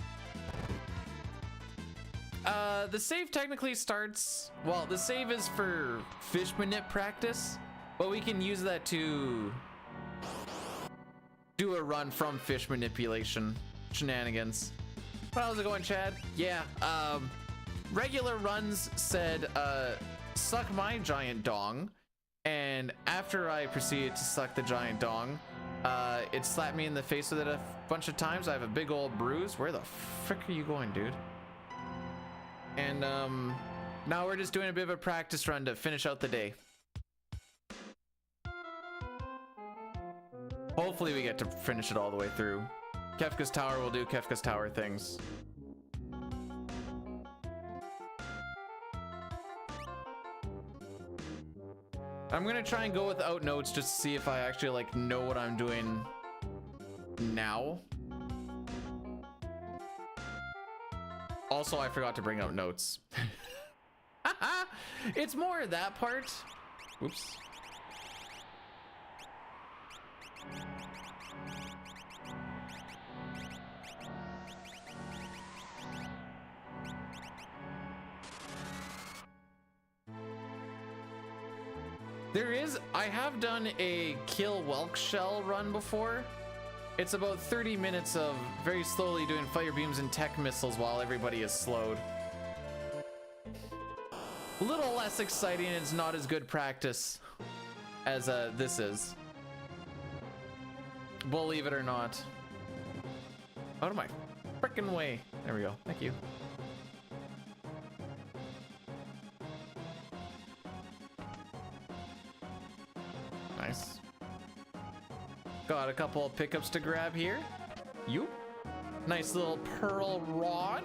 A: The save technically starts, well, the save is for fish manip practice, but we can use that to do a run from fish manipulation shenanigans. How's it going, Chad? Yeah, regular runs said, suck my giant dong, and after I proceeded to suck the giant dong, it slapped me in the face with it a bunch of times. I have a big old bruise. Where the frick are you going, dude? And now we're just doing a bit of a practice run to finish out the day. Hopefully we get to finish it all the way through. Kefka's Tower will do Kefka's Tower things. I'm gonna try and go without notes just to see if I actually like know what I'm doing now. Also, I forgot to bring out notes. It's more that part. Oops. I have done a kill Welk shell run before. It's about 30 minutes of very slowly doing fire beams and tech missiles while everybody is slowed. A little less exciting, and it's not as good practice as this is. Believe it or not. Out of my frickin' way. There we go. Thank you. Nice. Got a couple of pickups to grab here. You. Nice little pearl rod.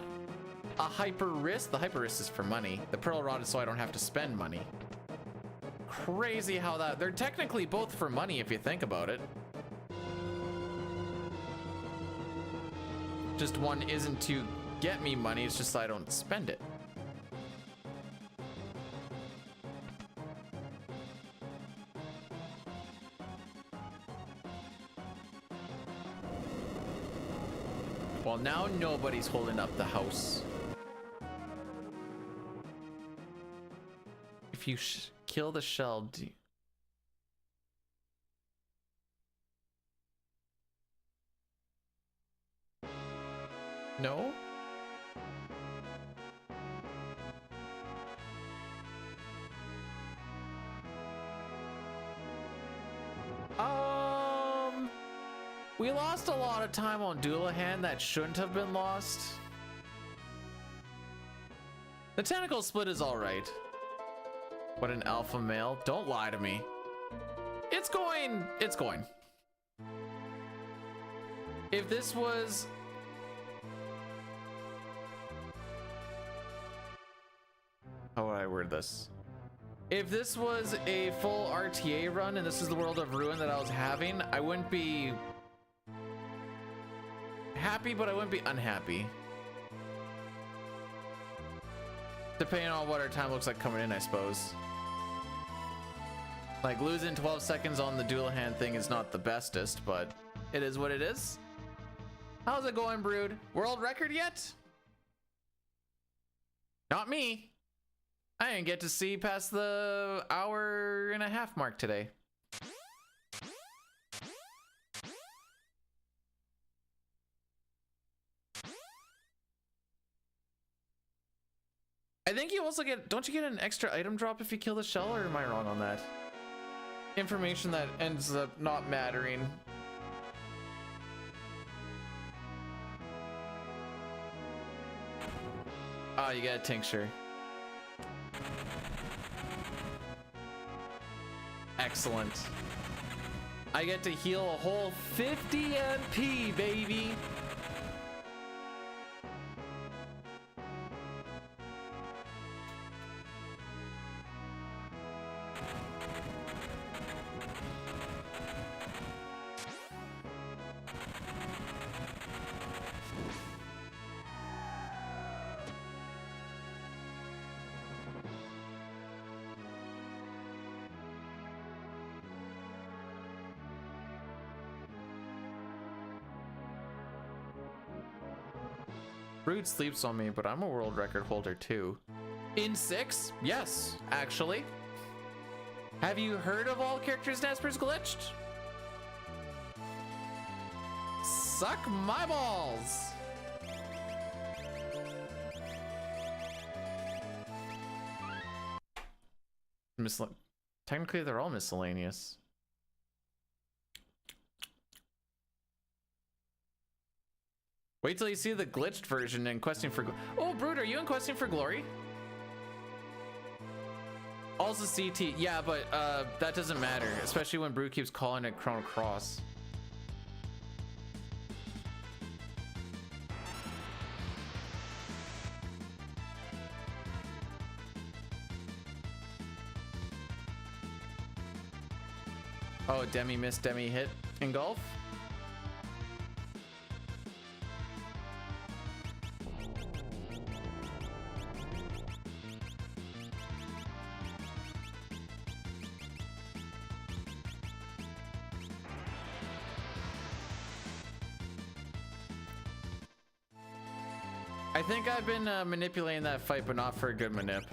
A: A hyper wrist. The hyper wrist is for money. The pearl rod is so I don't have to spend money. Crazy how that... They're technically both for money if you think about it. Just one isn't to get me money, it's just so I don't spend it. Well, now nobody's holding up the house. If you kill the shell, no? We lost a lot of time on Doulahan that shouldn't have been lost. The tentacle split is alright. What an alpha male. Don't lie to me. It's going. It's going. If this was... How would I word this? If this was a full RTA run and this is the World of Ruin that I was having, I wouldn't be happy, but I wouldn't be unhappy. Depending on what our time looks like coming in, I suppose. Like, losing 12 seconds on the Doulahan thing is not the bestest, but it is what it is. How's it going, Brood? World record yet? Not me. I didn't get to see past the hour-and-a-half mark today. I think you also get, don't you get an extra item drop if you kill the shell, or am I wrong on that? Information that ends up not mattering. Oh, you get a tincture. Excellent. I get to heal a whole 50 MP, baby. Brood sleeps on me, but I'm a world record holder too. In 6? Yes, actually. Have you heard of all characters in Espers Glitched? Suck my balls! Technically, they're all miscellaneous. Wait till you see the glitched version in Questing for... Oh, Brood, are you in Questing for Glory? Also CT. Yeah, but that doesn't matter, especially when Brood keeps calling it Chrono Cross. Oh, Demi missed, Demi hit in golf. I think I've been manipulating that fight, but not for a good manip.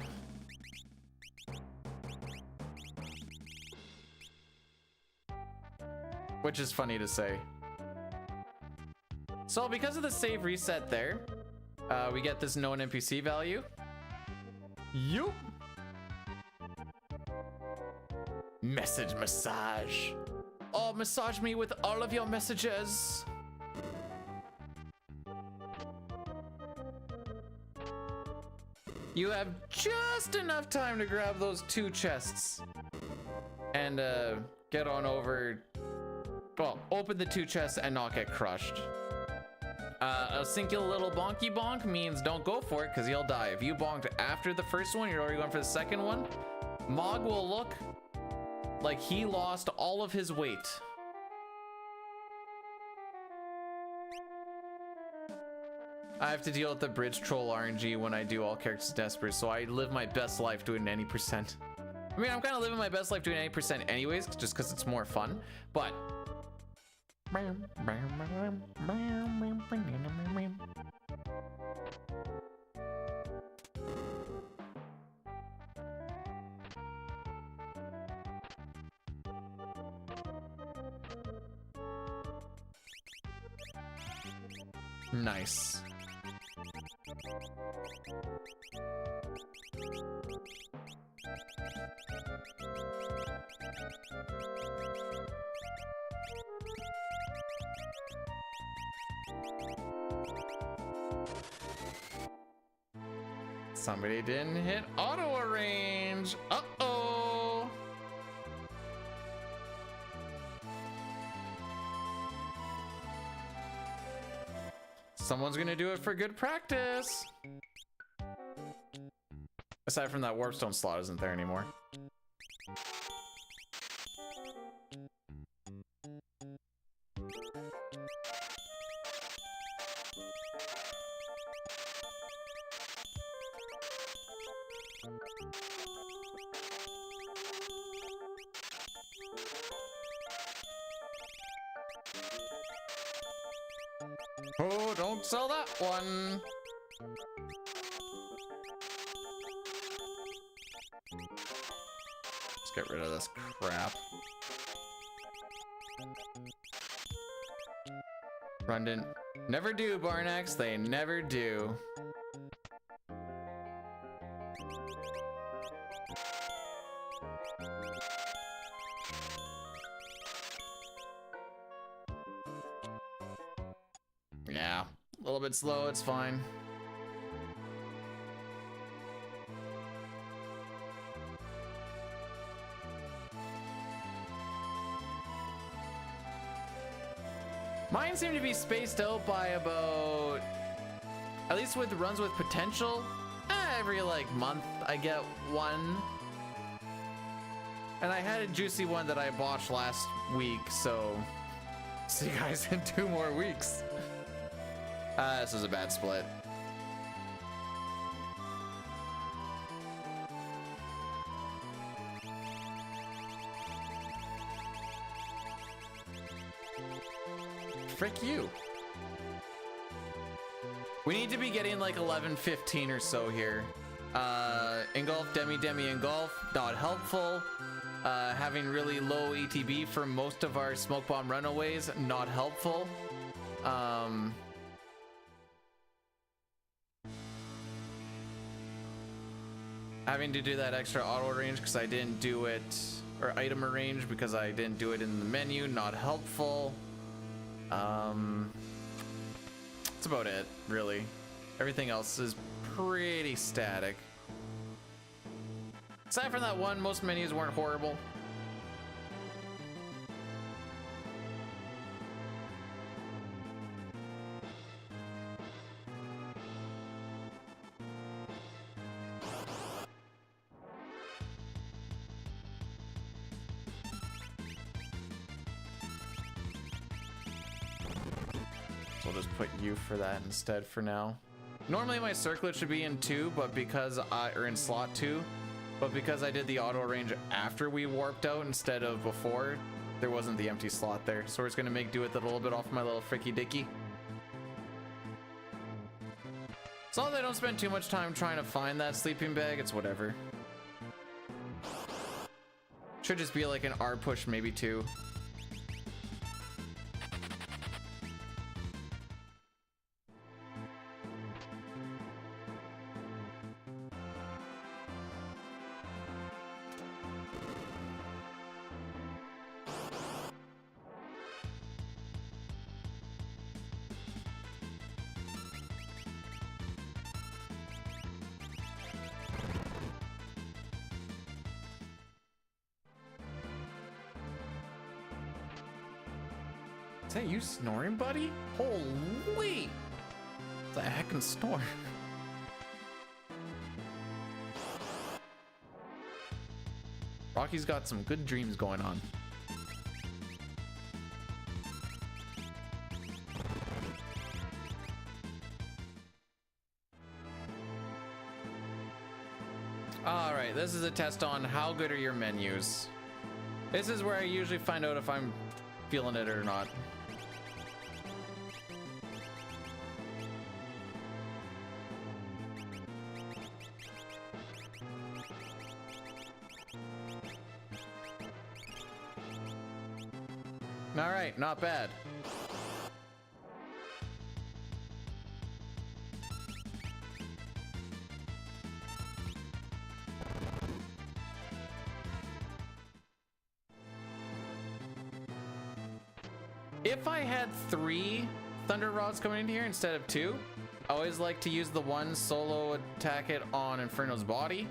A: Which is funny to say. So because of the save reset there, we get this known NPC value. Yup. Message massage. Oh, massage me with all of your messages. You have just enough time to grab those 2 chests and get on over. Well, open the 2 chests and not get crushed. A single little bonky bonk means don't go for it because you'll die. If you bonked after the first one, you're already going for the second one. Mog will look like he lost all of his weight. I have to deal with the bridge troll RNG when I do all characters Espers, so I live my best life doing any percent. I mean, I'm kind of living my best life doing any percent anyways, just because it's more fun, but... Nice. Somebody didn't hit auto arrange. Uh-oh. Someone's gonna do it for good practice. Aside from that, warpstone slot isn't there anymore. Oh, don't sell that one. Let's get rid of this crap. Rundant. Never do, Barnax. They never do. Yeah, a little bit slow, it's fine. Mine seem to be spaced out by about, at least with runs with potential, every like month I get one. And I had a juicy one that I botched last week, so see you guys in 2 more weeks. This was a bad split. Frick you. We need to be getting like 11, 15 or so here. Engulf, Demi, Engulf, not helpful. Having really low ETB for most of our smoke bomb runaways, not helpful. Having to do that extra auto range because I didn't do it, or item arrange because I didn't do it in the menu, not helpful. That's about it, really. Everything else is pretty static. Aside from that one, most menus weren't horrible. So I'll just put you for that instead for now. Normally my circlet should be in 2, but because or in slot 2, but because I did the auto range after we warped out instead of before, there wasn't the empty slot there. So we're just gonna make do with it a little bit off my little fricky dicky. As long as I don't spend too much time trying to find that sleeping bag, it's whatever. Should just be like an R push, maybe 2. Is that you snoring, buddy? Holy! It's a heckin' snore. Rocky's got some good dreams going on. Alright, this is a test on how good are your menus. This is where I usually find out if I'm feeling it or not. All right, not bad. If I had 3 thunder rods coming in here instead of 2, I always like to use the one solo attack it on Inferno's body.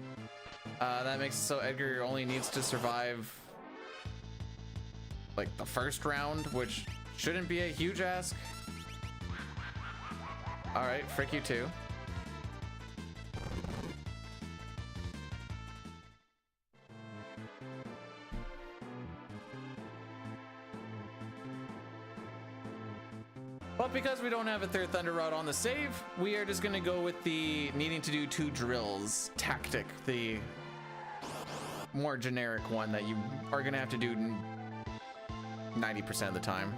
A: That makes it so Edgar only needs to survive like the first round, which shouldn't be a huge ask. All right, frick you too. But because we don't have a third Thunder Rod on the save, we are just gonna go with the needing to do 2 drills tactic, the more generic one that you are gonna have to do 90% of the time.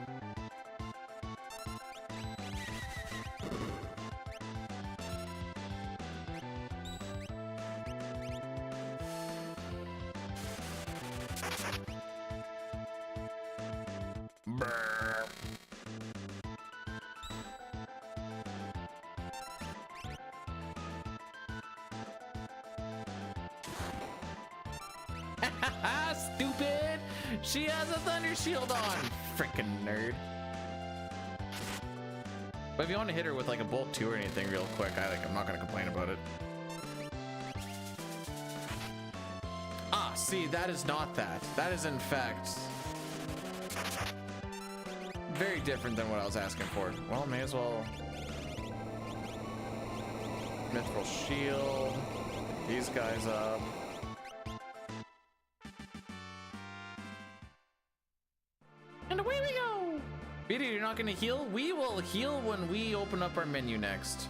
A: Brr. Stupid! She has a thunder shield on! Frickin' nerd. But if you want to hit her with like a bolt 2 or anything real quick, I'm not gonna complain about it. Ah, see, that is not that. That is in fact very different than what I was asking for. Well, may as well. Mithril shield. Pick these guys up. And away we go! Peter, you're not gonna heal? We will heal when we open up our menu next.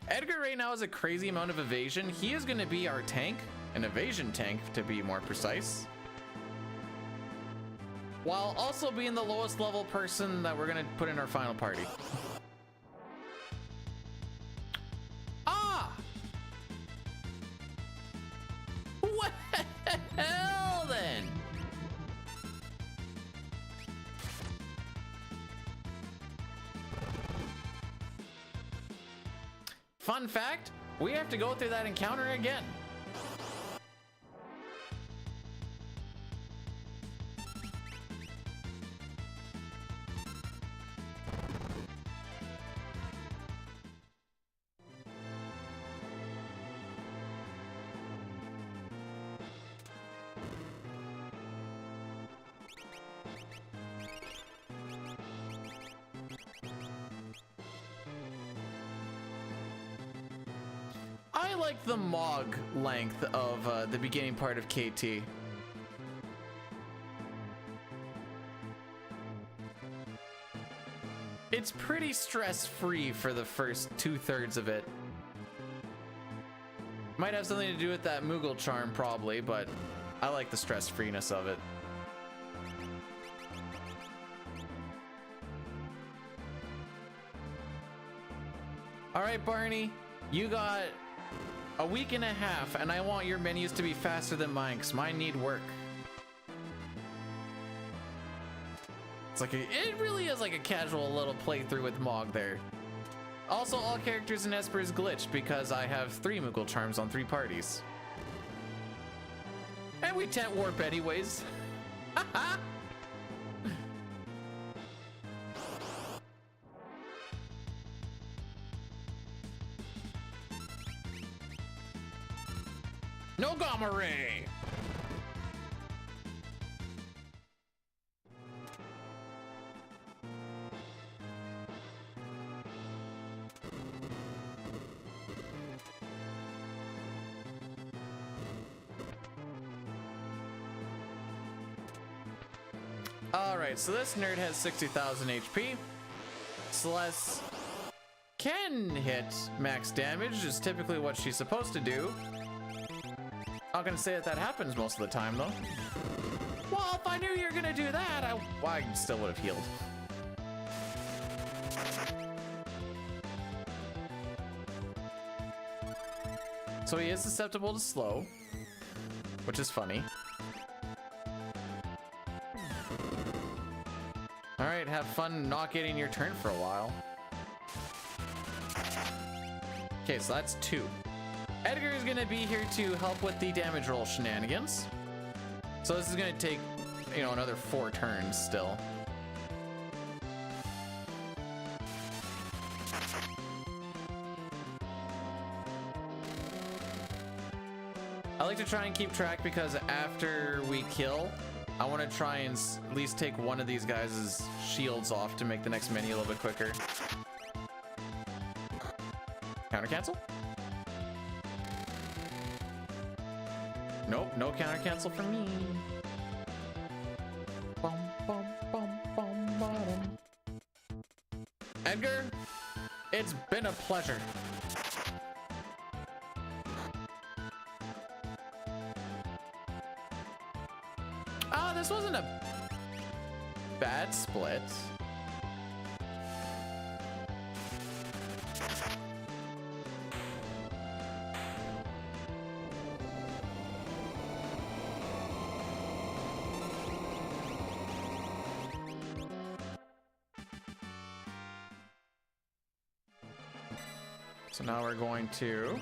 A: Edgar right now has a crazy amount of evasion. He is gonna be our tank, an evasion tank to be more precise, while also being the lowest level person that we're gonna put in our final party. Ah! Well then! Fun fact, we have to go through that encounter again. I like the Mog length of the beginning part of KT. It's pretty stress-free for the first 2/3 of it. Might have something to do with that Moogle charm probably, but I like the stress-freeness of it. All right, Barney, you got a week and a half, and I want your menus to be faster than mine, because mine need work. It's like it really is like a casual little playthrough with Mog there. Also, all characters in espers glitched because I have 3 Moogle charms on 3 parties. And we tent warp anyways. Haha! No gamma ray! Alright, so this nerd has 60,000 HP. Celeste can hit max damage, is typically what she's supposed to do. Not gonna say that happens most of the time, though. Well, if I knew you were gonna do that, I still would have healed. So he is susceptible to slow, which is funny. All right, have fun not getting your turn for a while. Okay, so that's 2. Edgar is gonna be here to help with the damage roll shenanigans. So this is gonna take, you know, another 4 turns still. I like to try and keep track because after we kill, I want to try and at least take one of these guys' shields off to make the next menu a little bit quicker. Counter cancel? Nope, no counter cancel for me. Bum, bum, bum, bum, bum. Edgar, it's been a pleasure. This wasn't a bad split. So now we're going to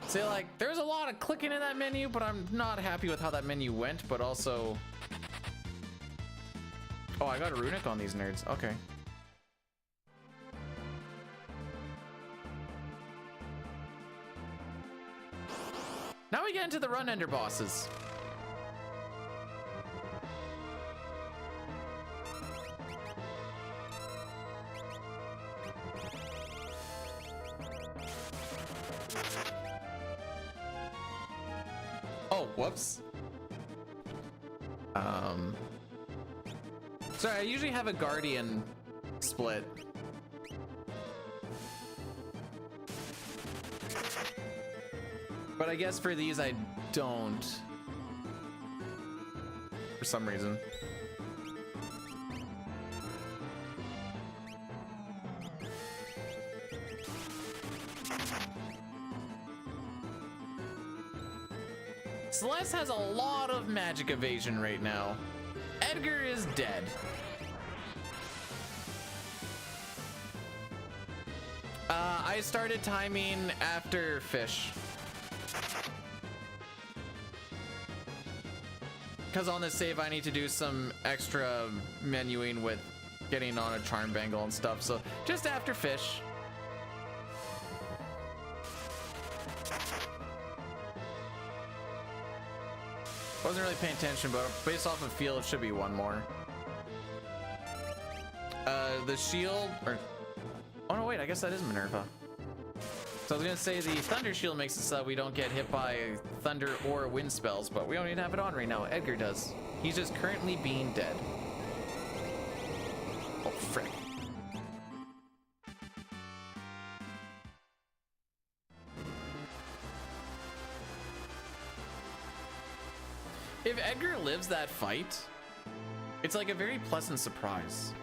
A: say, like, there's a lot of clicking in that menu, but I'm not happy with how that menu went, but also... Oh, I got a runic on these nerds. Okay. Now we get into the run ender bosses. Oh, whoops. Sorry, I usually have a guardian split. But I guess for these I don't. For some reason. Celeste has a lot of magic evasion right now. Edgar is dead. I started timing after fish. Because on this save I need to do some extra menuing with getting on a charm bangle and stuff, so just after fish. Wasn't really paying attention, but based off of feel, it should be one more. The shield, or... Oh no, wait, I guess that is Minerva. So I was gonna say the thunder shield makes it so that we don't get hit by thunder or wind spells, but we don't even have it on right now. Edgar does. He's just currently being dead. Oh, frick. If Edgar lives that fight, it's like a very pleasant surprise.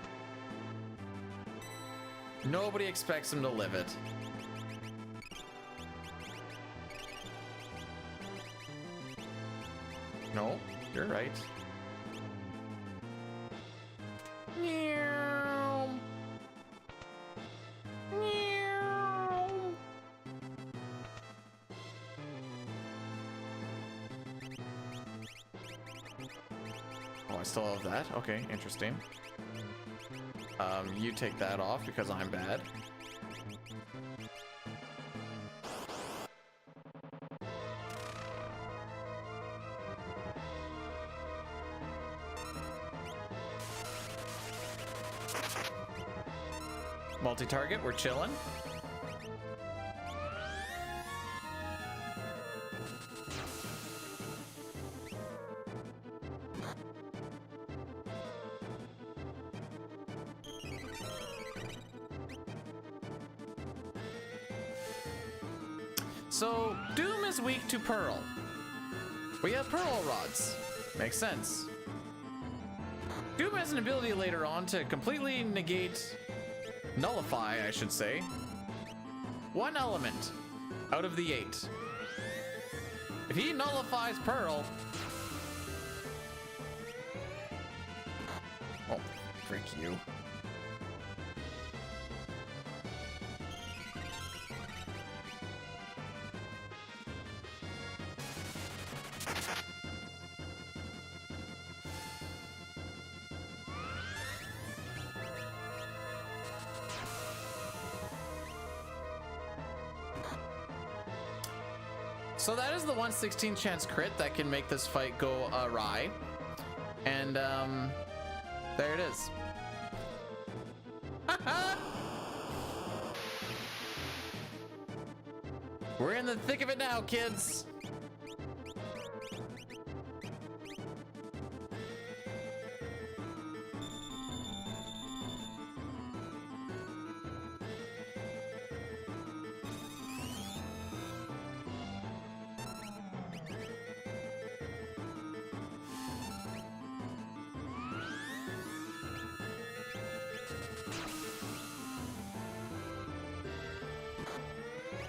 A: Nobody expects him to live it. No, you're right. Meow. Meow. Oh, I still have that? Okay, interesting. You take that off because I'm bad. Multi-target, we're chilling. So, Doom is weak to Pearl. We have Pearl rods. Makes sense. Doom has an ability later on to completely negate, nullify, I should say, one element out of the 8. If he nullifies Pearl... Oh, frick you. So that is the 1/16 chance crit that can make this fight go awry. And there it is. We're in the thick of it now, kids.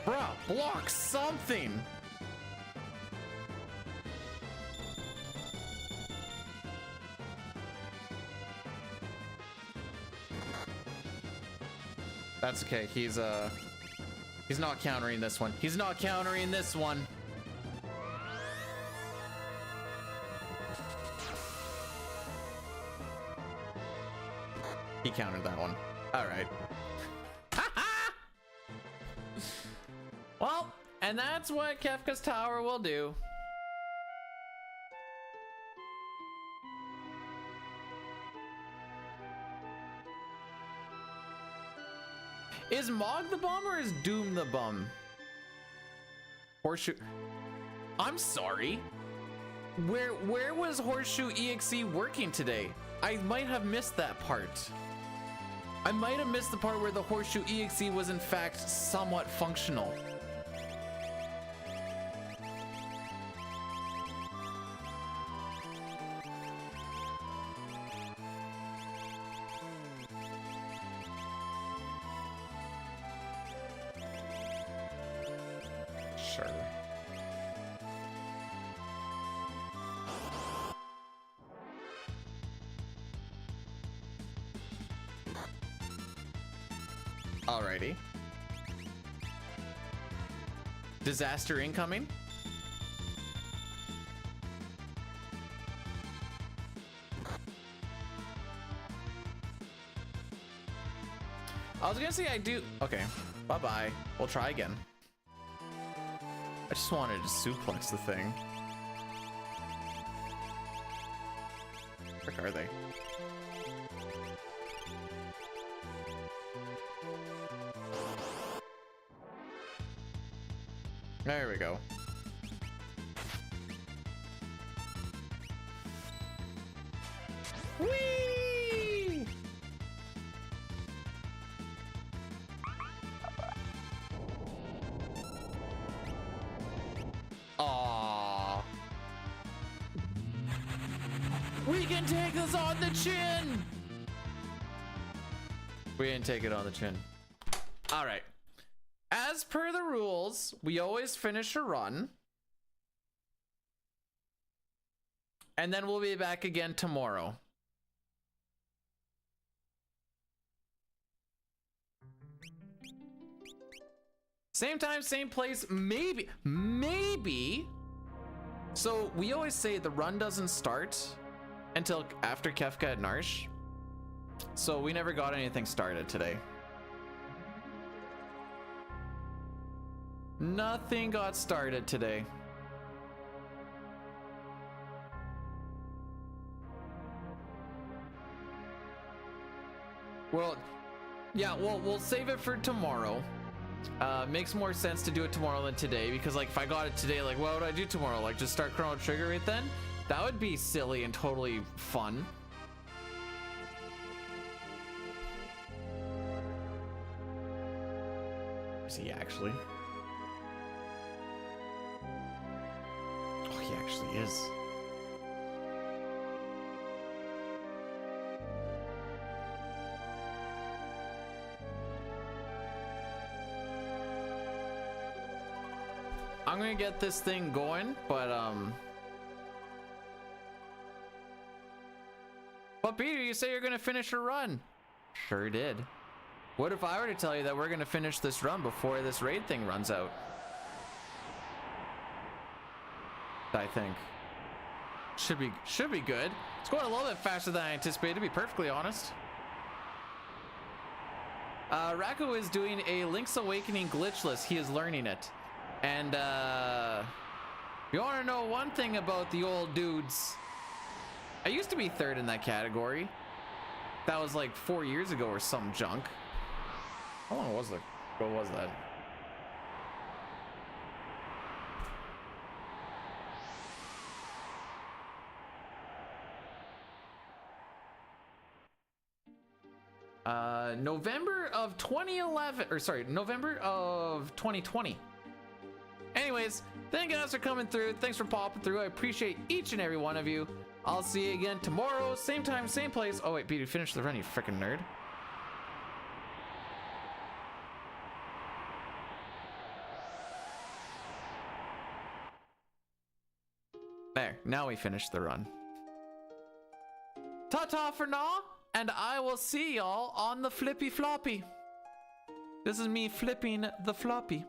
A: Bruh, block something! That's okay, he's not countering this one. He's not countering this one. He countered that one. Alright. Well, and that's what Kefka's Tower will do. Is Mog the bum or is Doom the bum? Horseshoe. I'm sorry. Where was Horseshoe EXE working today? I might have missed that part. I might have missed the part where the Horseshoe EXE was in fact somewhat functional. Sure. Alrighty. Disaster incoming. I was gonna say I do. Okay, bye-bye. We'll try again. I just wanted to suplex the thing. Where are they? There we go. Whee! Aww. We can take this on the chin! We didn't take it on the chin. All right. As per the rules, we always finish a run. And then we'll be back again tomorrow. Same time, same place, maybe. So we always say the run doesn't start until after Kefka at Narsh. So we never got anything started today. Nothing got started today. Well, yeah, we'll save it for tomorrow. Makes more sense to do it tomorrow than today, because like if I got it today, like what would I do tomorrow? Like just start Chrono Trigger right then? That would be silly and totally fun. Is he actually? Oh, he actually is. I'm gonna get this thing going, but Peter, you say you're gonna finish a run. Sure did. What if I were to tell you that we're gonna finish this run before this raid thing runs out? I think should be good. It's going a little bit faster than I anticipated, to be perfectly honest. Racco is doing a Link's Awakening glitchless. He is learning it. And you want to know one thing about the old dudes? I used to be third in that category. That was like 4 years ago or some junk. How long was that? What was that? November of 2011, or sorry, November of 2020. Anyways, thank you guys for coming through. Thanks for popping through. I appreciate each and every one of you. I'll see you again tomorrow, same time, same place. Oh wait, Peter, finish the run, you freaking nerd. There, now we finished the run. Ta-ta for now, and I will see y'all on the flippy floppy. This is me flipping the floppy.